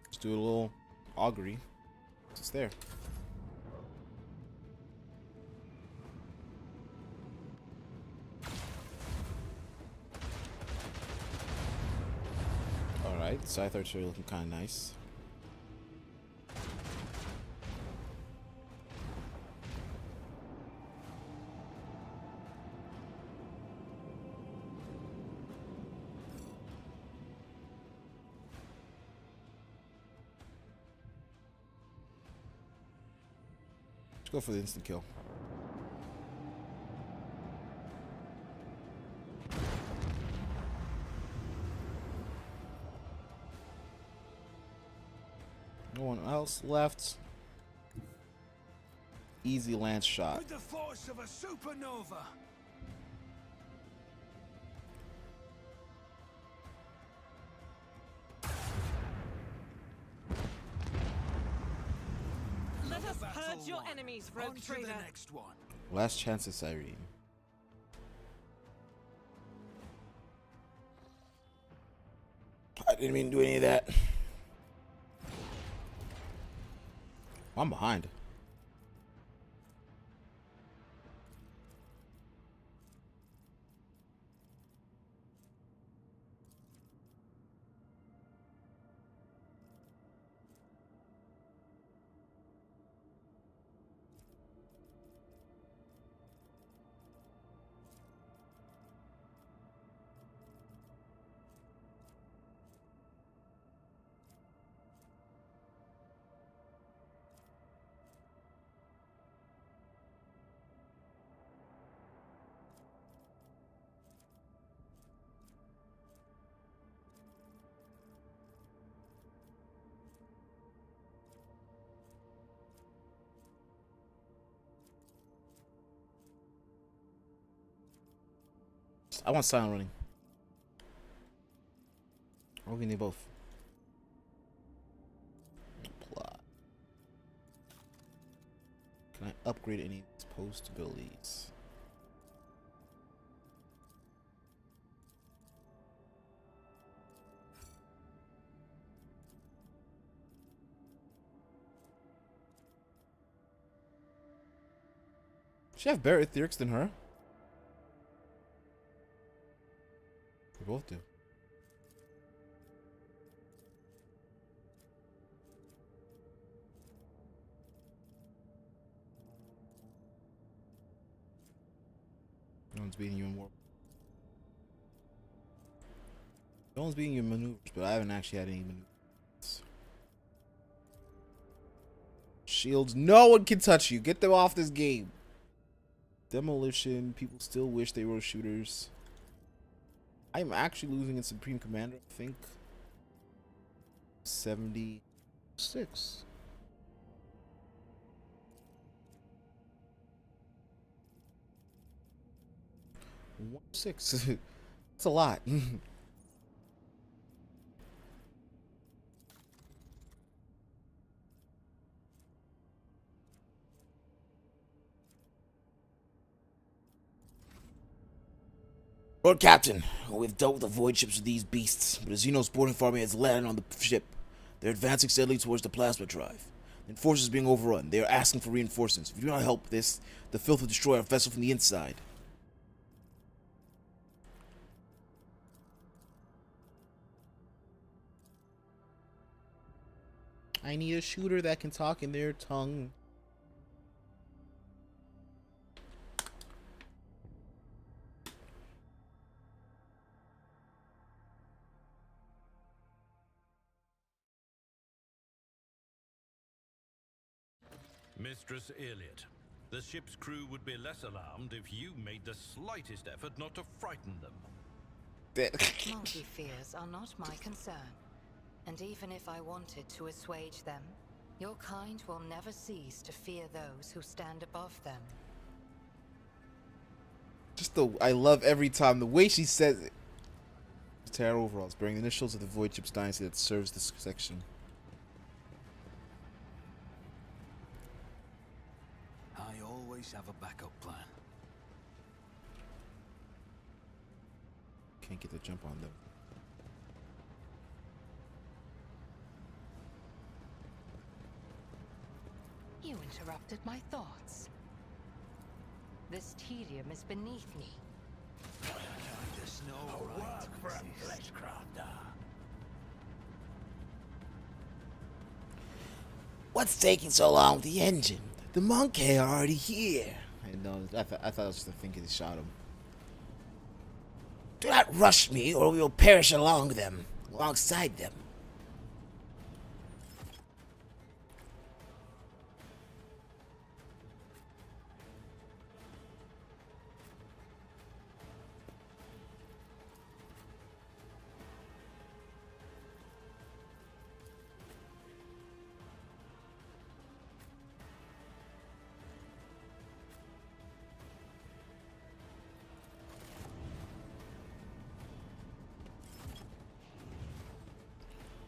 Let's do a little augury. It's there. Alright, scythe archery looking kind of nice. Let's go for the instant kill. No one else left. Easy lance shot. With the force of a supernova. Let us purge your enemies, rogue trader. The next one. Last chance at Cyrene. I didn't mean to do any of that. I'm behind. I want silent running. Or we need both. Plot. Can I upgrade any of these post abilities? She have better etherics than her. We both do. No one's beating you in war. No one's beating you in maneuvers, but I haven't actually had any maneuvers. Shields, no one can touch you. Get them off this game. Demolition, people still wish they were shooters. I'm actually losing in Supreme Commander, I think. 76. One six. That's a lot. Lord Captain, we've dealt with the void ships of these beasts, but a Xenos boarding army has landed on the ship. They're advancing steadily towards the plasma drive. The Enforcer is being overrun. They are asking for reinforcements. If we do not help this, the filth will destroy our vessel from the inside. I need a shooter that can talk in their tongue. Mistress Elliot, the ship's crew would be less alarmed if you made the slightest effort not to frighten them. Monkey fears are not my concern. And even if I wanted to assuage them, your kind will never cease to fear those who stand above them. I love every time the way she says it. Terra overalls, bearing the initials of the Void Ships dynasty that serves this section. I always have a backup plan. Can't get the jump on them. You interrupted my thoughts. This tedium is beneath me. There's no right for a fleshcrafter. What's taking so long with the engine? The monkey are already here. I know. I thought it was just a thinking he shot him. Do not rush me, or we will perish alongside them.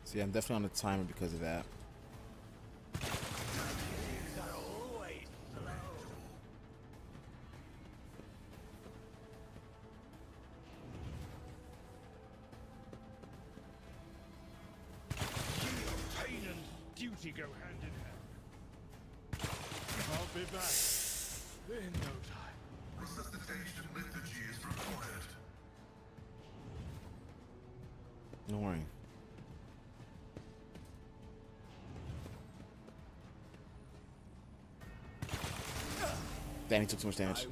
See, I'm definitely on the timer because of that. Pain and duty go hand in hand. I'll be back in no time. Resuscitation liturgy is required. Don't worry. Damn, he took too much damage.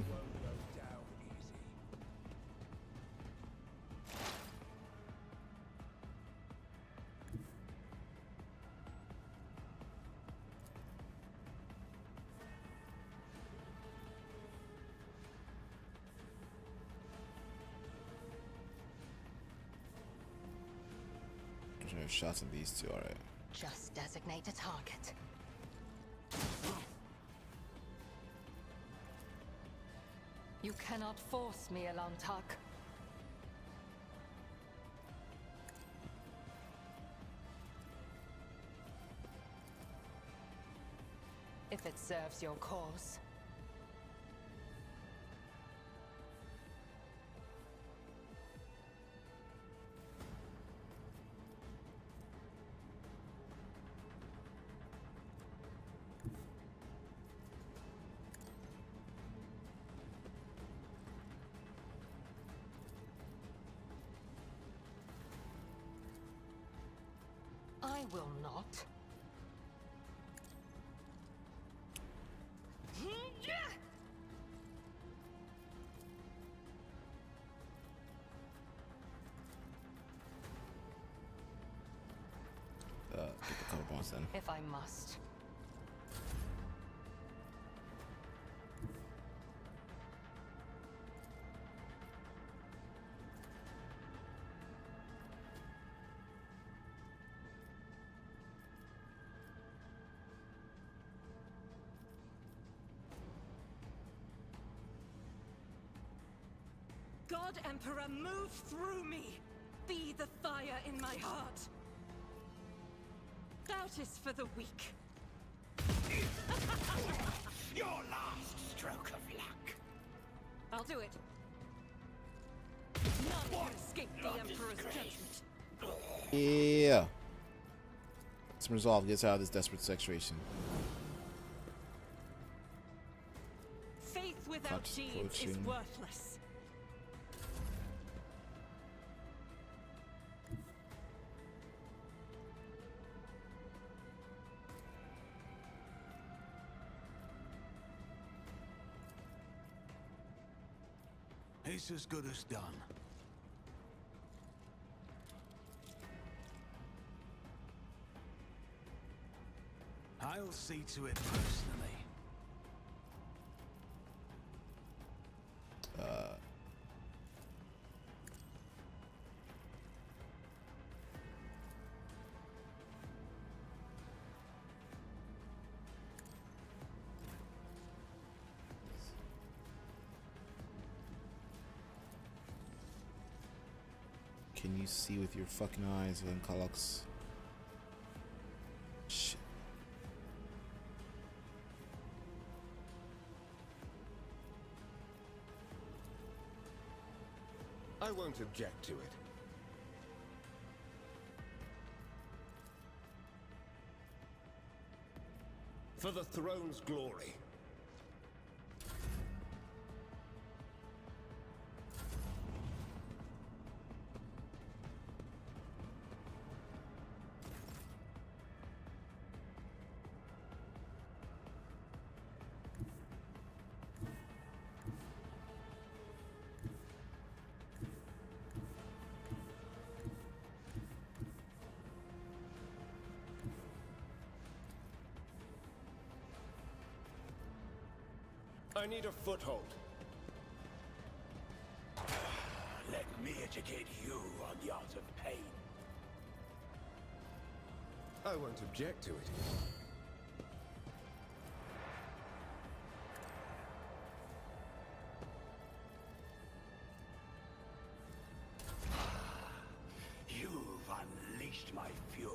There's shots of these two, alright. Just designate a target. You cannot force me, Elantak. If it serves your cause. I will not. Get the cover bonus then. If I must. God Emperor, move through me! Be the fire in my heart! Doubt is for the weak. Your last stroke of luck. I'll do it. None can escape the Emperor's judgment. Yeah. Some resolve gets out of this desperate situation. Faith without Conscious deeds is approaching. worthless. It's as good as done. I'll see to it personally. Can you see with your fucking eyes, Van Kalux? Shit. I won't object to it. For the throne's glory. I need a foothold. Let me educate you on the art of pain. I won't object to it. You've unleashed my fury.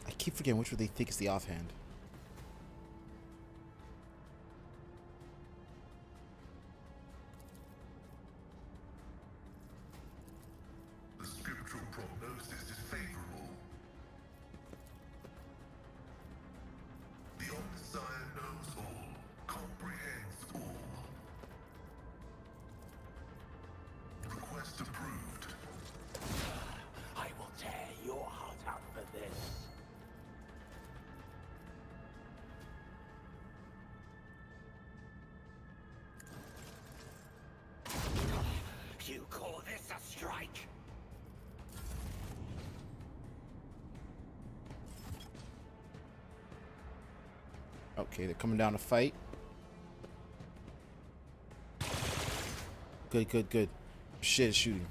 I keep forgetting which one they think is the offhand. The scriptural prognosis is favorable. The Omniscient knows all, comprehends all. Request approved. I will tear your heart out for this. You call this a strike? Okay, they're coming down to fight. Good, good, good. Shit is shooting.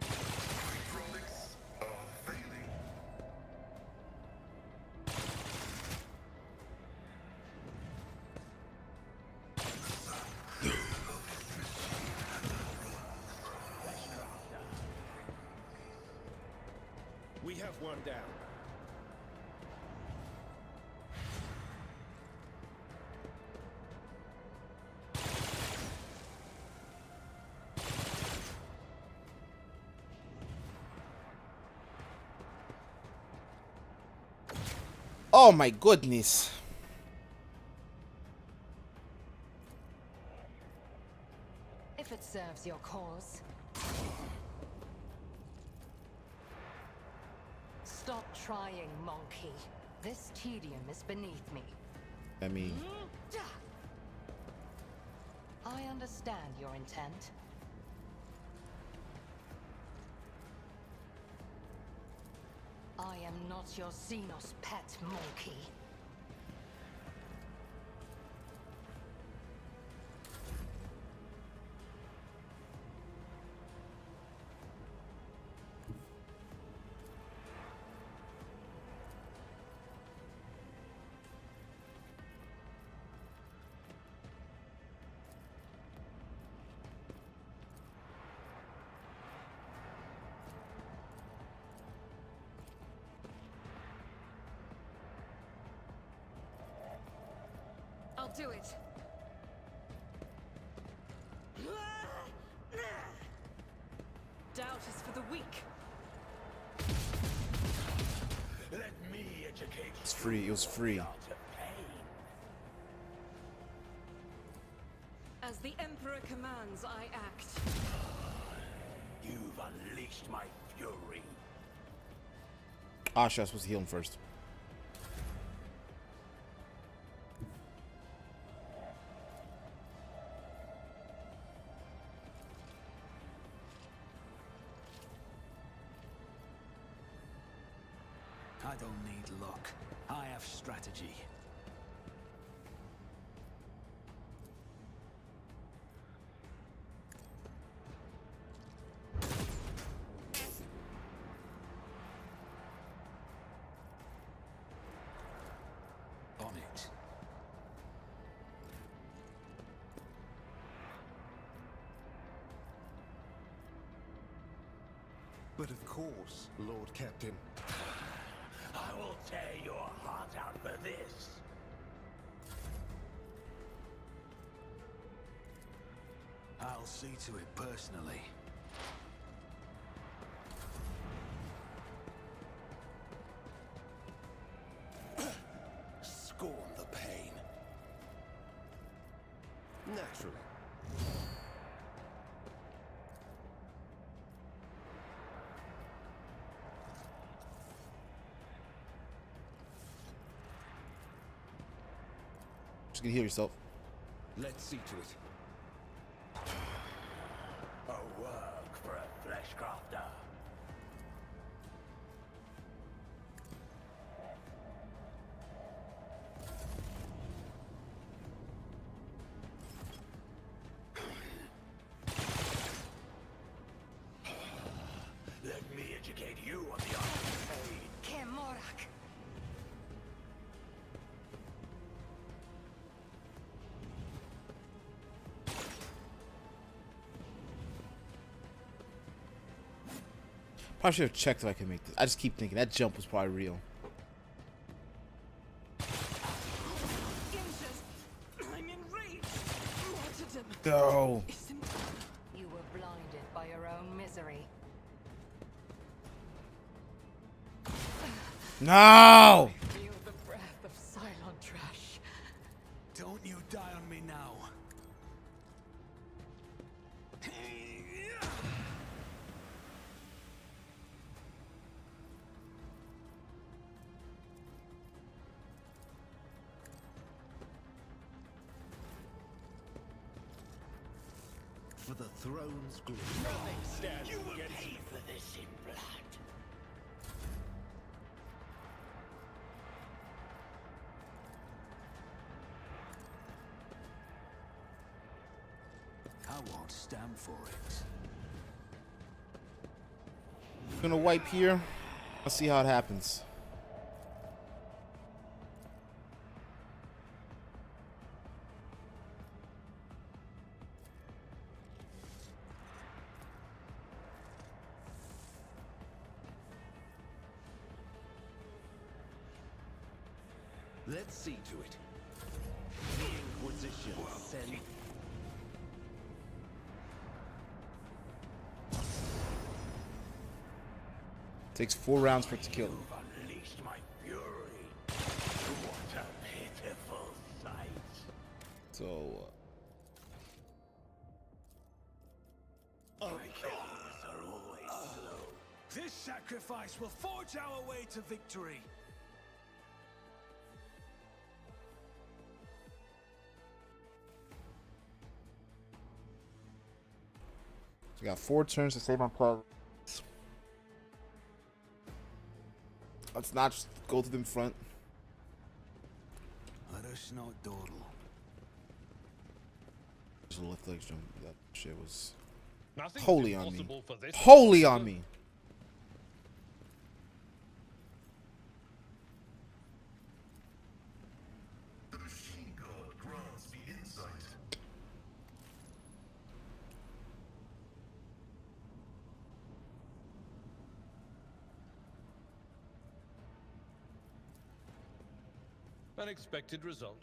Hydraulics are failing. We have one down. Oh my goodness. If it serves your cause. Stop trying, monkey. This tedium is beneath me. I mean, I understand your intent. I am not your Xenos pet, monkey. I'll do it. Doubt is for the weak. Let me educate it's free. It was free. you on the art of pain. As the Emperor commands, I act. You've unleashed my fury. Ah, shit, I was supposed to heal him first. I don't need luck. I have strategy. On it. But of course, Lord Captain. I will tear your heart out for this. I'll see to it personally. Scorn the pain. Naturally. Just gonna heal yourself. Let's see to it. A work for a flesh crafter. Let me educate you on the art of pain. Kemorak. Probably should have checked if I could make this. I just keep thinking that jump was probably real. I'm enraged. Martyrdom. No. You were blinded by your own misery. No. Feel the breath of Cylon trash. Don't you die on me now. For the throne's glory. You will pay for this in blood. I won't stand for it. Gonna wipe here. Let's see how it happens. Let's see to it. The Inquisition sent. Takes 4 rounds for it to kill him. You've unleashed my fury. What a pitiful sight. So, My killings are always slow. This sacrifice will forge our way to victory. we got 4 turns to save on plug. Let's not just go to them front. Let us not dawdle. Just a left leg jump. That shit was Nothing's holy on me. impossible for this Holy on me. The machine god grants me insight. Unexpected result.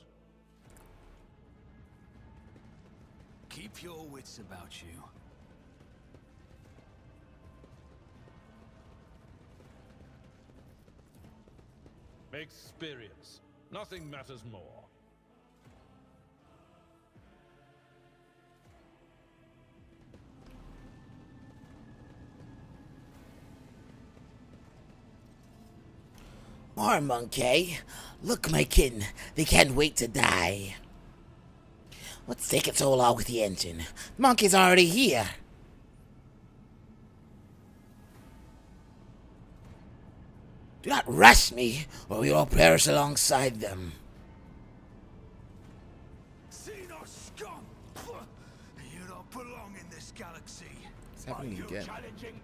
Keep your wits about you. Experience. Nothing matters more. More monkey. Look, my kin, they can't wait to die. What's taking so long with the engine? The monkey's already here. Do not rush me, or we will perish alongside them. Xenos scum! You don't belong in this galaxy. It's happening Are you again. challenging?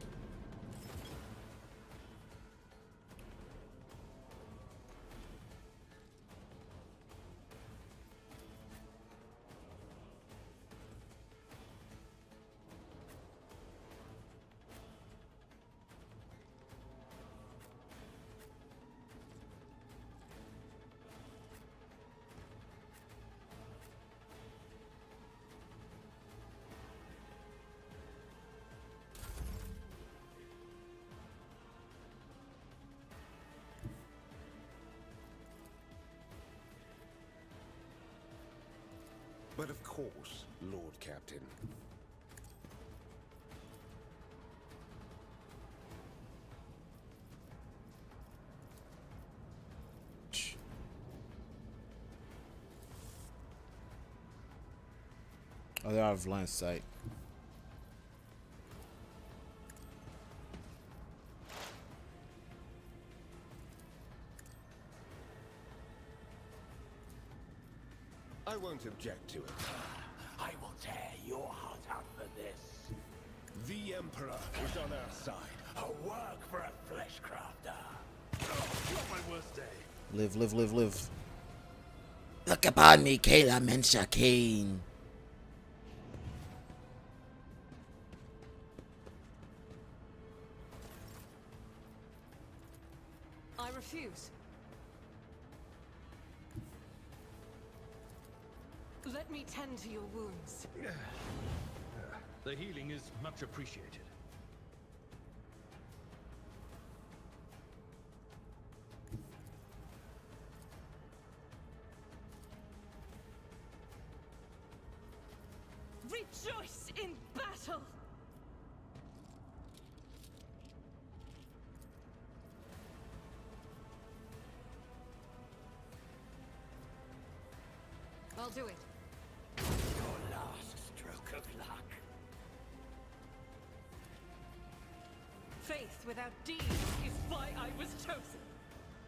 But of course, Lord Captain. Oh, they're out of line of sight. I won't object to it. I will tear your heart out for this. The Emperor is on our side. A work for a flesh crafter. Not my worst day. Live, live, live, live. Look upon me, Kayla Mensha Kane. I refuse. Let me tend to your wounds. The healing is much appreciated. Rejoice in battle! I'll do it. Your last stroke of luck. Faith without deeds is why I was chosen.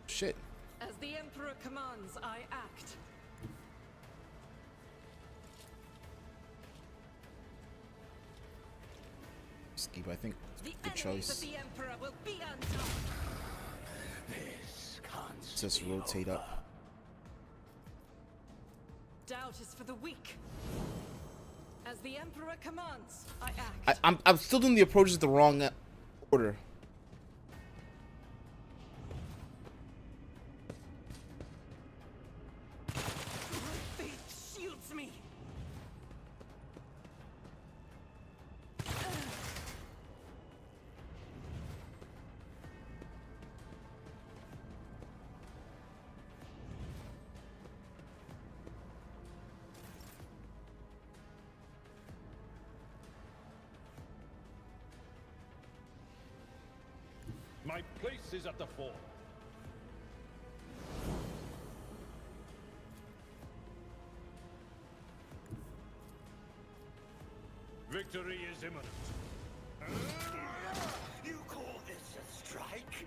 Shit. As the Emperor commands, I act. Skip, I think. The Good enemies choice. of the Emperor will be undone. This can't Just be rotate over. up. Doubt is for the weak. As the Emperor commands, I act. I'm still doing the approaches the wrong order. Faith shields me. My place is at the fore. Victory is imminent. You call this a strike?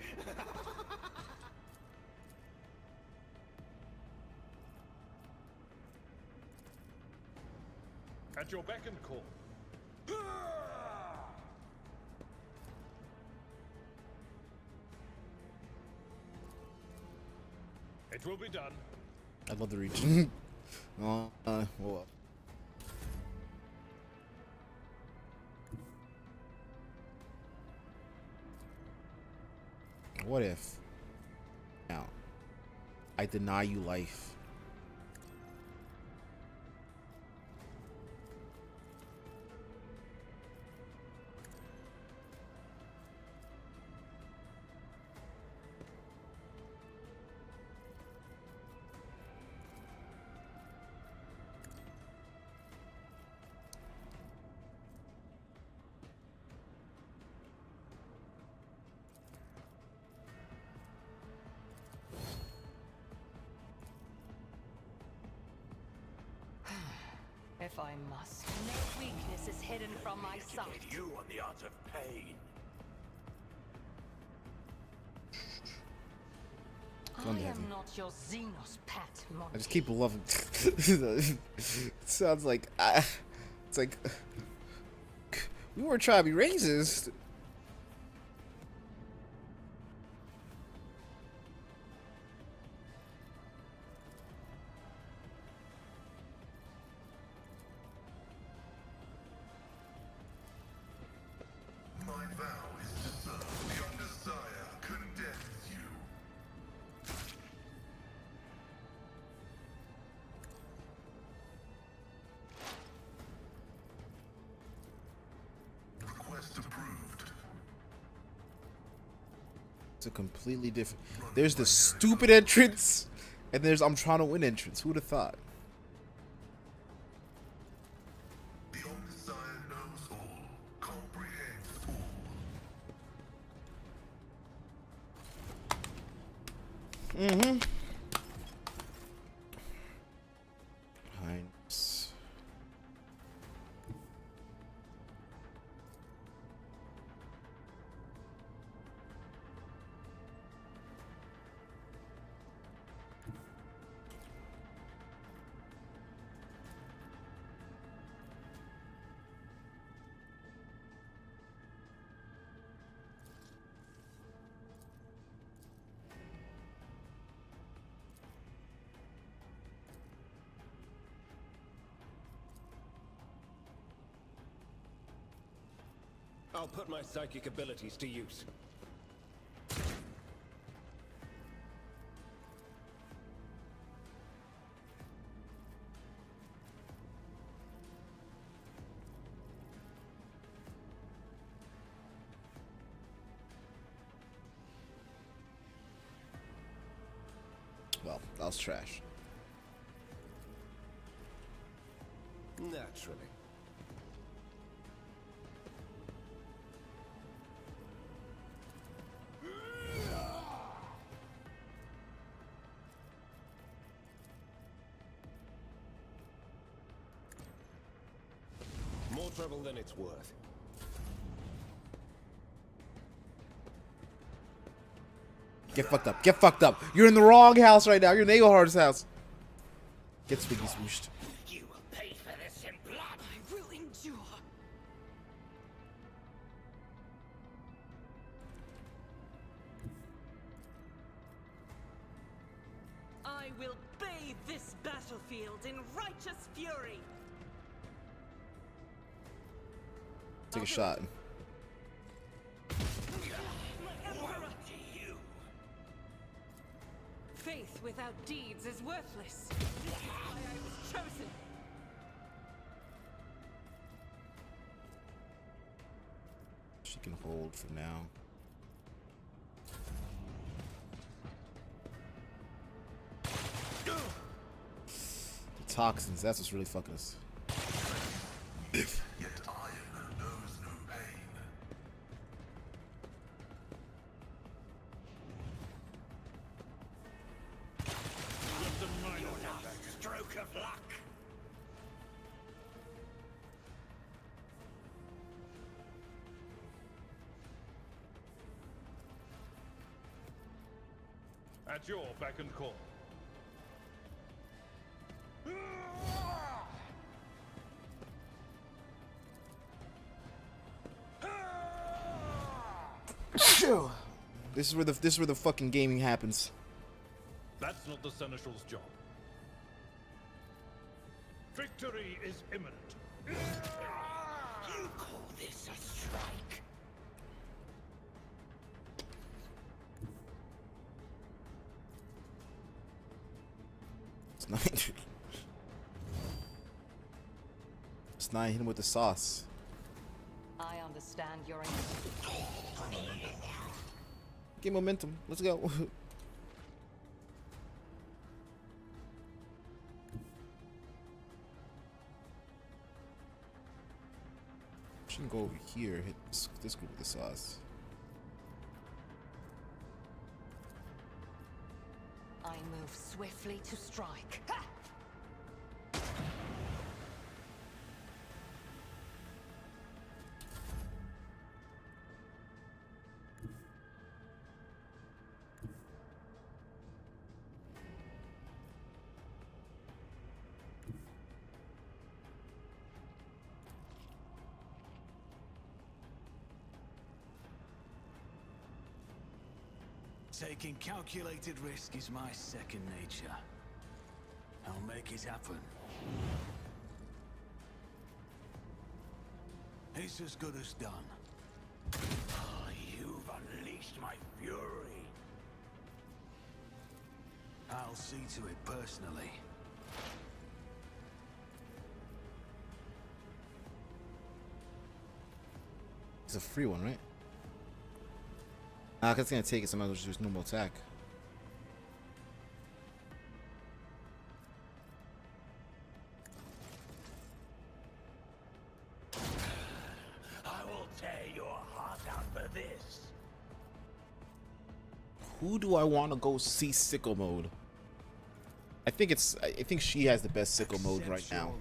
At your beck and call. It will be done. I love the reach. Well. What if now I deny you life? If I must. No weakness is hidden from my sight. Educate you on the art of pain. I Come am heavy. not your Xenos pet I monkey. just keep loving. It sounds like it's like we weren't trying to be racist. My vow is to serve. Your desire condemns you. Request approved. It's a completely different. There's the stupid entrance, and there's I'm trying to win entrance. Who'd have thought? Mm-hmm. Heinz. I'll put my psychic abilities to use. Well, that was trash. Naturally. More trouble than it's worth. Get fucked up. Get fucked up. You're in the wrong house right now. You're in Nagelhard's house. Get swiggy swooshed. You will pay for this in blood. I will endure. I will bathe this battlefield in righteous fury. Take a shot. Faith without deeds is worthless. I was chosen. She can hold for now. The toxins, that's what's really fucking us. Yet iron knows no pain. Stroke of luck. At your beck and call. This is where the fucking gaming happens. That's not the Seneschal's job. Victory is imminent. You call this a strike? It's not. It's not hitting with the sauce. I understand your Get momentum. Let's go. She can go over here, hit this group with the sauce. I move swiftly to strike. Ha! Taking calculated risk is my second nature. I'll make it happen. It's as good as done. Oh, you've unleashed my fury. I'll see to it personally. It's a free one, right? Ah, it's gonna take it. Sometimes just use normal attack. I will tear your heart out for this. Who do I want to go see sickle mode? I think she has the best sickle mode right now.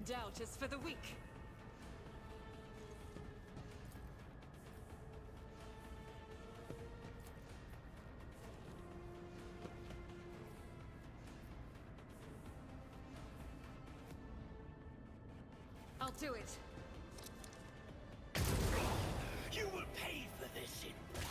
Doubt is for the weak. I'll do it. You will pay for this in blood.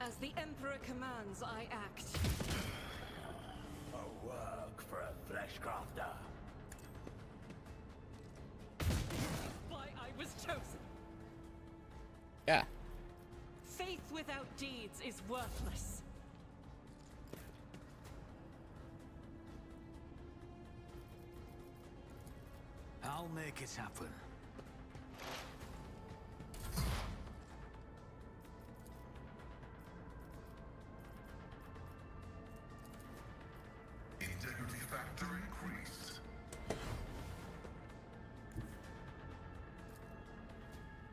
As the Emperor commands, I act. A work for a fleshcrafter. Why I was chosen. Yeah. Faith without deeds is worthless. I'll make it happen. Integrity factor increased.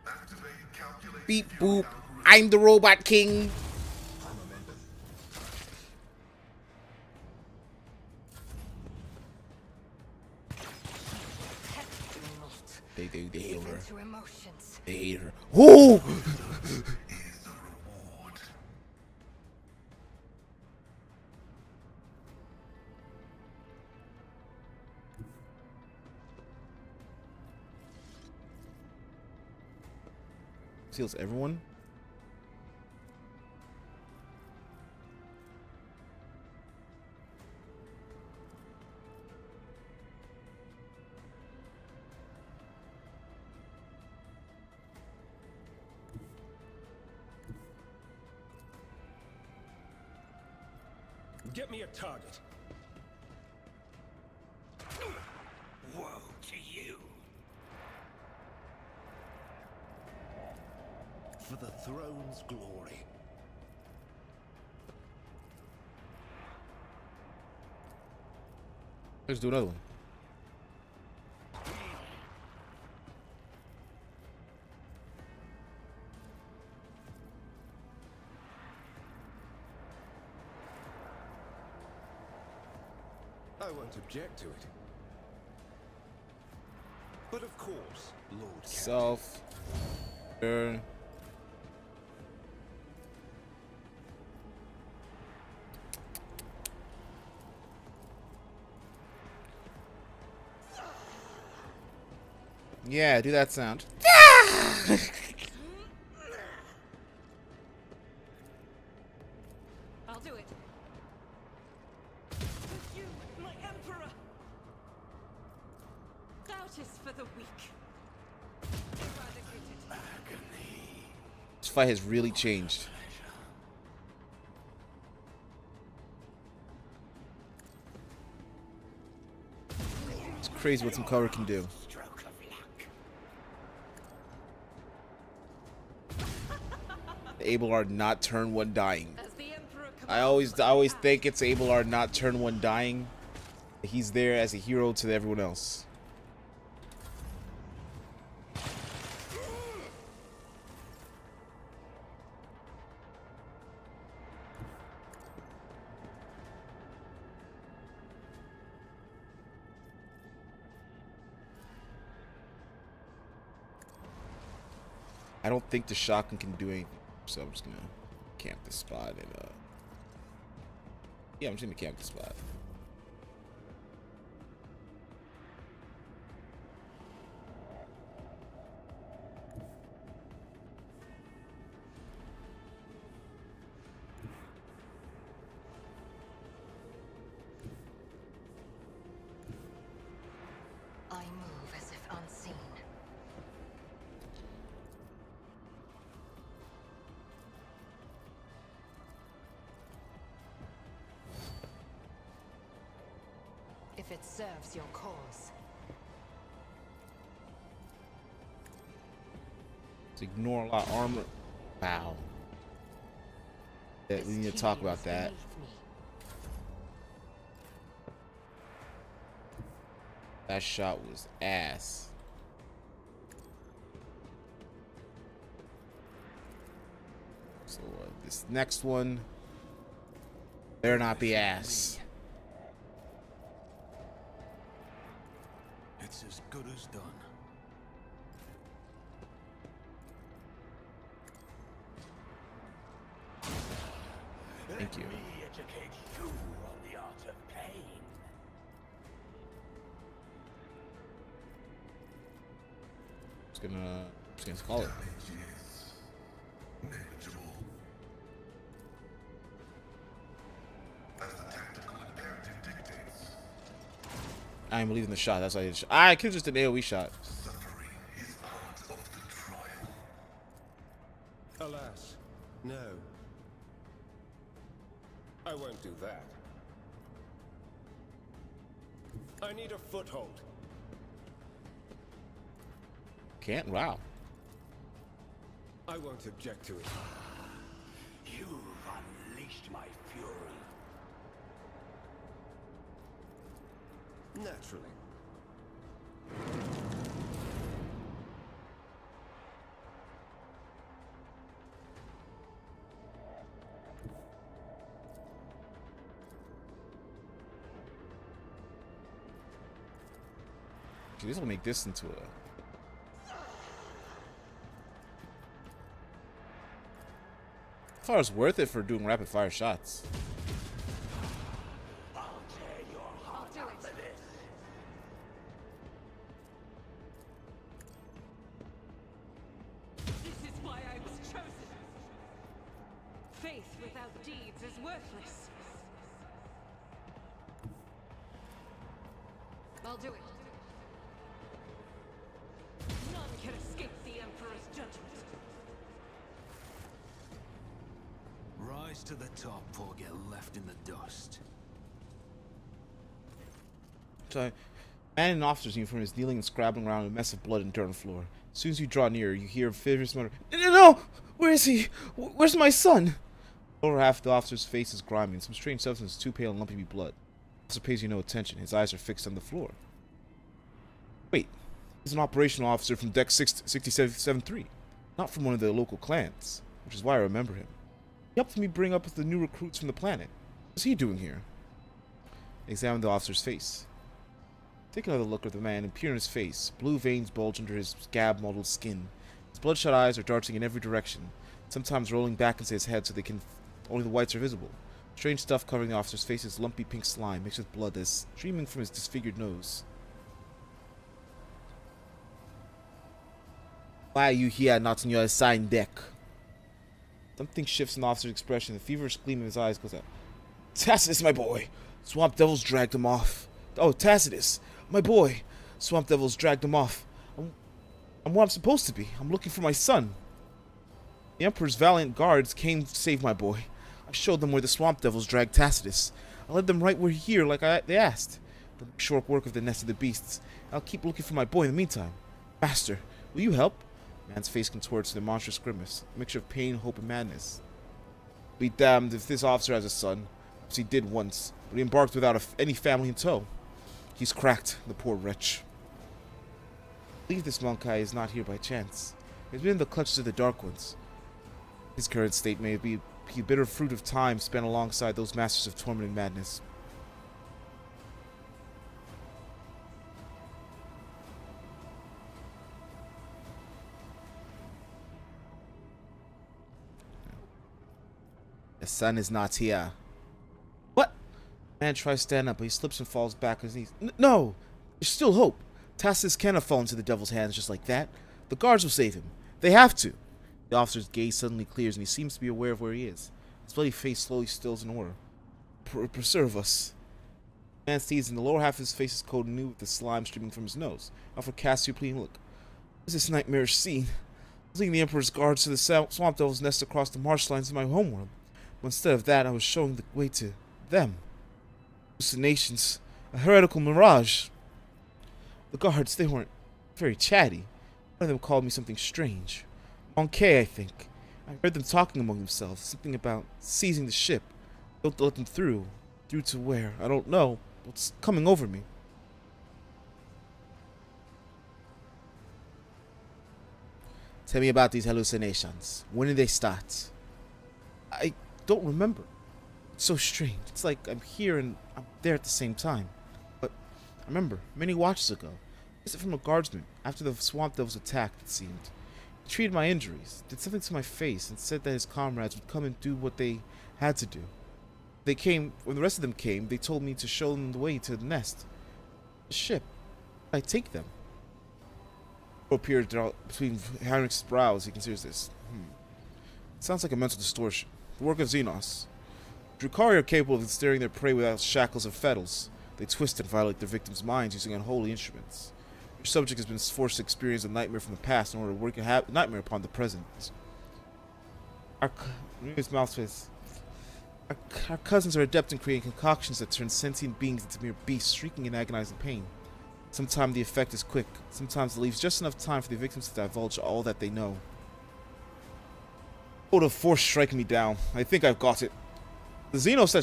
Activate calculation. Beep boop. I'm the Robot King. They hate her. To emotions. They hate her. Whoo! Is the reward. Seals everyone. Get me a target. Woe to you. For the throne's glory. Let's do another one. I won't object to it. But of course, Lord Captain. Self. Turn. Yeah, do that sound. I'll do it. With you, my Emperor. Doubt is for the weak. Eradicated. This fight has really changed. It's crazy what some color can do. Stroke of luck. Abelard not turn one dying. As the Emperor I commands, always act. think it's Abelard not turn one dying. He's there as a hero to everyone else. I don't think the shotgun can do anything, so I'm just gonna camp this spot and yeah, I'm just gonna camp this spot. I move as if unseen. If it serves your cause. Let's ignore a lot of armor. Wow. Yeah, we need to talk about that. That shot was ass. So this next one better not be ass. It's as good as done. Thank you. Let me educate you on the art of pain. Just gonna call it. Negligible. As the tactical imperative dictates, I ain't believing the shot. That's why I did. I could just an AoE shot. suffering is part of the trial. Alas, no. I won't do that. I need a foothold. Can't. Wow. I won't object to it. You've unleashed my fury. Naturally. Dude, this will make this into a. I thought it was worth it for doing rapid fire shots. I'll tear your heart out for this. This is why I was chosen. Faith without deeds is worthless. I'll do it. None can escape the Emperor's judgment. Rise to the top or get left in the dust. So, man in an officer's uniform is kneeling and scrabbling around in a mess of blood and dirt on the floor. As soon as you draw near, you hear a fierce mutter, "No! Where is he? Where's my son?" The lower half of the officer's face is grimy, and some strange substance is too pale and lumpy to be blood. The officer pays you no attention. His eyes are fixed on the floor. Wait, he's an operational officer from Deck 67-3, not from one of the local clans, which is why I remember him. He helped me bring up the new recruits from the planet. What's he doing here? Examine the officer's face. Take another look at the man and peer in his face. Blue veins bulge under his scab-mottled skin. His bloodshot eyes are darting in every direction, sometimes rolling back into his head so only the whites are visible. Strange stuff covering the officer's face is lumpy pink slime mixed with blood that's streaming from his disfigured nose. Why are you here, not on your assigned deck? Something shifts in the officer's expression. The feverish gleam in his eyes goes out. Tacitus, my boy! Swamp devils dragged him off. Oh, Tacitus, my boy! Swamp devils dragged him off. I'm what I'm supposed to be. I'm looking for my son. The Emperor's valiant guards came to save my boy. I showed them where the swamp devils dragged Tacitus. I led them right where here, like they asked. They'll make short work of the nest of the beasts. I'll keep looking for my boy in the meantime. Master, will you help? Man's face contorts in a monstrous grimace, a mixture of pain, hope, and madness. Be damned if this officer has a son, as he did once, but he embarked without any family in tow. He's cracked, the poor wretch. I believe this Monkai is not here by chance. He's been in the clutches of the Dark Ones. His current state may be a bitter fruit of time spent alongside those masters of torment and madness. The son is not here. What? Man tries to stand up, but he slips and falls back on his knees. No! There's still hope. Tacitus cannot fall into the devil's hands just like that. The guards will save him. They have to. The officer's gaze suddenly clears, and he seems to be aware of where he is. His bloody face slowly stills in horror. Preserve us. The man sees in the lower half of his face is coated anew with the slime streaming from his nose. Alfred casts you a pleading look. What is this nightmarish scene? I was leading the Emperor's guards to the swamp devil's nest across the marshlands of my homeworld. But instead of that, I was showing the way to them. Hallucinations. A heretical mirage. The guards, they weren't very chatty. One of them called me something strange. On K, I think. I heard them talking among themselves, something about seizing the ship. Don't let them through. Through to where? I don't know. What's coming over me? Tell me about these hallucinations. When did they start? I don't remember. It's so strange. It's like I'm here and I'm there at the same time. But I remember, many watches ago, a visit from a guardsman after the swamp devils attacked, it seemed. He treated my injuries, did something to my face, and said that his comrades would come and do what they had to do. When the rest of them came, they told me to show them the way to the nest. The ship. I take them. Appeared between Heinrich's brows. He considers this. It sounds like a mental distortion. The work of Xenos. Drukhari are capable of ensnaring their prey without shackles or fettles. They twist and violate their victims' minds using unholy instruments. Your subject has been forced to experience a nightmare from the past in order to work a nightmare upon the present. Our cousins are adept in creating concoctions that turn sentient beings into mere beasts, shrieking in agonizing pain. Sometimes the effect is quick. Sometimes it leaves just enough time for the victims to divulge all that they know. Oh, the force striking me down. I think I've got it. The Xenos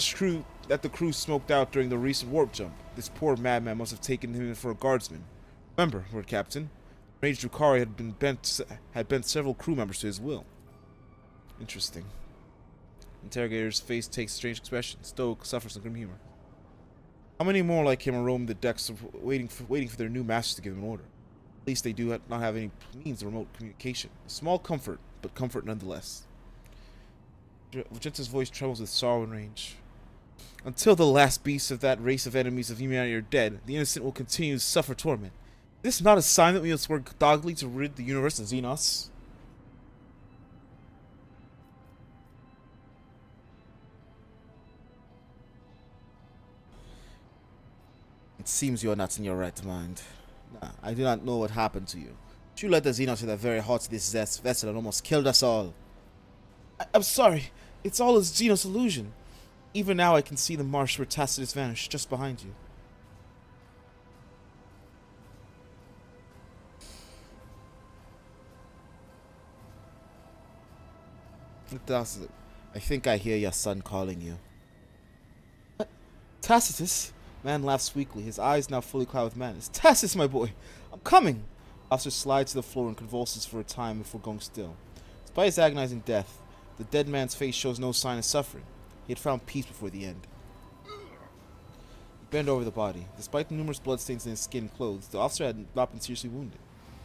that the crew smoked out during the recent warp jump. This poor madman must have taken him for a guardsman. Remember, Lord Captain, Rage Drukhari had bent several crew members to his will. Interesting. Interrogator's face takes strange expression. Stoic suffers some grim humor. How many more like him are roaming the decks waiting for their new masters to give them an order? At least they do not have any means of remote communication. A small comfort, but comfort nonetheless. Vegeta's voice trembles with sorrow and rage. Until the last beasts of that race of enemies of humanity are dead, the innocent will continue to suffer torment. Is this not a sign that we must work doggedly to rid the universe of Xenos? It seems you are not in your right mind. Nah, I do not know what happened to you. You let the Xenos hit the very heart of this vessel and almost killed us all. I'm sorry. It's all a Xenos illusion. Even now I can see the marsh where Tacitus vanished, just behind you. Tacitus, I think I hear your son calling you. What? Tacitus? Man laughs weakly, his eyes now fully clouded with madness. Tacitus, my boy! I'm coming! Officer slides to the floor and convulses for a time before going still. Despite his agonizing death, the dead man's face shows no sign of suffering. He had found peace before the end. He bent over the body. Despite the numerous bloodstains in his skin and clothes, the officer had not been seriously wounded.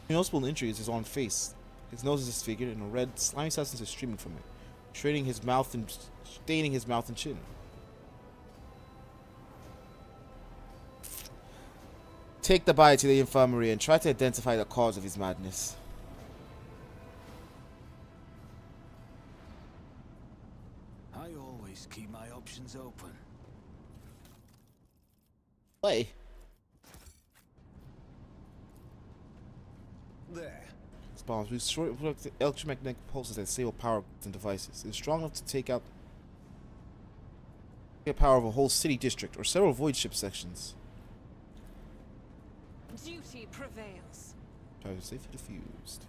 The noticeable injury is his own face. His nose is disfigured, and a red, slimy substance is streaming from it, staining his mouth and chin. Take the body to the infirmary and try to identify the cause of his madness. I always keep my options open. Play. There. Spawns with short electromagnetic pulses that disable power and devices. It is strong enough to take out the power of a whole city district or several void ship sections. Duty prevails. Try to safely diffused.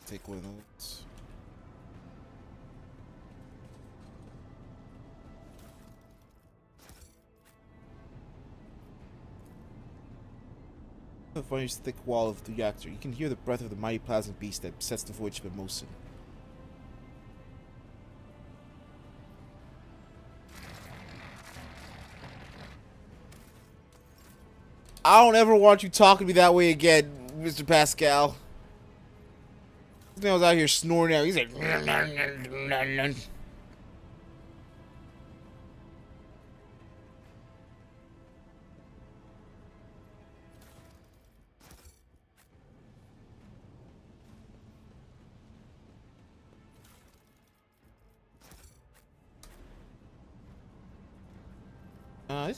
Take one of those. The funniest thick wall of the reactor, you can hear the breath of the mighty plasma beast that sets the void ship in motion. I don't ever want you talking to me that way again, Mr. Pascal. This man was out here snoring out. He's like,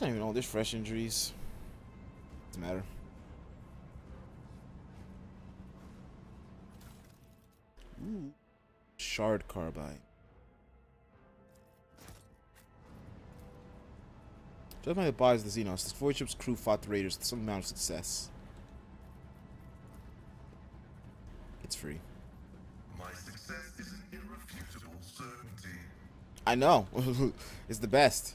I don't even know. There's fresh injuries. Doesn't matter. Ooh. Shard carbine. Judged by the bodies of the Xenos, this voyage ship's crew fought the raiders with some amount of success. It's free. My success is an irrefutable certainty. I know. It's the best.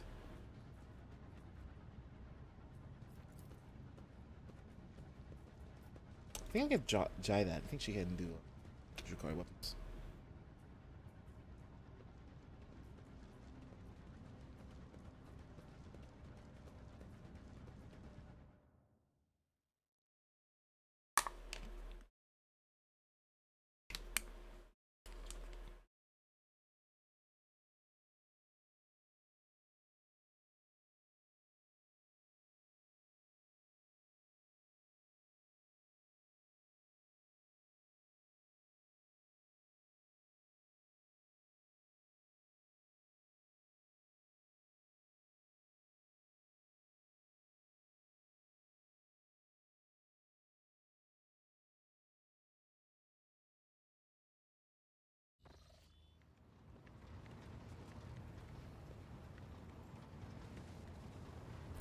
I think I'll get Jai that. I think she can do Drukari weapons.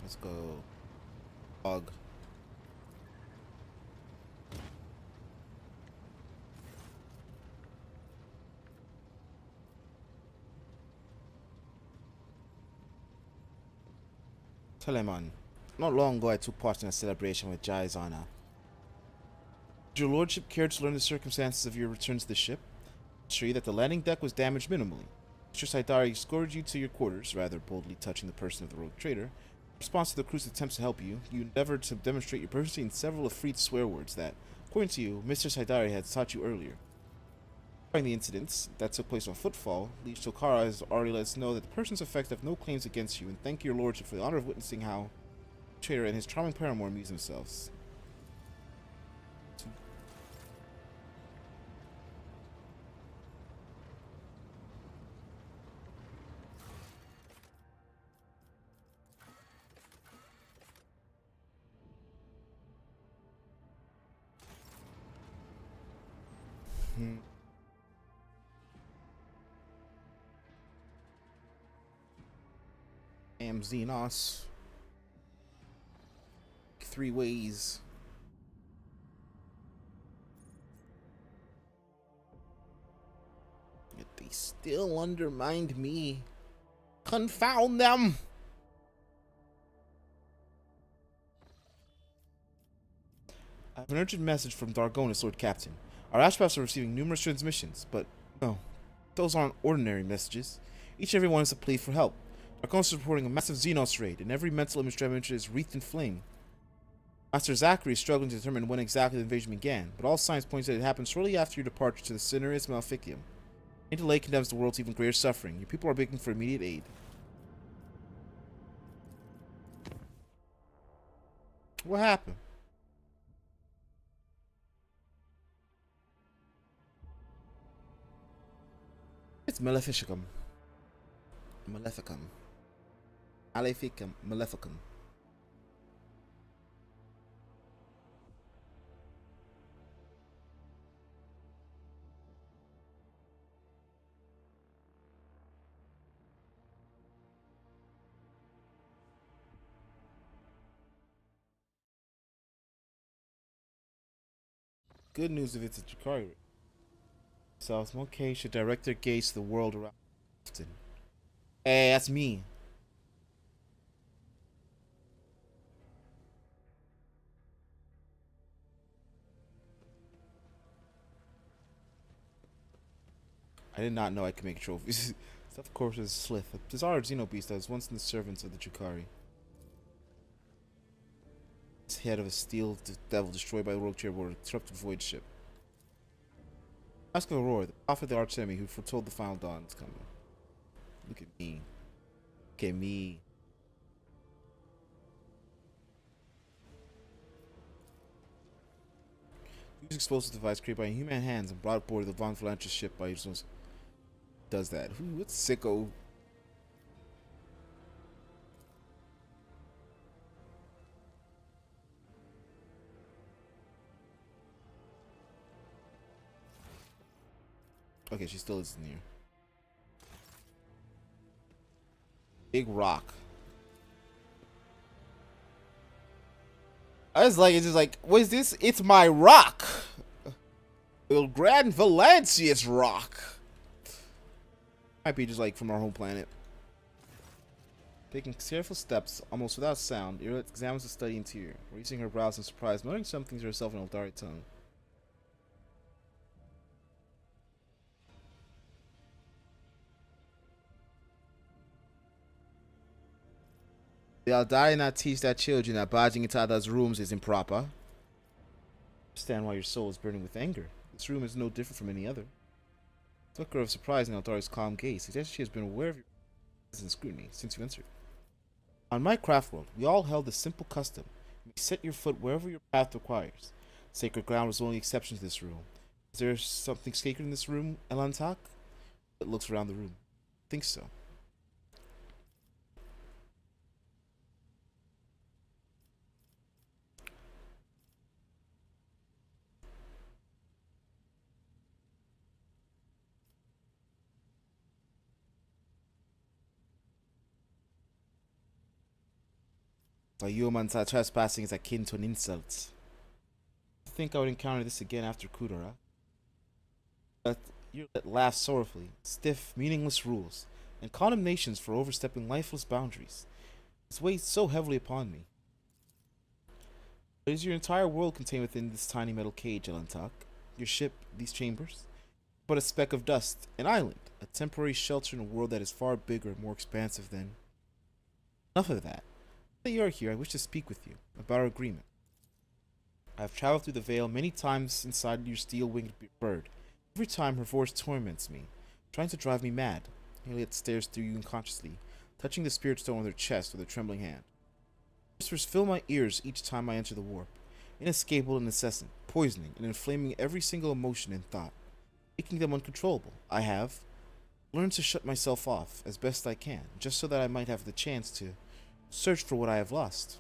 Let's go. Bug. Telemann. Not long ago I took part in a celebration with Jai's honor. Did your lordship care to learn the circumstances of your return to the ship? I'll assure you that the landing deck was damaged minimally. Mr. Saidari escorted you to your quarters, rather boldly touching the person of the rogue trader. In response to the crew's attempts to help you, you endeavored to demonstrate your proficiency in several Efreet swear words that, according to you, Mr. Saidari had taught you earlier. Following the incidents that took place on Footfall, Liege Tokara has already let us know that the persons affected have no claims against you, and thank your lordship for the honor of witnessing how the trader and his charming paramour amuse themselves. Am Xenos. 3 ways. Yet they still undermined me. Confound them! I have an urgent message from Dargonis, Lord Captain. Our ashpaths are receiving numerous transmissions, but no, those aren't ordinary messages. Each and every one is a plea for help. Dargonis is reporting a massive Xenos raid, and every mental image transmission is wreathed in flame. Master Zachary is struggling to determine when exactly the invasion began, but all signs point that it happened shortly after your departure to the Cineris Maleficium. Any delay condemns the world to even greater suffering. Your people are begging for immediate aid. What happened? It's Maleficum. Maleficum. Maleficum. Maleficum. Good news if it's a Jakari. South Moke should direct their gaze to the world around often. Hey, that's me. I did not know I could make trophies. Of course is Slith, a bizarre xenobeast that was once in the servants of the Jakari. His head of a steel devil destroyed by the rogue trader aboard a disrupted void ship. Ask of Aurora, the prophet of the arch enemy who foretold the final dawn is coming. Look at me. Look at me. Use explosive device created by inhuman hands and brought aboard the Von Valanche ship by yourselves. Does that? What's sicko? Okay, she still isn't here. Big rock. I was like, it's just like, what is this? It's my rock. El Gran Valencia's rock. Might be just like from our home planet. Taking careful steps, almost without sound, Irit examines the study interior, raising her brows in surprise, muttering something to herself in Eldari tongue. The Eldari not teach their children that barging into others' rooms is improper. Understand why your soul is burning with anger. This room is no different from any other. The flicker of surprise in Eldari's calm gaze suggests she has been aware of your presence and scrutiny since you entered. On my craft world, we all held a simple custom. You may set your foot wherever your path requires. Sacred ground was the only exception to this rule. Is there something sacred in this room, Elantak? It looks around the room. I think so. The humans are trespassing is akin to an insult. I think I would encounter this again after Kudara. But you laugh sorrowfully, stiff, meaningless rules, and condemnations for overstepping lifeless boundaries. This weighs so heavily upon me. But is your entire world contained within this tiny metal cage, Elantak? Your ship, these chambers? But a speck of dust, an island, a temporary shelter in a world that is far bigger and more expansive than... Enough of that. Now that you are here, I wish to speak with you about our agreement. I have traveled through the Veil many times inside your steel-winged bird. Every time her voice torments me, trying to drive me mad. Elliot stares through you unconsciously, touching the spirit stone on her chest with a trembling hand. Whispers fill my ears each time I enter the warp, inescapable and incessant, poisoning and inflaming every single emotion and thought, making them uncontrollable. I have learned to shut myself off as best I can, just so that I might have the chance to search for what I have lost.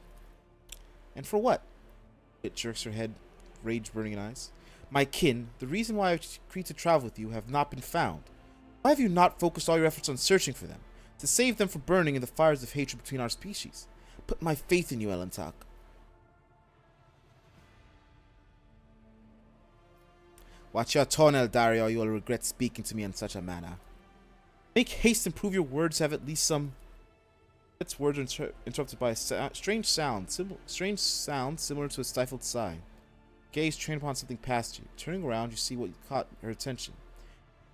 And for what? It jerks her head, rage burning in eyes. My kin, the reason why I've agreed to travel with you have not been found. Why have you not focused all your efforts on searching for them, to save them from burning in the fires of hatred between our species? Put my faith in you, Elantak. Watch your tone, Eldari, or you will regret speaking to me in such a manner. Make haste and prove your words have at least some... Its words are interrupted by a strange sound similar to a stifled sigh. Gaze trained upon something past you. Turning around, you see what caught her attention.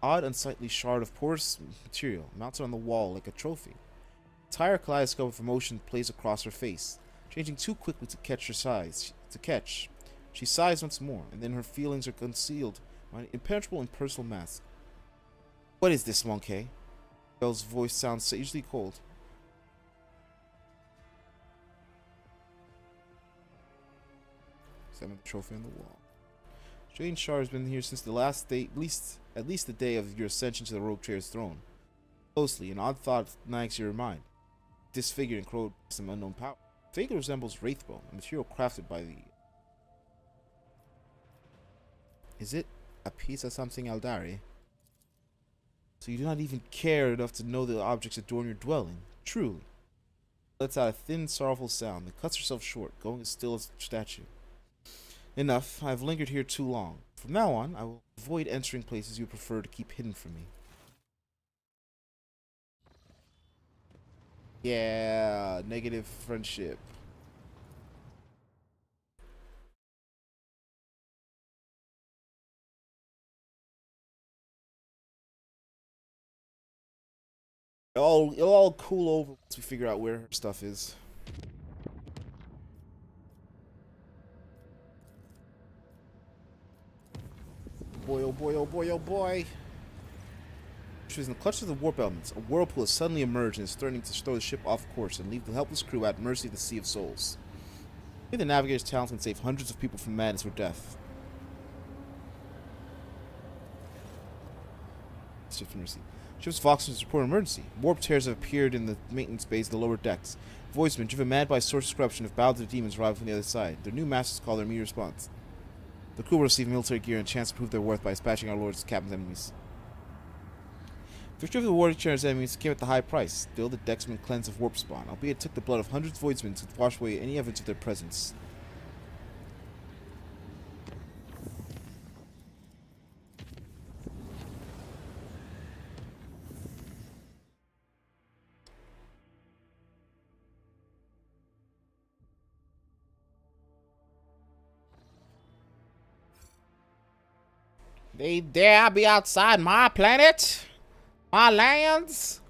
Odd, unsightly shard of porous material mounted on the wall like a trophy. The entire kaleidoscope of emotion plays across her face, changing too quickly to catch her sighs. She sighs once more, and then her feelings are concealed by an impenetrable and personal mask. What is this, Monkey? Belle's voice sounds sagely cold. The trophy on the wall. Strange Shard has been here since the last day, at least the day of your ascension to the Rogue Trader's throne. Closely, an odd thought nags your mind. Disfigured and clothed with some unknown power. The figure resembles Wraithbone, a material crafted by the... Is it a piece of something Eldari? So you do not even care enough to know the objects adorn your dwelling. Truly. Lets out a thin, sorrowful sound that cuts herself short, going as still as a statue. Enough. I have lingered here too long. From now on, I will avoid entering places you prefer to keep hidden from me. Yeah, negative friendship. It'll all cool over once we figure out where her stuff is. Boy, oh boy, oh boy, oh boy. She was in the clutches of the warp elements. A whirlpool has suddenly emerged and is threatening to throw the ship off course and leave the helpless crew at mercy of the Sea of Souls. Maybe the navigator's talents can save hundreds of people from madness or death. Shift mercy. Ship's Voxers report emergency. Warp tears have appeared in the maintenance bays of the lower decks. Voicemen, driven mad by source corruption, have bowed to the demons arriving from the other side. Their new masters call their immediate response. The crew will receive military gear and a chance to prove their worth by dispatching our lord's captain's enemies. Victory of the Warrior Chair's enemies came at the high price. Still, the Dexman cleansed of warp spawn, albeit it took the blood of hundreds of voidsmen to wash away any evidence of their presence. They dare be outside my planet? My lands?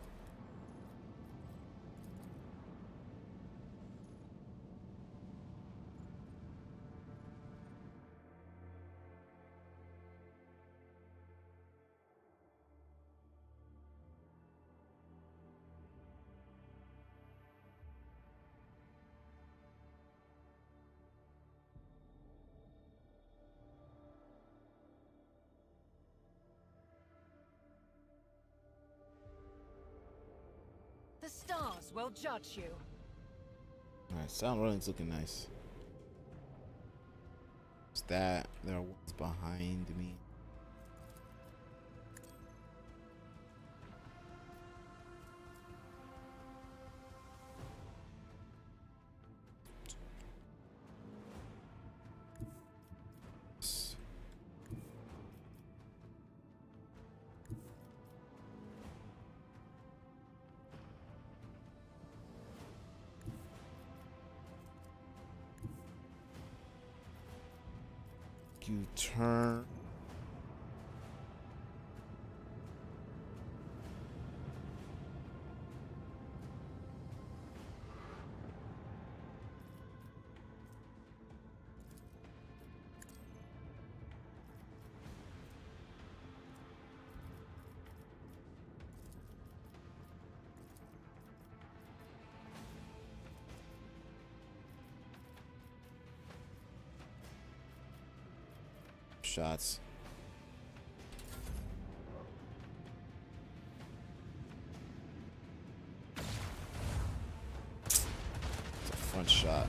The stars will judge you. Alright, sound running's looking nice. What's that? There are ones behind me. You turn. Shots. It's a front shot.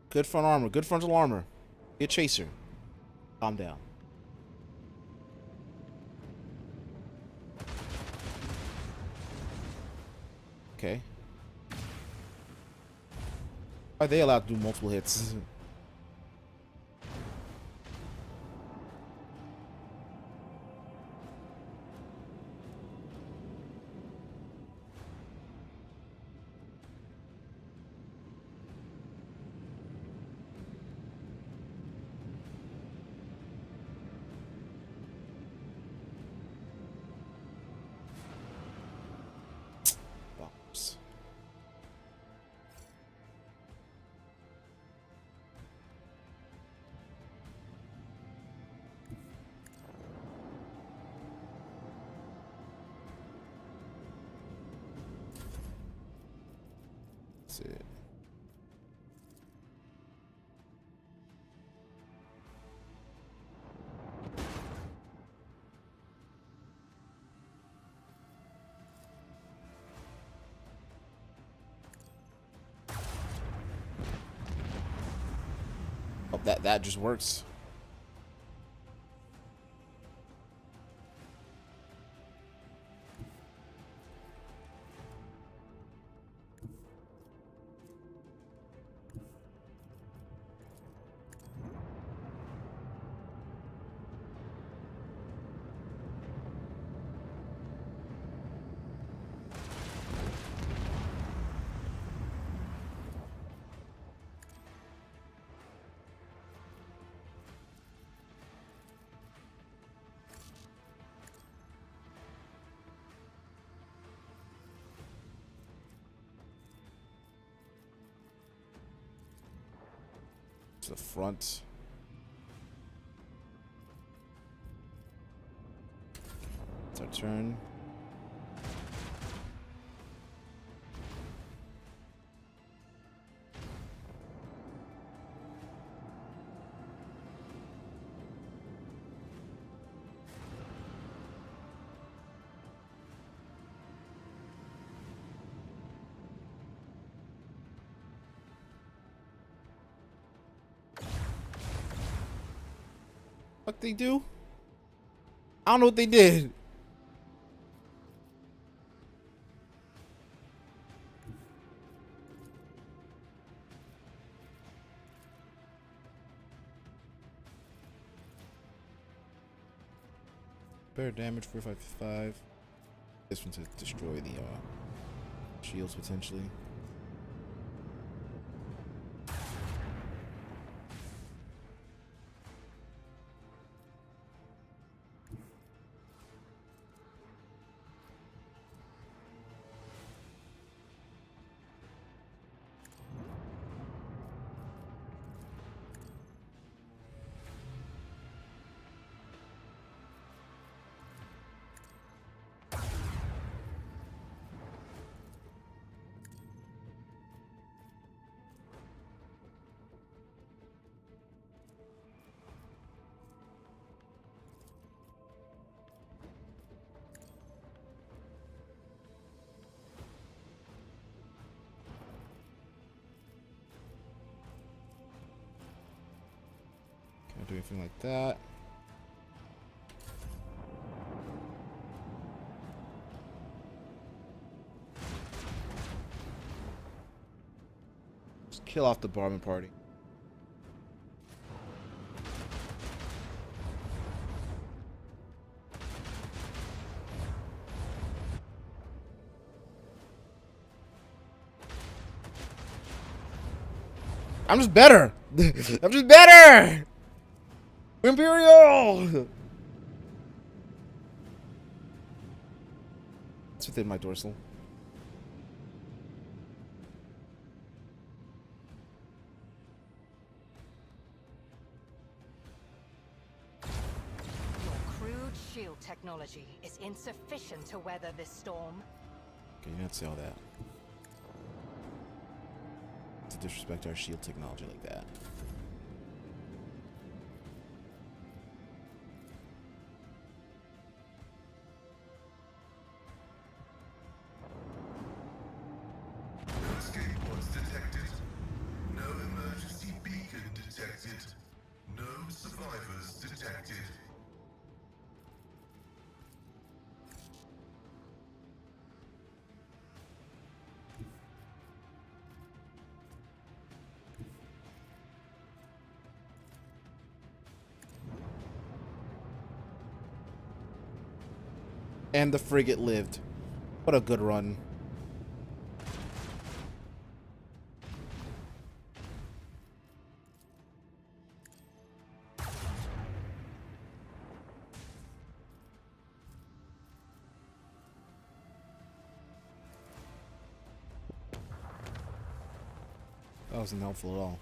Good front armor. Good frontal armor. Be a chaser. Calm down. Okay. Are they allowed to do multiple hits? That's it. Oh, that just works. To the front. It's our turn. What they do? I don't know what they did. Better damage 4555. This one to destroy the shields potentially. Can't do anything like that. Just kill off the barman party. I'm just better. I'm just better. Imperial. It's within my dorsal. Your crude shield technology is insufficient to weather this storm. Okay, you don't say all that. To disrespect our shield technology like that. Escape pods detected. No emergency beacon detected. No survivors detected. And the frigate lived. What a good run. That wasn't helpful at all.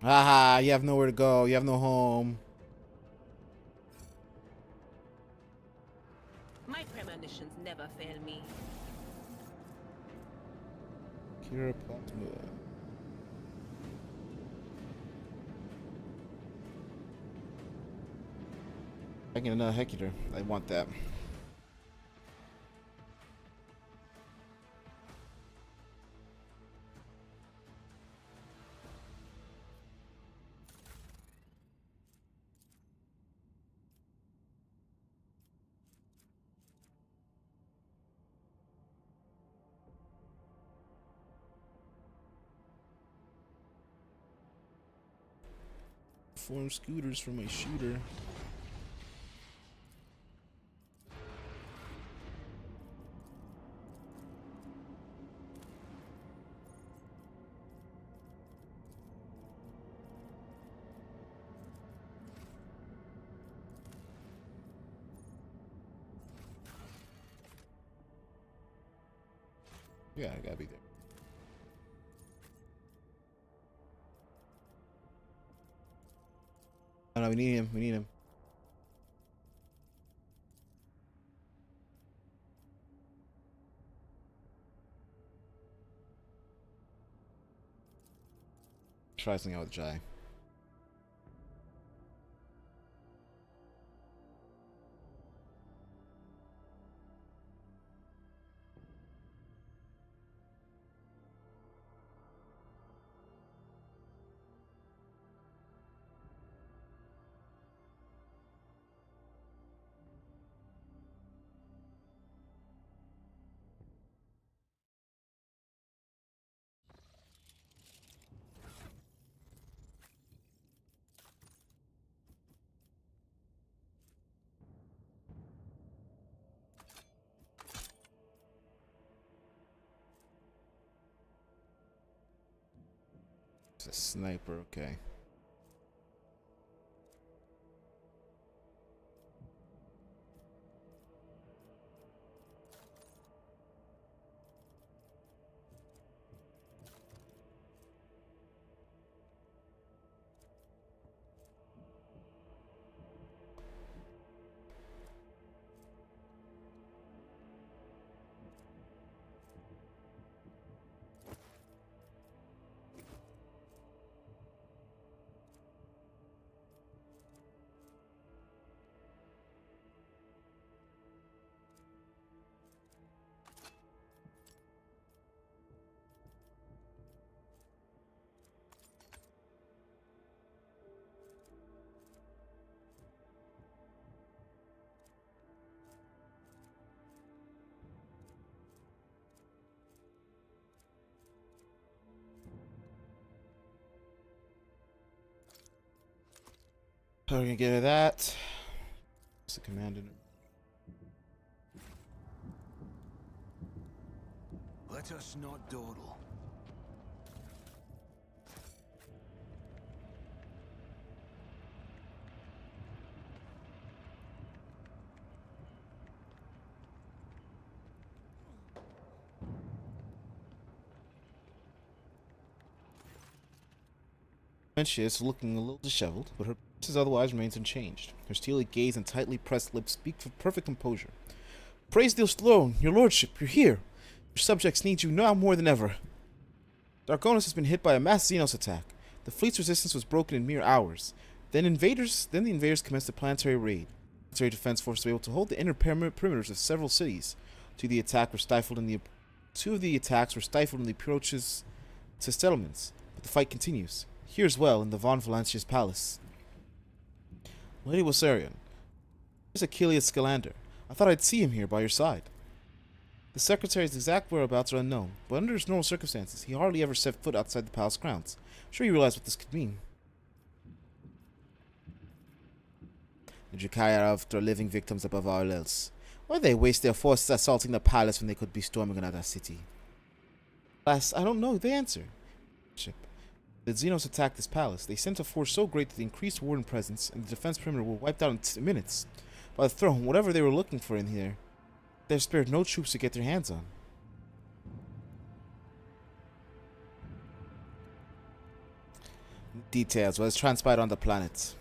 Haha, you have nowhere to go. You have no home. My premonitions never fail me. Kira Plasma. I get another heck eater. I want that. Form scooters for my shooter. Yeah, I gotta be there. Oh no, we need him. We need him. Try something out with Jai. a sniper, okay. How are we gonna get rid of that? What's the command in it? Let us not dawdle. She is looking a little disheveled, but her face otherwise remains unchanged. Her steely gaze and tightly pressed lips speak for perfect composure. Praise the throne, your lordship, you're here. Your subjects need you now more than ever. Dargonis has been hit by a mass Xenos attack. The fleet's resistance was broken in mere hours. Then the invaders commenced a planetary raid. The planetary defense forces were able to hold the inner perimeters of several cities. Two of the attacks were stifled in the approaches to settlements, but the fight continues. Here as well, in the Von Valancia's palace. Lady Wassarian, here's Achilles Scalander. I thought I'd see him here by your side. The secretary's exact whereabouts are unknown, but under his normal circumstances, he hardly ever set foot outside the palace grounds. I'm sure you realize what this could mean. The Dracaya are after living victims above all else. Why they waste their forces assaulting the palace when they could be storming another city? Alas, I don't know the answer. The Xenos attacked this palace. They sent a force so great that the increased warden presence and the defense perimeter were wiped out in minutes. By the throne, whatever they were looking for in here, they've spared no troops to get their hands on. Details what has transpired on the planet.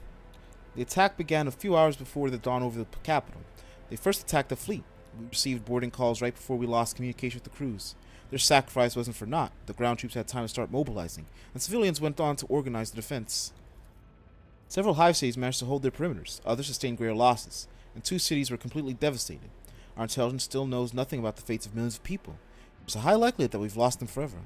The attack began a few hours before the dawn over the capital. They first attacked the fleet. We received boarding calls right before we lost communication with the crews. Their sacrifice wasn't for naught. The ground troops had time to start mobilizing, and civilians went on to organize the defense. Several hive cities managed to hold their perimeters, others sustained greater losses, and 2 cities were completely devastated. Our intelligence still knows nothing about the fates of millions of people. There's a high likelihood that we've lost them forever.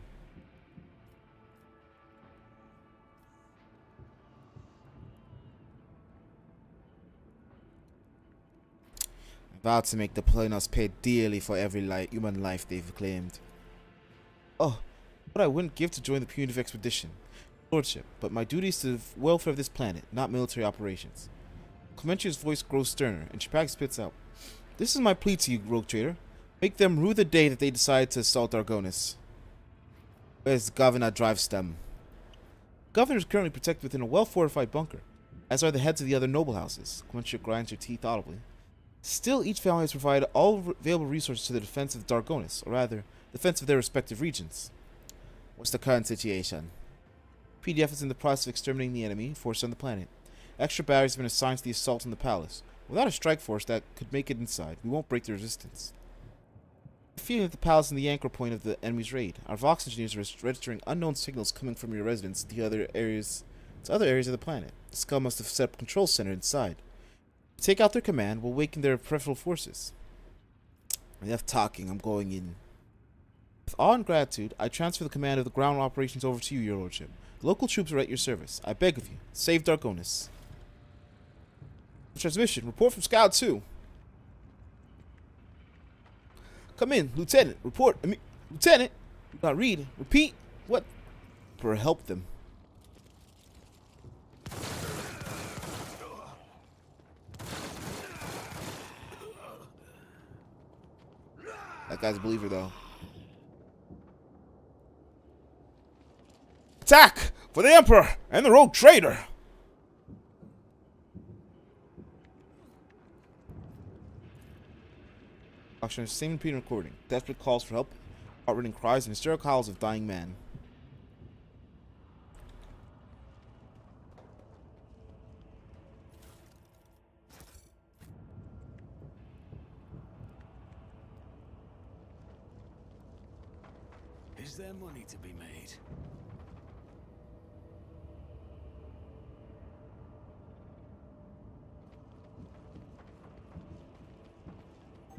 I'm about to make the Planos pay dearly for every human life they've claimed. Oh, what I wouldn't give to join the punitive expedition. Lordship, but my duty is to the welfare of this planet, not military operations. Clementia's voice grows sterner, and Chapag spits out. This is my plea to you, rogue trader. Make them rue the day that they decide to assault Argonis. Where's Governor Drivestem? The governor is currently protected within a well-fortified bunker, as are the heads of the other noble houses. Clementia grinds her teeth audibly. Still, each family has provided all available resources to the defense of Dargonis, or rather, defense of their respective regions. What's the current situation? PDF is in the process of exterminating the enemy force on the planet. Extra batteries have been assigned to the assault on the palace. Without a strike force that could make it inside, we won't break the resistance. The feeling that the palace is the anchor point of the enemy's raid. Our Vox engineers are registering unknown signals coming from your residence to other areas of the planet. The Skull must have set up a control center inside. Take out their command, we'll awaken their peripheral forces. Enough talking, I'm going in. With awe and gratitude, I transfer the command of the ground operations over to you, your lordship. The local troops are at your service. I beg of you, save Dargonis. Transmission, report from Scout 2. Come in, Lieutenant, report. Lieutenant, not read, repeat, what? For help them. That guy's a believer, though. Attack! For the Emperor and the rogue traitor! Auction same repeating recording. Desperate calls for help, heartrending cries, and hysterical howls of dying man. Is there money to be made?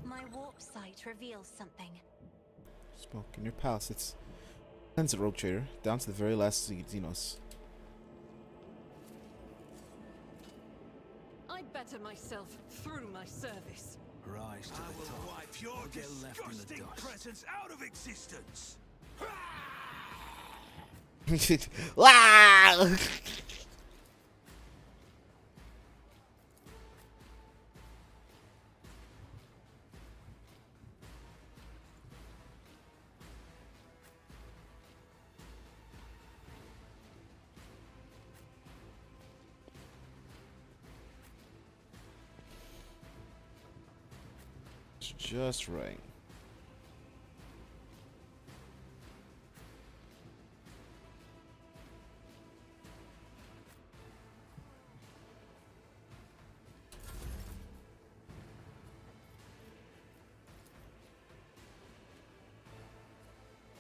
My warp sight reveals something. Smoke in your palace. It's cleanse it, rogue trader, down to the very last Xenos. I better myself through my service. Rise to the top. Wipe your or get left in the disgusting dust. presence out of existence. Ah! It's just right.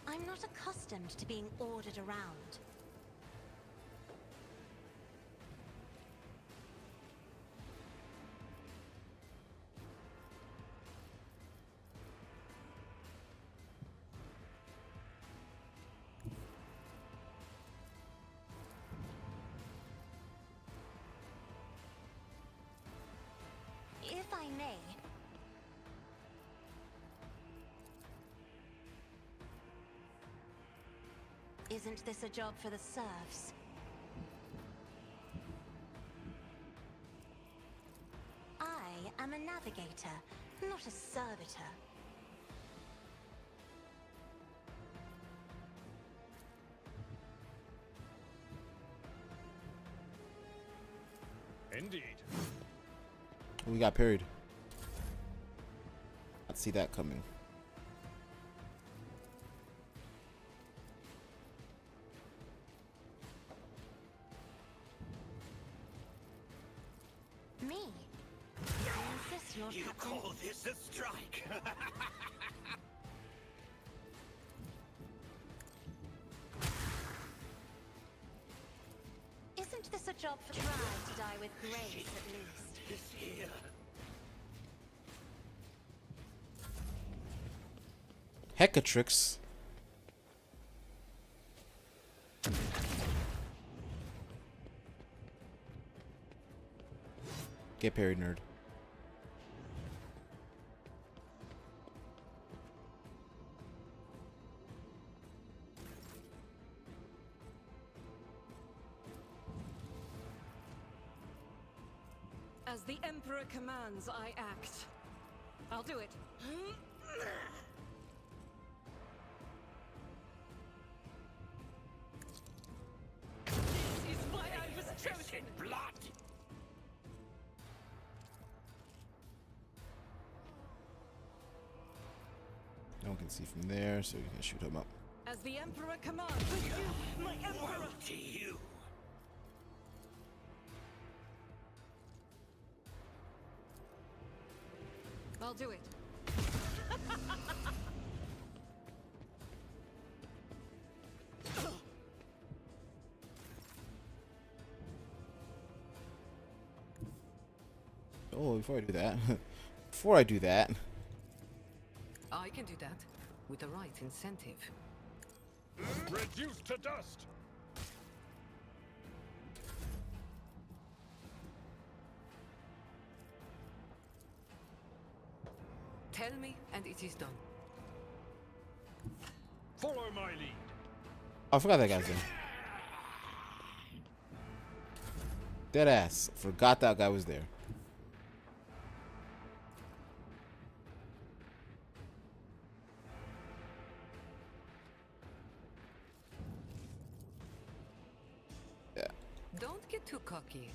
I'm not accustomed to being ordered around. If I may, isn't this a job for the serfs? I am a navigator, not a servitor. Indeed. We got parried. I'd see that coming. Me? I insist, Lord You Captain. call this a strike? Isn't this a job for Try to die with grace at least? This here. Heckatrix. Get parried, nerd. As the Emperor commands, I act. I'll do it. This is why I was chosen. Blood. No one can see from there, so you can shoot him up. As the Emperor commands, with you, my Emperor. Woe to you. I'll do it. Oh, before I do that, I can do that with the right incentive. Reduced to dust. Tell me, and it is done. Follow my lead. I forgot that guy's there. Dead ass. Forgot that guy was there. Don't get too cocky.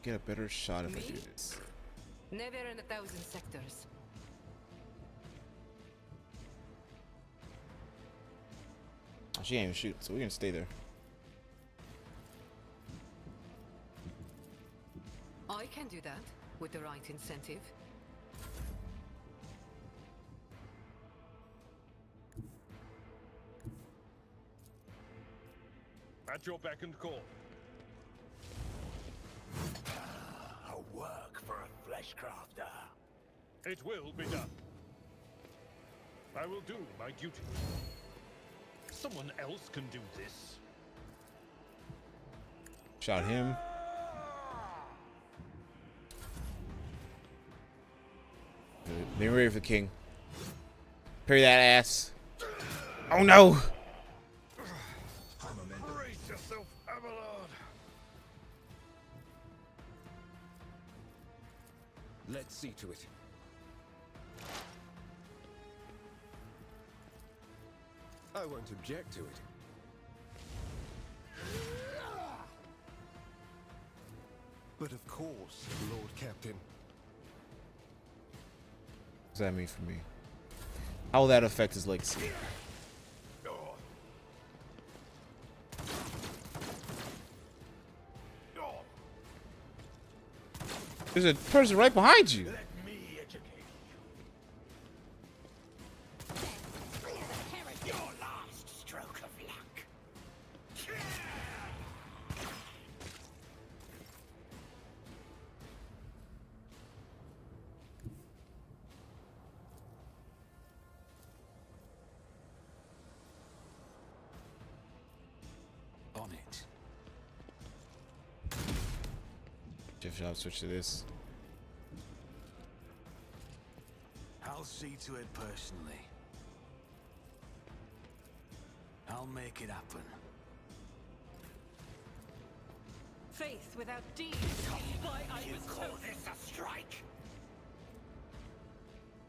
Get a better shot if I do Me? this. Never in 1,000 sectors. Oh, she ain't even shoot, so we're gonna stay there. I can do that with the right incentive. At your beck and call. A work for a flesh crafter. It will be done. I will do my duty. Someone else can do this. Shot him. They ready for the king. Parry that ass. Oh no! Brace yourself, Abelard. Let's see to it. I won't object to it. But of course, Lord Captain. What does that mean for me? How will that affect his legacy? There's a person right behind you. Let me educate you. Your last stroke of luck. On it. Jeff shall switch to this. I'll see to it personally. I'll make it happen. Faith without deeds. Why I You was call chosen. this a strike?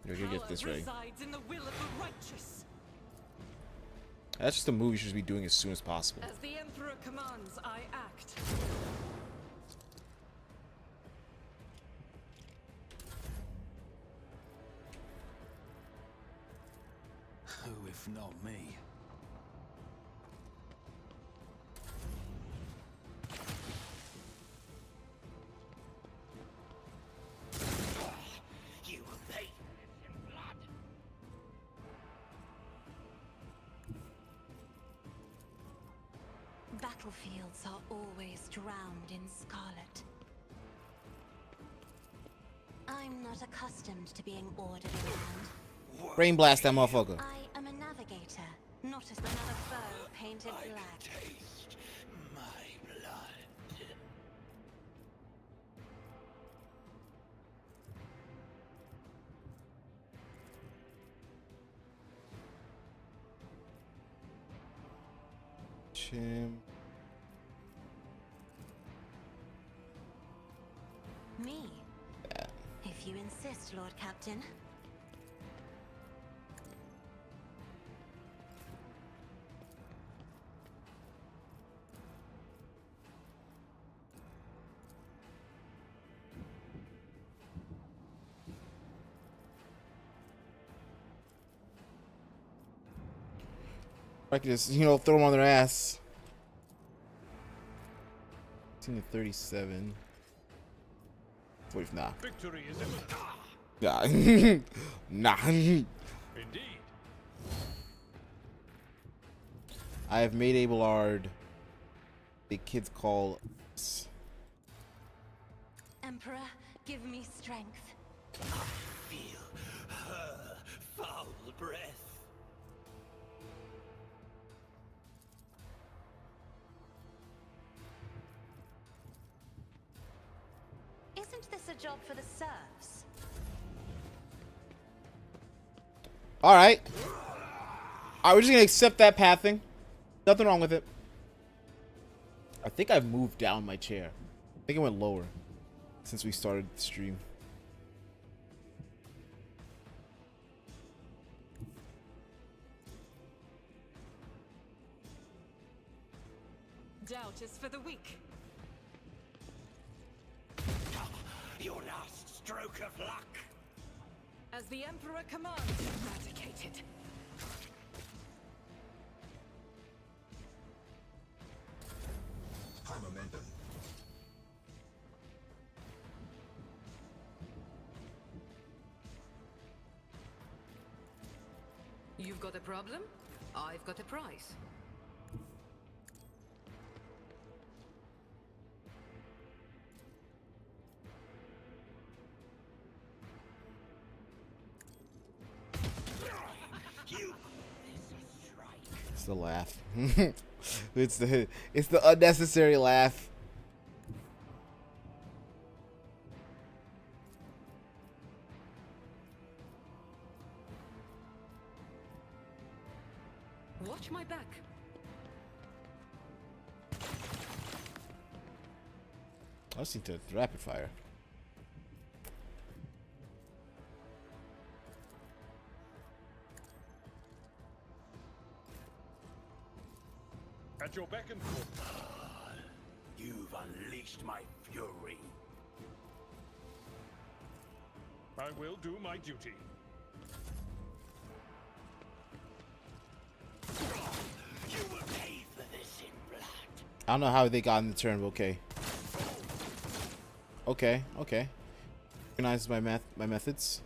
You're gonna get this ready. Resides in the will of the righteous. That's just a move you should be doing as soon as possible. As the Emperor commands, I act. Who if not me? You will pay for this in blood. Battlefields are always drowned in scarlet. I'm not accustomed to being ordered around. Brain blast that motherfucker. I am a navigator, not as another foe painted I black. can taste my blood. Chim. Me? If you insist, Lord Captain. I could just, throw them on their ass. 18 to 37. 40, nah. Victory is imminent. Nah. Nah. Indeed. I have made Abelard the kids call. Emperor, give me strength. Feel her foul breath. Isn't this a job for the serfs? Alright. Alright, we're just gonna accept that pathing. Nothing wrong with it. I think I've moved down my chair. I think it went lower since we started the stream. Doubt is for the weak. Your last stroke of luck. As the Emperor commands, eradicated. High momentum. You've got a problem? I've got a prize. It's the laugh. it's the unnecessary laugh. Watch my back. I just need to rapid fire. At your beck and call. You've unleashed my fury. I will do my duty. You will pay for this in blood. I don't know how they got in the turn, but okay. Okay. Recognize my methods.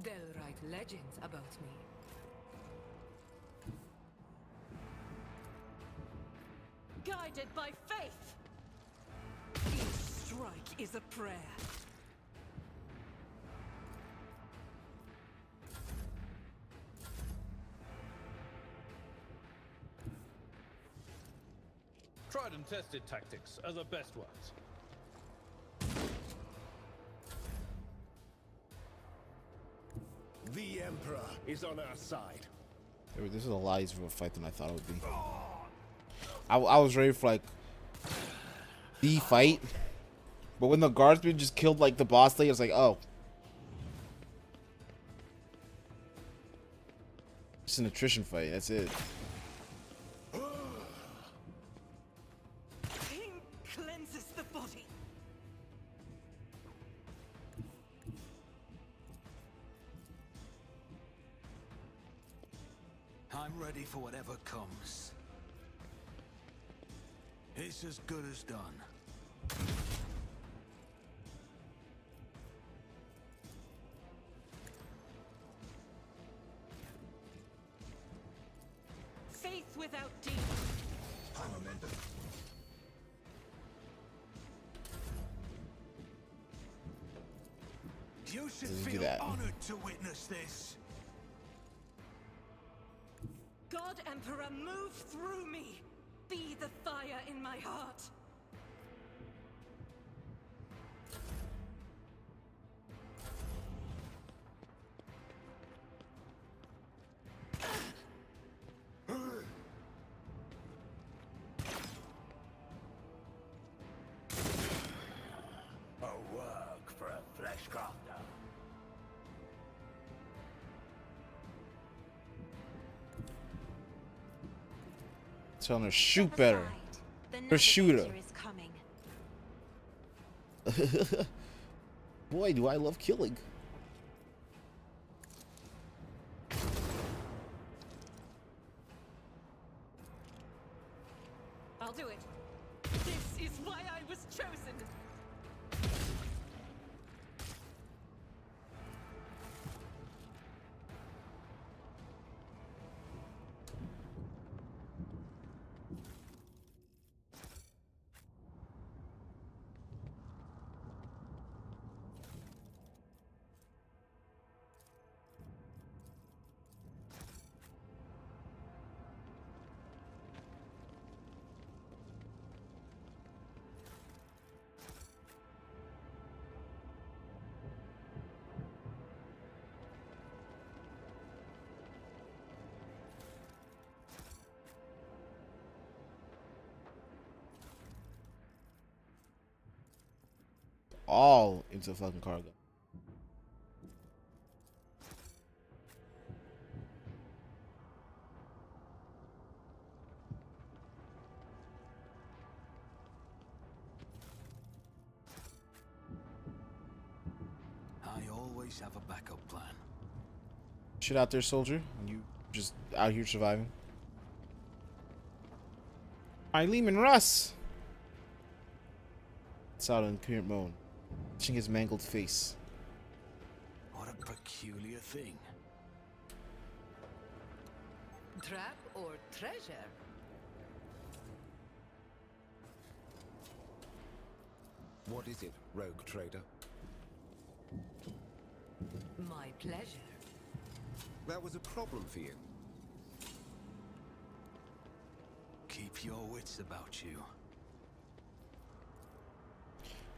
They'll write legends about me. Guided by faith. Each strike is a prayer. Tried and tested tactics are the best ones. The Emperor is on our side. This is a lot easier of a fight than I thought it would be. I was ready for like the fight, but when the guardsman just killed like the boss lady, I was like, oh, it's an attrition fight. That's it. King cleanses the body. I'm ready for whatever comes. It's as good as done. Faith without deed. High momentum. You should Doesn't do feel that. honored to witness this. God Emperor, move through me. Be the fire in my heart. A work for a flesh crafter. Telling her shoot better. The Her shooter. navigator is coming. Boy, do I love killing. I'll do it. This is why I was chosen. all into fucking cargo. I always have a backup plan. Shit out there, soldier. And you just out here surviving. Lehman Russ! It's out in current mode, touching his mangled face. What a peculiar thing. Trap or treasure? What is it, rogue trader? My pleasure. That was a problem for you. Keep your wits about you.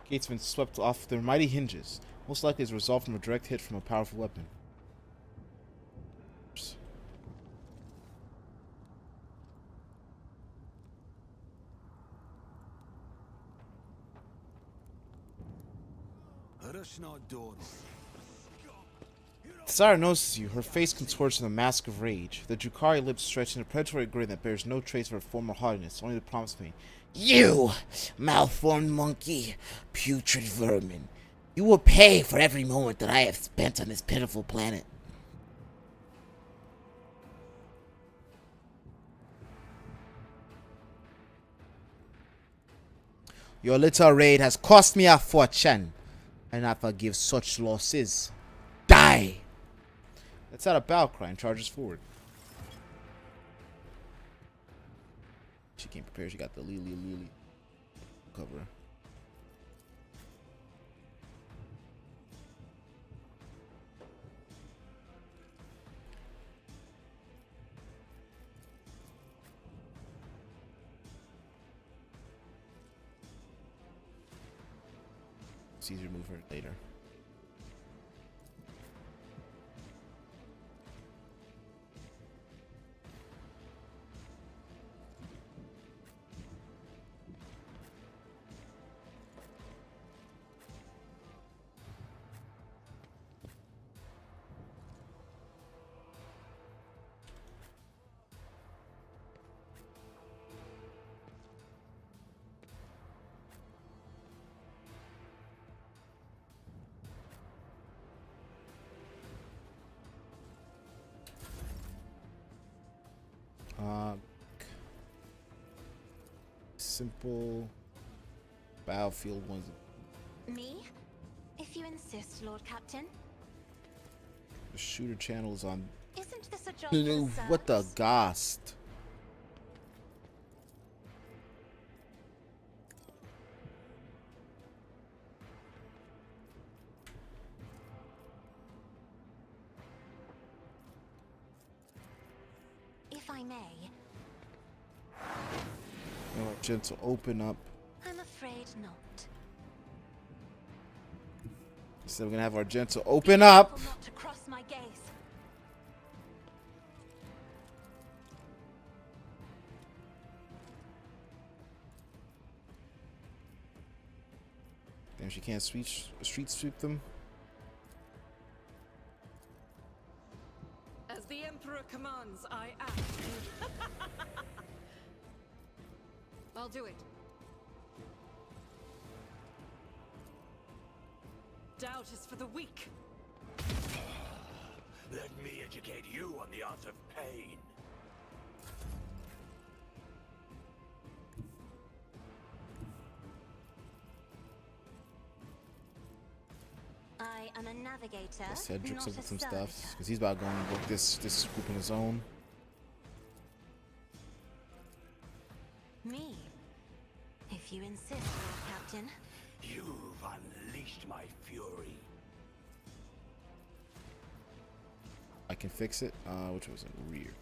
Gates have been swept off their mighty hinges, most likely as a result from a direct hit from a powerful weapon. Tsara notices you, her face contorts in a mask of rage, the Drukari lips stretched in a predatory grin that bears no trace of her former haughtiness, only the promise me. You, malformed monkey, putrid vermin. You will pay for every moment that I have spent on this pitiful planet. Your little raid has cost me a fortune, and I forgive such losses. Die! That's out a battle cry and charges forward. She came prepared. She got the Lily cover. It's easier to move her later. Simple battlefield ones. Me? If you insist, Lord Captain. The shooter channel is on. Isn't this a job What the ghast? If I may. Gentle, open up. I'm afraid not. So we're gonna have our gentle open up. Not to cross my gaze. Damn, she can't street sweep them. As the Emperor commands, I act. I'll do it. Doubt is for the weak. Let me educate you on the art of pain. I am a navigator. Cedric's not up with a some servitor. stuff because he's about to go and work this group on his own. Me? If you insist, Lord Captain. You've unleashed my fury. I can fix it. Which was in rear.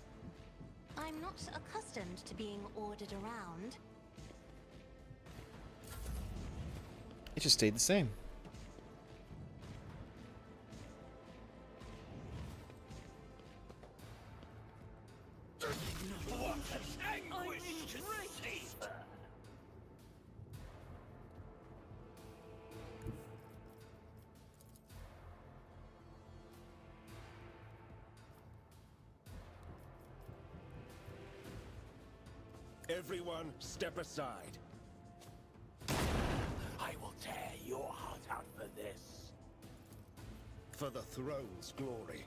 I'm not accustomed to being ordered around. It just stayed the same. Everyone, step aside. I will tear your heart out for this. For the throne's glory.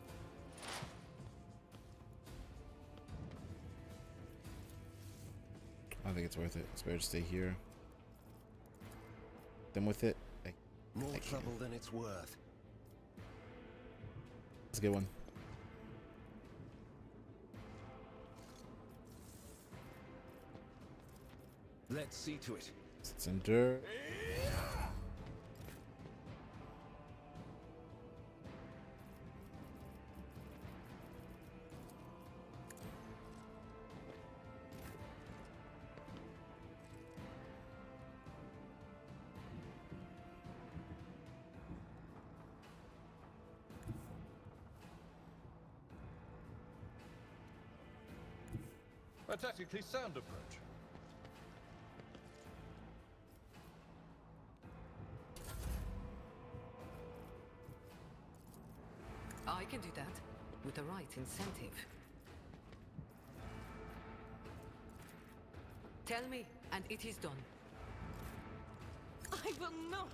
I don't think it's worth it. It's better to stay here. Then with it. More trouble than it's worth. That's a good one. Let's see to it. Let's endure. A tactically sound approach. I can do that with the right incentive. Tell me, and it is done. I will not.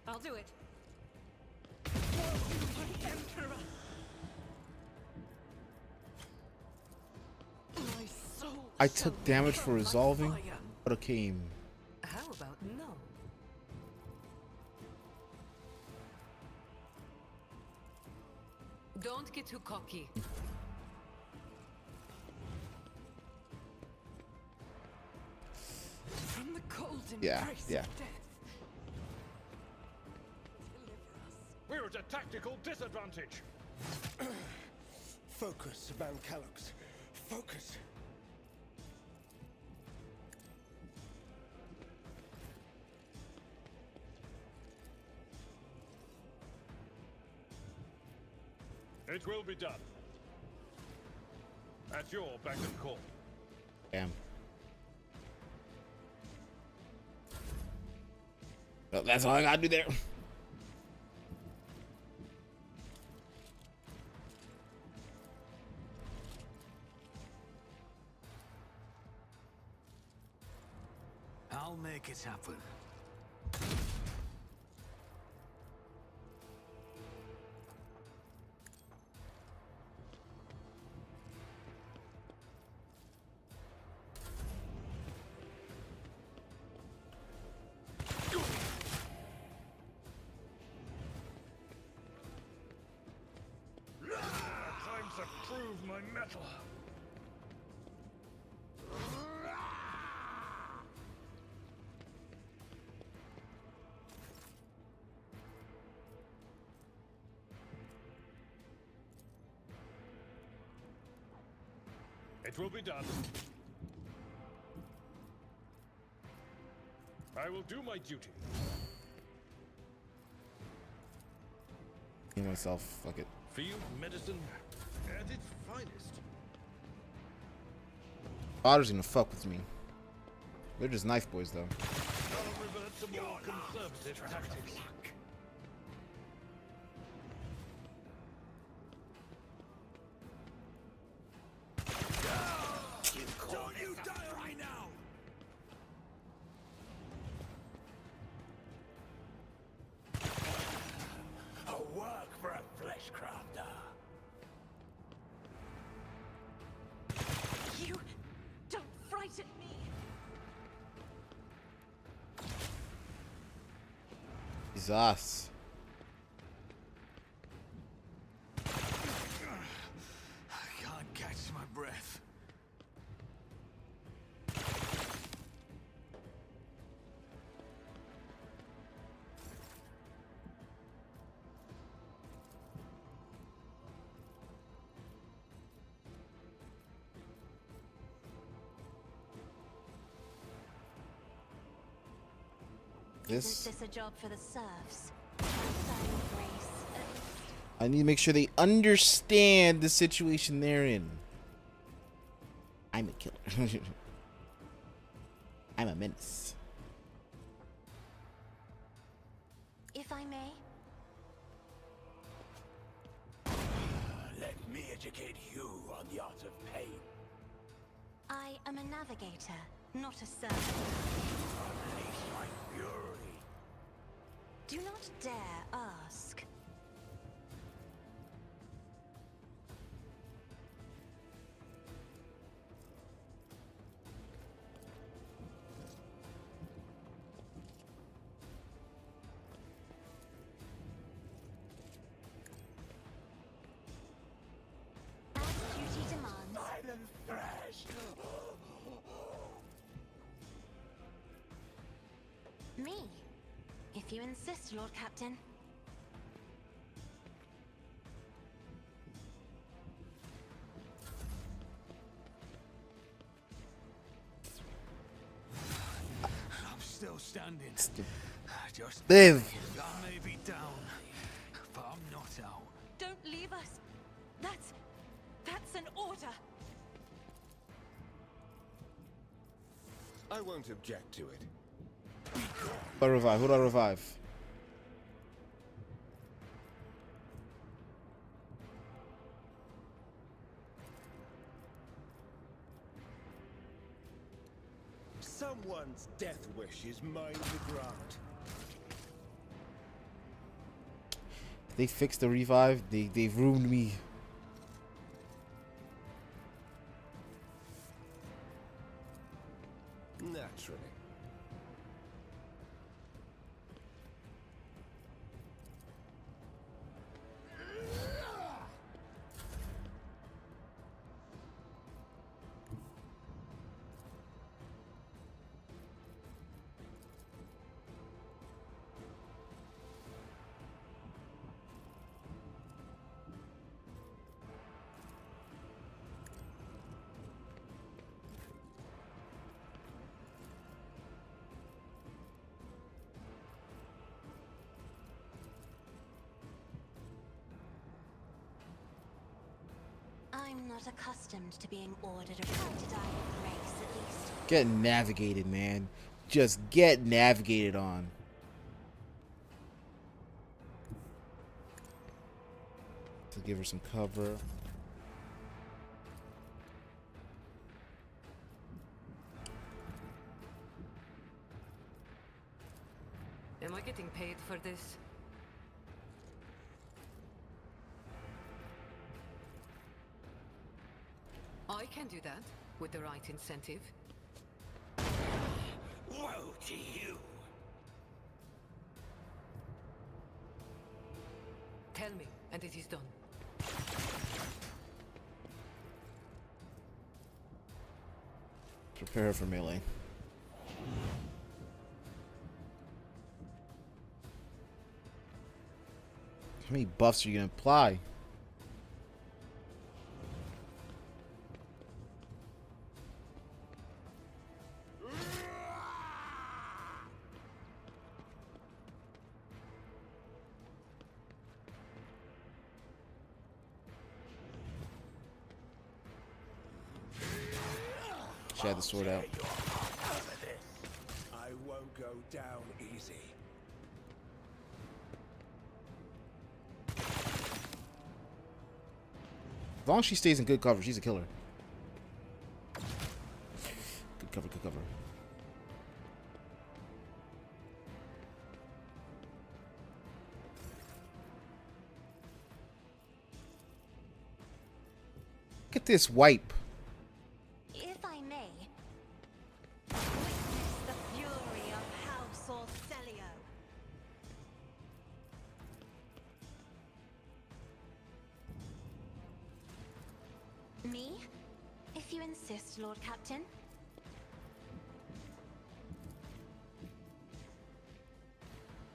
I'll do it. My Emperor. My soul. I took damage for resolving, but it came. How about no? Don't get too cocky. From the cold Yeah, embrace yeah. of death. We're at a tactical disadvantage. Focus, Van Callux. Focus. It will be done. At your beck and call. Damn. Well, that's all I gotta do there. I'll make it happen. Time to prove my mettle. It will be done. I will do my duty. Me myself, fuck it. Field medicine at its finest. Otter's gonna fuck with me. They're just knife boys though. I'll revert to more conservative tactics. Don't you die right now! A work for a flesh crafter. You don't frighten me. Jesus. I can't catch my breath. This. Isn't this a job for the serfs? Outside of Greece, at least. I need to make sure they understand the situation they're in. I'm a killer. I'm a menace. If I may. educate you on the art of pain. I am a navigator, not a servant. Unleash my fury. Do not dare ask. As duty demands. Iron thrash. Me, if you insist, Lord Captain. I'm still standing. Just Live. I may be down, but I'm not out. Don't leave us. That's an order. I won't object to it. Who do I revive? Who do I revive? Someone's death wish is mine to grant. They fixed the revive. They've ruined me. Naturally. I'm not accustomed to being ordered around to die with grace, at least. Get navigated, man. Just get navigated on. To give her some cover. Am I getting paid for this? I can do that with the right incentive. Woe to you. Tell me, and it is done. Prepare her for melee. How many buffs are you gonna apply? She had the sword out. I won't go down easy. As long as she stays in good cover, she's a killer. Good cover, good cover. Look at this wipe. If I may, witness the fury of House Orcelio. Me? If you insist, Lord Captain.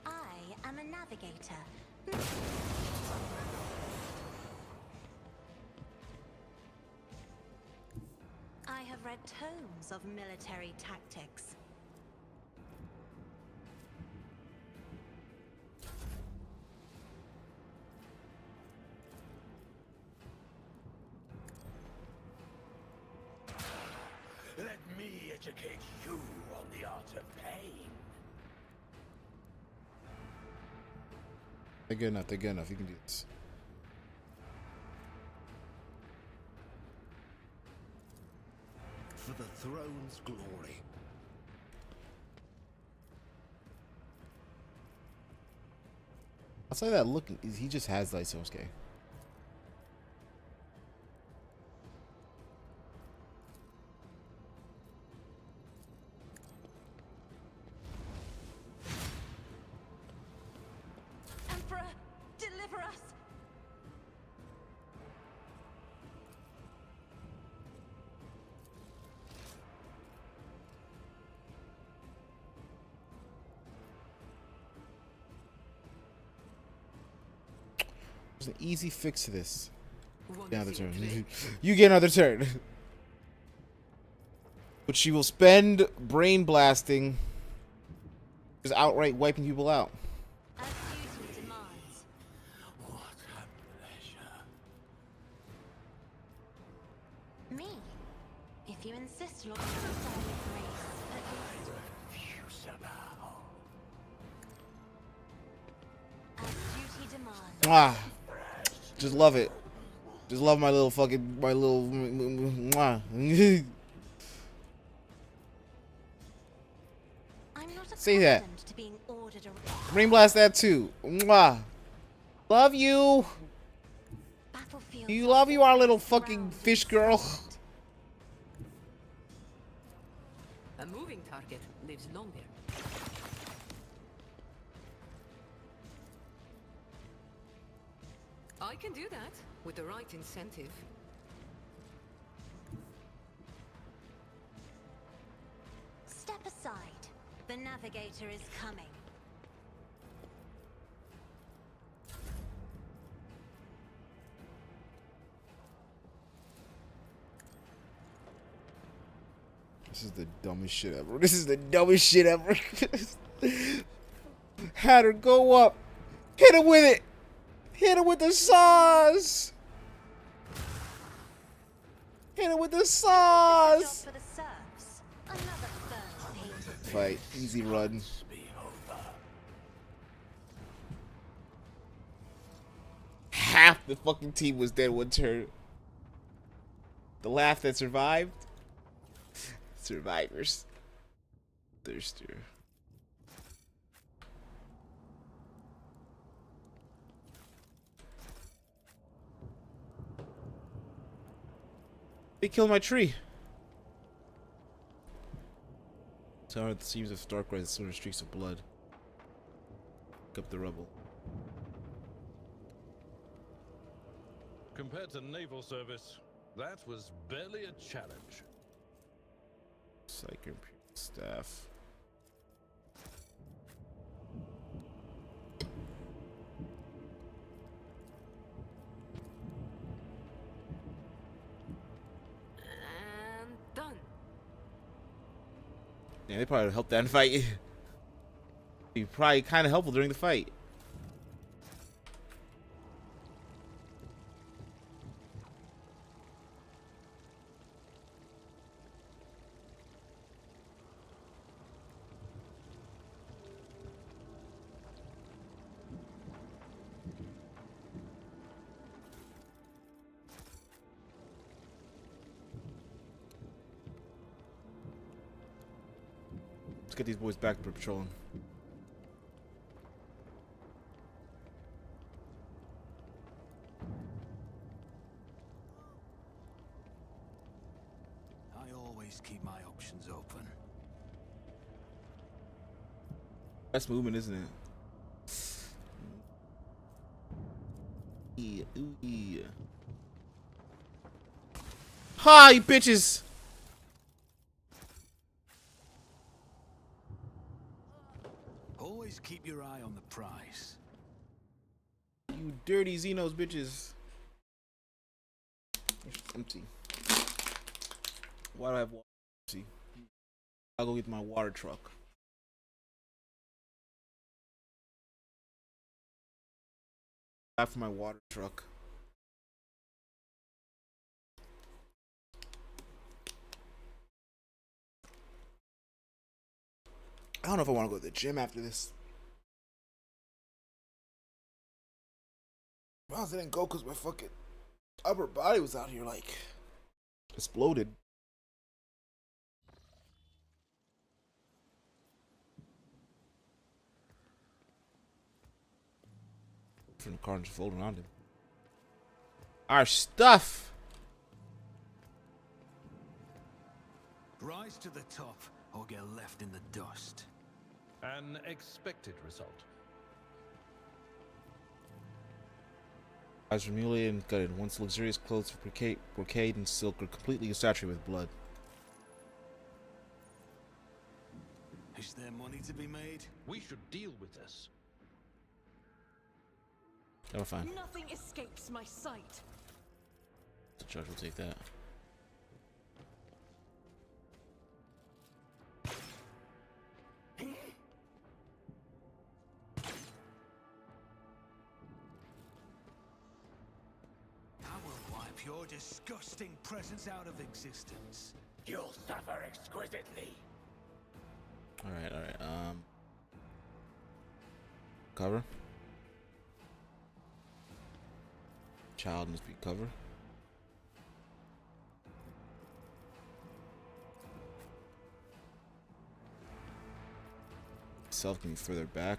I am a navigator. I have read tomes of military tactics. Let me educate you on the art of pain. They're good enough, they're good enough. You can do this. for the throne's glory. I'll say that looking, he just has Lysosuke. Emperor, deliver us! There's an easy fix to this. Get another turn. You get another turn. But she will spend brain blasting, just outright wiping people out. As duty demands. What a pleasure. Me? If you insist, Lord, grace. Refuse about. As duty demands. Ah, just love it. Just love my little fucking, my little. Mwah. I'm not Say that. accustomed to being ordered around. Brain blast that too. Mwah. Love you. Battlefields You are love you, our little always fucking surrounded fish girl. A moving target lives longer. I can do that with the right incentive. Step aside. The navigator is coming. This is the dumbest shit ever. This is the dumbest shit ever. Had her go up. Hit him with it. Hit him with the saws. Hit him with the saws. For the serfs. Another firm painted. Fight. Easy run. Half the fucking team was dead one turn. The laugh that survived. Survivors. Thirster. They killed my tree. Tower at the seams of dark red, sort of streaks of blood. Pick up the rubble. Compared to naval service, that was barely a challenge. Psych staff. And done. Yeah, they probably helped that fight. Be probably kind of helpful during the fight. Let's get these boys back for patrolling. I always keep my options open. That's movement, isn't it? Yeah, ooh, yeah. Ha, you bitches! Always keep your eye on the prize. You dirty Xenos bitches. It's empty. Why do I have water? See, I'll go get my water truck. Back for my water truck. I don't know if I want to go to the gym after this. Well, I didn't go because my fucking upper body was out here like exploded. carnage fold around him. Our stuff! Rise to the top, or get left in the dust. An expected result. Eyes were mutilated and gutted. Once luxurious clothes for brocade and silk are completely saturated with blood. Is there money to be made? We should deal with this. Never fine. Nothing escapes my sight. The judge will take that. I will wipe your disgusting presence out of existence. You'll suffer exquisitely. Alright. Cover. Child must be cover. Self can be further back.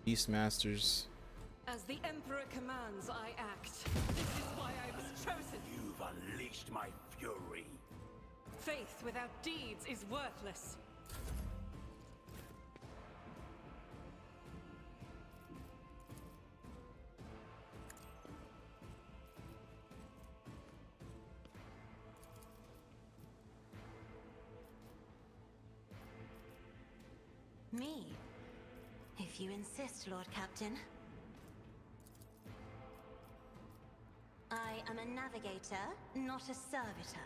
Beastmasters. As the Emperor commands, I act. This is why I was chosen. You've unleashed my fury. Faith without deeds is worthless. Me? If you insist, Lord Captain. I am a navigator, not a servitor.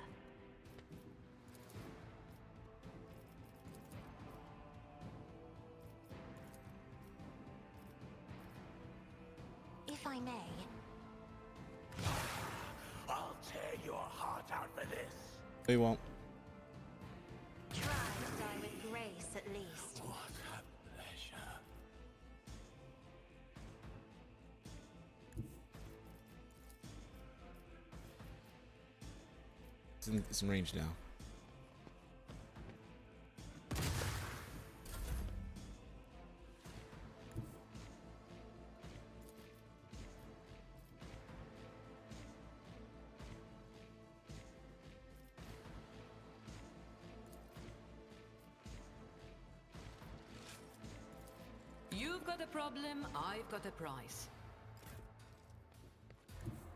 If I may. I'll tear your heart out for this. They won't. Try to die with grace, at least. What a pleasure. It's in range now. You've got a problem, I've got a prize.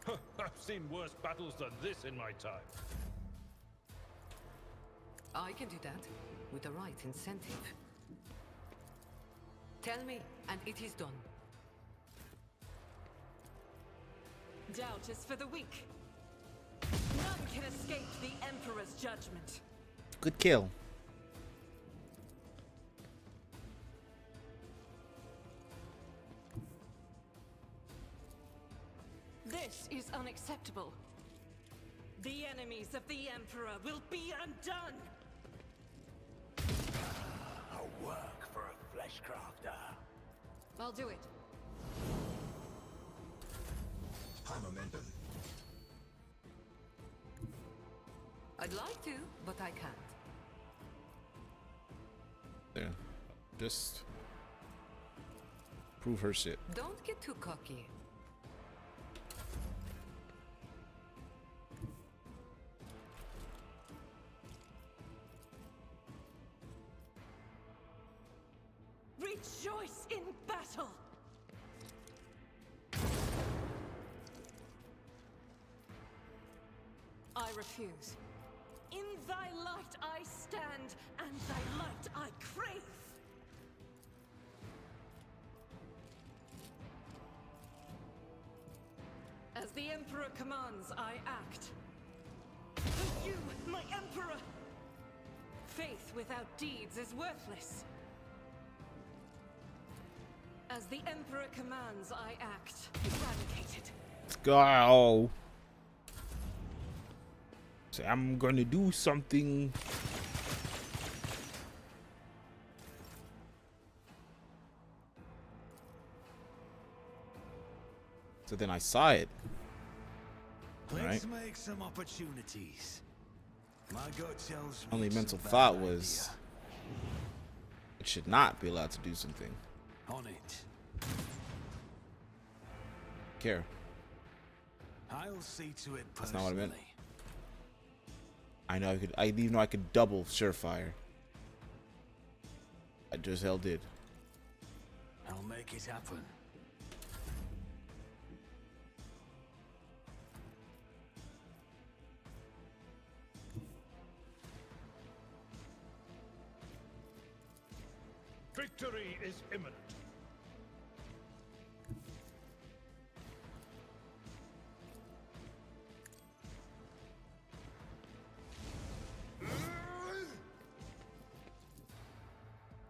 I've seen worse battles than this in my time. I can do that, with the right incentive. Tell me, and it is done. Doubt is for the weak. None can escape the Emperor's judgment. Good kill. This is unacceptable. The enemies of the Emperor will be undone! A work for a flesh crafter. I'll do it. High momentum. I'd like to, but I can't. There. Just prove her shit. Don't get too cocky. Rejoice in battle! I refuse. In thy light I stand, and thy light I crave! As the Emperor commands, I act. For you, my Emperor! Faith without deeds is worthless. As the Emperor commands, I act. Eradicated. Let's go. Say, I'm gonna do something. So then I saw it. Let's Right. make some opportunities. My gut tells me Only it's mental a bad thought was it should not be allowed to do something. idea. On it. Care. I'll see to it That's personally. not what I meant. I know I could. I even know I could double surefire. I just hell did. I'll make it happen. Victory is imminent.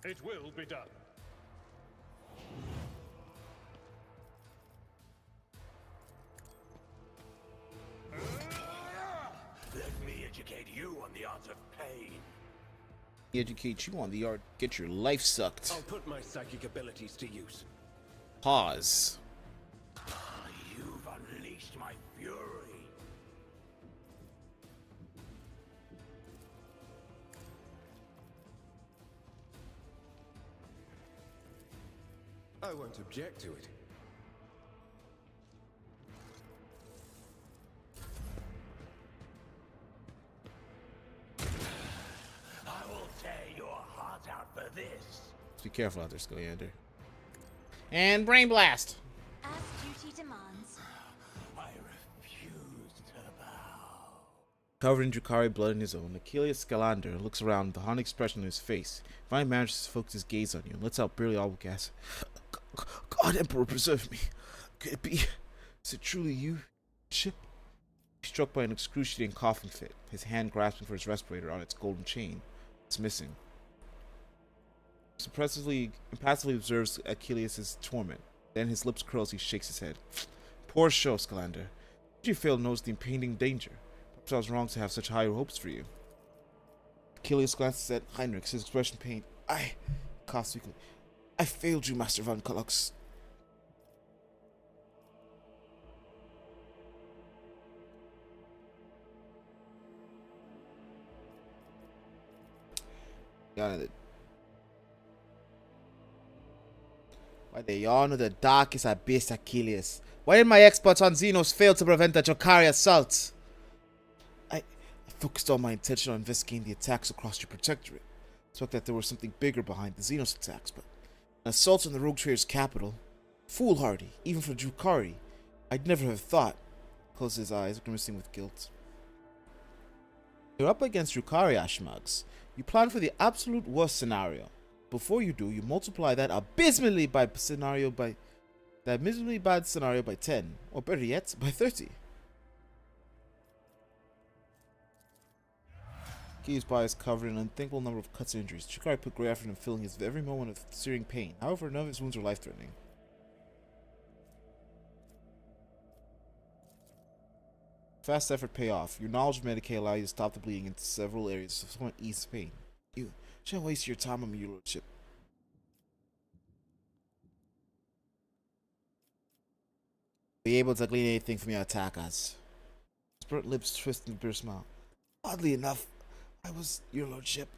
It will be done. Let me educate you on the art of pain. Educate you on the art. Get your life sucked. I'll put my psychic abilities to use. Pause. You've unleashed my fury. I won't object to it. I will tear your heart out for this. Just be careful out there, Skelliander. And brain blast. As duty demands. I refuse to bow. Covered in Drukhari blood in his own, Achilles Scalander looks around with a haunted expression on his face. Finally manages to focus his gaze on you and lets out barely audible gasp. God, Emperor, preserve me. Could it be? Is it truly you, ship? He's struck by an excruciating coughing fit, his hand grasping for his respirator on its golden chain. It's missing. Impassively observes Achilles' torment. Then his lips curl as he shakes his head. Poor show, Scalander. Did you fail to notice the impending danger? Perhaps I was wrong to have such high hopes for you. Achilles glances at Heinrich, his expression pained. I coughs weakly. I failed you, Master von Kullux. Got it. Why they yawn of the darkest abyss, Achilles? Why did my experts on Xenos fail to prevent the Drukhari assault? I focused all my attention on investigating the attacks across your protectorate. I thought that there was something bigger behind the Xenos attacks, but an assault on the Rogue Trader's capital, foolhardy, even for Drukhari, I'd never have thought. Closes his eyes, grimacing with guilt. You're up against Drukhari, Ashmags. You plan for the absolute worst scenario. Before you do, you multiply that abysmally bad scenario by 10, or better yet, by 30. Key's body is covered in an unthinkable number of cuts and injuries. Drukhari put great effort in filling his every moment of searing pain. However, none of his wounds are life-threatening. Fast effort pay off. Your knowledge of Medicaid allows you to stop the bleeding in several areas so someone ease pain. You shouldn't waste your time on me, your lordship. Be able to glean anything from your attackers. His burnt lips twist in a bitter smile. Oddly enough, I was, your lordship.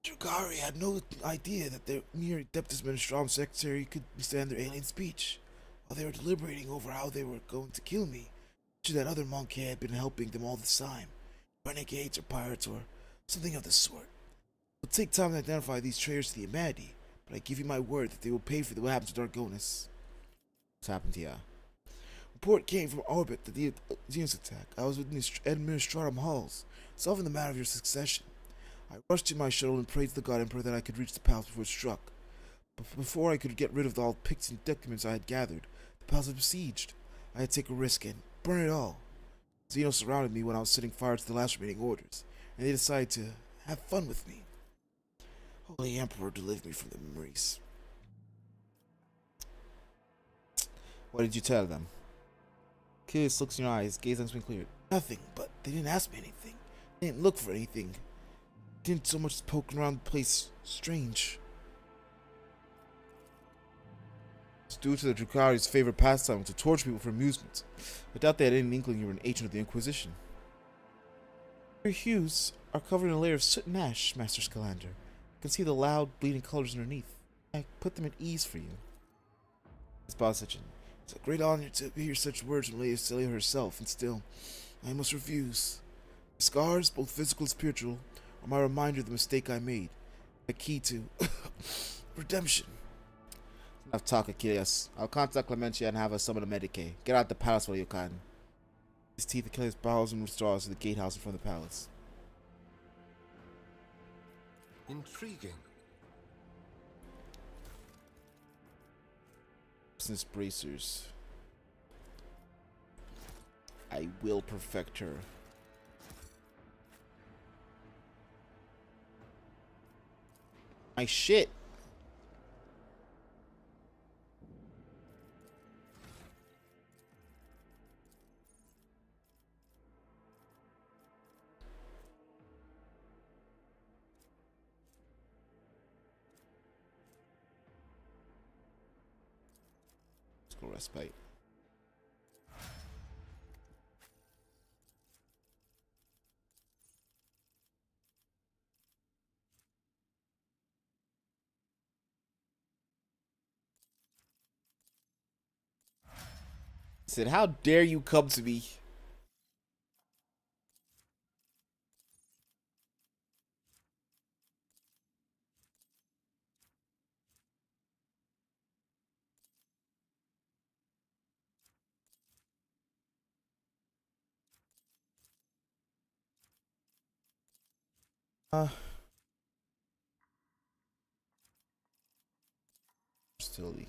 Drukhari had no idea that their mere Adeptus Ministrum secretary could understand their alien speech. While they were deliberating over how they were going to kill me, that other monk had been helping them all this time. Renegades or pirates or something of the sort. It will take time to identify these traitors to the humanity, but I give you my word that they will pay for what happened to Dargonis. What's happened here? Report came from orbit that the Xenos attack. I was within the Administratum halls, solving the matter of your succession. I rushed to my shuttle and prayed to the God Emperor that I could reach the palace before it struck. But before I could get rid of all the pics and documents I had gathered, the palace was besieged. I had to take a risk and burn it all. Xenos surrounded me when I was setting fire to the last remaining orders, and they decided to have fun with me. Holy Emperor delivered me from the memories. What did you tell them? Achilles looks in your eyes, gaze unseen clear. Nothing, but they didn't ask me anything. They didn't look for anything. Didn't so much as poke around the place. Strange. It's due to the Drukari's favorite pastime to torture people for amusement. I doubt they had any inkling you were an agent of the Inquisition. Your hues are covered in a layer of soot and ash, Master Scalander. You can see the loud, bleeding colors underneath. I put them at ease for you. Exposition. It's a great honor to hear such words from Lady Celia herself, and still, I must refuse. The scars, both physical and spiritual, are my reminder of the mistake I made. The key to redemption. Enough talk, Achilles. I'll contact Clementia and have her summon a Medicae. Get out the palace while you can. His teeth, Achilles bows and withdraws to the gatehouse in front of the palace. Intriguing. Business bracers. I will perfect her. My shit. Let's go respite. Said, how dare you come to me? Hostility.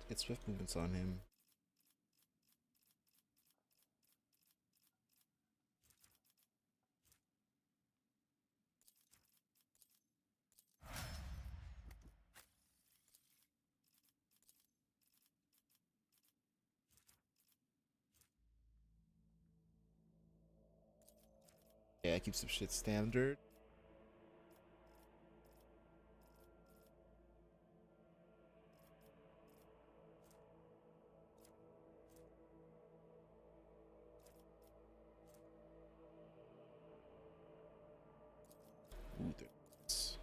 Get swift movements on him. Yeah, I keep some shit standard. Ooh, there's...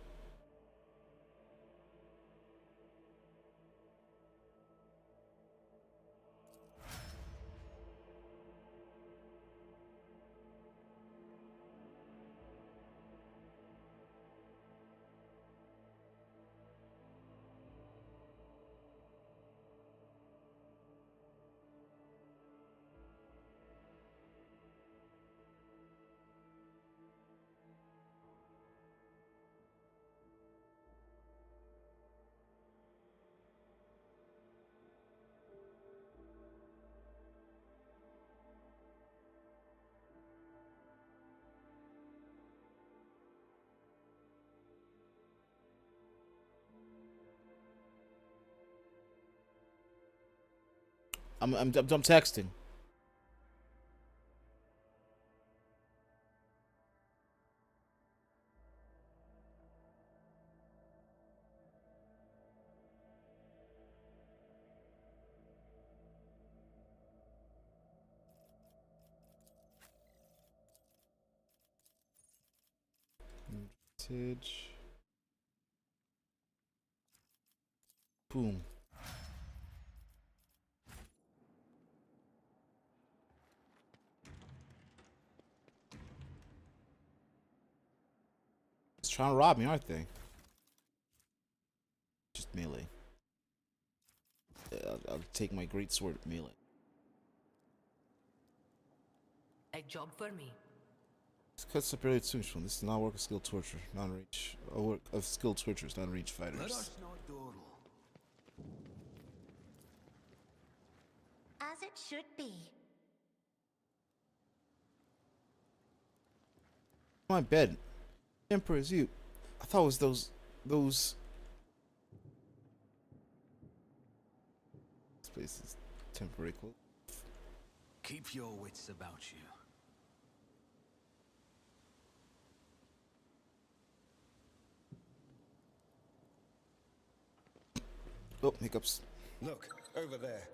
I'm texting. Message. Boom. Just trying to rob me, aren't they? Just melee. I'll take my great sword at melee. A job for me. This cuts up early too much. This is not work of skilled torture, non-reach. A work of skilled torturers, non-reach fighters. Let us not dawdle. As it should be. My bed. Emperor is you. I thought it was those place is temporary closed. Keep your wits about you. Oh, hiccups. Look, over there.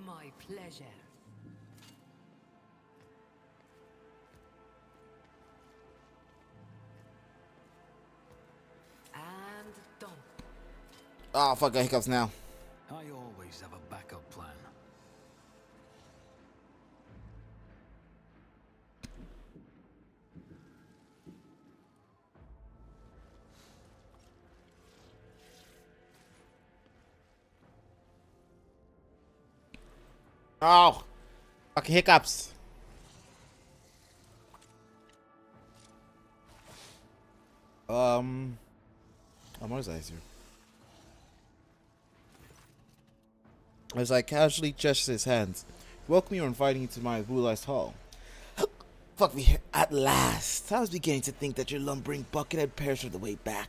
My pleasure. And done. Ah, fuck, I hiccups now. I always have a backup plan. Oh, fucking hiccups. Where's Ice here? As I casually gesture his hands, welcome you or inviting you to my brutalized hall. Fuck me, at last. I was beginning to think that your lumbering bucket had perished on the way back.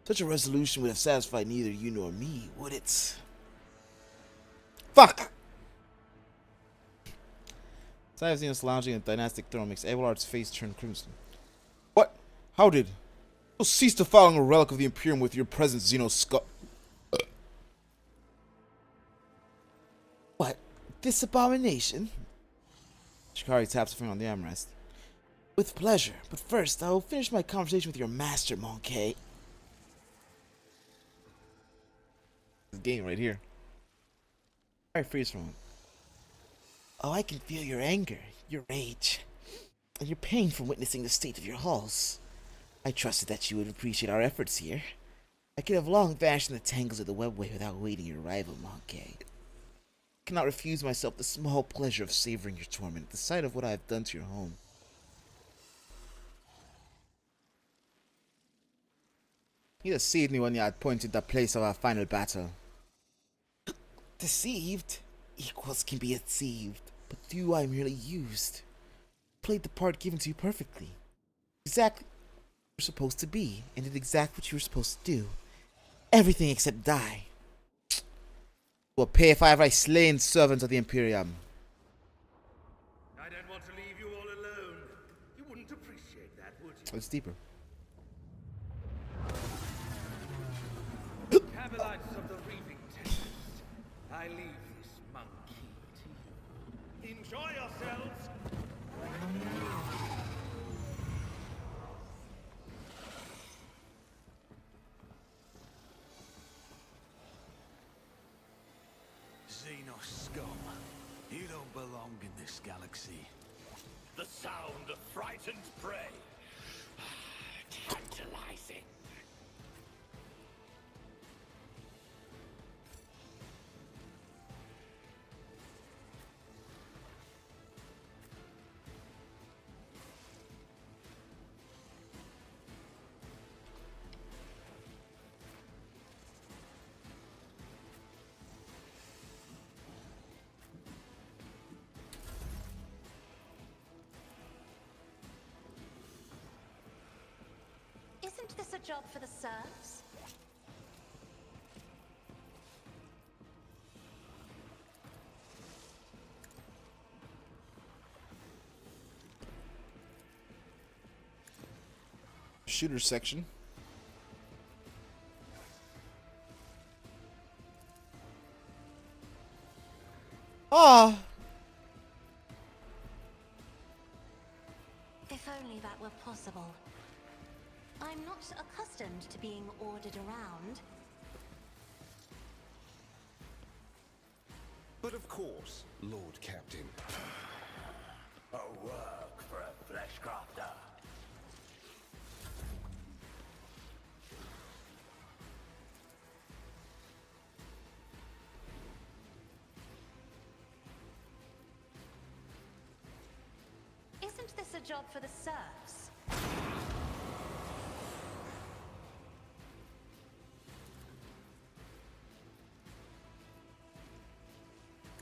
Such a resolution would have satisfied neither you nor me, would it? Fuck! Silas lounging in a dynastic throne makes Abelard's face turn crimson. What? How did? You'll cease defiling a relic of the Imperium with your presence, Xeno Scum. What? This abomination? Shikari taps a finger on the armrest. With pleasure, but first I will finish my conversation with your master, Monkey. This game right here. I freeze from him. Oh, I can feel your anger, your rage, and your pain from witnessing the state of your halls. I trusted that you would appreciate our efforts here. I could have long vanished in the tangles of the webway without awaiting your arrival, Monkey. I cannot refuse myself the small pleasure of savoring your torment at the sight of what I have done to your home. You deceived me when you had pointed the place of our final battle. Deceived? Equals can be deceived, but you I merely used. Played the part given to you perfectly. Exactly what you were supposed to be, and did exactly what you were supposed to do. Everything except die. Will pay if I have slain servants of the Imperium. I don't want to leave you all alone. You wouldn't appreciate that, would you? It's deeper. Cabalites of the Reaping Tempest, I leave this monkey to you. Enjoy yourselves! Xeno scum. You don't belong in this galaxy. The sound of frightened prey. Tantalizing. Isn't this a job for the serfs? Shooter section. Ah! If only that were possible. I'm not accustomed to being ordered around. But of course, Lord Captain. A work for a flesh crafter. Isn't this a job for the serfs?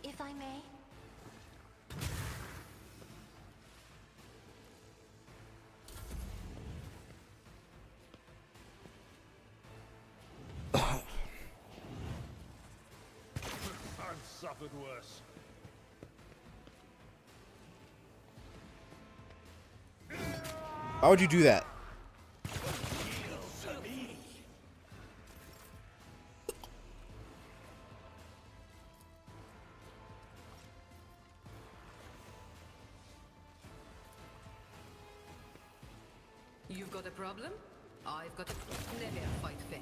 If I may. suffered worse. Why would you do that? You've got a problem? I've got a... Never fight fair.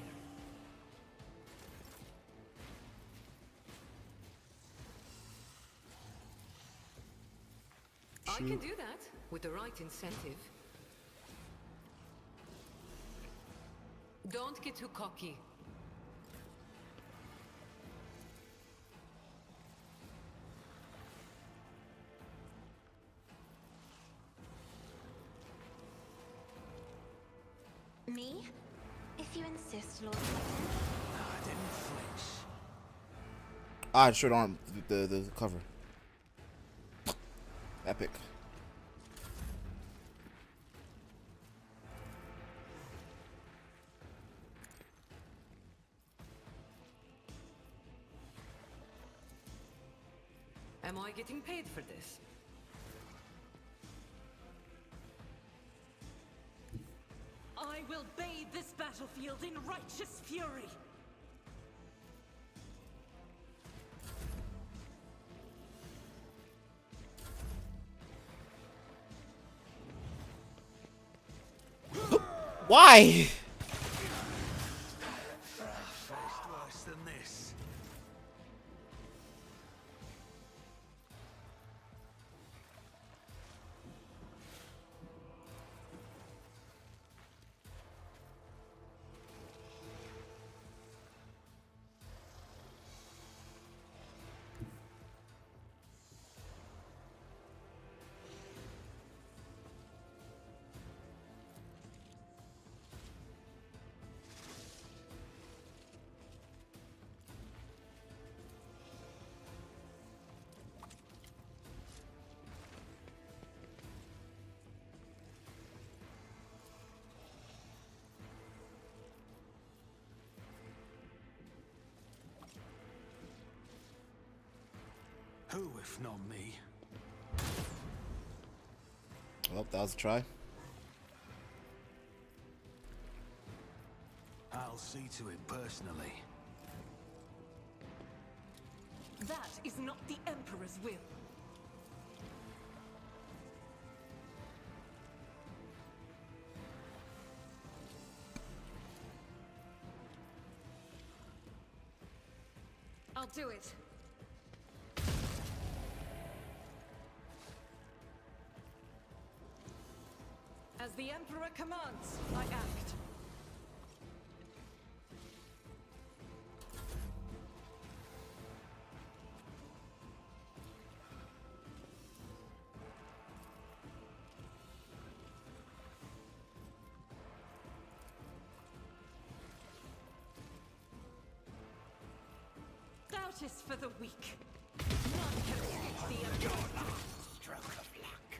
I can do that with the right incentive. Don't get too cocky. Me? If you insist, Lord. I didn't flinch. Ah, short arm. The cover. Epic. Am I getting paid for this? I will bathe this battlefield in righteous fury. Why? Faced worse than this. Who, if not me? Well, that was a try. I'll see to it personally. That is not the Emperor's will. I'll do it. As the Emperor commands, I act. Doubt is for the weak. None can escape the Emperor. Stroke of luck.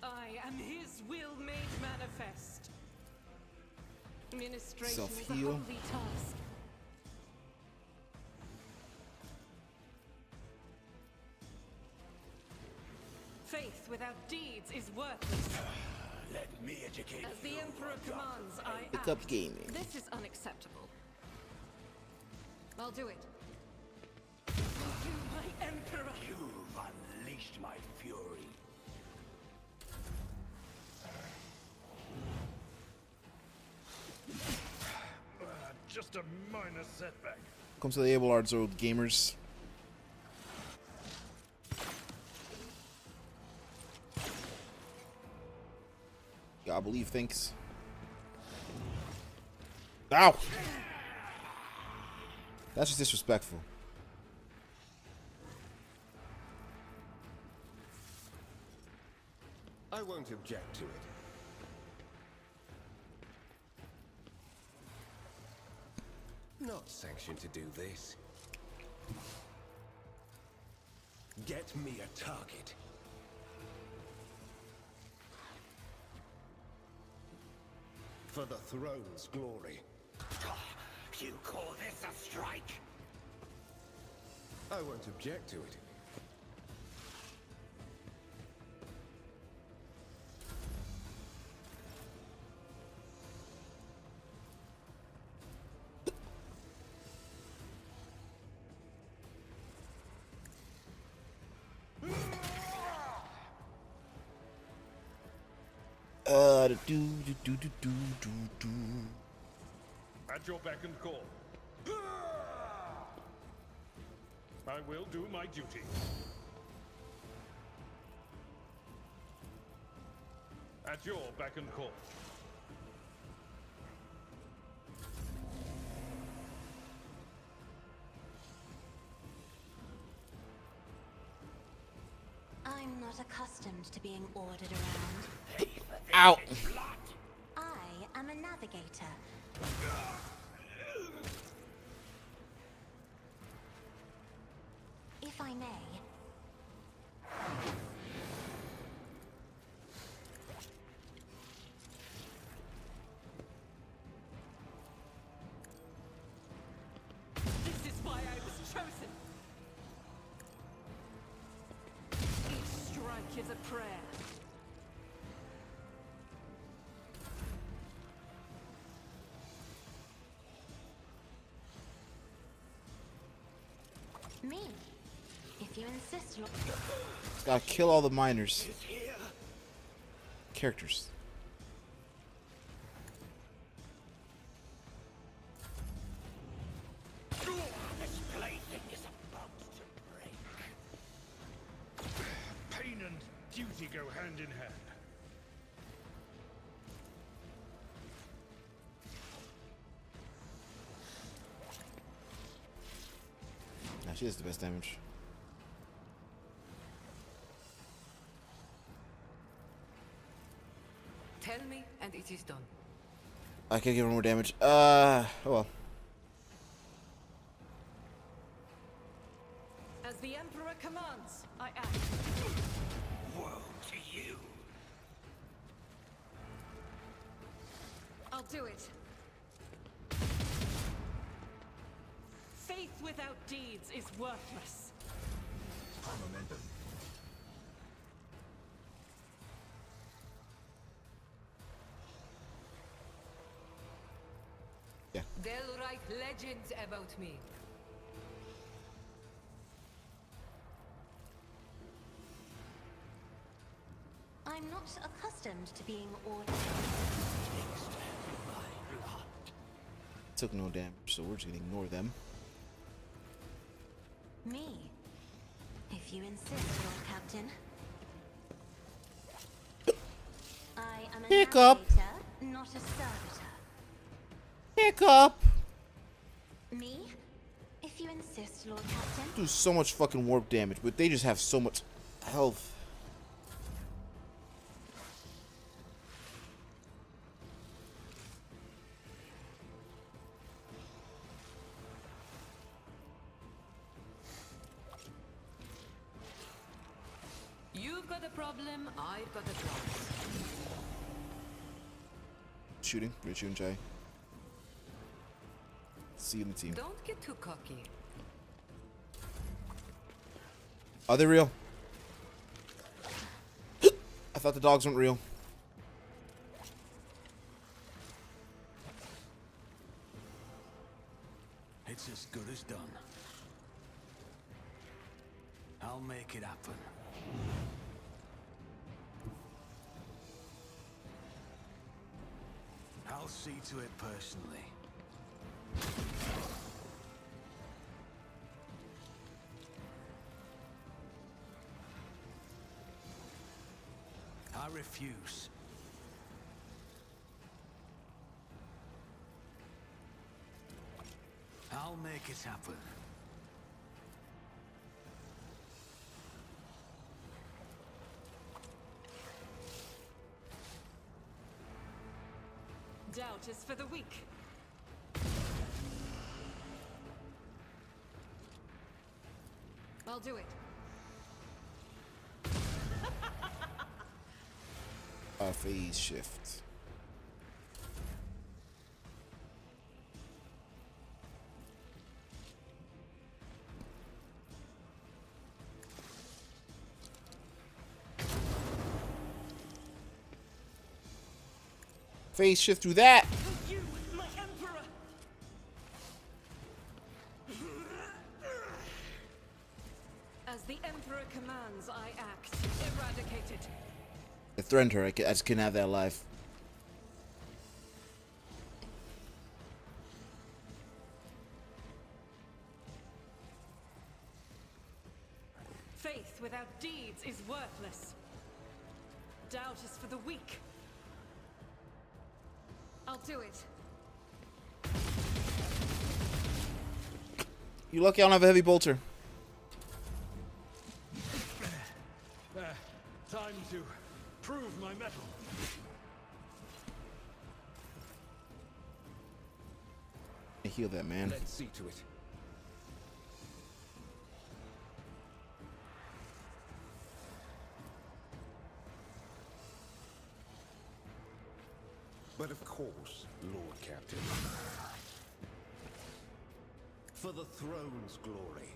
I am his will made manifest. Ministration is a Self-heal. holy task. Faith without deeds is worthless. Let me educate As the Emperor commands, I Pick up act. gaming. This is unacceptable. I'll do it. My Emperor! You've unleashed my fury. Just a minor setback. Come to the Abelard Road, gamers. God believe thinks. Ow! That's just disrespectful. I won't object to it. Not sanctioned to do this. Get me a target. For the throne's glory. You call this a strike? I won't object to it. At your beck and call. I will do my duty. At your beck and call. I'm not accustomed to being ordered around. Ow. I am a navigator. If I may. This is why I was chosen. Each strike is a prayer. Me. If you insist, Lord. Gotta kill all the miners. Characters. This plaything is about to break. Pain and duty go hand in hand. Nah, she does the best damage. Tell me, and it is done. I can't give her more damage. Oh well. As the Emperor commands, I act. Woe to you. I'll do it. Faith without deeds is worthless. Momentum. They'll write legends about me. I'm not accustomed to being ordered. Took no damage, so we're just gonna ignore them. Me. If you insist, Lord Captain. I am a Hiccup. navigator, not a servitor. Hiccup! Me? If you insist, Lord Captain. Do so much fucking warp damage, but they just have so much health. You've got a problem, I've got a problem. Shooting, great shooting, Jay. See you in the team. Don't get too cocky. Are they real? I thought the dogs weren't real. It's as good as done. I'll make it happen. I'll see to it personally. I refuse. I'll make it happen. Doubt is for the weak. I'll do it. Phase shift. Phase shift through that. To you, my Emperor! As the Emperor commands, I act. Eradicated. I threatened her. I just couldn't have that alive. Faith without deeds is worthless. Doubt is for the weak. I'll do it. You lucky I don't have a heavy bolter. Time to prove my mettle. I heal that, man. Let's see to it. But of course, Lord Captain. For the throne's glory.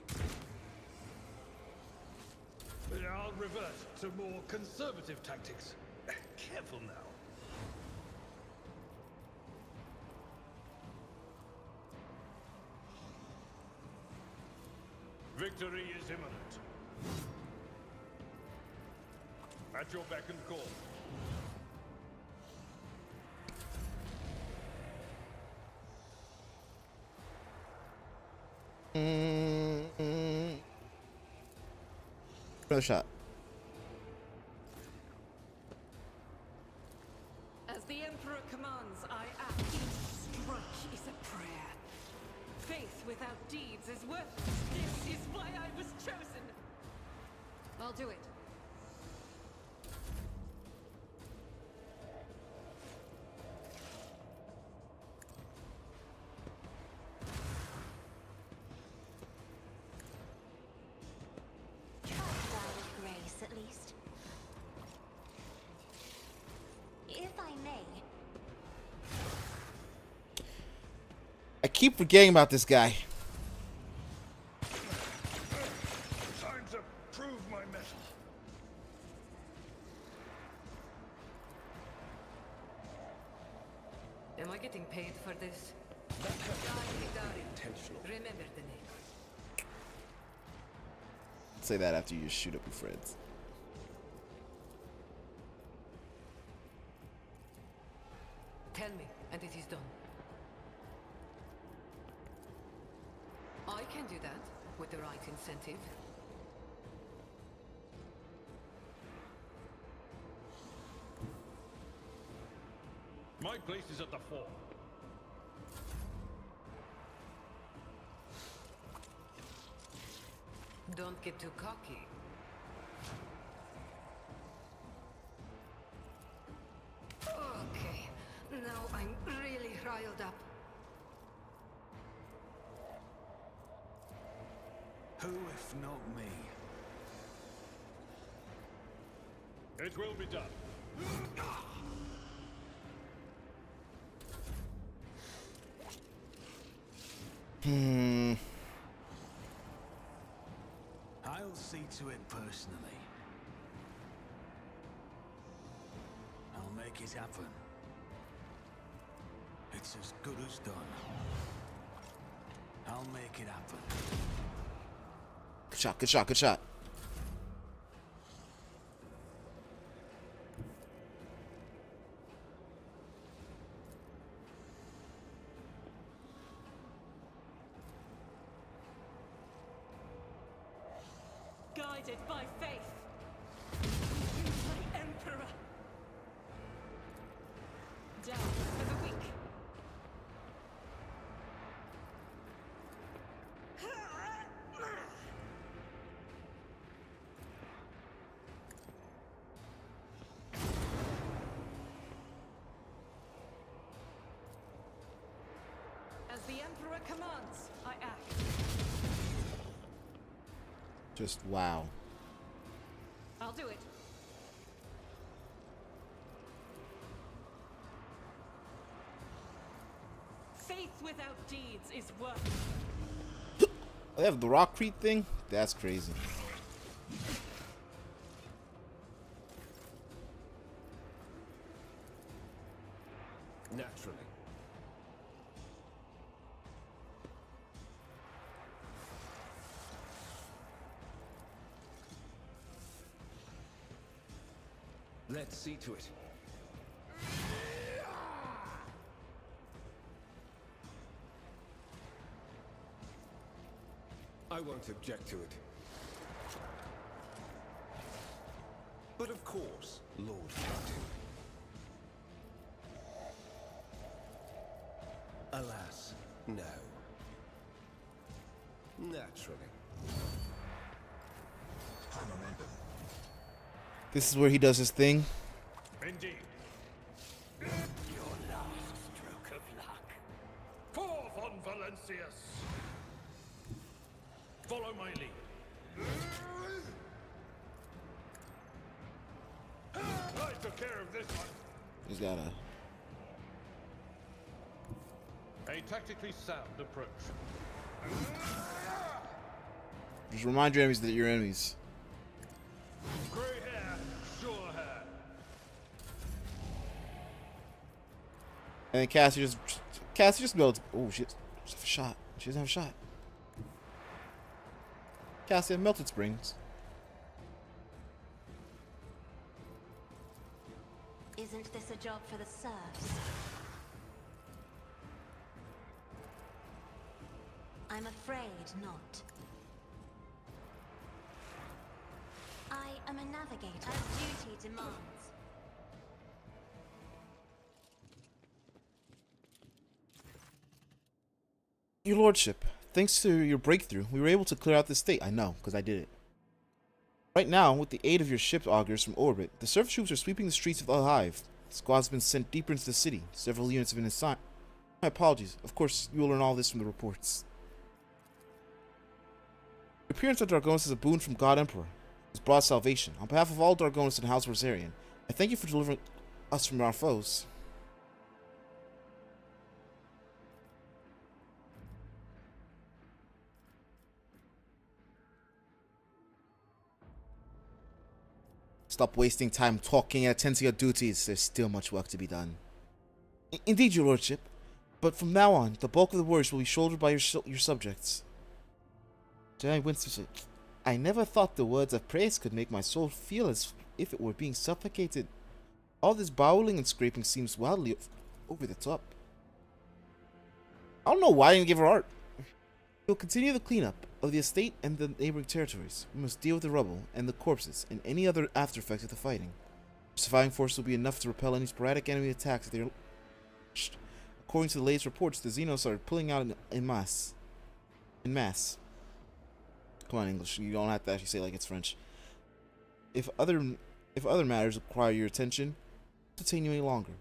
I'll revert to more conservative tactics. Careful now. Victory is imminent. At your beck and call. Another shot. As the Emperor commands, I act. Each strike is a prayer. Faith without deeds is worthless. This is why I was chosen. I'll do it. Try to die with grace, at least. If I may. I keep forgetting about this guy. Time to prove my mettle. Am I getting paid for this? Intentional. Remember the name. Say that after you shoot up your friends. Tell me, and it is done. I can do that with the right incentive. My place is at the fore. Don't get too cocky. Okay, now I'm really riled up. Who if not me? It will be done. I'll see to it personally. I'll make it happen. It's as good as done. I'll make it happen. Good shot, good shot, good shot. Guided by faith. My Emperor. Down for the weak. As the Emperor commands, I act. Just wow. I'll do it. Faith without deeds is worthless. They have the rockcrete thing? That's crazy. Let's see to it. I won't object to it. But of course, Lord Katu. Alas, no. Naturally. This is where he does his thing. Indeed. Your last stroke of luck. Forth on Valencius! Follow my lead. I took care of this one. He's got A tactically sound approach. just remind your enemies that you're enemies. Grey hair, sure hair. And then Cassie just builds. Oh shit! She doesn't have a shot. She doesn't have a shot. Cassie had melted springs. Isn't this a job for the serfs? I'm afraid not. I am a navigator, as duty demands. Your lordship, thanks to your breakthrough, we were able to clear out the state. I know, because I did it. Right now, with the aid of your ship augurs from orbit, the surf troops are sweeping the streets of the Hive. The squad's been sent deeper into the city. Several units have been assigned. My apologies. Of course, you will learn all this from the reports. Your appearance at Dargonis is a boon from God Emperor. It's brought salvation. On behalf of all Dargonis and House Rosarian, I thank you for delivering us from our foes. Stop wasting time talking and attend to your duties. There's still much work to be done. Indeed, your lordship. But from now on, the bulk of the worries will be shouldered by your subjects. Giant Winston, I never thought the words of praise could make my soul feel as if it were being suffocated. All this bowling and scraping seems wildly over the top. I don't know why I didn't give her art. We'll continue the cleanup of the estate and the neighboring territories. We must deal with the rubble and the corpses and any other after effects of the fighting. Our surviving force will be enough to repel any sporadic enemy attacks if they are launched. According to the latest reports, the Xenos are pulling out in mass. In mass. Come on, English. You don't have to actually say it like it's French. If other matters require your attention, I won't detain you any longer.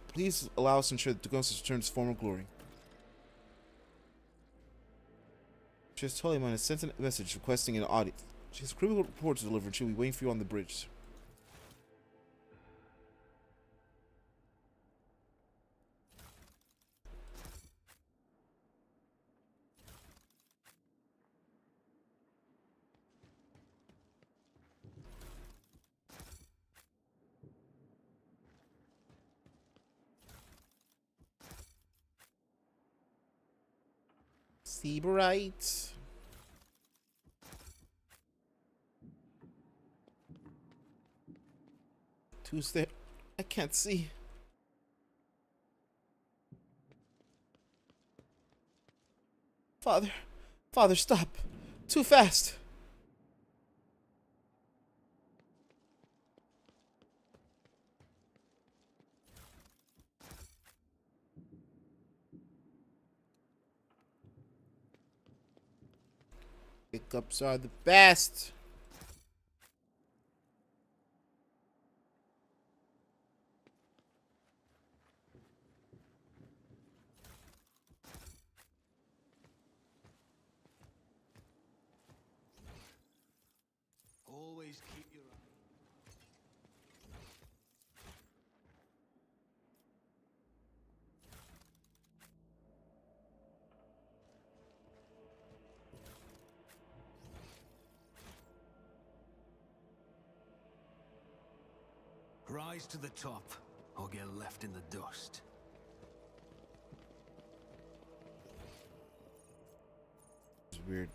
Please allow us to ensure that Dargonis returns to former glory. Just Tulliman has sent a message requesting an audit. She has a criminal report to deliver and she'll be waiting for you on the bridge. See bright. Who's there? I can't see. Father, stop. Too fast. Pickups are the best. Always keep your rise to the top, or get left in the dust. It's weird.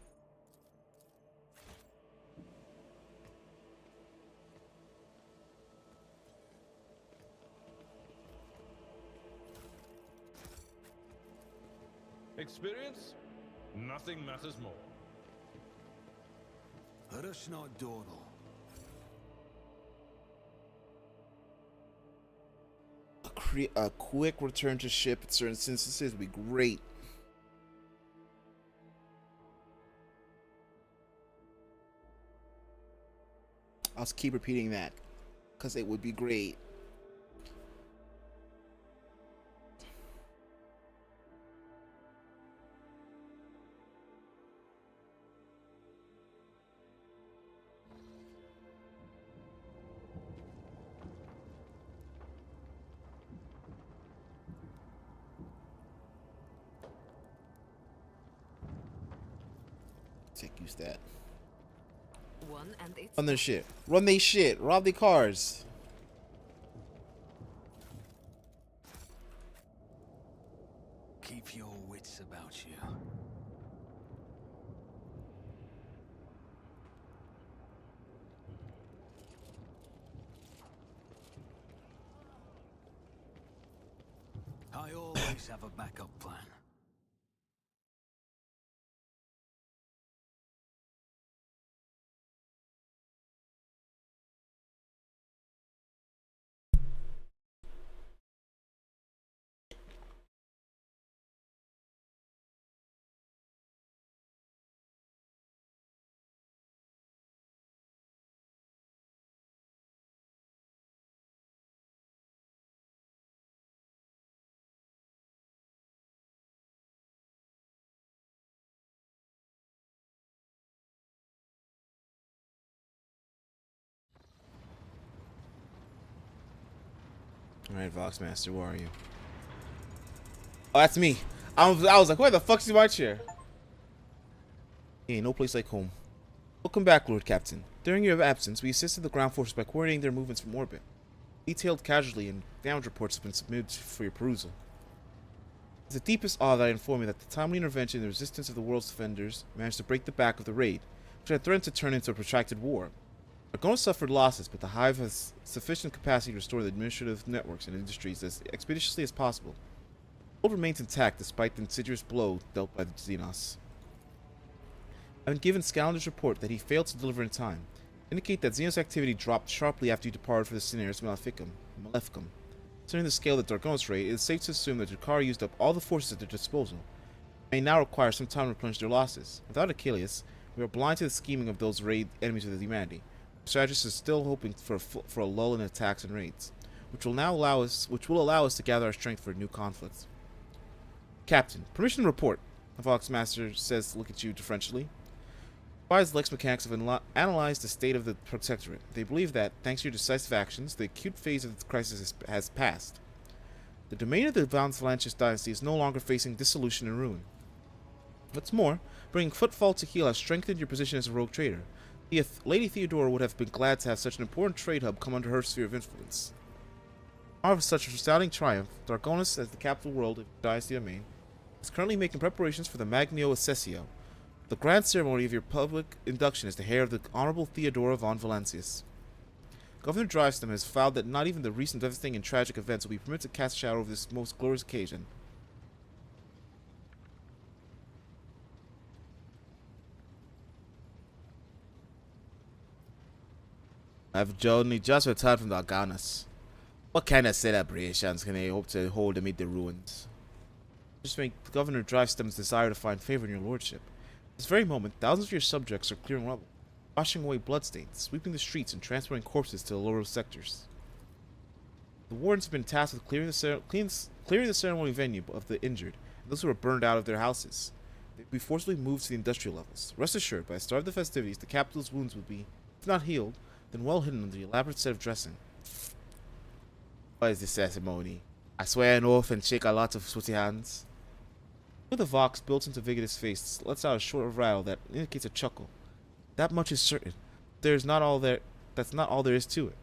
Experience? Nothing matters more. Rushnod Dordal. A quick return to ship at certain instances would be great. I'll just keep repeating that because it would be great. Use that. Run their shit. Run they shit. Rob their cars. Keep your wits about you. I always have a backup plan. Alright, Voxmaster, where are you? Oh, that's me. I was like, where the fuck's my chair? Hey, no place like home. Welcome back, Lord Captain. During your absence, we assisted the ground forces by coordinating their movements from orbit. Detailed casualty and damage reports have been submitted for your perusal. It's the deepest awe that I inform you that the timely intervention and the resistance of the world's defenders managed to break the back of the raid, which had threatened to turn into a protracted war. Argona suffered losses, but the Hive has sufficient capacity to restore the administrative networks and industries as expeditiously as possible. The world remains intact despite the insidious blow dealt by the Xenos. I've been given Scalender's report that he failed to deliver in time, indicate that Xenos activity dropped sharply after you departed for the Cineris Maleficum. Considering the scale of the Dargonis raid, it is safe to assume that Drukhari used up all the forces at their disposal. They may now require some time to replenish their losses. Without Achilles, we are blind to the scheming of those raid enemies of humanity. Strategist is still hoping for a lull in attacks and raids, which will allow us to gather our strength for new conflicts. Captain, permission to report. The Voxmaster says, look at you deferentially. Spies Lex Mechanics have analyzed the state of the Protectorate. They believe that, thanks to your decisive actions, the acute phase of the crisis has passed. The domain of the Von Valancius dynasty is no longer facing dissolution and ruin. What's more, bringing Footfall to heel has strengthened your position as a rogue trader. Lady Theodora would have been glad to have such an important trade hub come under her sphere of influence. However, such a resounding triumph, Dargonis, as the capital world of the Dynasty of Maine, is currently making preparations for the Magnio Assessio, the grand ceremony of your public induction as the heir of the Honorable Theodora von Valancius. Governor Drivestem has vowed that not even the recent devastating and tragic events will be permitted to cast shadow over this most glorious occasion. I've only just returned from the Arganas. What kind of celebrations can they hope to hold amid the ruins? Just make Governor Drivestem's desire to find favor in your lordship. At this very moment, thousands of your subjects are clearing rubble, washing away bloodstains, sweeping the streets, and transporting corpses to the lower sectors. The wardens have been tasked with clearing the ceremony venue of the injured, and those who were burned out of their houses. They will be forcibly moved to the industrial levels. Rest assured, by the start of the festivities, the capital's wounds will be, if not healed, then well hidden under the elaborate set of dressing. What is this ceremony? I swear an oath and shake a lot of sweaty hands. The Vox built into Vigidus' face lets out a short rattle that indicates a chuckle. That much is certain. That's not all there is to it.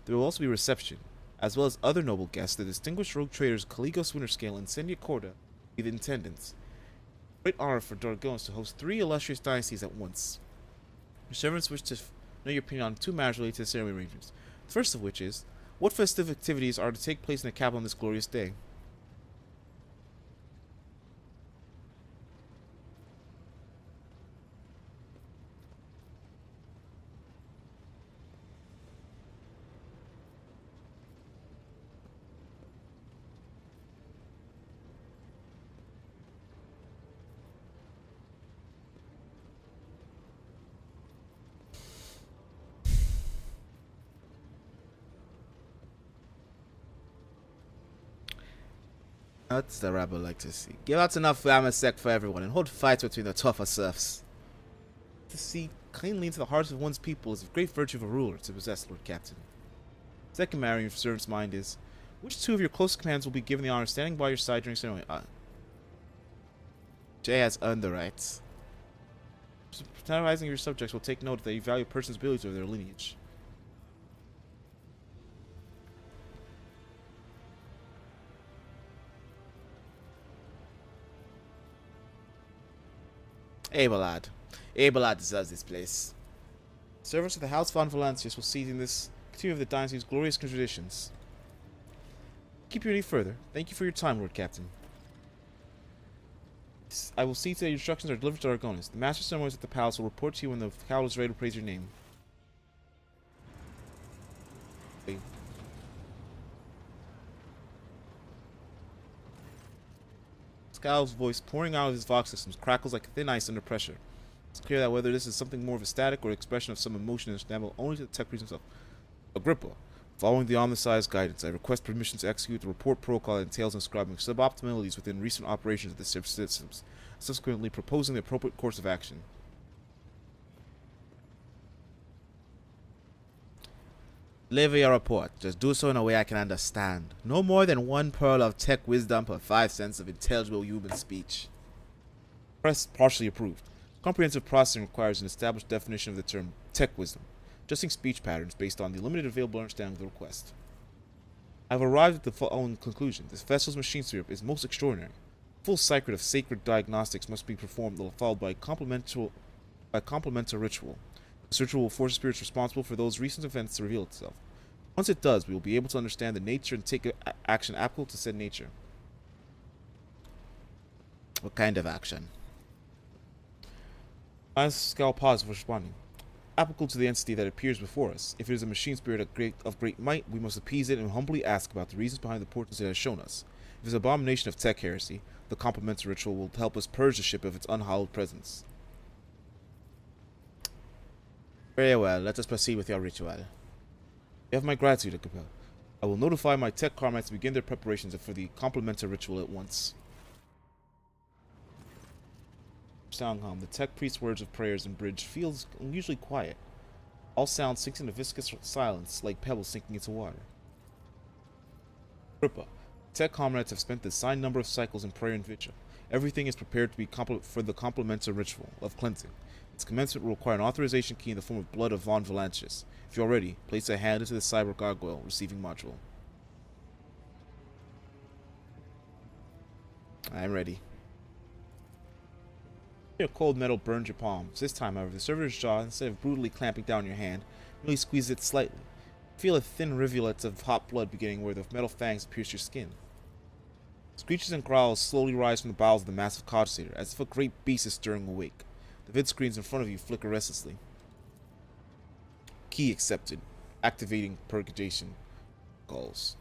There will also be a reception, as well as other noble guests. The distinguished rogue traders Caligos Winterscale and Sendia Corda be the attendants. Great honor for Dargonis to host 3 illustrious dynasties at once. Your servants wish to know your opinion on 2 matters related to the ceremony arrangements. The first of which is, what festive activities are to take place in the capital on this glorious day? That's the rabble like to see. Give out enough sec for everyone and hold fights between the tougher serfs. To see kindly into the hearts of one's people is a great virtue of a ruler to possess, Lord Captain. Second matter in your servant's mind is, which two of your closest commands will be given the honor of standing by your side during ceremony? Jay has earned the rights. Patronizing your subjects will take note that you value a person's abilities over their lineage. Abelard. Abelard deserves this place. Servants of the House von Valancius will see in this continue of the dynasty's glorious traditions. Keep you any further. Thank you for your time, Lord Captain. I will see to that your instructions are delivered to Argonis. The master of ceremonies at the palace will report to you when the capital is ready to praise your name. Scowl's voice pouring out of his vox systems crackles like thin ice under pressure. It's clear that whether this is something more of a static or expression of some emotion is understandable only to the tech priest himself. Agrippa, following the omniscience guidance, I request permission to execute the report protocol that entails inscribing suboptimalities within recent operations of the systems, subsequently proposing the appropriate course of action. Deliver your report. Just do so in a way I can understand. No more than 1 pearl of tech wisdom per 5 cents of intelligible human speech. Press partially approved. Comprehensive processing requires an established definition of the term tech wisdom, adjusting speech patterns based on the limited available understanding of the request. I have arrived at the following conclusion. This vessel's machine syrup is most extraordinary. A full cycle of sacred diagnostics must be performed, followed by complementary ritual. This ritual will force the spirits responsible for those recent events to reveal itself. Once it does, we will be able to understand the nature and take action applicable to said nature. What kind of action? Scowl paused before responding. Applicable to the entity that appears before us. If it is a machine spirit of great might, we must appease it and humbly ask about the reasons behind the portents it has shown us. If it is an abomination of tech heresy, the complementary ritual will help us purge the ship of its unhallowed presence. Very well, let us proceed with your ritual. You have my gratitude, Agrippa. I will notify my tech carmites to begin their preparations for the complementary ritual at once. Sound hum. The tech priest's words of prayers and bridge feels unusually quiet. All sound sinks into viscous silence, like pebbles sinking into water. Agrippa. Tech comrades have spent the assigned number of cycles in prayer and vigil. Everything is prepared to be for the complementary ritual of cleansing. Its commencement will require an authorization key in the form of blood of von Valancius. If you are ready, place a hand into the cyber gargoyle receiving module. I am ready. Your cold metal burns your palms. This time, however, the servitor's jaw, instead of brutally clamping down your hand, merely squeezes it slightly. Feel a thin rivulet of hot blood beginning where the metal fangs pierce your skin. Screeches and growls slowly rise from the bowels of the massive cogitator, as if a great beast is stirring awake. The vid screens in front of you flicker restlessly. Key accepted. Activating purgation calls.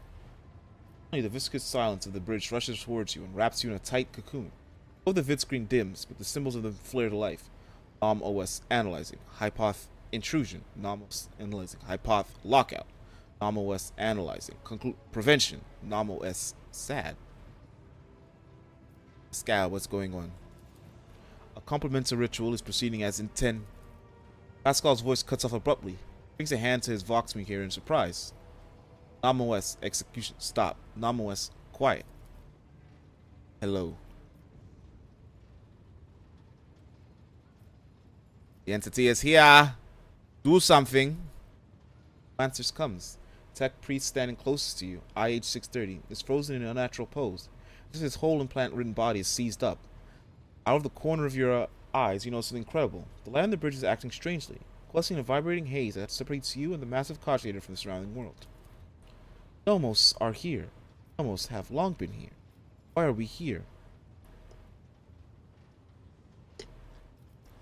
Only the viscous silence of the bridge rushes towards you and wraps you in a tight cocoon. Though the vid screen dims, but the symbols of them flare to life. Nom OS analyzing. Hypoth intrusion. Nom OS analyzing. Hypoth lockout. Nom OS analyzing. Prevention. Nom OS sad. Scowl, what's going on? A complementary ritual is proceeding as intended. Pascal's voice cuts off abruptly. Brings a hand to his vox here in surprise. Nom OS execution stop. Nom OS quiet. Hello. The entity is here. Do something. Answers comes. Tech priest standing closest to you, IH 630, is frozen in an unnatural pose. Just his whole implant-ridden body is seized up. Out of the corner of your eyes, you know something incredible. The light on the bridge is acting strangely, questing a vibrating haze that separates you and the massive cogitator from the surrounding world. Nomos are here. Nomos have long been here. Why are we here?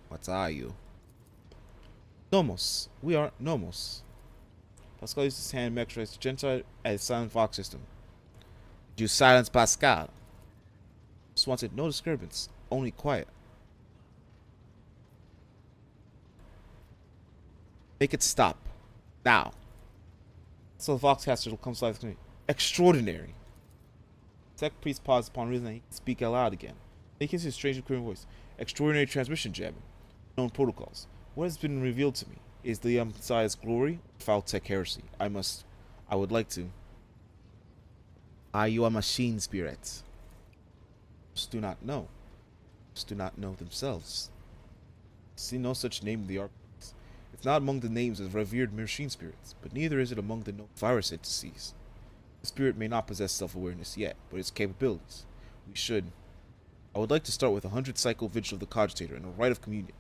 What are you? Nomos. We are Nomos. Pascal used his hand memorized to Gentile at his silent vox system. Did you silence Pascal? Just wanted no disturbance, only quiet. Make it stop. Now. So the Voxcaster comes live to me. Extraordinary. Tech priest paused upon realizing he could speak aloud again. He his strange and clear voice. Extraordinary transmission jamming. Known protocols. What has been revealed to me is the Messiah's glory, foul tech heresy. I would like to. Are you a machine spirit? Just do not know. Just do not know themselves. See no such name in the archives. It's not among the names of revered machine spirits, but neither is it among the known virus entities. The spirit may not possess self-awareness yet, but its capabilities. We should. I would like to start with 100 cycle vigil of the cogitator and a rite of communion.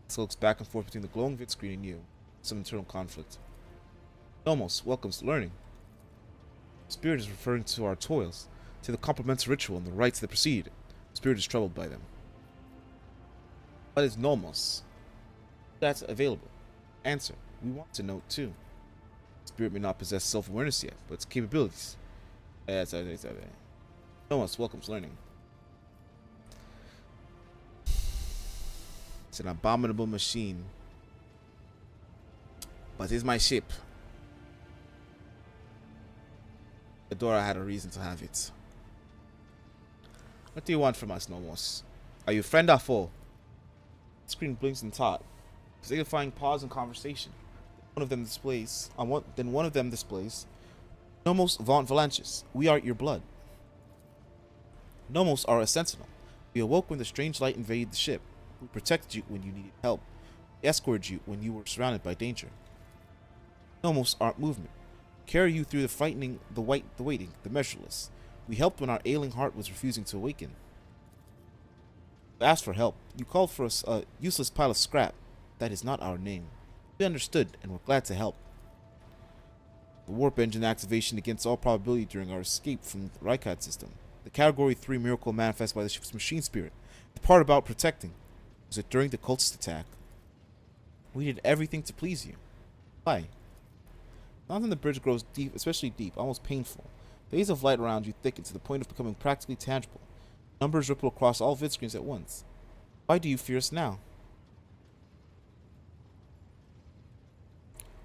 This looks back and forth between the glowing vid screen and you. Some internal conflict. Nomos welcomes learning. The spirit is referring to our toils, to the complementary ritual and the rites that precede it. The spirit is troubled by them. What is Nomos? That's available. Answer. We want to know too. The spirit may not possess self-awareness yet, but its capabilities. Nomos welcomes learning. It's an abominable machine. But it's my ship. Adora had a reason to have it. What do you want from us, Nomos? Are you friend or foe? The screen blinks and taut, signifying pause in conversation. One of them displays. Nomos Vaunt Valanches. We are your blood. Nomos are a sentinel. We awoke when the strange light invaded the ship. We protected you when you needed help. We escorted you when you were surrounded by danger. Nomos aren't movement. Carry you through the frightening, the waiting, the measureless. We helped when our ailing heart was refusing to awaken. You asked for help. You called for us a useless pile of scrap. That is not our name. We understood and were glad to help. The warp engine activation against all probability during our escape from the Rykad system. The Category 3 miracle manifest by the ship's machine spirit. The part about protecting. Was it during the cultist attack? We did everything to please you. Why? Sound on the bridge grows deep, especially deep, almost painful. The haze of light around you thickens to the point of becoming practically tangible. Numbers ripple across all vid screens at once. Why do you fear us now?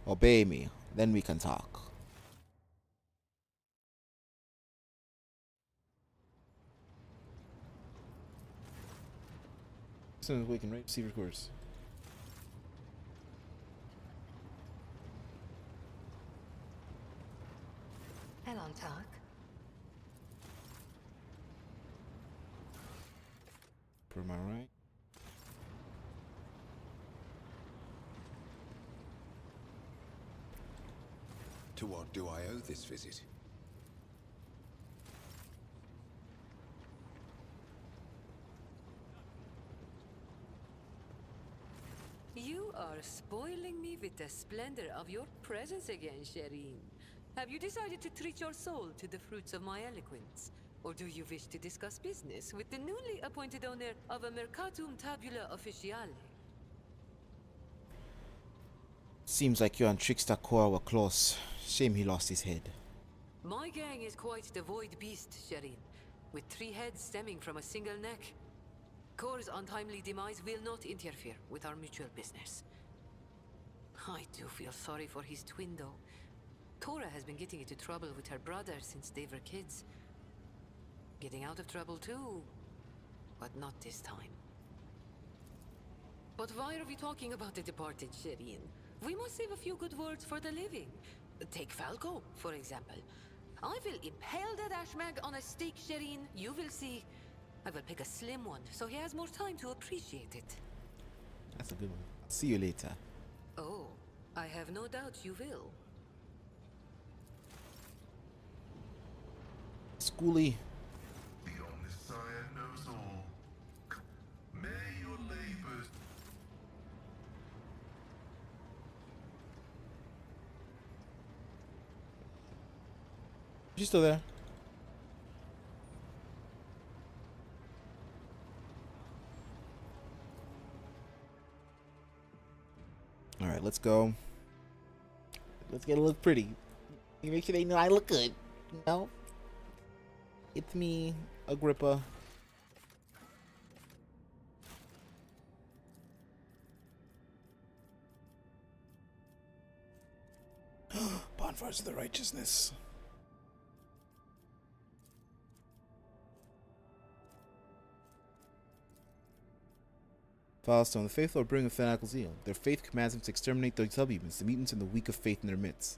Obey me, then we can talk. Soon as we can receive recorders. Hello, Talk. Am I right? To what do I owe this visit? You are spoiling me with the splendor of your presence again, Shireen. Have you decided to treat your soul to the fruits of my eloquence? Or do you wish to discuss business with the newly appointed owner of a Mercatum Tabula Officiale? Seems like you and Trickster Core were close. Shame he lost his head. My gang is quite the void beast, Shireen, with 3 heads stemming from a single neck. Core's untimely demise will not interfere with our mutual business. I do feel sorry for his twin, though. Cora has been getting into trouble with her brother since they were kids. Getting out of trouble too, but not this time. But why are we talking about the departed, Shireen? We must save a few good words for the living. Take Falco, for example. I will impale that ashmag on a stake, Shireen. You will see. I will pick a slim one, so he has more time to appreciate it. That's a good one. See you later. Oh, I have no doubt you will. Schoolie. The Omnissiah knows all. May your labors... She's still there. Alright, let's go. Let's get a look pretty. You make sure they know I look good. You know? It's me, Agrippa. Bonfires of the Righteousness. Firestone, the faithful are burning with fanatical zeal. Their faith commands them to exterminate the subhumans, the mutants, and the weak of faith in their midst.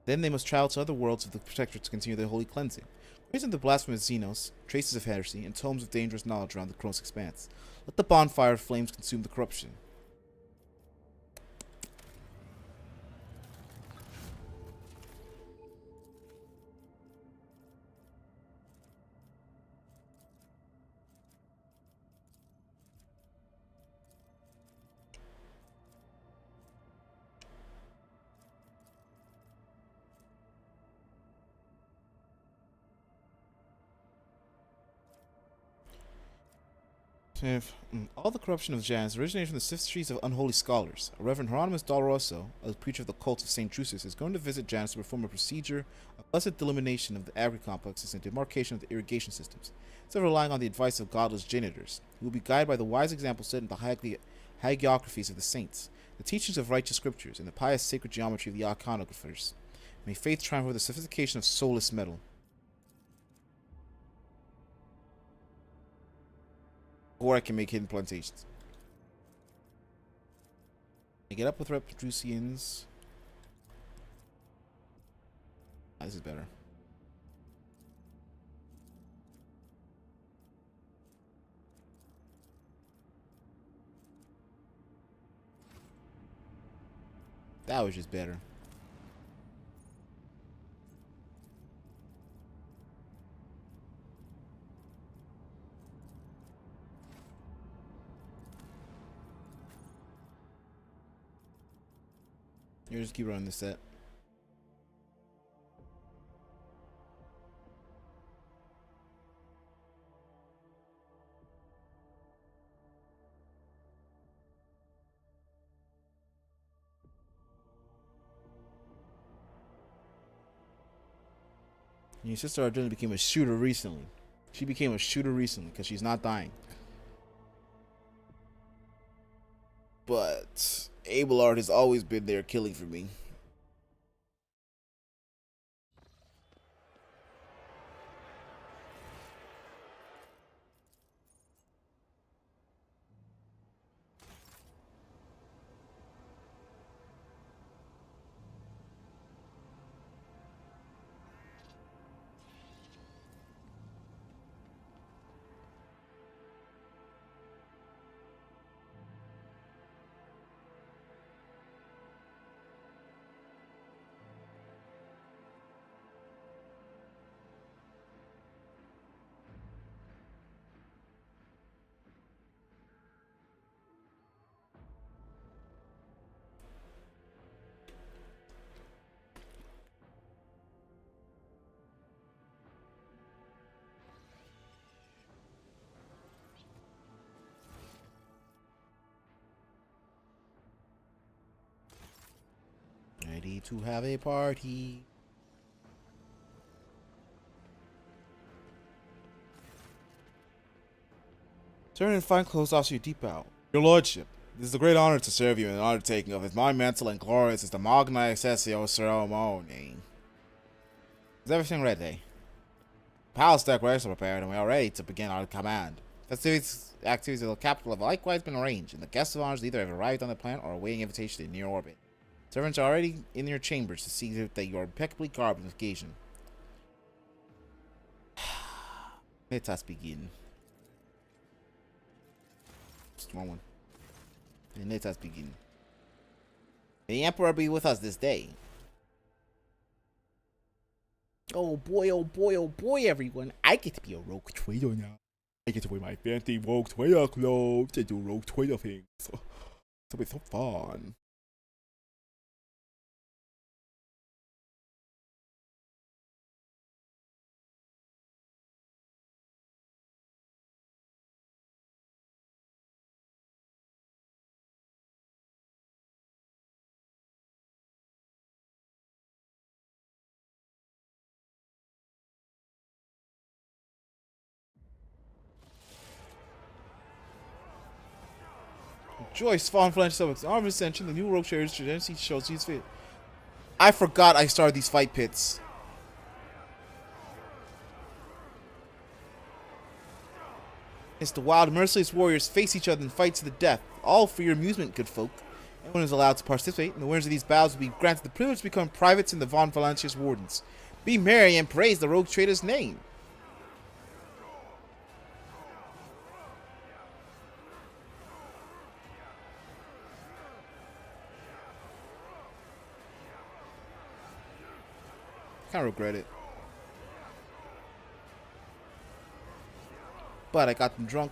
Then they must travel to other worlds of the Protectorate to continue their holy cleansing. Raising the blasphemous Xenos, traces of heresy, and tomes of dangerous knowledge around the Kronos expanse. Let the bonfire of flames consume the corruption. All the corruption of Janus originated from the sistries of unholy scholars. A Reverend Hieronymus Doloroso, a preacher of the cult of St. Drusus, is going to visit Janus to perform a procedure of blessed delimitation of the agri complexes and demarcation of the irrigation systems, instead of relying on the advice of godless janitors. He will be guided by the wise example set in the hagiographies of the saints, the teachings of righteous scriptures, and the pious sacred geometry of the iconographers. May faith triumph over the sophistication of soulless metal. Or I can make hidden plantations. I get up with Reptrusians. This is better. That was just better. You just keep running this set. Your sister Arjuna became a shooter recently. She became a shooter recently because she's not dying. But Abelard has always been there killing for me. Ready to have a party. Turn in fine clothes off your deep bow. Your lordship, it is a great honor to serve you in an undertaking of as monumental and glorious as the Magna Accessio Ceremony. Is everything ready? Palace decorations are prepared and we are ready to begin our command. Activities at the capital have likewise been arranged, and the guests of honor either have arrived on the planet or are awaiting invitation in near orbit. Servants are already in your chambers to see that you are impeccably garbed on the occasion. Let us begin. Strong one. And let us begin. May the Emperor be with us this day. Oh boy, oh boy, oh boy, everyone. I get to be a rogue trader now. I get to wear my fancy rogue trader clothes and do rogue trader things. It'll be so fun. Joyce, Fawn Flange Suburbs, Arm Ascension, the new rogue traders, Tradition shows he's fit. I forgot I started these fight pits. As the wild, merciless warriors face each other in fights to the death, all for your amusement, good folk. Anyone is allowed to participate, and the winners of these battles will be granted the privilege to become privates in the Von Valancius Wardens. Be merry and praise the rogue trader's name. Can't regret it. But I got them drunk.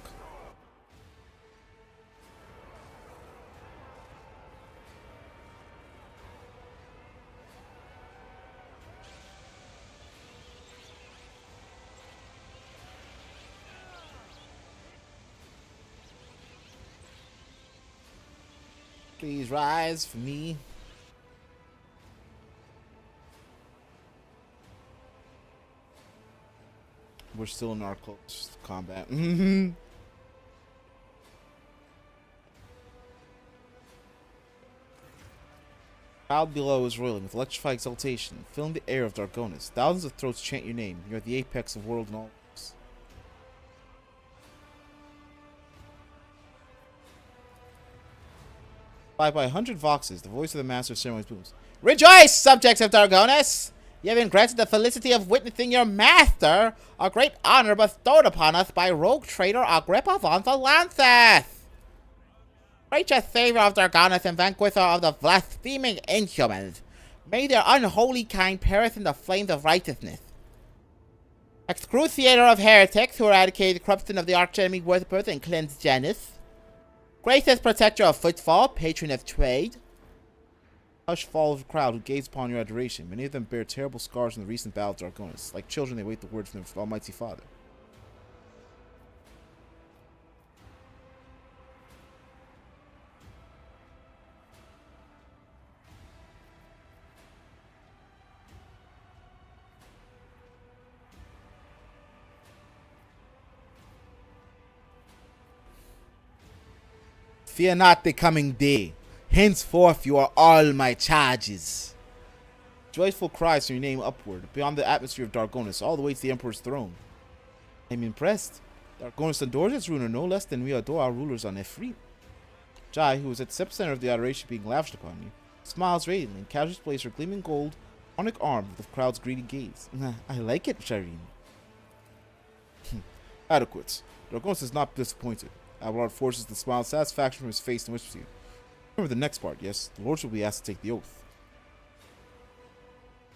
Please rise for me. We're still in our close combat. Crowd below is roiling with electrified exultation, filling the air of Dargonis. Thousands of throats chant your name. You're at the apex of world knowledge. By 100 voxes, the voice of the master of ceremonies booms. Rejoice, subjects of Dargonis! You have been granted the felicity of witnessing your master, a great honor bestowed upon us by rogue trader Agrippa von Valancius. Gracious savior of Dargonis and vanquisher of the blaspheming inhumans, may their unholy kind perish in the flames of righteousness. Excruciator of heretics who eradicated the corruption of the archenemy worshippers and cleansed Janus. Gracious protector of footfall, patron of trade. Hush falls the crowd who gaze upon your adoration. Many of them bear terrible scars from the recent battle of Dargonis. Like children, they wait the word from their Almighty Father. Fear not the coming day. Henceforth you are all my charges. Joyful cries from your name upward, beyond the atmosphere of Dargonis, all the way to the Emperor's throne. I'm impressed. Dargonis adores its ruler no less than we adore our rulers on Ephraim. Jai, who was at the epicenter of the adoration being lavished upon you, smiles radiantly and casually displays her gleaming gold onyx arm with the crowd's greedy gaze. I like it, Shireen. Adequate. Dargonis is not disappointed. Abelard forces the smile of satisfaction from his face and whispers to you. Remember the next part, yes? The Lord will be asked to take the oath.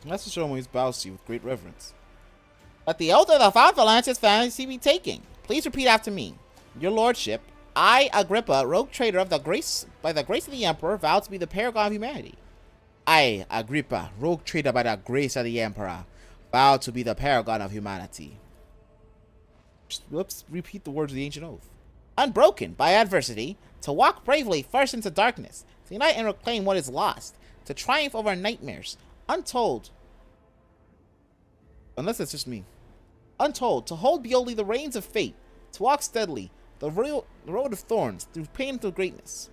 Master Ceremonies bows to you with great reverence. Let the oath of the Von Valancius family be taken. Please repeat after me. Your Lordship, I, Agrippa, rogue trader of the grace, by the grace of the Emperor, vow to be the paragon of humanity. I, Agrippa, rogue trader by the grace of the Emperor, vow to be the paragon of humanity. Let's repeat the words of the ancient oath. Unbroken by adversity, to walk bravely first into darkness, to unite and reclaim what is lost, to triumph over nightmares, untold. Unless that's just me. Untold, to hold boldly the reins of fate, to walk steadily, the road of thorns, through pain to greatness.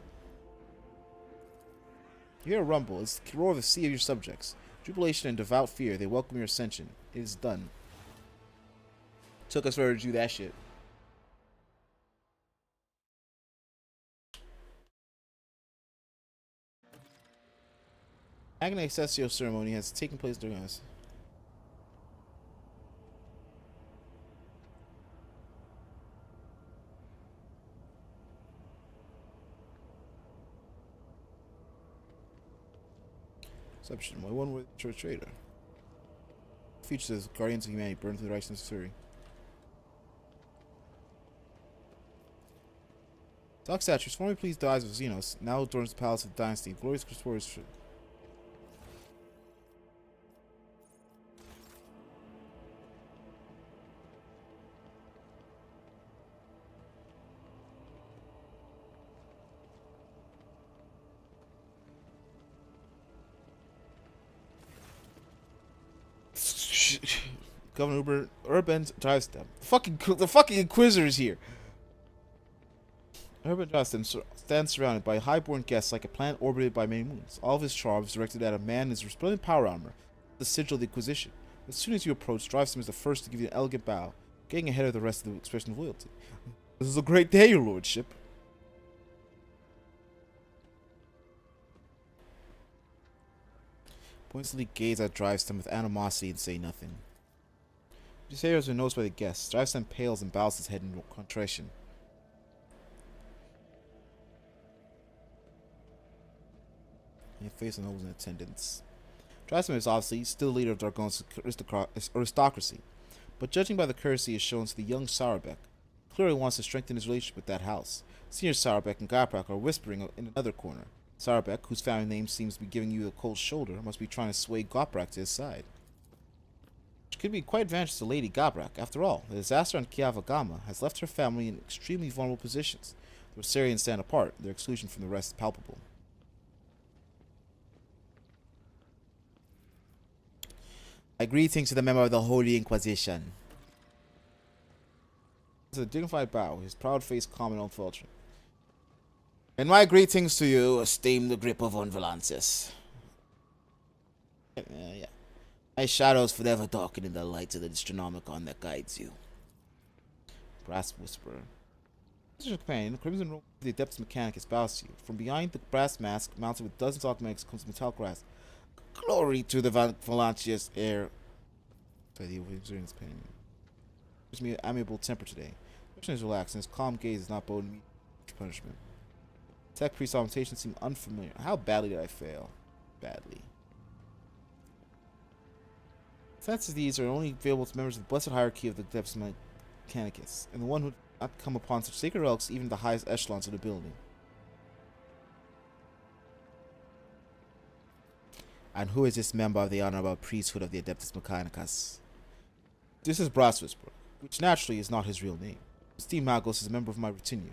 You hear a rumble, it's the roar of the sea of your subjects. Jubilation and devout fear, they welcome your ascension. It is done. Took us forever to do that shit. Agony Accessio ceremony has taken place during us. Exception. My one with church trader. Features as guardians of humanity burned through the righteousness of fury. Dark statues, formerly pleased the eyes of Xenos, now adorns the palace of the dynasty. Glorious Christorious. Governor Urban drives them. The fucking Inquisitor is here. Urban drives them, stands surrounded by highborn guests like a planet orbited by many moons. All of his charms directed at a man in his resplendent power armor, the sigil of the Inquisition. As soon as you approach, drives him as the first to give you an elegant bow, getting ahead of the rest of the expression of loyalty. This is a great day, your lordship. Pointedly gaze at Drivestem with animosity and say nothing. These areas are noticed by the guests. Drivestem pales and bows his head in contrition. He faces nobles in attendance. Drivestem is obviously still leader of Dargon's aristocracy, but judging by the courtesy is shown to the young Sarabek, clearly wants to strengthen his relationship with that house. Senior Sarabek and Gaprak are whispering in another corner. Sarabek, whose family name seems to be giving you the cold shoulder, must be trying to sway Goprak to his side. Which could be quite advantageous to Lady Goprak. After all, the disaster on Kiavagama has left her family in extremely vulnerable positions. The Rosarians stand apart, their exclusion from the rest is palpable. My greetings to the member of the Holy Inquisition. It's a dignified bow, his proud face calm and unfaltering. And my greetings to you, esteemed grip of Unvalances. Yeah. My shadows forever darken in the light of the Astronomicon that guides you. Brass Whisperer. Mr. Companion, the crimson robe of the Adeptus Mechanicus bows to you. From behind the brass mask, mounted with dozens of augments, comes the metallic brass. Glory to the Valantius heir. Sorry, the observance pain. Gives me an amiable temper today. The person is relaxed, and his calm gaze is not boding me punishment. Tech priest augmentation seemed unfamiliar. How badly did I fail? Badly. Senses these are only available to members of the blessed hierarchy of the Adeptus Mechanicus, and the one who not come upon such sacred relics even the highest echelons of the building. And who is this member of the honorable priesthood of the Adeptus Mechanicus? This is Brass Whisperer, which naturally is not his real name. Esteemed Magos is a member of my retinue.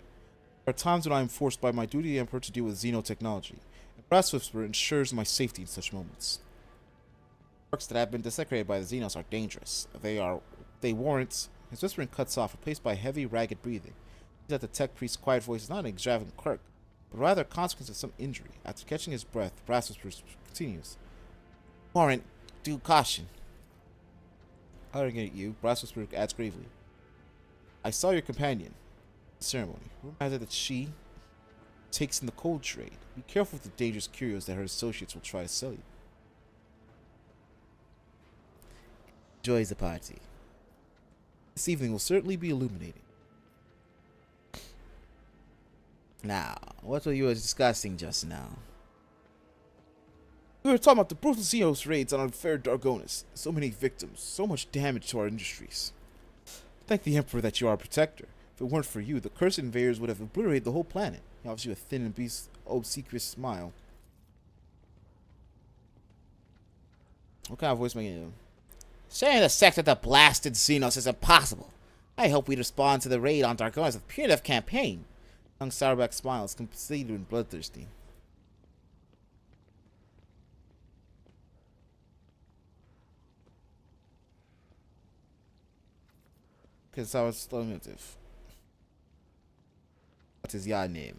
There are times when I am forced by my duty the Emperor to deal with xenotechnology, and Brass Whisperer ensures my safety in such moments. Works that have been desecrated by the Xenos are dangerous. They warrant. His whispering cuts off, replaced by heavy, ragged breathing. That the tech priest's quiet voice is not an extravagant quirk, but rather a consequence of some injury. After catching his breath, Brass Whisperer continues. Warrant due caution. Uttering at you, Brass Whisperer adds gravely. I saw your companion. Ceremony. Rumor has it that she takes in the cold trade. Be careful with the dangerous curios that her associates will try to sell you. Enjoys the party. This evening will certainly be illuminating. Now, what were you discussing just now? We were talking about the brutal Xenos raids on our fair Dargonis. So many victims, so much damage to our industries. Thank the Emperor that you are a protector. If it weren't for you, the cursed invaders would have obliterated the whole planet. He offers you a thin and obsequious smile. What kind of voice am I getting? Sharing the sect of the blasted Xenos is impossible. I hope we respond to the raid on Dargonis with punitive campaign. Young Sauerback smiles, conceited and bloodthirsty. Because I was affirmative. What is your name?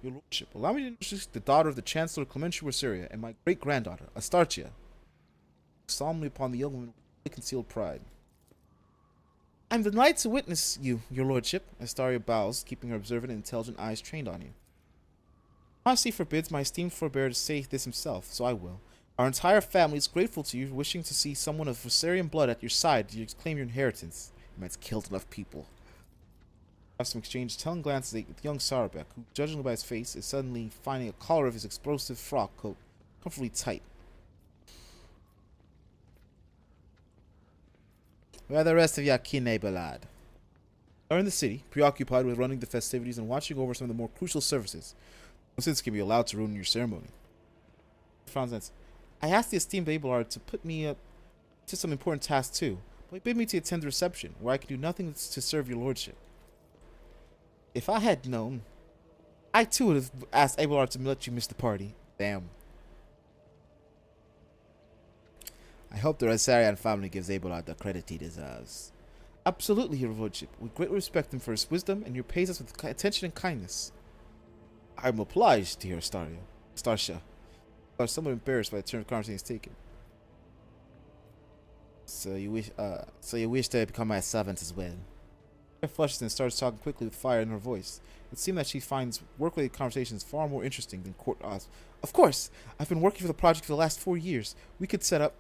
Your lordship, allow me to introduce the daughter of the Chancellor Clementia Rosaria and my great-granddaughter, Astartia. Solemnly upon the young woman with concealed pride. I'm delighted to witness you, your lordship. Astaria bows, keeping her observant and intelligent eyes trained on you. Modesty forbids my esteemed forebear to say this himself, so I will. Our entire family is grateful to you for wishing to see someone of Rosarian blood at your side to claim your inheritance. You might have killed enough people. Have some exchange telling glances at young Sarabek, who, judging by his face, is suddenly finding a collar of his explosive frock coat comfortably tight. Where are the rest of your kin, lad? Are in the city, preoccupied with running the festivities and watching over some of the more crucial services. No sense can be allowed to ruin your ceremony. Frowns. I asked the esteemed Abelard to put me up to some important tasks too, but he bid me to attend the reception, where I can do nothing to serve your lordship. If I had known, I too would have asked Abelard to let you miss the party. Damn. I hope the Rosarian family gives Abelard the credit he deserves. Absolutely, your lordship. We greatly respect him for his wisdom, and you pays us with attention and kindness. I am obliged to hear Starsha. I was somewhat embarrassed by the turn of conversation is taken. So you wish to become my servant as well. She flushes and starts talking quickly with fire in her voice. It seemed that she finds work-related conversations far more interesting than court odds. Of course! I've been working for the project for the last 4 years. We could set up...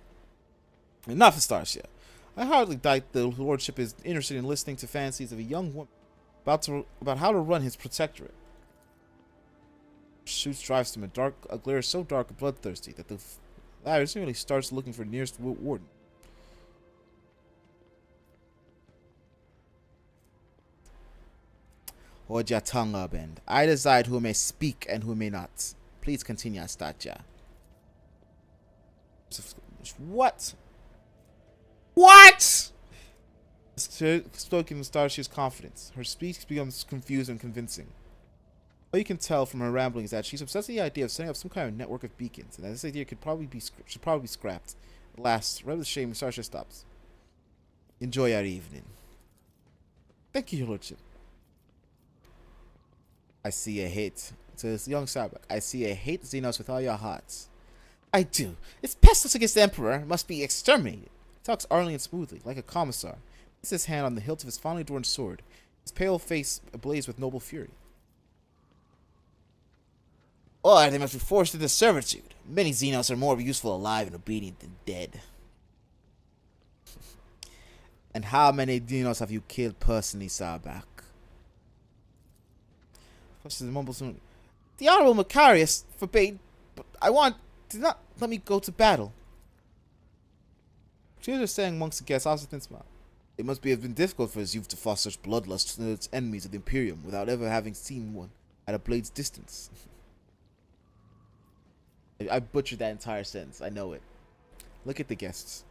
Enough of Starship. I hardly doubt the Lordship is interested in listening to fantasies of a young woman about how to run his protectorate. Shoots drives to him a glare so dark and bloodthirsty that the latter seemingly starts looking for the nearest warden. Hold your tongue up, and I decide who may speak and who may not. Please continue, Astacia. What? What? Spoken with Starship's confidence. Her speech becomes confused and convincing. All you can tell from her rambling is that she's obsessed with the idea of setting up some kind of network of beacons, and that this idea should probably be scrapped. At last, rather than shame, Starship stops. Enjoy your evening. Thank you, Your Lordship. I see a hate. To this young Sarbuck, I see a hate Xenos with all your hearts. I do. It's pestilence against the Emperor. It must be exterminated. He talks ardently and smoothly, like a commissar. He puts his hand on the hilt of his finely adorned sword, his pale face ablaze with noble fury. Or they must be forced into servitude. Many Xenos are more useful alive and obedient than dead. And how many Xenos have you killed personally, Sarbuck? The Honorable Macarius forbade, but did not let me go to battle. Cheers are saying amongst the guests opposite smile. It must have been difficult for his youth to foster such bloodlust to its enemies of the Imperium without ever having seen one at a blade's distance. I butchered that entire sentence. I know it. Look at the guests.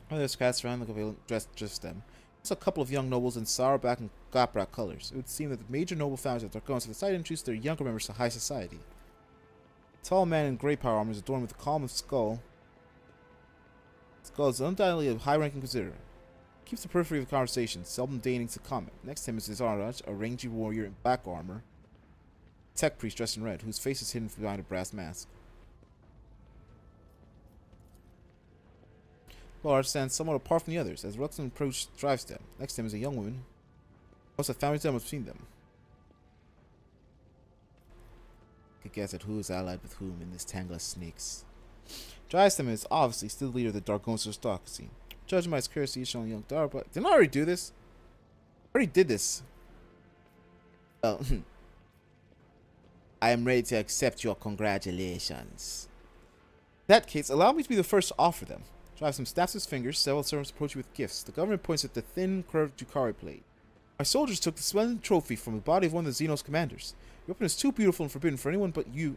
Others cast around like a dressed them. There's a couple of young nobles in Sarbuck and Goprak colors. It would seem that the major noble families of Darkonos have decided to introduce their younger members to high society. A tall man in grey power armor is adorned with a column of skull. Skull is undoubtedly a high-ranking Inquisitor. He keeps the periphery of the conversation, seldom deigning to comment. Next to him is his entourage, a rangy warrior in black armor. A tech priest dressed in red, whose face is hidden behind a brass mask. Large stands somewhat apart from the others, as Ruxin approaches drives them. Next to him is a young woman. Most of the families between them. I could guess at who is allied with whom in this tangle of snakes. Drysdale is obviously still the leader of the Darkonos aristocracy. Judging by his courtesy shown young Dar, but didn't I already do this? I already did this. Oh, I am ready to accept your congratulations. In that case, allow me to be the first to offer them. Drysdale snaps his fingers, several servants approach you with gifts. The governor points at the thin, curved Drukhari blade. My soldiers took the splendid trophy from the body of one of the Xenos commanders. The weapon is too beautiful and forbidden for anyone but your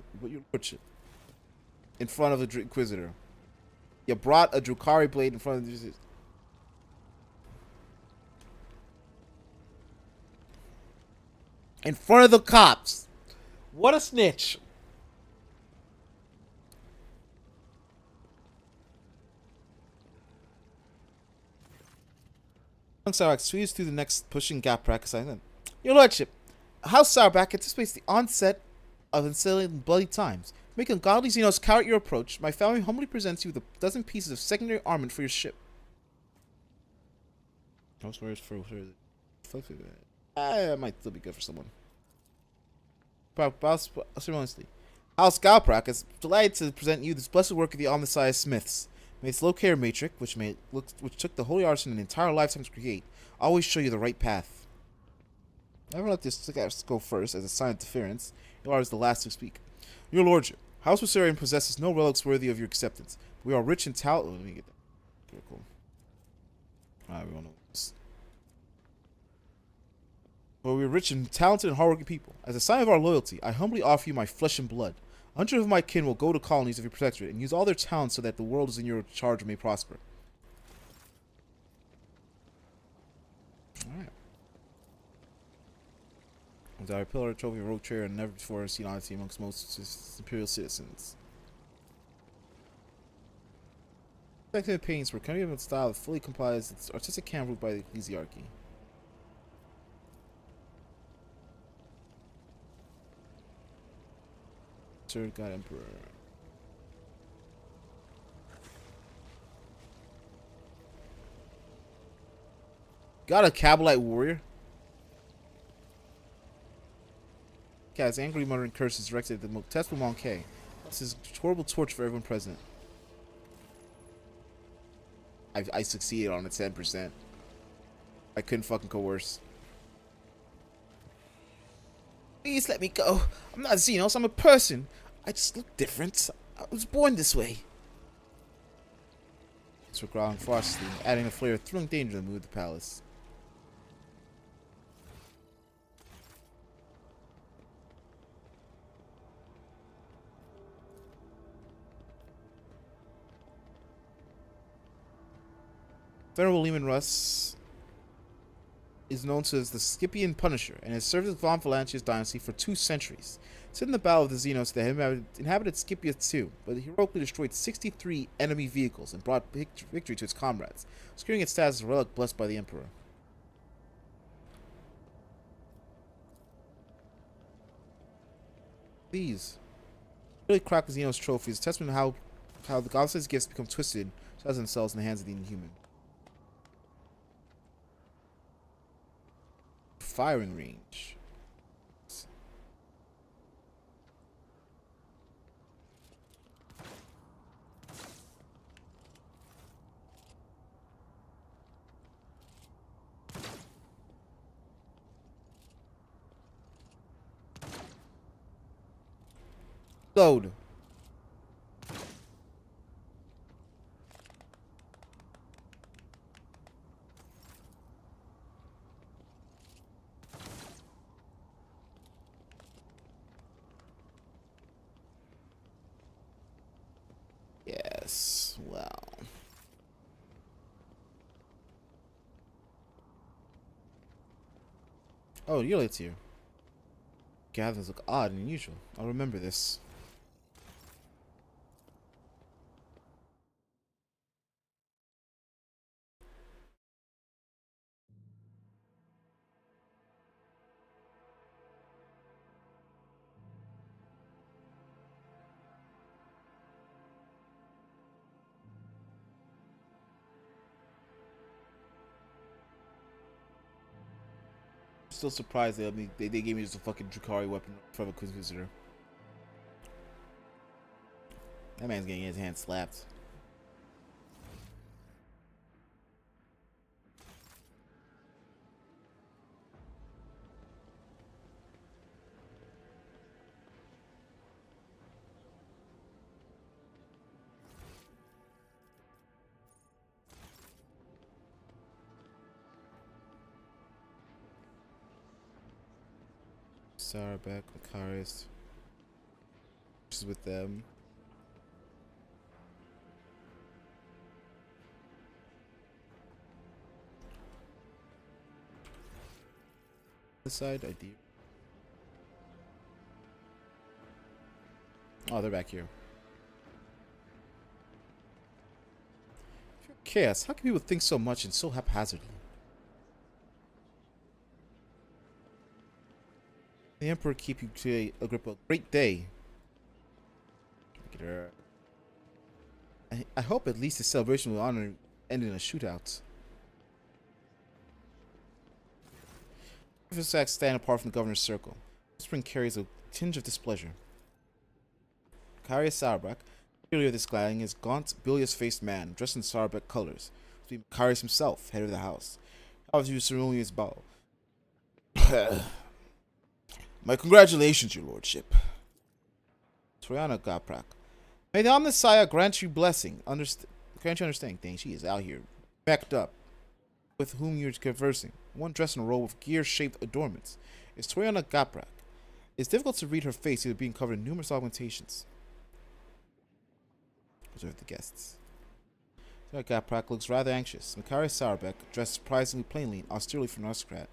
lordship. In front of the Inquisitor. You brought a Drukhari blade in front of the... In front of the cops! What a snitch! Young Sarbuck sweeps through the next pushing Goprak assignment. Your lordship, House Sarbuck anticipates the onset of unsettling bloody times. Making ungodly Xenos cower at your approach, my family humbly presents you with a dozen pieces of secondary armament for your ship. House warriors for it might still be good for someone. Ceremoniously. House Goprak is delighted to present you this blessed work of the Omniscience Smiths. May its locator matrix, which took the holy artisan an entire lifetime to create, always show you the right path. Never let this guys go first, as a sign of deference. You are the last to speak. Your lordship, House Viserion possesses no relics worthy of your acceptance. We are rich and talented. Let me get that. Okay, cool. Alright, we don't know this. But we are rich and talented and hardworking people. As a sign of our loyalty, I humbly offer you my flesh and blood. 100 of my kin will go to colonies of your protectorate and use all their talents so that the world is in your charge may prosper. Alright. With our pillar, trophy, rogue chair, and never before seen honesty amongst most imperial citizens. Effective paintings were kind of in style that fully complies with artistic camp by the ecclesiarchy. Third God Emperor. Got a Cabalite warrior? has angry muttering curses directed at the Test Monkey. This is horrible torture for everyone present. I succeeded on a 10%. I couldn't fucking coerce. Please let me go. I'm not Xenos, I'm a person. I just look different. I was born this way. So growling ferociously, adding a flare of thrilling danger to the mood of the palace. Venerable Lehman Russ is known as the Scipian Punisher and has served the Von Valancius dynasty for 2 centuries. Since in the Battle of the Xenos, they inhabited Scipia too, but he heroically destroyed 63 enemy vehicles and brought victory to its comrades, securing its status as a relic blessed by the Emperor. These really cracked the Xenos trophies, a testament to how the goddess's gifts become twisted as themselves in the hands of the inhuman. Firing range. Load. Yes, well. Oh, Yulit's here. Gatherings look odd and unusual. I'll remember this. Still surprised they gave me just a fucking Drukari weapon from a Inquisitor. That man's getting his hand slapped. Sarabek, Macarius. Just with them. This side, idea. Oh, they're back here. Chaos, how can people think so much and so haphazardly? The Emperor keep you to Agrippa. Great day. I hope at least the celebration will honor end in a shootout. Professor Sachs stand apart from the governor's circle. Whispering carries a tinge of displeasure. Macarius Sauerbach, leader of this gathering, is gaunt, bilious-faced man dressed in Sauerbach colors. To be Macarius himself, head of the house. How was your ceremonious bow? My congratulations, your lordship. Toriana Gaprak. May the Omnissiah grant you blessing. Grant you understanding. Dang, she is out here backed up. With whom you're conversing. One dressed in a robe with gear-shaped adornments. Is Toriana Gaprak. It's difficult to read her face due to being covered in numerous augmentations. Observe the guests. Toriana Gaprak looks rather anxious. Macarius Sauerbach, dressed surprisingly plainly and austerely for an aristocrat.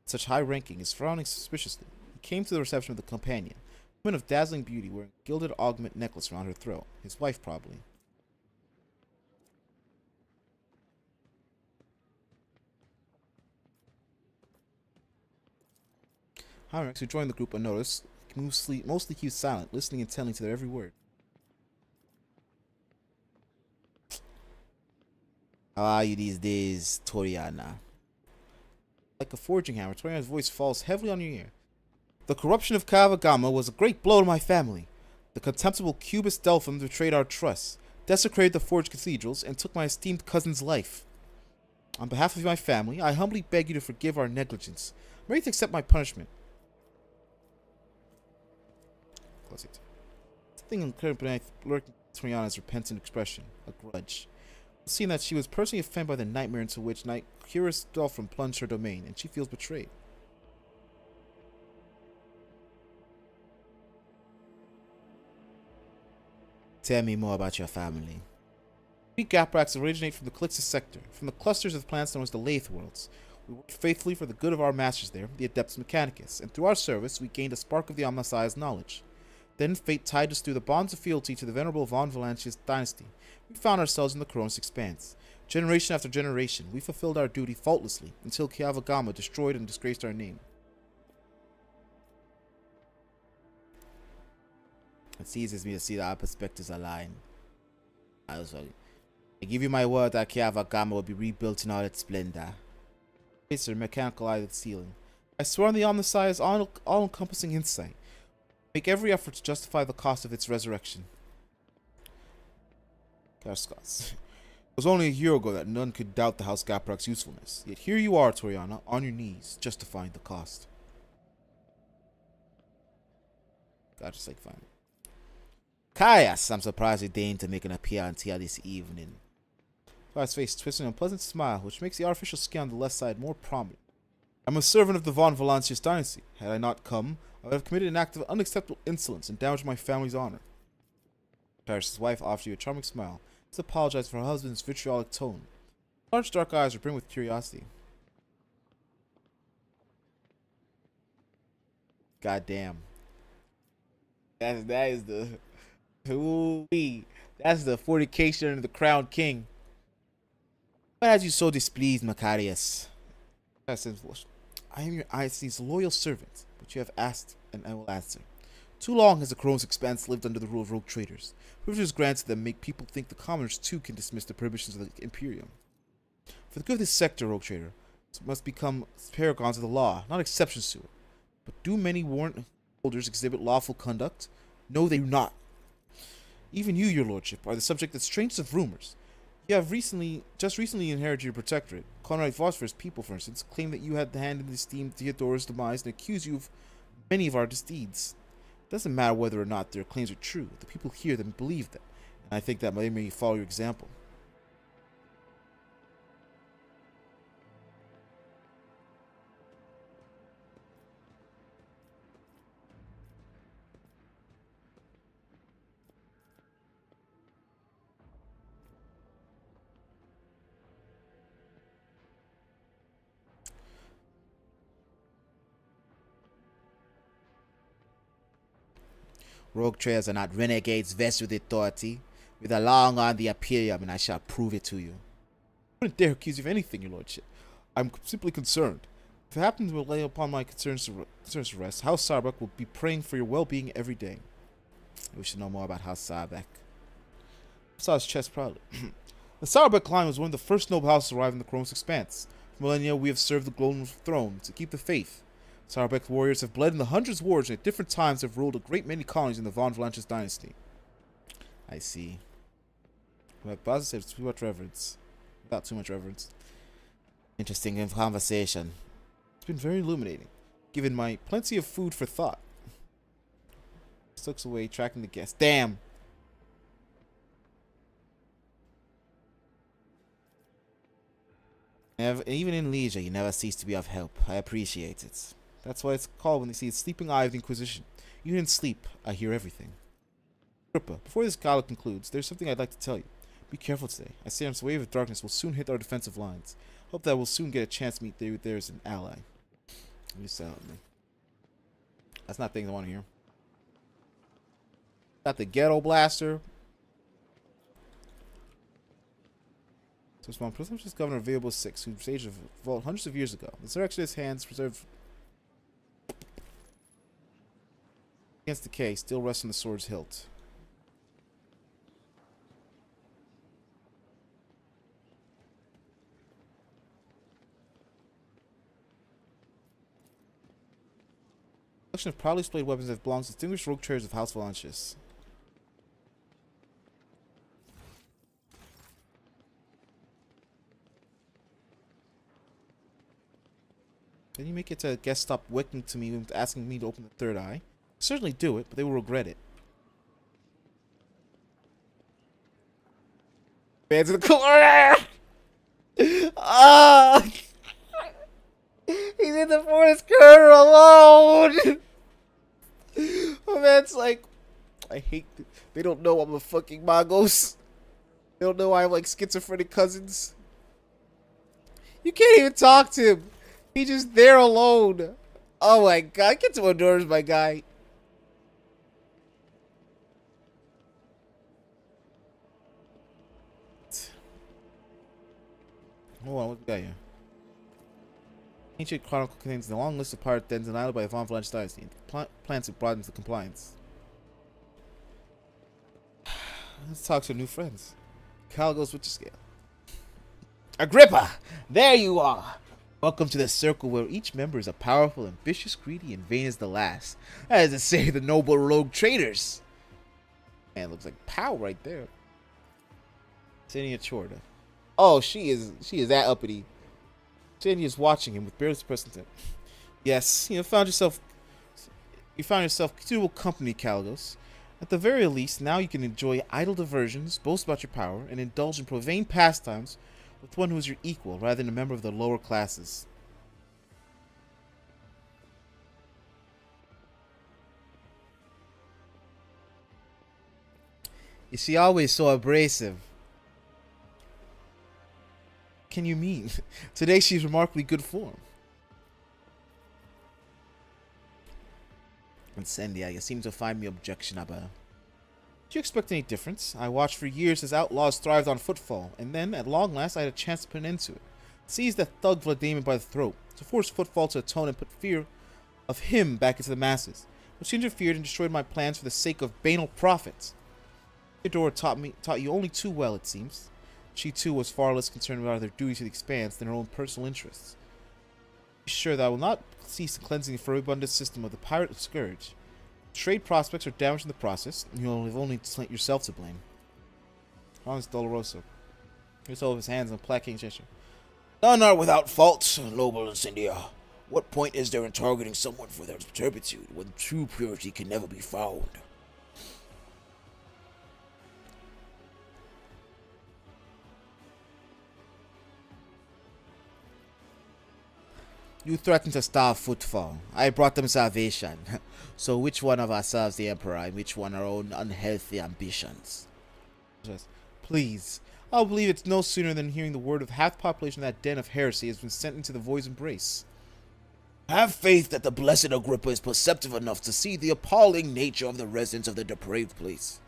Such high ranking is frowning suspiciously. He came to the reception with a companion, a woman of dazzling beauty wearing a gilded augment necklace around her throat. His wife, probably. Heinrichs, who joined the group unnoticed, mostly keeps silent, listening intently to their every word. How are you these days, Toriana? Like a forging hammer, Toriana's voice falls heavily on your ear. The corruption of Kavagama was a great blow to my family. The contemptible Cubist Delphim betrayed our trust, desecrated the forged cathedrals, and took my esteemed cousin's life. On behalf of my family, I humbly beg you to forgive our negligence. I'm ready to accept my punishment. Close it. The thing incurred beneath lurking Toriana's repentant expression, a grudge. Seeing that she was personally offended by the nightmare into which Curious Delphim plunged her domain, and she feels betrayed. Tell me more about your family. We Gapraks originate from the Calixtus sector, from the clusters of plants known as the Lathe Worlds. We worked faithfully for the good of our masters there, the Adeptus Mechanicus, and through our service we gained a spark of the Omnissiah's knowledge. Then fate tied us through the bonds of fealty to the venerable Von Valancius dynasty. We found ourselves in the Cronus Expanse. Generation after generation, we fulfilled our duty faultlessly, until Kiavagama destroyed and disgraced our name. It seizes me to see that our perspectives align. I give you my word that Kiavagama will be rebuilt in all its splendor. Her mechanical eye at the ceiling. I swear on the Omnissiah's all-encompassing insight. Make every effort to justify the cost of its resurrection. Karskas. It was only a year ago that none could doubt the House Gaprak's usefulness. Yet here you are, Toriana, on your knees, justifying the cost. God, just like fine. Caius, I'm surprised you deigned to make an appearance here this evening. His face twisted in a pleasant smile, which makes the artificial skin on the left side more prominent. I'm a servant of the Von Valancius dynasty. Had I not come, I would have committed an act of unacceptable insolence and damaged my family's honor. Paris' wife offered you a charming smile. Let's apologize for her husband's vitriolic tone. Large dark eyes were brimmed with curiosity. God damn. That is the ooh-wee. That's the fornication of the crowned king. Why has you so displeased, Macarius? I am your Ice's loyal servant, but you have asked, and I will answer. Too long has the Cronus Expanse lived under the rule of rogue traders. Privileges granted them make people think the commoners too can dismiss the prohibitions of the Imperium. For the good of this sector, rogue trader, must become paragons of the law, not exceptions to it. But do many warrant holders exhibit lawful conduct? No, they do not. Even you, your lordship, are the subject of the strangest of rumors. You have just recently inherited your protectorate. Conrad Phosphorus people, for instance, claim that you had the hand in the esteemed Theodora's demise and accuse you of many of our misdeeds. It doesn't matter whether or not their claims are true. The people hear them and believe them, and I think that they may follow your example. Rogue traders are not renegades vested with authority. With a long on the Imperium, and I shall prove it to you. I wouldn't dare accuse you of anything, your lordship. I'm simply concerned. If it happens to lay upon my concerns to rest, House Sarbuck will be praying for your well-being every day. We should know more about House Sarbuck. I saw his chest proudly. The Sarbuck line was one of the first noble houses to arrive in the Cronus Expanse. For millennia, we have served the Golden Throne to keep the faith. Sarbuck warriors have bled in the hundreds of wars and at different times have ruled a great many colonies in the Von Valancius dynasty. I see. But Baza said too much reverence. Without too much reverence. Interesting conversation. It's been very illuminating, given my plenty of food for thought. Looks away, tracking the guests. Damn! Even in leisure, you never cease to be of help. I appreciate it. That's why it's called when they see the sleeping eye of the Inquisition. Even in sleep, I hear everything. Agrippa, before this gala concludes, there's something I'd like to tell you. Be careful today. I sense a wave of darkness will soon hit our defensive lines. Hope that we'll soon get a chance to meet there as an ally. You silently. That's not things I want to hear. Got the ghetto blaster. So small presumptuous governor of Variable 6, who staged a revolt hundreds of years ago. The resurrection of his hands preserved against decay still rests on the sword's hilt. Collection of proudly displayed weapons that belongs to distinguished rogue traders of House Valanches. Then you make it to guest stop wicking to me and asking me to open the third eye. Certainly do it, but they will regret it. Fans in the corner! Ah! He's in the forest corner alone! Oh man, it's like, I hate, they don't know I'm a fucking Mongoose. They don't know I have like schizophrenic cousins. You can't even talk to him. He's just there alone. Oh my god, get some hors d'oeuvres, my guy. Hold on, what we got here? Ancient Chronicle contains a long list of pirate dens annihilated by the Von Blanche dynasty. Plans to broaden the compliance. Let's talk to new friends. Calgo's Witcher Scale. Agrippa! There you are! Welcome to the circle where each member is a powerful, ambitious, greedy, and vain as the last. That is to say, the noble rogue traders. Man, looks like pow right there. Senia Chorda. Oh, she is that uppity. Jenny is watching him with barely suppressed intent. Yes, you found yourself suitable company, Calgos. At the very least, now you can enjoy idle diversions, boast about your power, and indulge in profane pastimes with one who is your equal, rather than a member of the lower classes. Is she always so abrasive? Can you mean? Today she's remarkably good form. Incendia, you seem to find me objectionable. Do you expect any difference? I watched for years as outlaws thrived on footfall, and then, at long last, I had a chance to put an end to it. Seize that thug Vladimir by the throat, to force footfall to atone and put fear of him back into the masses, which interfered and destroyed my plans for the sake of banal profit. Theodora taught you only too well, it seems. She too was far less concerned about their duty to the expanse than her own personal interests. Be sure that I will not cease cleansing the furibundous system of the pirate scourge. Trade prospects are damaged in the process, and you will have only yourself to blame. Hans Doloroso. Here's all of his hands on placating gesture. None are without fault, noble Incendia. What point is there in targeting someone for their turpitude when true purity can never be found? You threatened to starve footfall. I brought them salvation. So which one of us serves the Emperor and which one our own unhealthy ambitions? Please. I'll believe it's no sooner than hearing the word of half the population of that den of heresy has been sent into the void's embrace. Have faith that the blessed Agrippa is perceptive enough to see the appalling nature of the residents of the depraved place.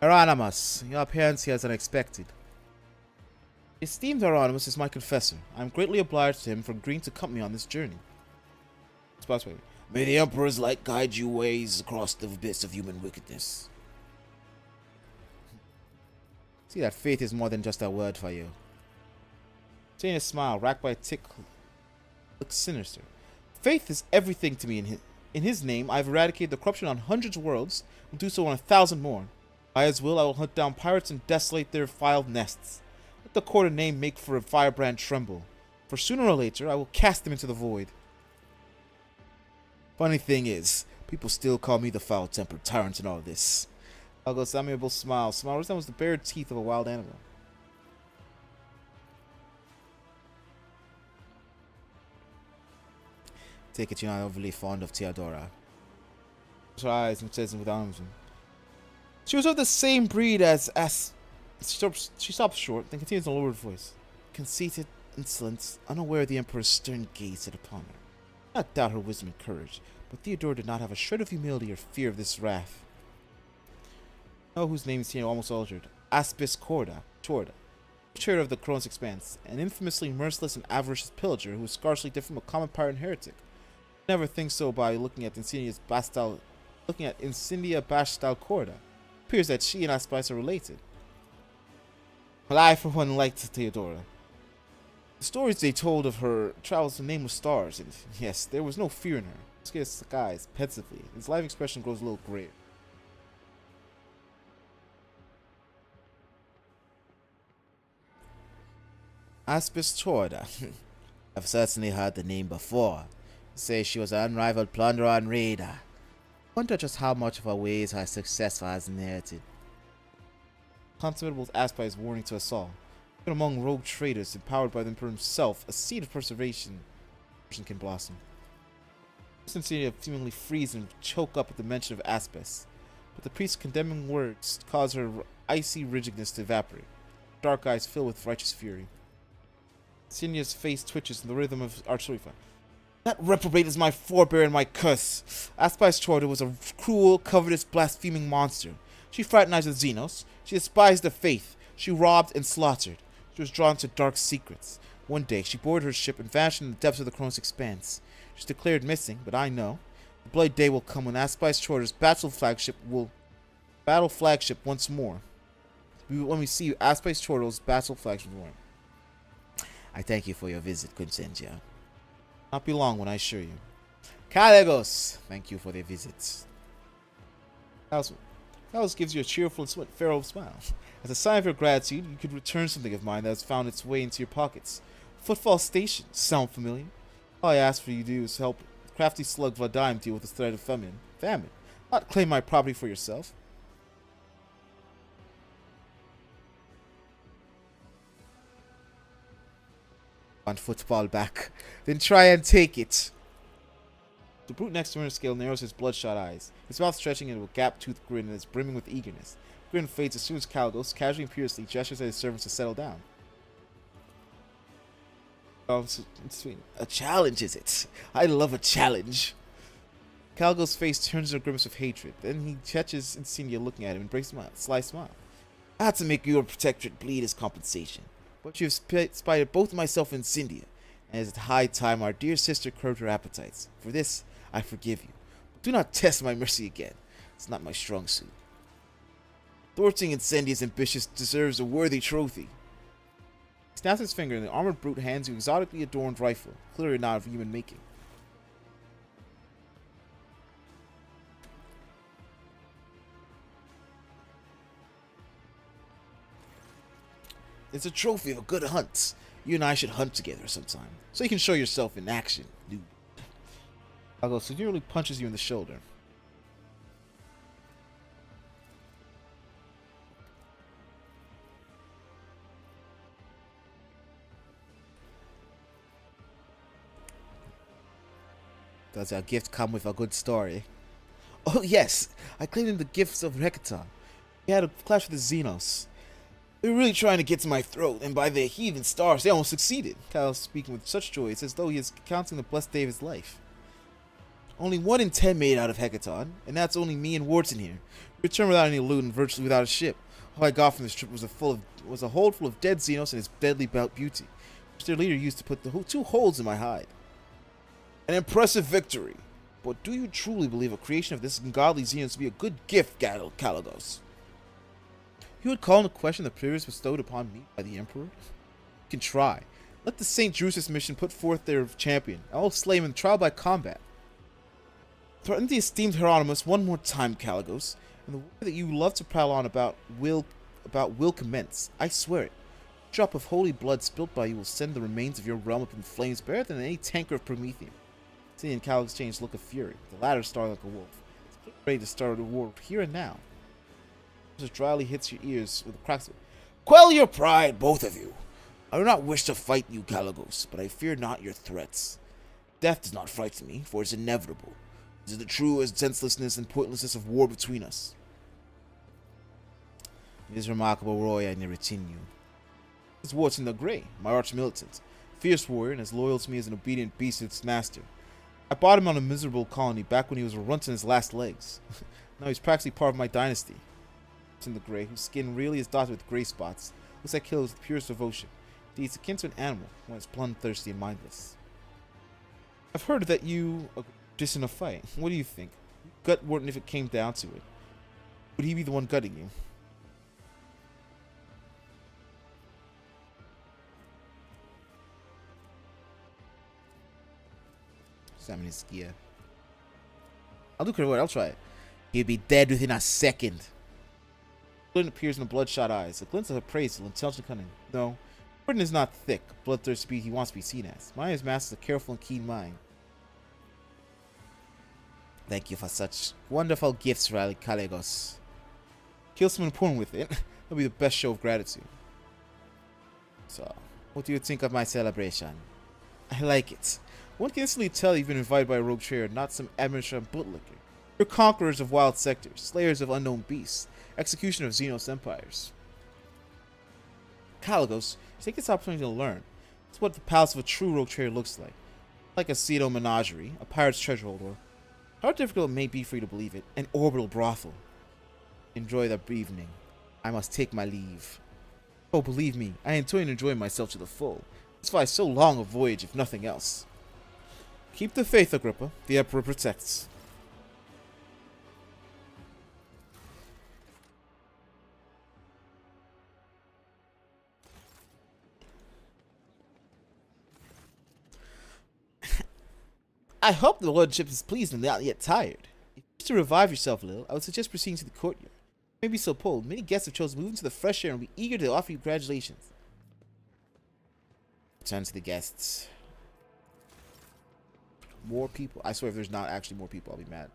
Hieronymus, your appearance here is unexpected. Esteemed Hieronymus is my confessor. I am greatly obliged to him for agreeing to accompany me on this journey. May the Emperor's light guide you ways across the abyss of human wickedness. See that faith is more than just a word for you. Seeing a smile, racked by a tick, looks sinister. Faith is everything to me. In his name, I have eradicated the corruption on hundreds of worlds, and do so on 1,000 more. By his will, I will hunt down pirates and desolate their filed nests. Let the court of name make for a firebrand tremble, for sooner or later I will cast them into the void. Funny thing is, people still call me the foul-tempered tyrant in all this. Algo's amiable smile resembles the bared teeth of a wild animal. Take it you're not overly fond of Theodora. Her eyes and says with arms. She was of the same breed as she stops short, then continues in a lowered voice. Conceited, insolent, unaware of the Emperor's stern gaze set upon her. I doubt her wisdom and courage, but Theodora did not have a shred of humility or fear of this wrath. Oh, whose name is here almost altered. Aspis Chorda, traitor of the Kronos Expanse, an infamously merciless and avaricious pillager who is scarcely different from a common pirate and heretic. Never think so by looking at Incendia Bastal Chorda. Appears that she and Aspis are related. Well, I for one liked Theodora. The stories they told of her travels to nameless stars, and yes, there was no fear in her. Scared skies pensively. His live expression grows a little grayer. Aspis Chorda. I've certainly heard the name before. Say she was an unrivaled plunderer and raider. Wonder just how much of her ways her successor has inherited. Consummate was asked by his warning to us all. Even among rogue traders empowered by the Emperor himself, a seed of perseveration can blossom. Sincerity seemingly freeze and choke up at the mention of Aspis, but the priest's condemning words cause her icy rigidness to evaporate. Dark eyes fill with righteous fury. Senia's face twitches in the rhythm of artillery fire. That reprobate is my forebear and my curse. Aspis Chorda was a cruel, covetous, blaspheming monster. She fraternized with Xenos. She despised the faith. She robbed and slaughtered. She was drawn to dark secrets. One day, she boarded her ship and vanished in the depths of the Kronos expanse. She's declared missing, but I know the bloody day will come when Aspis Chorda's battle flagship once more. When we see Aspis Chorda's battle flagship once more. I thank you for your visit, Quincentia. Not be long when I assure you. Caligos, thank you for their visits. Caligos gives you a cheerful and farewell smile. As a sign of your gratitude, you could return something of mine that has found its way into your pockets. Footfall Station, sound familiar? All I ask for you to do is help crafty slug Vladime deal with the threat of famine. Not claim my property for yourself. Want football back? Then try and take it. The brute next to her scale narrows his bloodshot eyes, his mouth stretching into a gap-toothed grin and is brimming with eagerness. The grin fades as soon as Caligos, casually and furiously, gestures at his servants to settle down. Sweet. A challenge, is it? I love a challenge. Caligos' face turns into a grimace of hatred. Then he catches Insignia looking at him and breaks a sly smile. I had to make your protectorate bleed as compensation. But you have spited both myself and Insignia, and it is high time our dear sister curbed her appetites. For this, I forgive you. But do not test my mercy again. It's not my strong suit. Thwarting Incendia's ambitions deserves a worthy trophy. He snaps his finger, and the armored brute hands you an exotically adorned rifle, clearly not of human making. It's a trophy of a good hunt. You and I should hunt together sometime, so you can show yourself in action, dude. Caligos severely punches you in the shoulder. Does our gift come with a good story? Oh yes, I claimed him the gifts of Hekaton. He had a clash with the Xenos. They were really trying to get to my throat, and by the heathen stars, they almost succeeded. Kyle's speaking with such joy, it's as though he is counting the blessed day of his life. Only 1 in 10 made out of Hekaton, and that's only me and Wharton here. We returned without any loot and virtually without a ship. All I got from this trip was a hold full of dead Xenos and his deadly beauty, which their leader used to put the 2 holes in my hide. An impressive victory. But do you truly believe a creation of this ungodly Xenos to be a good gift, Caligos? You would call into question the privilege bestowed upon me by the Emperor? You can try. Let the St. Drusus mission put forth their champion. I will slay him in trial by combat. Threaten the esteemed Hieronymus one more time, Caligos, and the war that you love to prattle on about will commence. I swear it. A drop of holy blood spilt by you will send the remains of your realm up in flames better than any tanker of Prometheum. Seeing Caligos change look of fury, the latter started like a wolf. It's ready to start a war here and now. Just dryly hits your ears with a crack. Quell your pride, both of you. I do not wish to fight you, Caligos, but I fear not your threats. Death does not frighten me, for it is inevitable. It is the true senselessness and pointlessness of war between us. It is remarkable, Roy, I never seen you. This is Wharton the Grey, my arch-militant, fierce warrior and as loyal to me as an obedient beast to its master. I bought him on a miserable colony back when he was a runt on his last legs. Now he's practically part of my dynasty. In the Grey, whose skin really is dotted with grey spots, looks like kills with the purest devotion. Indeed, it's akin to an animal when it's bloodthirsty and mindless. I've heard that you are just in a fight. What do you think? Gut Wharton if it came down to it. Would he be the one gutting you? Examine his gear. I'll do credit word. I'll try it. He'll be dead within a second. Glint appears in the bloodshot eyes. A glint of appraisal, intelligent cunning. No, Gordon is not thick, bloodthirsty speed he wants to be seen as. Mine is masters a careful and keen mind. Thank you for such wonderful gifts, Riley Calegos. Kill someone porn with it. That'll be the best show of gratitude. So, what do you think of my celebration? I like it. One can instantly tell you've been invited by a rogue trader, not some amateur bootlicker. You're conquerors of wild sectors, slayers of unknown beasts, executioner of Xenos empires. Caligos, take this opportunity to learn. It's what the palace of a true rogue trader looks like. Like a Cedo menagerie, a pirate's treasure hold, or how difficult it may be for you to believe it, an orbital brothel. Enjoy the evening. I must take my leave. Oh, believe me, I intend to enjoy myself to the full. That's why so long a voyage, if nothing else. Keep the faith, Agrippa. The Emperor protects. I hope the Lordship is pleased and not yet tired. If you wish to revive yourself a little, I would suggest proceeding to the courtyard. It may be so cold. Many guests have chosen to move into the fresh air and will be eager to offer you congratulations. Return to the guests. More people? I swear if there's not actually more people, I'll be mad.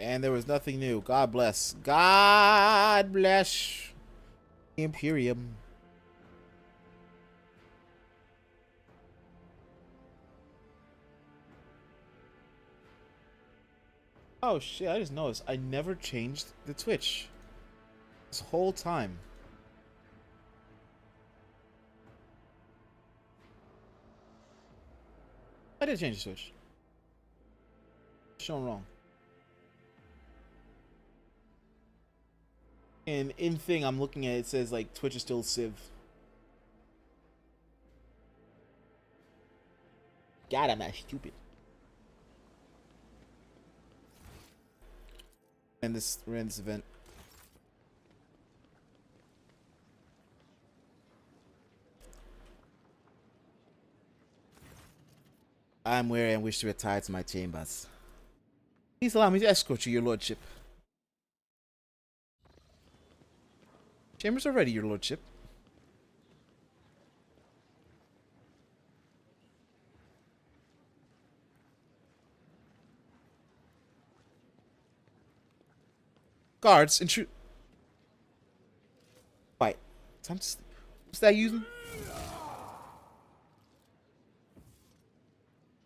And there was nothing new. God bless. God bless Imperium. Oh shit, I just noticed I never changed the Twitch this whole time. I did change the Twitch. Shown wrong. And in thing I'm looking at, it says like Twitch is still Civ. God, I'm not stupid. And we're in this event. I'm weary and wish to retire to my chambers. Please allow me to escort you, your lordship. Chambers are ready, your lordship. Guards, intrude. Wait, time to sleep. What's that using?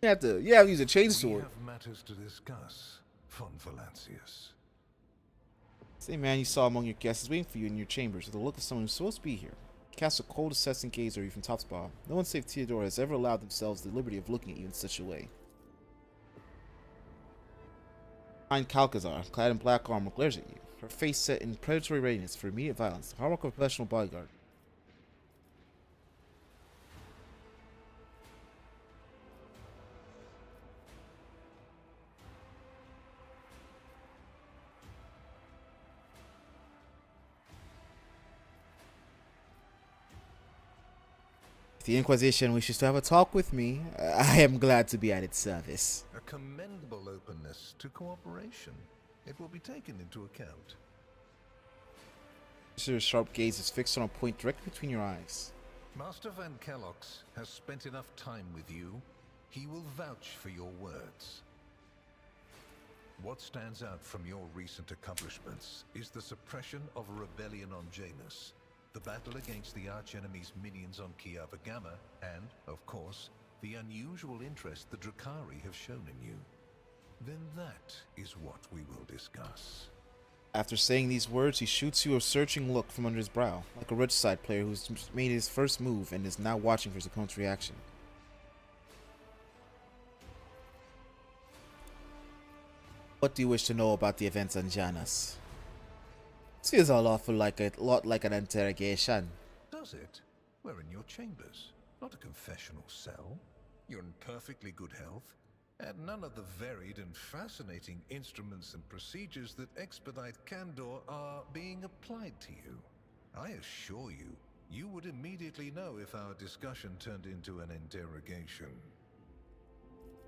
You have to use a chainsword. We have matters to discuss, Von Valancius. Same man you saw among your guests is waiting for you in your chambers with the look of someone who's supposed to be here. He casts a cold, assessing gaze at you from top to bottom. No one save Theodora has ever allowed themselves the liberty of looking at you in such a way. Behind Calcazar, clad in black armor, glares at you, her face set in predatory readiness for immediate violence, the hard work of a professional bodyguard. If the Inquisition wishes to have a talk with me, I am glad to be at its service. A commendable openness to cooperation. It will be taken into account. Your sharp gaze is fixed on a point directly between your eyes. Master Van Kellogg's has spent enough time with you. He will vouch for your words. What stands out from your recent accomplishments is the suppression of a rebellion on Janus, the battle against the archenemy's minions on Kiava Gamma, and, of course, the unusual interest the Drakari have shown in you. Then that is what we will discuss. After saying these words, he shoots you a searching look from under his brow, like a roadside player who's made his first move and is now watching for his opponent's reaction. What do you wish to know about the events on Janus? This feels all awful like a lot like an interrogation. Does it? We're in your chambers, not a confessional cell. You're in perfectly good health, and none of the varied and fascinating instruments and procedures that expedite candor are being applied to you. I assure you, you would immediately know if our discussion turned into an interrogation.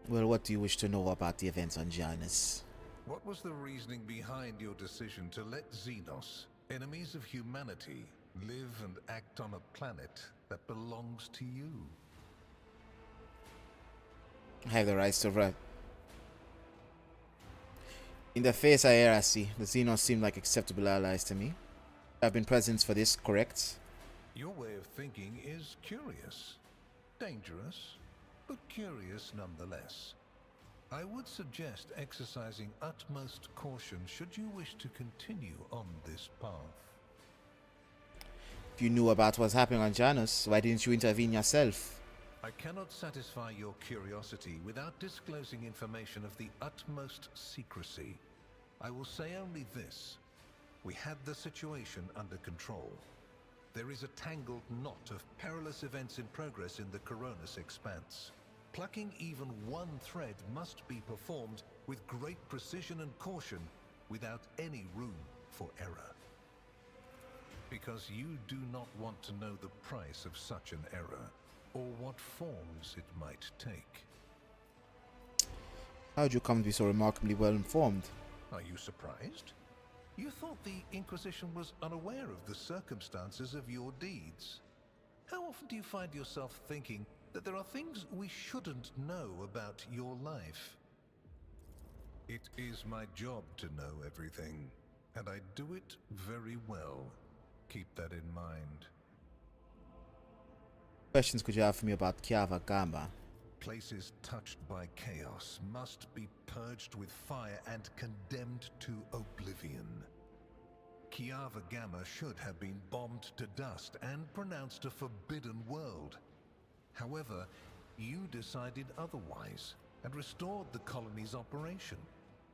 Well, what do you wish to know about the events on Janus? What was the reasoning behind your decision to let Xenos, enemies of humanity, live and act on a planet that belongs to you? I have the rights to run. In the face of heresy, the Xenos seem like acceptable allies to me. I've been present for this, correct? Your way of thinking is curious. Dangerous, but curious nonetheless. I would suggest exercising utmost caution should you wish to continue on this path. If you knew about what's happening on Janus, why didn't you intervene yourself? I cannot satisfy your curiosity without disclosing information of the utmost secrecy. I will say only this. We had the situation under control. There is a tangled knot of perilous events in progress in the Coronis expanse. Plucking even one thread must be performed with great precision and caution, without any room for error. Because you do not want to know the price of such an error, or what forms it might take. How did you come to be so remarkably well informed? Are you surprised? You thought the Inquisition was unaware of the circumstances of your deeds. How often do you find yourself thinking that there are things we shouldn't know about your life? It is my job to know everything, and I do it very well. Keep that in mind. Questions could you have for me about Kiava Gamba? Places touched by chaos must be purged with fire and condemned to oblivion. Kiava Gamma should have been bombed to dust and pronounced a forbidden world. However, you decided otherwise and restored the colony's operation.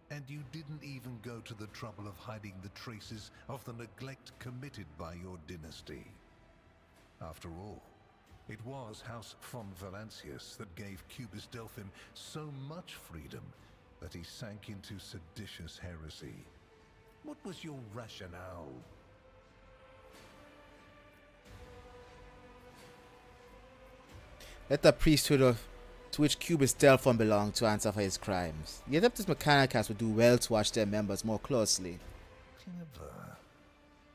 And you didn't even go to the trouble of hiding the traces of the neglect committed by your dynasty. After all, it was House von Valancius that gave Cubus Delphim so much freedom that he sank into seditious heresy. What was your rationale? Let the priesthood to which Cubus Delphon belonged to answer for his crimes. The Adeptus Mechanicus would do well to watch their members more closely. Clever.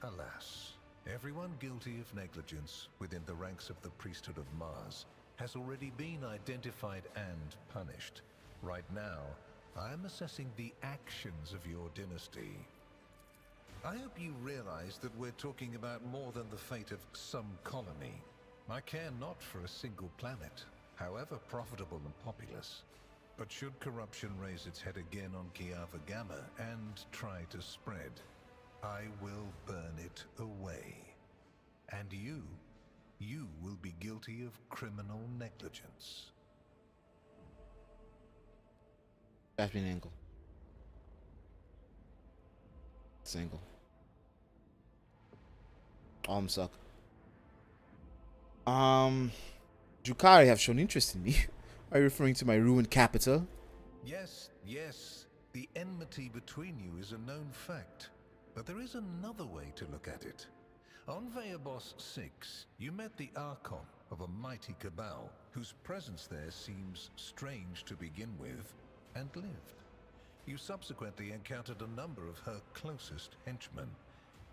Alas, everyone guilty of negligence within the ranks of the priesthood of Mars has already been identified and punished. Right now, I am assessing the actions of your dynasty. I hope you realize that we're talking about more than the fate of some colony. I care not for a single planet, however profitable and populous. But should corruption raise its head again on Kiava Gamma and try to spread, I will burn it away. And you will be guilty of criminal negligence. Batman angle. Single. Suck. Drukari have shown interest in me. Are you referring to my ruined capital? Yes. The enmity between you is a known fact. But there is another way to look at it. On Veabos 6, you met the Archon of a mighty cabal, whose presence there seems strange to begin with, and lived. You subsequently encountered a number of her closest henchmen.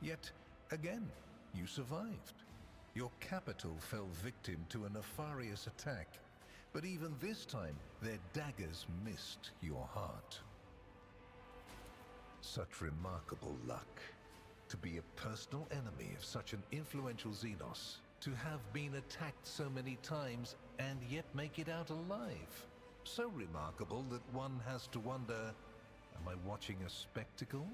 Yet, again, you survived. Your capital fell victim to a nefarious attack, but even this time, their daggers missed your heart. Such remarkable luck. To be a personal enemy of such an influential Xenos, to have been attacked so many times and yet make it out alive. So remarkable that one has to wonder, am I watching a spectacle?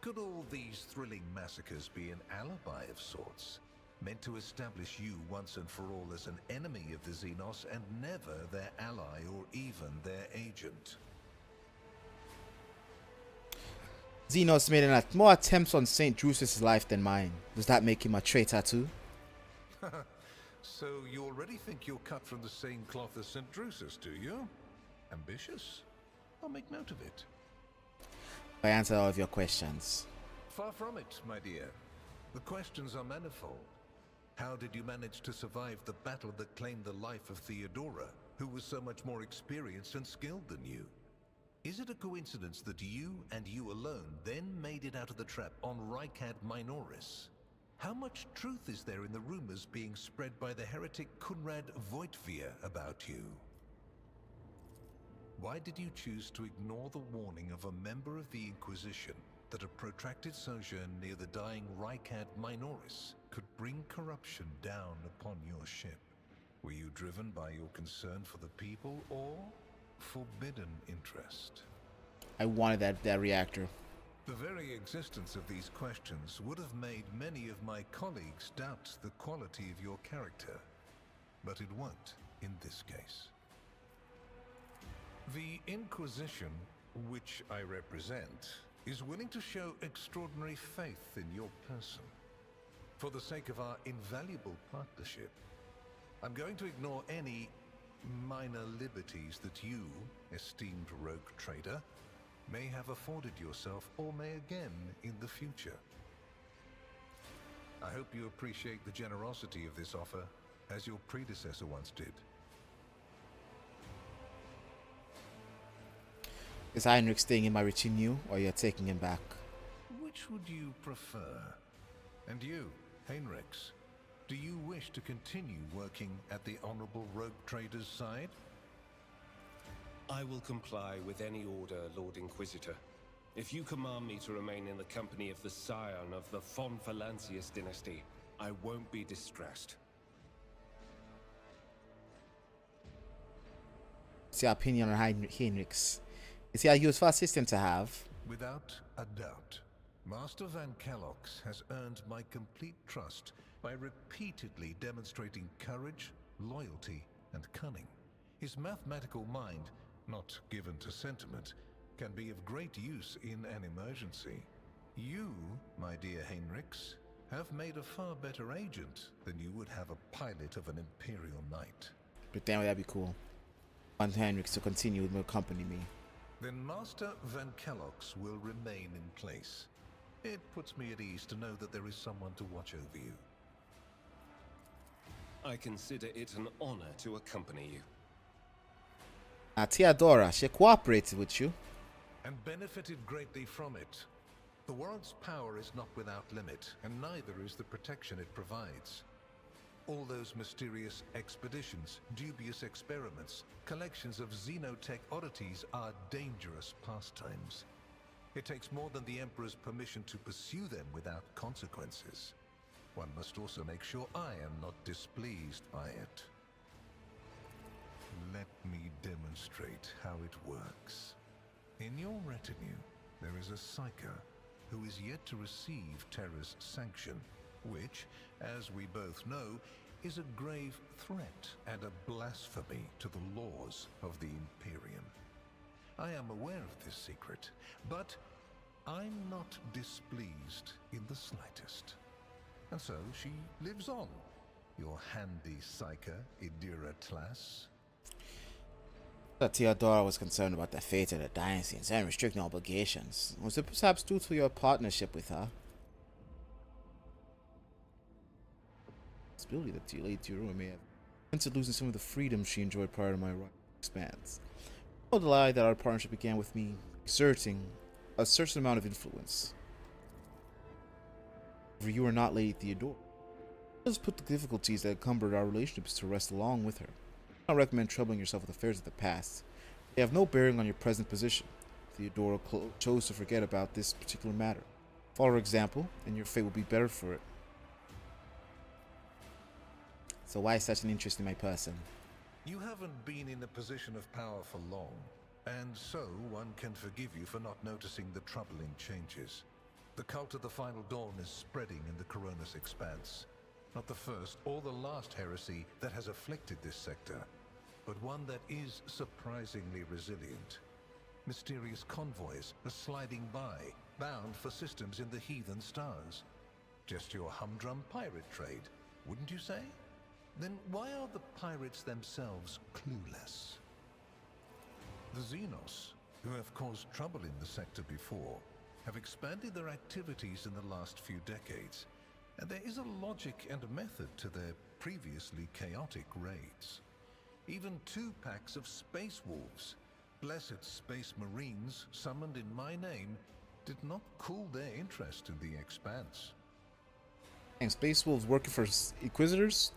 Could all these thrilling massacres be an alibi of sorts, meant to establish you once and for all as an enemy of the Xenos and never their ally or even their agent? Xenos made more attempts on St. Drusus' life than mine. Does that make him a traitor too? So you already think you're cut from the same cloth as St. Drusus, do you? Ambitious? I'll make note of it. I answered all of your questions. Far from it, my dear. The questions are manifold. How did you manage to survive the battle that claimed the life of Theodora, who was so much more experienced and skilled than you? Is it a coincidence that you and you alone then made it out of the trap on Rykad Minoris? How much truth is there in the rumors being spread by the heretic Kunrad Voitvir about you? Why did you choose to ignore the warning of a member of the Inquisition that a protracted sojourn near the dying Rykad Minoris could bring corruption down upon your ship? Were you driven by your concern for the people or forbidden interest? I wanted that reactor. The very existence of these questions would have made many of my colleagues doubt the quality of your character, but it won't in this case. The Inquisition, which I represent, is willing to show extraordinary faith in your person. For the sake of our invaluable partnership, I'm going to ignore any minor liberties that you, esteemed rogue trader, may have afforded yourself or may again in the future. I hope you appreciate the generosity of this offer, as your predecessor once did. Is Heinrich staying in my retinue, or you're taking him back? Which would you prefer? And you, Heinrichs, do you wish to continue working at the Honorable Rogue Trader's side? I will comply with any order, Lord Inquisitor. If you command me to remain in the company of the scion of the von Valancius dynasty, I won't be distressed. What's your opinion on Heinrichs? Is he a useful system to have? Without a doubt. Master Van Kellox has earned my complete trust by repeatedly demonstrating courage, loyalty, and cunning. His mathematical mind, not given to sentiment, can be of great use in an emergency. You, my dear Heinrichs, have made a far better agent than you would have a pilot of an Imperial Knight. But damn, that'd be cool. I want Heinrichs to continue to accompany me. Then Master Van Kellox will remain in place. It puts me at ease to know that there is someone to watch over you. I consider it an honor to accompany you. Theodora, she cooperated with you. And benefited greatly from it. The warrant's power is not without limit, and neither is the protection it provides. All those mysterious expeditions, dubious experiments, collections of xenotech oddities are dangerous pastimes. It takes more than the Emperor's permission to pursue them without consequences. One must also make sure I am not displeased by it. Let me demonstrate how it works. In your retinue, there is a Psyker who is yet to receive Terra's sanction, which, as we both know, is a grave threat and a blasphemy to the laws of the Imperium. I am aware of this secret, but I'm not displeased in the slightest. And so she lives on, your handy Psyker, Idira Tlass. That Theodora was concerned about the fate of the dynasty and certain restricting obligations. Was it perhaps due to your partnership with her? It's possibility that delayed Theodora may have hinted losing some of the freedom she enjoyed prior to my expanse. No lie that our partnership began with me exerting a certain amount of influence. For you are not Lady Theodora. Let us put the difficulties that encumbered our relationships to rest along with her. I don't recommend troubling yourself with affairs of the past. They have no bearing on your present position. Theodora chose to forget about this particular matter. Follow her example, and your fate will be better for it. So why such an interest in my person? You haven't been in a position of power for long, and so one can forgive you for not noticing the troubling changes. The cult of the Final Dawn is spreading in the Coronis expanse. Not the first or the last heresy that has afflicted this sector, but one that is surprisingly resilient. Mysterious convoys are sliding by, bound for systems in the heathen stars. Just your humdrum pirate trade, wouldn't you say? Then why are the pirates themselves clueless? The Xenos, who have caused trouble in the sector before, have expanded their activities in the last few decades, and there is a logic and a method to their previously chaotic raids. Even 2 packs of space wolves, blessed space marines summoned in my name, did not cool their interest in the expanse. And Space Wolves working for Inquisitors?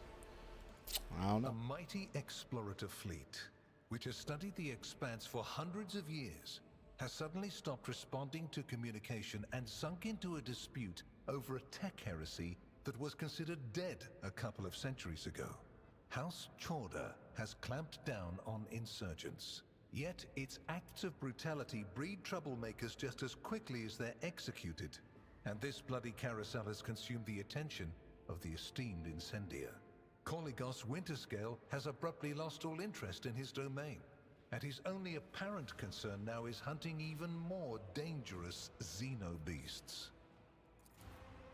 I don't know. A mighty explorative fleet, which has studied the expanse for hundreds of years, has suddenly stopped responding to communication and sunk into a dispute over a tech heresy that was considered dead a couple of centuries ago. House Chorda has clamped down on insurgents, yet its acts of brutality breed troublemakers just as quickly as they're executed. And this bloody carousel has consumed the attention of the esteemed Incendiar. Koligos Winterscale has abruptly lost all interest in his domain, and his only apparent concern now is hunting even more dangerous xenobeasts.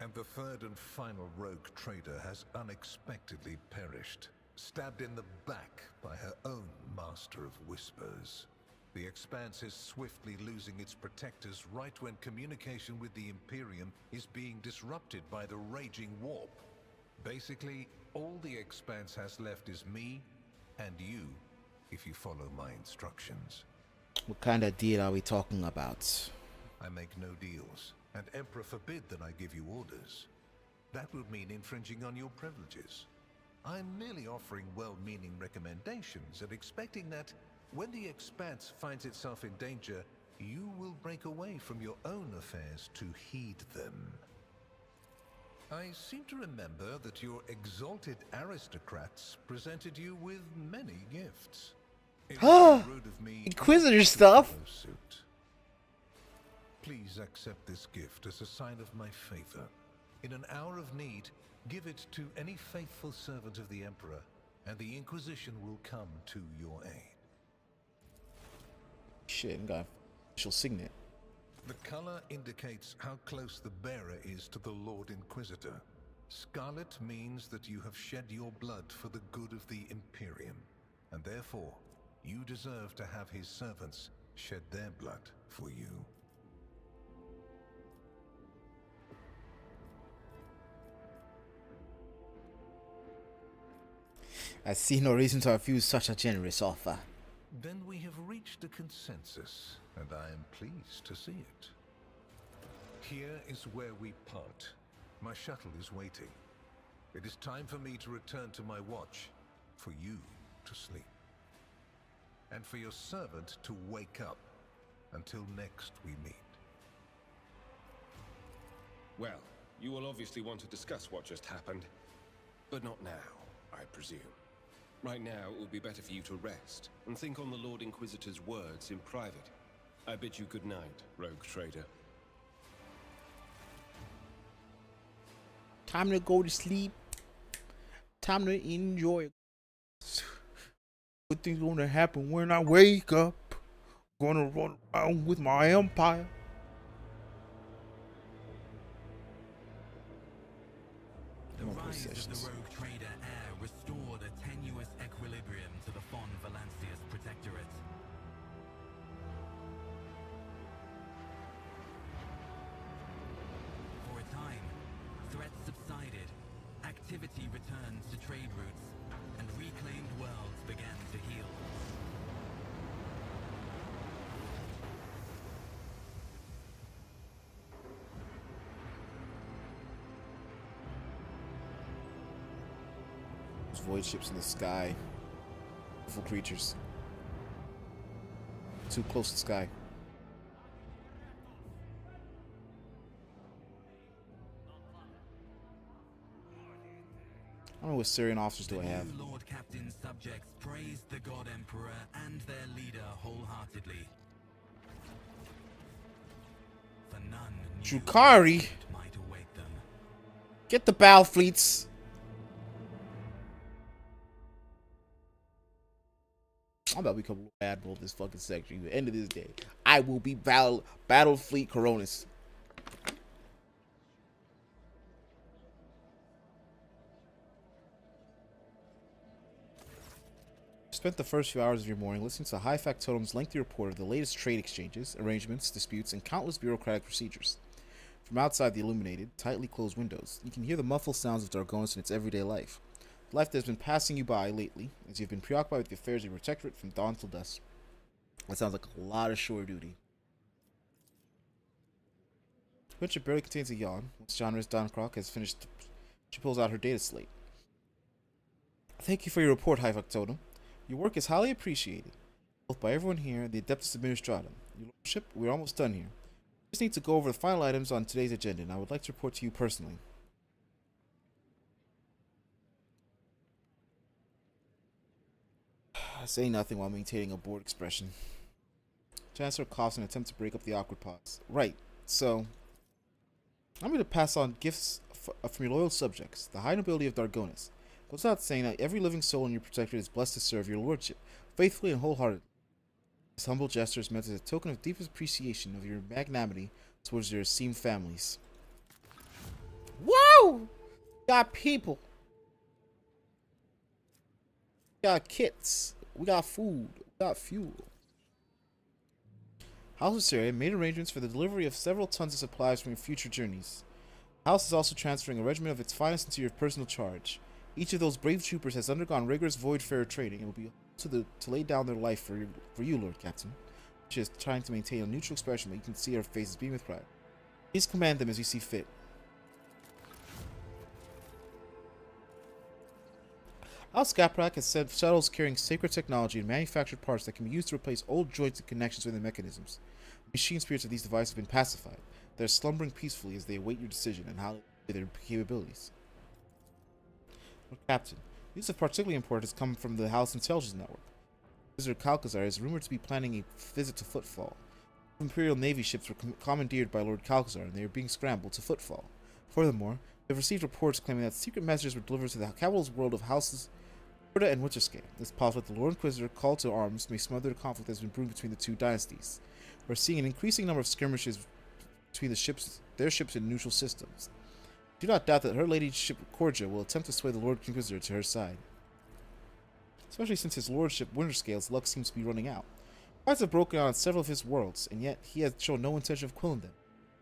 And the third and final rogue trader has unexpectedly perished, stabbed in the back by her own Master of Whispers. The Expanse is swiftly losing its protectors right when communication with the Imperium is being disrupted by the raging warp. Basically, all the Expanse has left is me and you, if you follow my instructions. What kind of deal are we talking about? I make no deals, and Emperor forbid that I give you orders. That would mean infringing on your privileges. I'm merely offering well-meaning recommendations and expecting that when the Expanse finds itself in danger, you will break away from your own affairs to heed them. I seem to remember that your exalted aristocrats presented you with many gifts. Rude of me. Inquisitor stuff. Please accept this gift as a sign of my favor. In an hour of need, give it to any faithful servant of the Emperor, and the Inquisition will come to your aid. Shit, got official signet. The color indicates how close the bearer is to the Lord Inquisitor. Scarlet means that you have shed your blood for the good of the Imperium, and therefore, you deserve to have his servants shed their blood for you. I see no reason to refuse such a generous offer. Then we have reached a consensus, and I am pleased to see it. Here is where we part. My shuttle is waiting. It is time for me to return to my watch, for you to sleep, and for your servant to wake up. Until next we meet. Well, you will obviously want to discuss what just happened, but not now, I presume. Right now, it would be better for you to rest and think on the Lord Inquisitor's words in private. I bid you good night, rogue trader. Time to go to sleep. Time to enjoy. Good things gonna happen when I wake up. Gonna run around with my empire. The rise of the rogue trader heir restored a tenuous equilibrium to the Fon Valancius Protectorate. For a time, threats subsided, activity returned to trade routes, and reclaimed worlds began to heal. Void ships in the sky. Beautiful creatures. Too close to the sky. I don't know what Syrian officers do I have. The new Lord Captain's subjects praised the God Emperor and their leader wholeheartedly. For none knew Drukari? Get the battle fleets. I'm about to become admiral of this fucking section. At the end of this day, I will be battle fleet Coronis. Spent the first few hours of your morning listening to High Factotum's lengthy report of the latest trade exchanges, arrangements, disputes, and countless bureaucratic procedures. From outside the illuminated, tightly closed windows, you can hear the muffled sounds of Dargonis in its everyday life. Life that has been passing you by lately, as you've been preoccupied with the affairs of your protectorate from dawn till dusk. That sounds like a lot of shore duty. Quincha barely contains a yawn. Once Genres Doncroc has finished, she pulls out her data slate. Thank you for your report, High Factotum. Your work is highly appreciated, both by everyone here and the Adeptus Administratum. Your Lordship, we're almost done here. We just need to go over the final items on today's agenda, and I would like to report to you personally. Say nothing while maintaining a bored expression. Chancellor coughs in an attempt to break up the awkward pause. Right, so I'm going to pass on gifts from your loyal subjects, the high nobility of Dargonis. It goes without saying that every living soul in your protectorate is blessed to serve your lordship, faithfully and wholeheartedly. This humble gesture is meant as a token of deepest appreciation of your magnanimity towards your esteemed families. Whoa! Got people. We got kits. We got food. We got fuel. House of Syria made arrangements for the delivery of several tons of supplies from your future journeys. The house is also transferring a regiment of its finest into your personal charge. Each of those brave troopers has undergone rigorous voidfarer training and will be to lay down their life for you, Lord Captain. She is trying to maintain a neutral expression, but you can see her faces beam with pride. Please command them as you see fit. House Gaprak has sent shuttles carrying sacred technology and manufactured parts that can be used to replace old joints and connections within mechanisms. The machine spirits of these devices have been pacified. They are slumbering peacefully as they await your decision and how they their capabilities. Lord Captain, news of particularly importance come from the House Intelligence Network. Visitor Calcazar is rumored to be planning a visit to Footfall. Imperial Navy ships were commandeered by Lord Calcazar, and they are being scrambled to Footfall. Furthermore, they have received reports claiming that secret messages were delivered to the capital's world of houses Florida and Winterscale. It's possible that the Lord Inquisitor call to arms may smother the conflict that has been brewing between the two dynasties. We're seeing an increasing number of skirmishes between their ships and neutral systems. Do not doubt that her ladyship Cordia will attempt to sway the Lord Inquisitor to her side. Especially since his lordship Winterscale's luck seems to be running out. Fights have broken out on several of his worlds, and yet he has shown no intention of quelling them.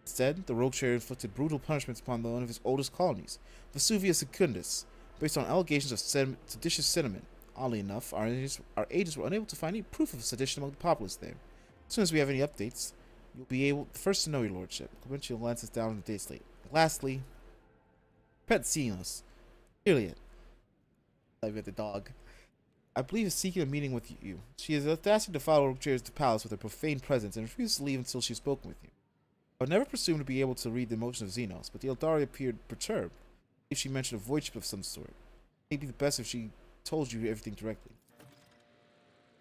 Instead, the rogue trader inflicted brutal punishments upon one of his oldest colonies, Vesuvius Secundus, based on allegations of seditious sentiment. Oddly enough, our agents were unable to find any proof of sedition among the populace there. As soon as we have any updates, you'll be able first to know, your lordship. Clementia glances down on the date slate. Lastly, Petsinos. Iliad. I've got the dog. I believe is seeking a meeting with you. She is asking to follow Rogue to the palace with her profane presence and refuses to leave until she has spoken with you. I would never presume to be able to read the emotions of Xenos, but the Eldari appeared perturbed. If she mentioned a void ship of some sort. It may be the best if she told you everything directly.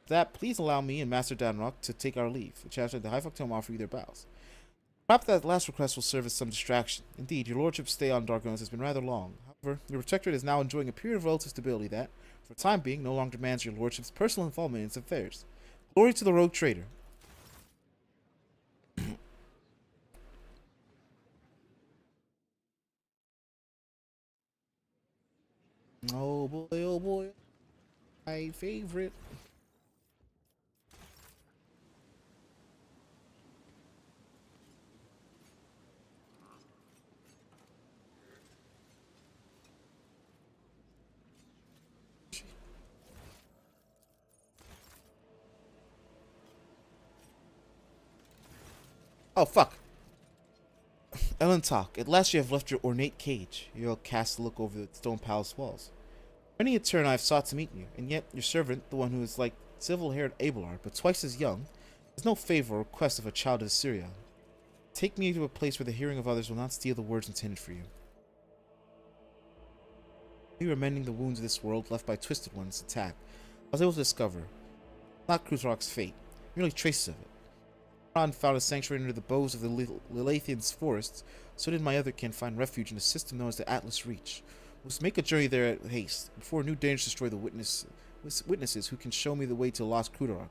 For that, please allow me and Master Danrock to take our leave. The Chancellor and the High Factum offer you their bows. Perhaps that last request will serve as some distraction. Indeed, your lordship's stay on Dargonis has been rather long. However, your protectorate is now enjoying a period of relative stability that, for the time being, no longer demands your lordship's personal involvement in its affairs. Glory to the rogue trader. Oh boy, my favorite. Oh, fuck. Ellen talk. At last you have left your ornate cage. You'll cast a look over the stone palace walls. Many a turn I have sought to meet you, and yet your servant, the one who is like civil-haired Abelard, but twice as young, has no favor or request of a child of Assyria. Take me to a place where the hearing of others will not steal the words intended for you. You are mending the wounds of this world left by Twisted One's attack. I was able to discover not Kruzrok's fate, merely traces of it. Ron found a sanctuary under the boughs of the Lilathian's forests. So did my other kin find refuge in a system known as the Atlas Reach. We must make a journey there at haste, before new dangers destroy the witnesses who can show me the way to Lost Kudarok,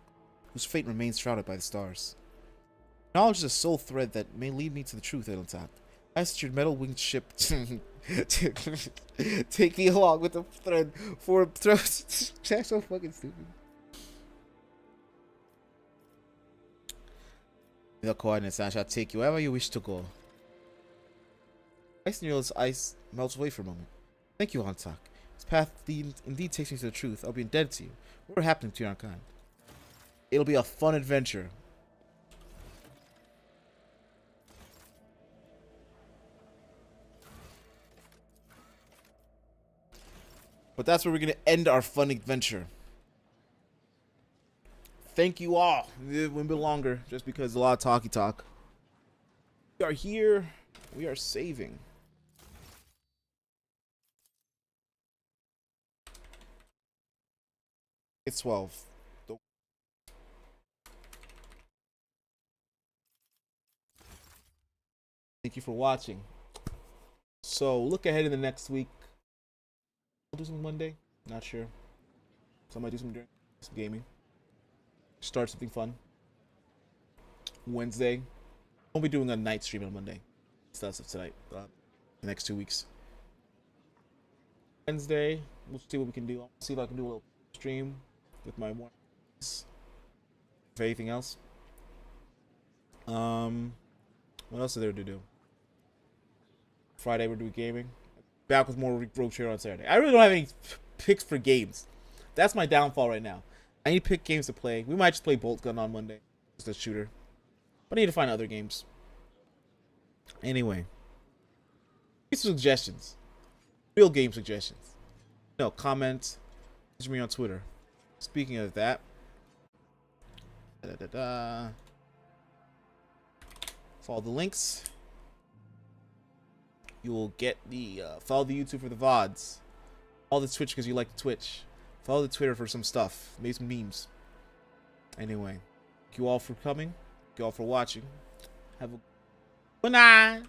whose fate remains shrouded by the stars. Knowledge is a sole thread that may lead me to the truth, Eldar. I asked your metal-winged ship take me along with the thread for throws. That's so fucking stupid. The coordinates, I shall take you wherever you wish to go. Ice Near's ice melts away for a moment. Thank you, Hantak. This path indeed takes me to the truth. I'll be indebted to you. What will happen to your kind? It'll be a fun adventure. But that's where we're going to end our fun adventure. Thank you all. It went a bit longer just because a lot of talky talk. We are here. We are saving. It's 12. Thank you for watching. So look ahead in the next week. I'll do something Monday. Not sure. So I might do some gaming. Start something fun. Wednesday. Won't be doing a night stream on Monday. That's tonight. The next 2 weeks. Wednesday, we'll see what we can do. I'll see if I can do a little stream with my one. If anything else. What else is there to do? Friday we're doing gaming. Back with more Rogue Trader on Saturday. I really don't have any picks for games. That's my downfall right now. I need to pick games to play. We might just play Bolt Gun on Monday. Just a shooter. But I need to find other games. Anyway. Get some suggestions. Real game suggestions. No, comment. Message me on Twitter. Speaking of that. Follow the links. You will get the follow the YouTube for the VODs. Follow the Twitch because you like the Twitch. Follow the Twitter for some stuff. Maybe some memes. Anyway. Thank you all for coming. Thank you all for watching. Have a good night.